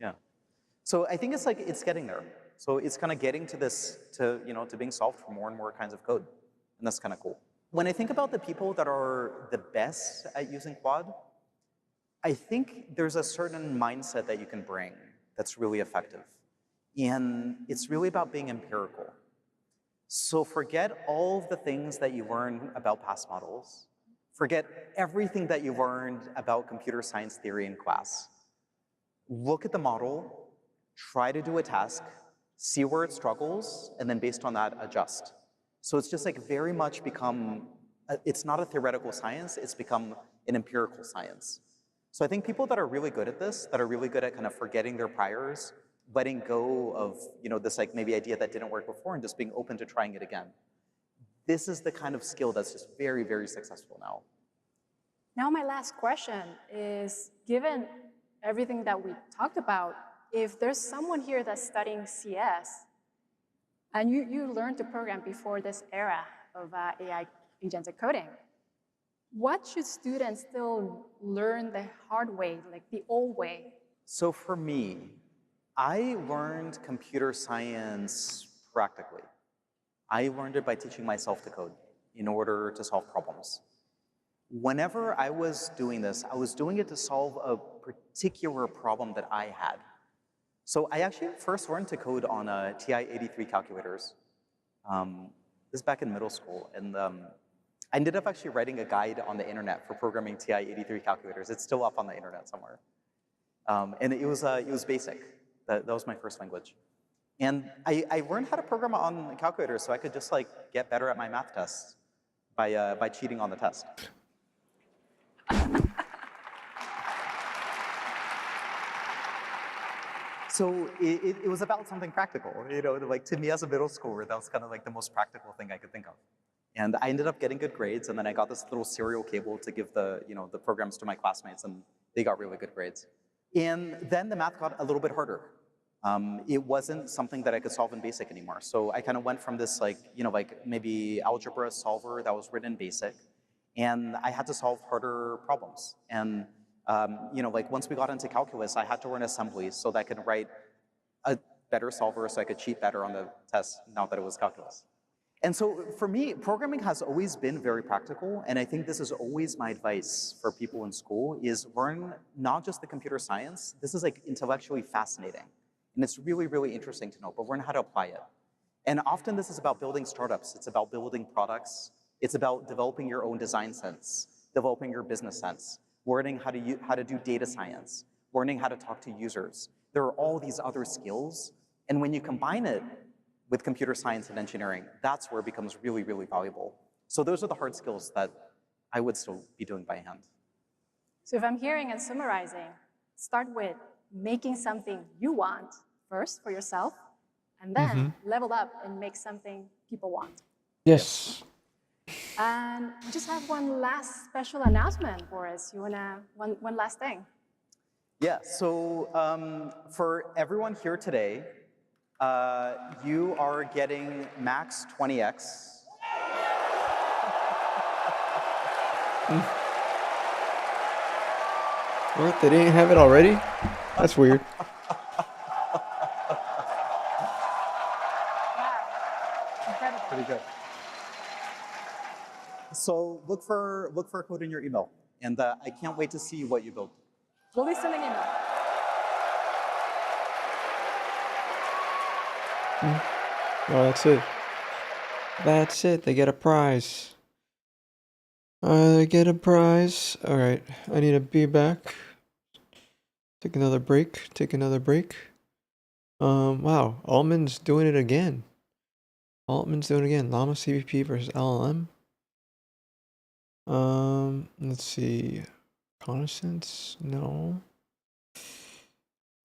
Yeah. So I think it's getting there. So it's kind of getting to this, to being solved for more and more kinds of code. And that's kind of cool. When I think about the people that are the best at using Claude, I think there's a certain mindset that you can bring that's really effective. And it's really about being empirical. So forget all of the things that you learned about past models. Forget everything that you learned about computer science theory in class. Look at the model, try to do a task, see where it struggles, and then based on that, adjust. So it's just very much become, it's not a theoretical science, it's become an empirical science. So I think people that are really good at this, that are really good at kind of forgetting their priors, letting go of this maybe idea that didn't work before and just being open to trying it again. This is the kind of skill that's just very, very successful now. Now my last question is, given everything that we talked about, if there's someone here that's studying CS, and you learned to program before this era of AI agentic coding, what should students still learn the hard way, the old way? So for me, I learned computer science practically. I learned it by teaching myself to code in order to solve problems. Whenever I was doing this, I was doing it to solve a particular problem that I had. So I actually first learned to code on TI-83 calculators. This is back in middle school. And I ended up actually writing a guide on the internet for programming TI-83 calculators. It's still up on the internet somewhere. And it was BASIC. That was my first language. And I learned how to program on calculators so I could just like get better at my math tests by cheating on the test. So it was about something practical, you know, like to me as a middle schooler, that was kind of like the most practical thing I could think of. And I ended up getting good grades, and then I got this little serial cable to give the, you know, the programs to my classmates, and they got really good grades. And then the math got a little bit harder. It wasn't something that I could solve in BASIC anymore. So I kind of went from this like, you know, like maybe algebra solver that was written in BASIC, and I had to solve harder problems. And you know, like once we got into calculus, I had to learn assemblies so that I could write a better solver so I could cheat better on the test now that it was calculus. And so for me, programming has always been very practical, and I think this is always my advice for people in school is learn not just the computer science, this is like intellectually fascinating. And it's really, really interesting to know, but learn how to apply it. And often this is about building startups, it's about building products, it's about developing your own design sense, developing your business sense, learning how to do data science, learning how to talk to users. There are all these other skills, and when you combine it with computer science and engineering, that's where it becomes really, really valuable. So those are the hard skills that I would still be doing by hand. So if I'm hearing and summarizing, start with making something you want first for yourself, and then level up and make something people want. Yes. And we just have one last special announcement for us. You wanna, one last thing? Yeah, so for everyone here today, you are getting max 20x. What? They didn't have it already? That's weird. Incredible. Pretty good. So look for a code in your email, and I can't wait to see what you build. We'll be sending email. Oh, that's it. That's it. They get a prize. They get a prize. All right. I need to be back. Take another break. Wow. Altman's doing it again. Llama CVP versus LLM. Let's see. Reconnaissance? No.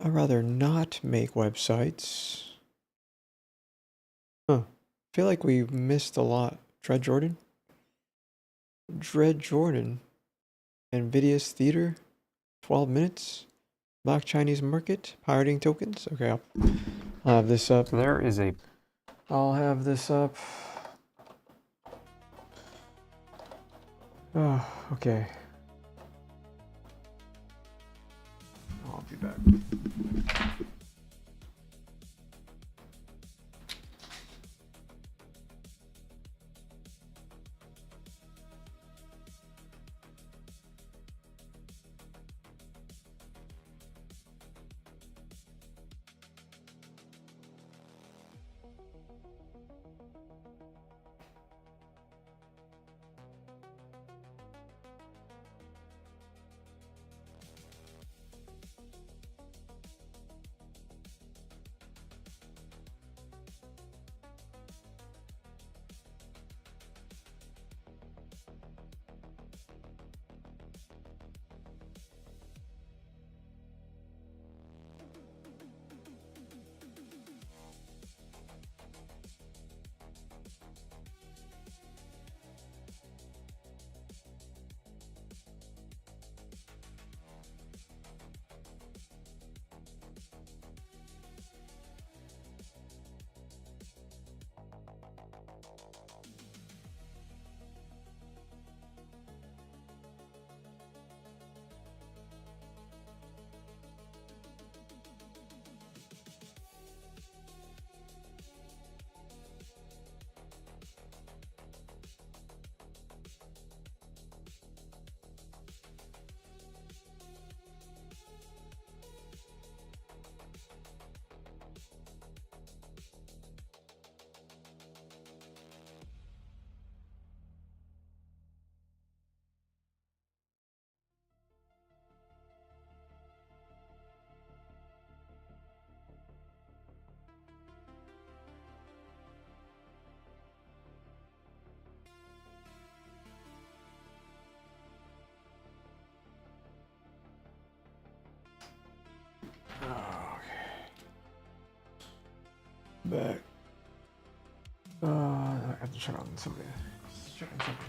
I'd rather not make websites. Huh. I feel like we missed a lot. Dread Jordan? Nvidia's Theater? 12 minutes? Black Chinese Market? Pirating tokens? Okay, I'll have this up. I'll have this up. Oh, okay. I'll be back. back. I have to turn on somebody. Check on something.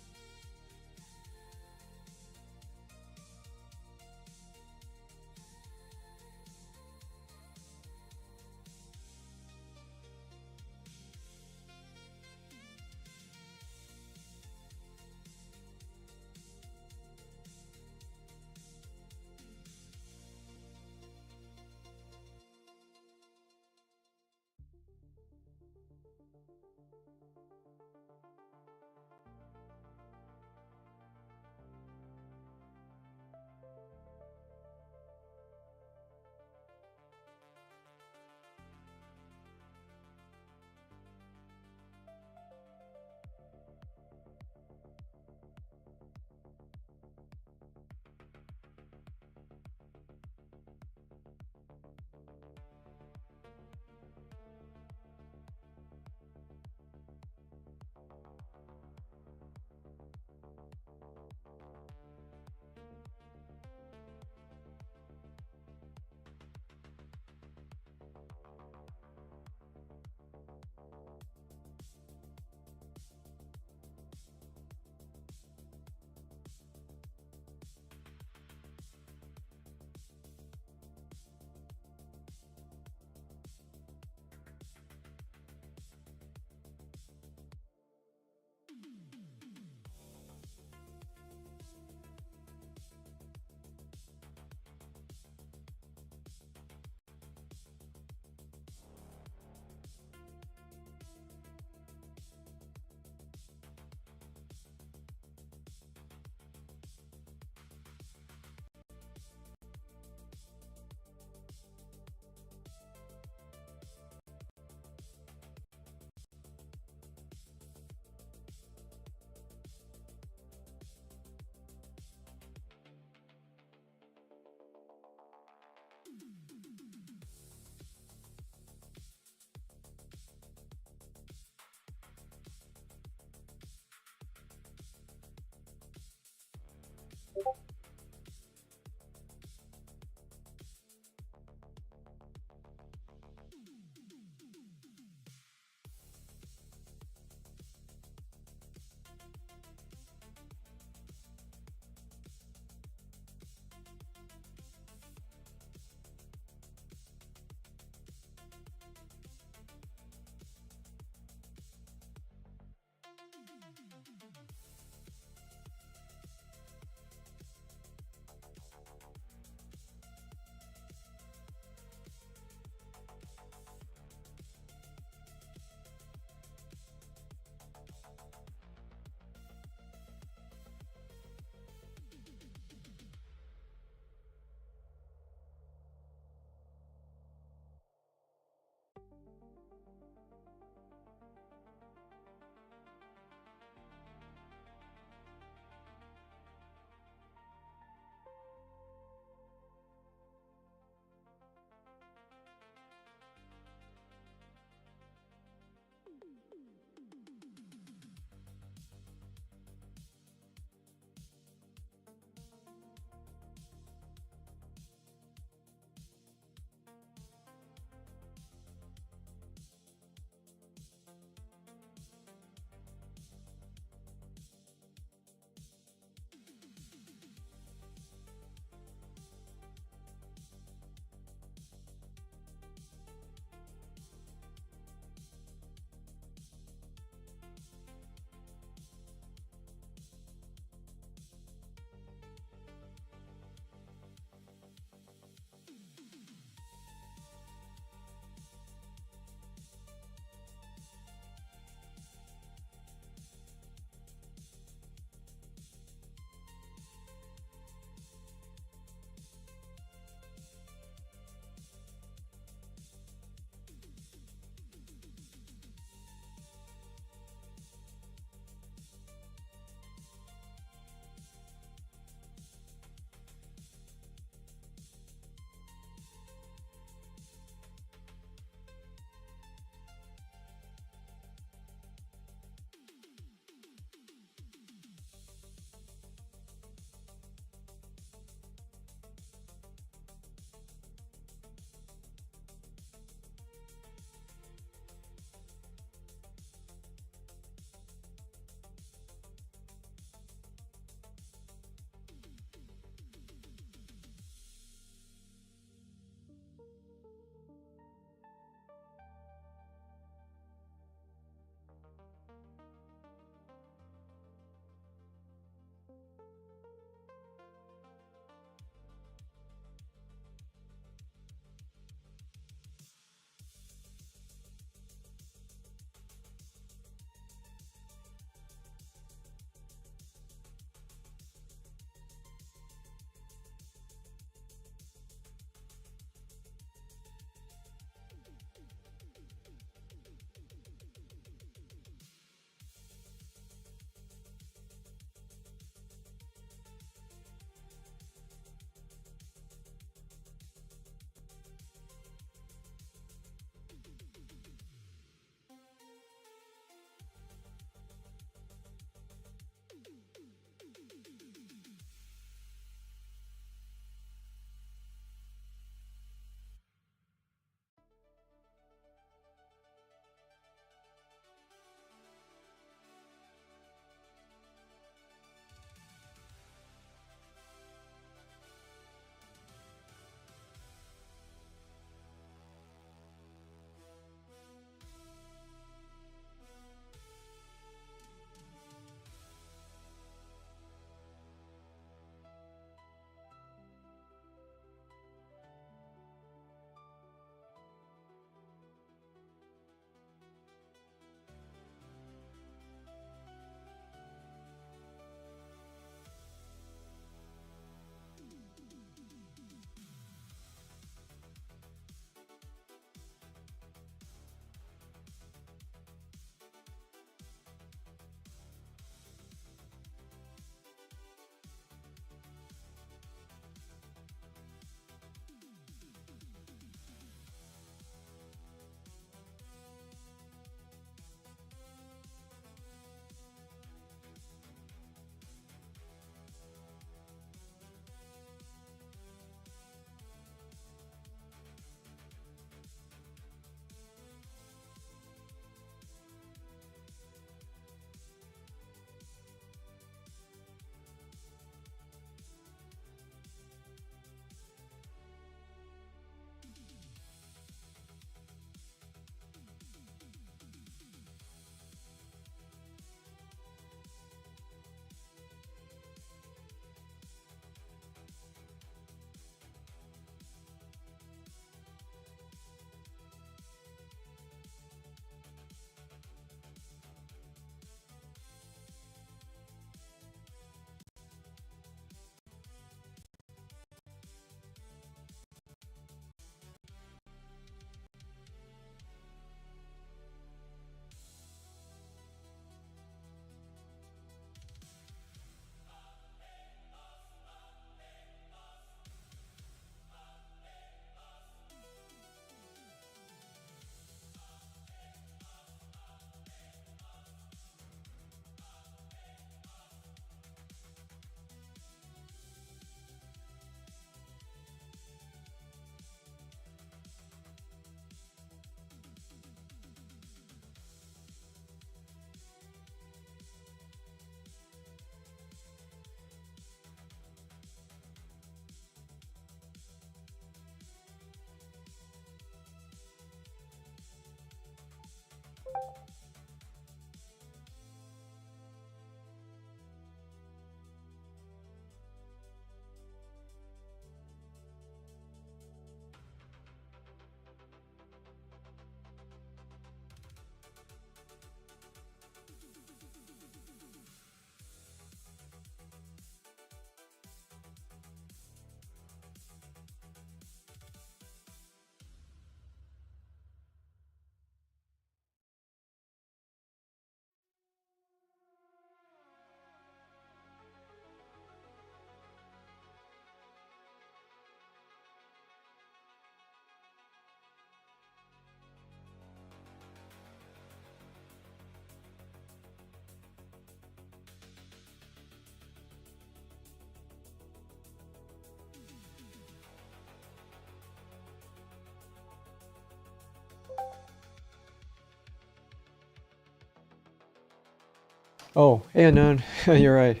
Oh, hey, Unknown. You're right.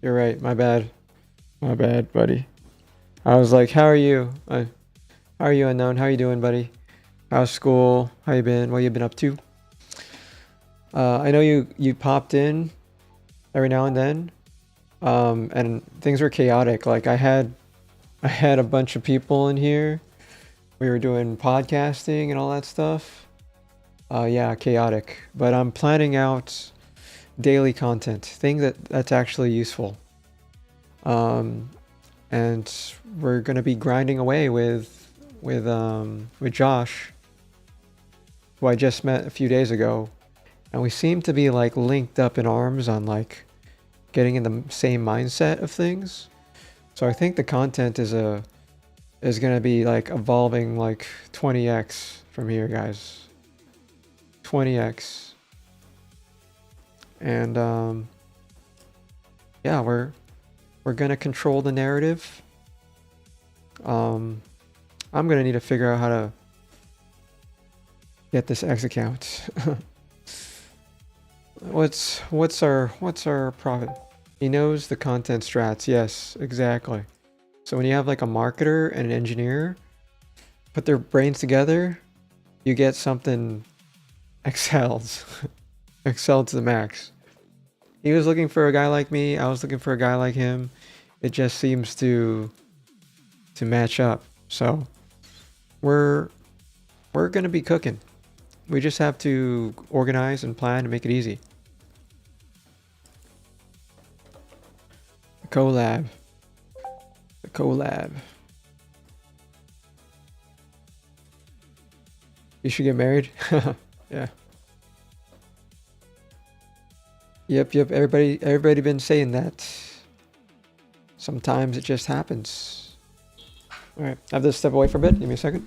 You're right. My bad. My bad, buddy. I was like, how are you? How are you, Unknown? How you doing, buddy? How's school? How you been? What you been up to? I know you popped in every now and then, and things were chaotic. Like I had a bunch of people in here. We were doing podcasting and all that stuff. Yeah, chaotic. But I'm planning out daily content, thing that's actually useful. And we're gonna be grinding away with Josh, who I just met a few days ago, and we seem to be like linked up in arms on like getting in the same mindset of things. So I think the content is gonna be like evolving like 20x from here, guys. 20x. And yeah, we're gonna control the narrative. I'm gonna need to figure out how to get this X account. what's our profit? He knows the content strats. Yes, exactly. So when you have like a marketer and an engineer put their brains together, you get something excels. Excelled to the max. He was looking for a guy like me, I was looking for a guy like him. It just seems to match up. So we're gonna be cooking. We just have to organize and plan and make it easy. The collab. The collab. You should get married? Yeah. Yep. Everybody been saying that. Sometimes it just happens. Alright, I have to step away for a bit. Give me a second.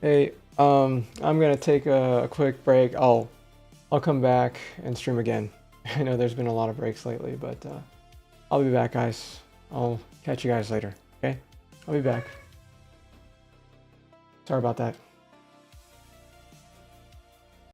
Hey, I'm gonna take a quick break. I'll come back and stream again. I know there's been a lot of breaks lately, but I'll be back, guys. I'll catch you guys later. Okay, I'll be back. Sorry about that.